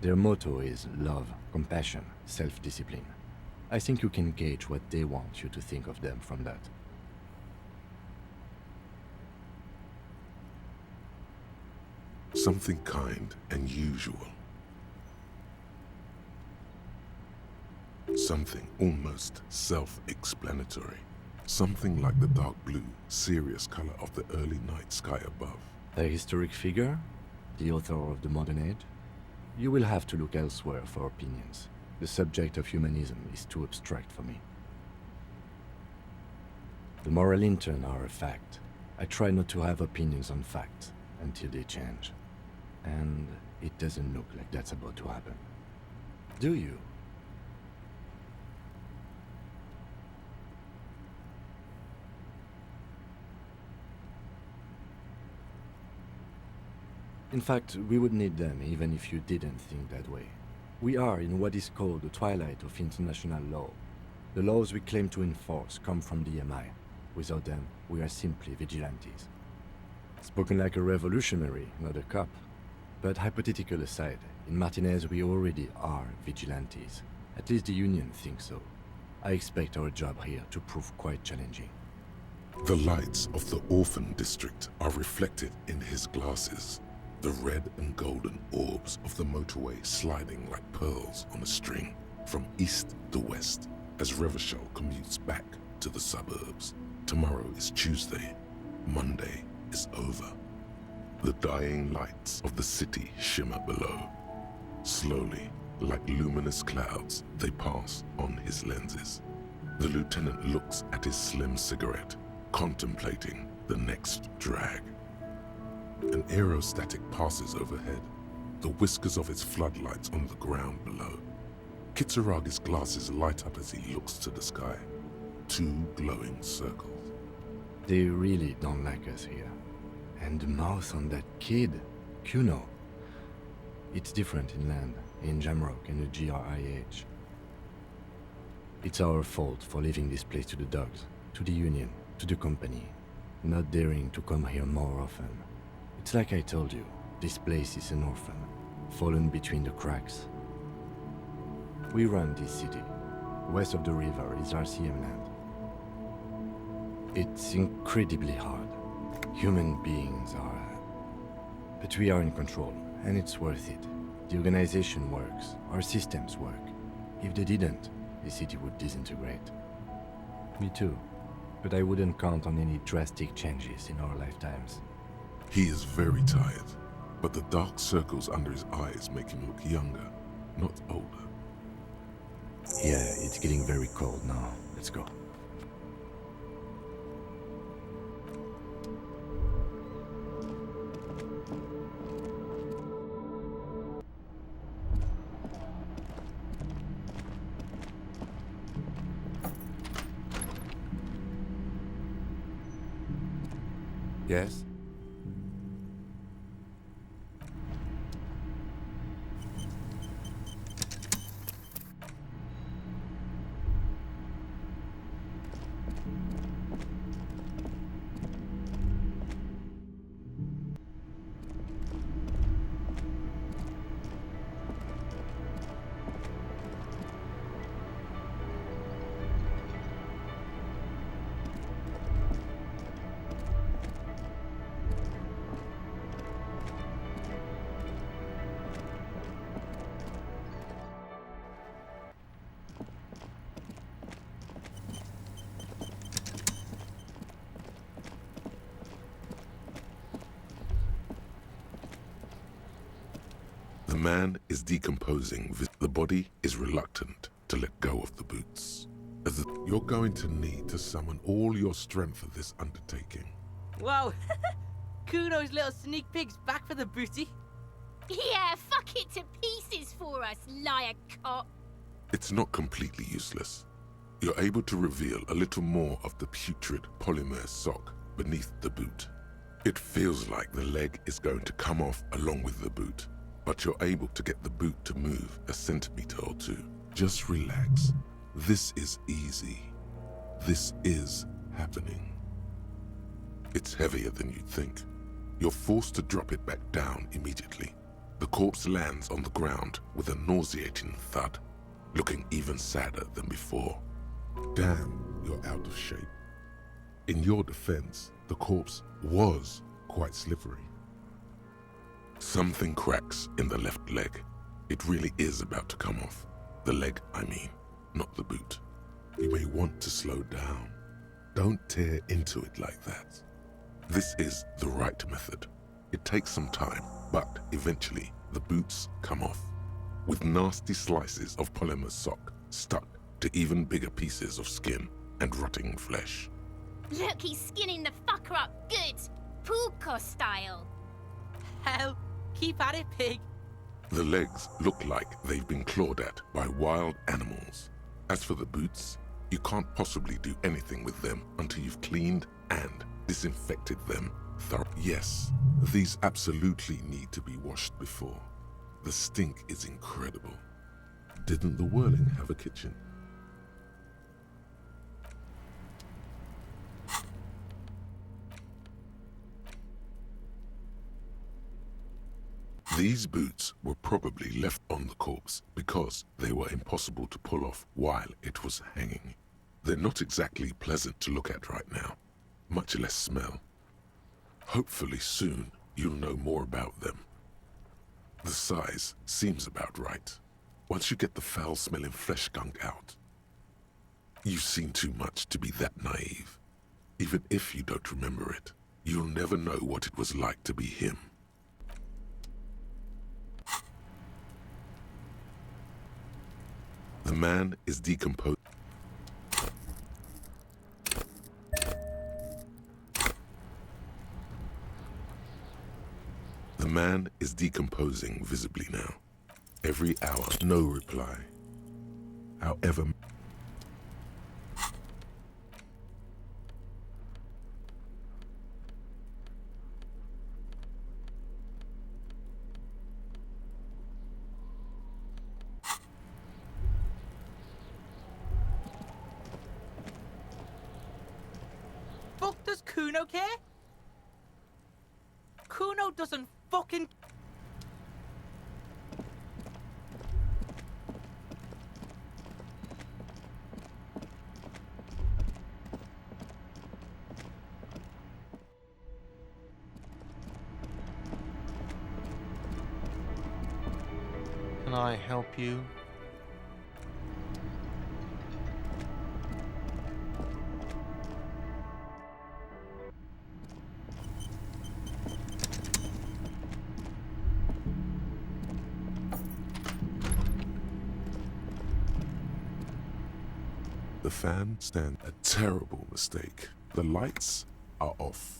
Their motto is love, compassion, self-discipline. I think you can gauge what they want you to think of them from that. Something kind and usual. Something almost self-explanatory. Something like the dark blue, serious color of the early night sky above. A historic figure? The author of the modern age? You will have to look elsewhere for opinions. The subject of humanism is too abstract for me. The moral intern are a fact. I try not to have opinions on facts until they change. And it doesn't look like that's about to happen. Do you? In fact, we would need them even if you didn't think that way. We are in what is called the twilight of international law. The laws we claim to enforce come from the MI. Without them, we are simply vigilantes. Spoken like a revolutionary, not a cop. But hypothetical aside, in Martinez we already are vigilantes. At least the Union thinks so. I expect our job here to prove quite challenging. The lights of the orphan district are reflected in his glasses. The red and golden orbs of the motorway sliding like pearls on a string from east to west as Revachol commutes back to the suburbs. Tomorrow is Tuesday. Monday is over. The dying lights of the city shimmer below. Slowly, like luminous clouds, they pass on his lenses. The lieutenant looks at his slim cigarette, contemplating the next drag. An aerostatic passes overhead, the whiskers of its floodlights on the ground below. Kitsuragi's glasses light up as he looks to the sky. 2 glowing circles. They really don't like us here. And the mouth on that kid, Kuno. It's different inland, in Jamrock and the GRIH. It's our fault for leaving this place to the dogs, to the Union, to the company, not daring to come here more often. It's like I told you, this place is an orphan, fallen between the cracks. We run this city. West of the river is RCM land. It's incredibly hard. Human beings are... But we are in control, and it's worth it. The organization works, our systems work. If they didn't, the city would disintegrate. Me too. But I wouldn't count on any drastic changes in our lifetimes. He is very tired, but the dark circles under his eyes make him look younger, not older. Yeah, it's getting very cold now. Let's go. Yes? The man is decomposing. The body is reluctant to let go of the boots. You're going to need to summon all your strength for this undertaking. Whoa! Kuno's little sneak pig's back for the booty. Yeah, fuck it to pieces for us, liar cop. It's not completely useless. You're able to reveal a little more of the putrid polymer sock beneath the boot. It feels like the leg is going to come off along with the boot, but you're able to get the boot to move a centimeter or two. Just relax. This is easy. This is happening. It's heavier than you'd think. You're forced to drop it back down immediately. The corpse lands on the ground with a nauseating thud, looking even sadder than before. Damn, you're out of shape. In your defense, the corpse was quite slippery. Something cracks in the left leg. It really is about to come off. The leg, I mean, not the boot. You may want to slow down. Don't tear into it like that. This is the right method. It takes some time, but eventually the boots come off, with nasty slices of polymer sock stuck to even bigger pieces of skin and rotting flesh. Look, he's skinning the fucker up good. Puko style. Hell, keep at it, pig. The legs look like they've been clawed at by wild animals. As for the boots, you can't possibly do anything with them until you've cleaned and disinfected them thoroughly. Yes, these absolutely need to be washed before. The stink is incredible. Didn't the Whirling have a kitchen? These boots were probably left on the corpse because they were impossible to pull off while it was hanging. They're not exactly pleasant to look at right now, much less smell. Hopefully soon you'll know more about them. The size seems about right. Once you get the foul-smelling flesh gunk out. You've seen too much to be that naive. Even if you don't remember it, you'll never know what it was like to be him. The man is decomposed. The man is decomposing visibly now. Every hour, no reply. However... Fuck does Kuno care? Kuno doesn't fucking... I help you? The fan stands a terrible mistake. The lights are off.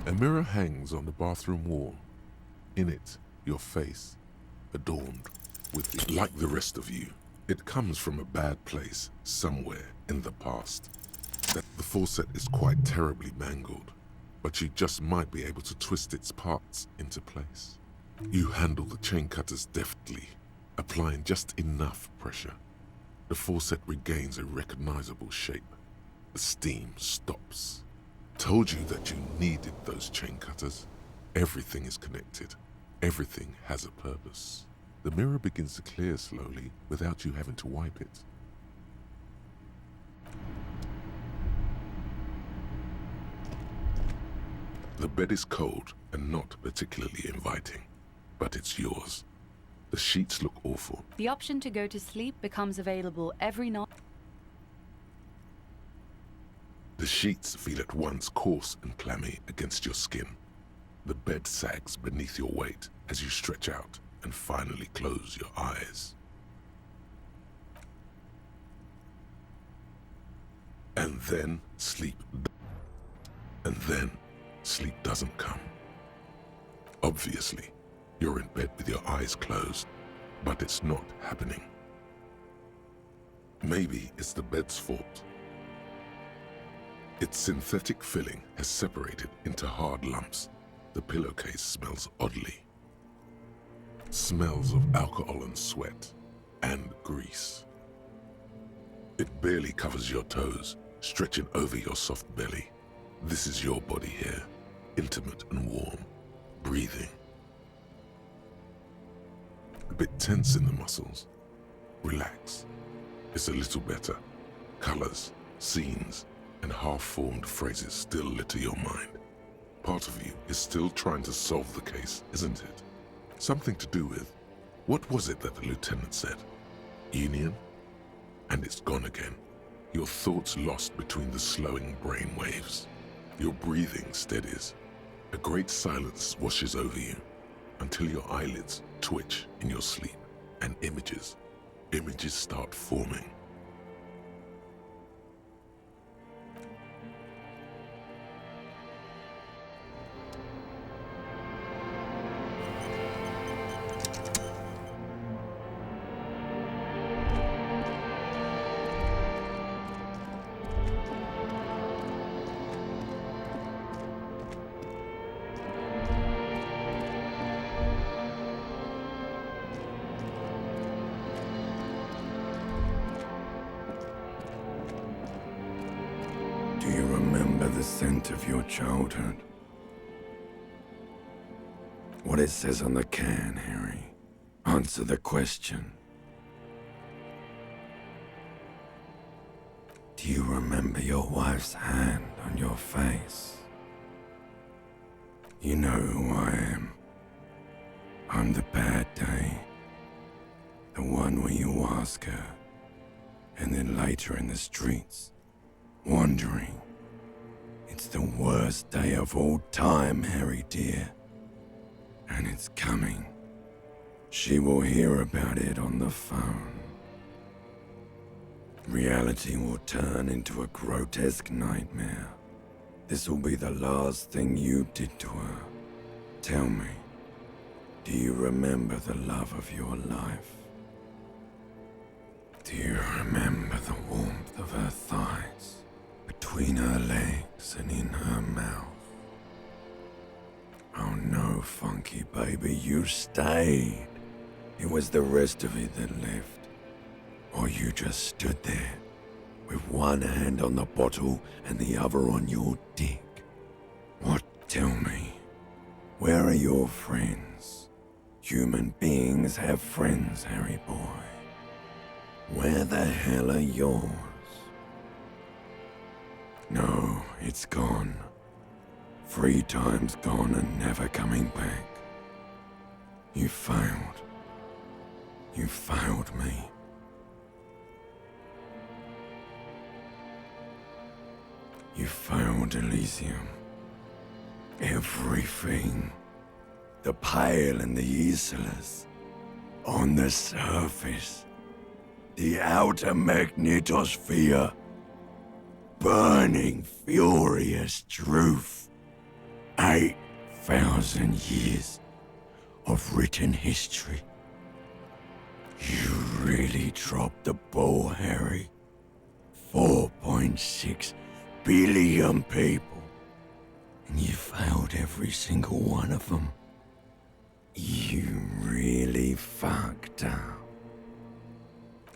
A mirror hangs on the bathroom wall. In it, your face, adorned with like the rest of you. It comes from a bad place, somewhere in the past. The faucet is quite terribly mangled, but you just might be able to twist its parts into place. You handle the chain cutters deftly, applying just enough pressure. The faucet regains a recognizable shape. The steam stops. Told you that you needed those chain cutters. Everything is connected. Everything has a purpose. The mirror begins to clear slowly without you having to wipe it. The bed is cold and not particularly inviting, but it's yours. The sheets look awful. The option to go to sleep becomes available every night. The sheets feel at once coarse and clammy against your skin. The bed sags beneath your weight as you stretch out and finally close your eyes. And then sleep doesn't come. Obviously, you're in bed with your eyes closed, but it's not happening. Maybe it's the bed's fault. Its synthetic filling has separated into hard lumps. The pillowcase smells oddly. Smells of alcohol and sweat and grease. It barely covers your toes, stretching over your soft belly. This is your body here, intimate and warm, breathing. A bit tense in the muscles. Relax. It's a little better. Colors, scenes, and half-formed phrases still litter your mind. Part of you is still trying to solve the case, isn't it? Something to do with, what was it that the lieutenant said? Union? And it's gone again. Your thoughts lost between the slowing brain waves. Your breathing steadies. A great silence washes over you until your eyelids twitch in your sleep and images start forming. Do you remember the scent of your childhood? What it says on the can, Harry. Answer the question. Do you remember your wife's hand on your face? You know who I am. I'm the bad day. The one where you ask her, and then later in the streets, wandering. It's the worst day of all time, Harry dear. And it's coming. She will hear about it on the phone. Reality will turn into a grotesque nightmare. This will be the last thing you did to her. Tell me, do you remember the love of your life? Do you remember the warmth of her thighs, between her legs and in her mouth? Oh no, funky baby, you stayed. It was the rest of it that left. Or you just stood there, with one hand on the bottle and the other on your dick. What, tell me, where are your friends? Human beings have friends, Harry boy. Where the hell are yours? No, It's gone. 3 times gone and never coming back. You failed. You failed me. You failed Elysium. Everything. The Pale and the Isolas. On the surface. The outer magnetosphere. Burning, furious truth. 8,000 years of written history. You really dropped the ball, Harry. 4.6 billion people. And you failed every single one of them. You really fucked up.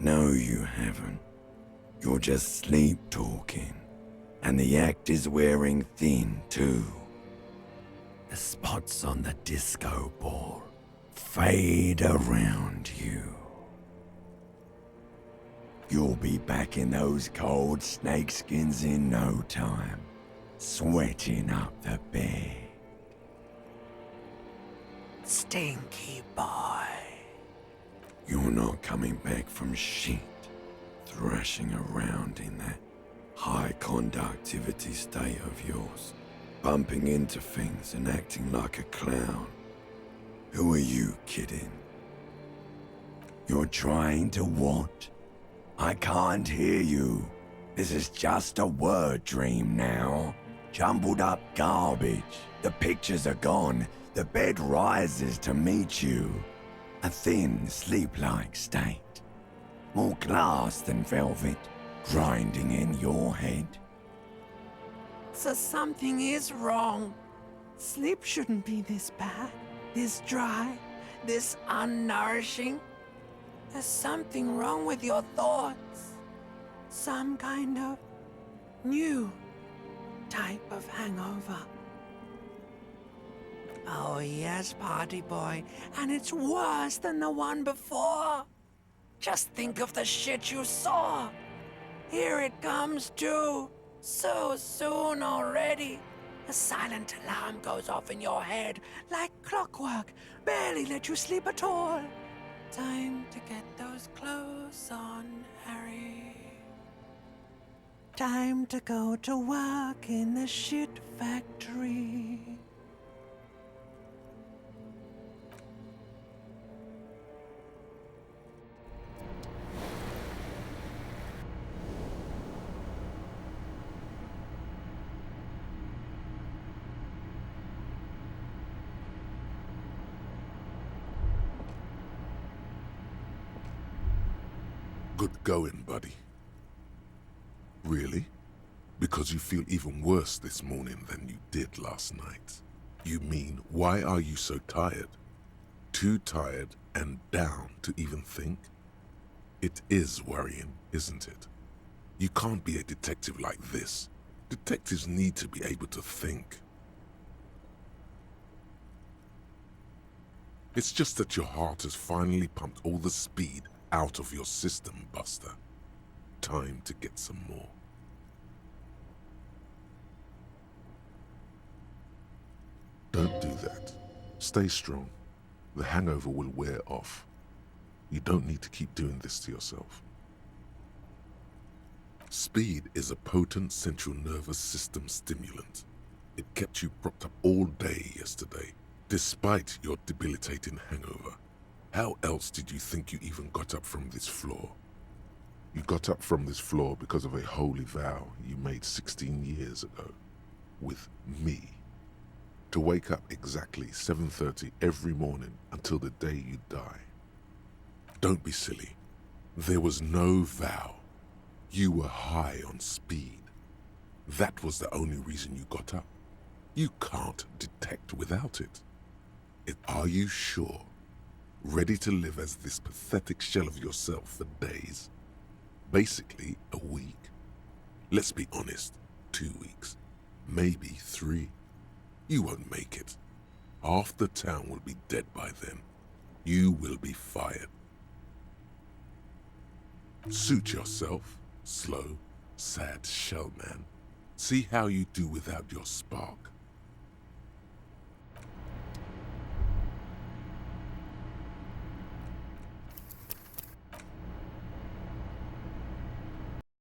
No, you haven't. You're just sleep talking. And the act is wearing thin, too. The spots on the disco ball fade around you. You'll be back in those cold snakeskins in no time, sweating up the bed. Stinky boy. You're not coming back from shit, thrashing around in that high conductivity state of yours, bumping into things and acting like a clown. Who are you kidding? You're trying to what? I can't hear you. This is just a word dream now. Jumbled up garbage. The pictures are gone. The bed rises to meet you. A thin, sleep-like state. More glass than velvet, grinding in your head. So something is wrong. Sleep shouldn't be this bad, this dry, this unnourishing. There's something wrong with your thoughts. Some kind of new type of hangover. Oh yes, party boy, and it's worse than the one before. Just think of the shit you saw. Here it comes too. So soon already. A silent alarm goes off in your head like clockwork. Barely let you sleep at all. Time to get those clothes on, Harry. Time to go to work in the shit factory. Good going, buddy. Really? Because you feel even worse this morning than you did last night. You mean, why are you so tired? Too tired and down to even think? It is worrying, isn't it? You can't be a detective like this. Detectives need to be able to think. It's just that your heart has finally pumped all the speed out of your system, Buster. Time to get some more. Don't do that. Stay strong. The hangover will wear off. You don't need to keep doing this to yourself. Speed is a potent central nervous system stimulant. It kept you propped up all day yesterday, despite your debilitating hangover. How else did you think you even got up from this floor? You got up from this floor because of a holy vow you made 16 years ago. With me. To wake up exactly 7:30 every morning until the day you die. Don't be silly. There was no vow. You were high on speed. That was the only reason you got up. You can't detect without it. Are you sure? Ready to live as this pathetic shell of yourself for days? Basically, a week. Let's be honest, 2 weeks, maybe 3. You won't make it. Half the town will be dead by then. You will be fired. Suit yourself, slow, sad shell man. See how you do without your spark.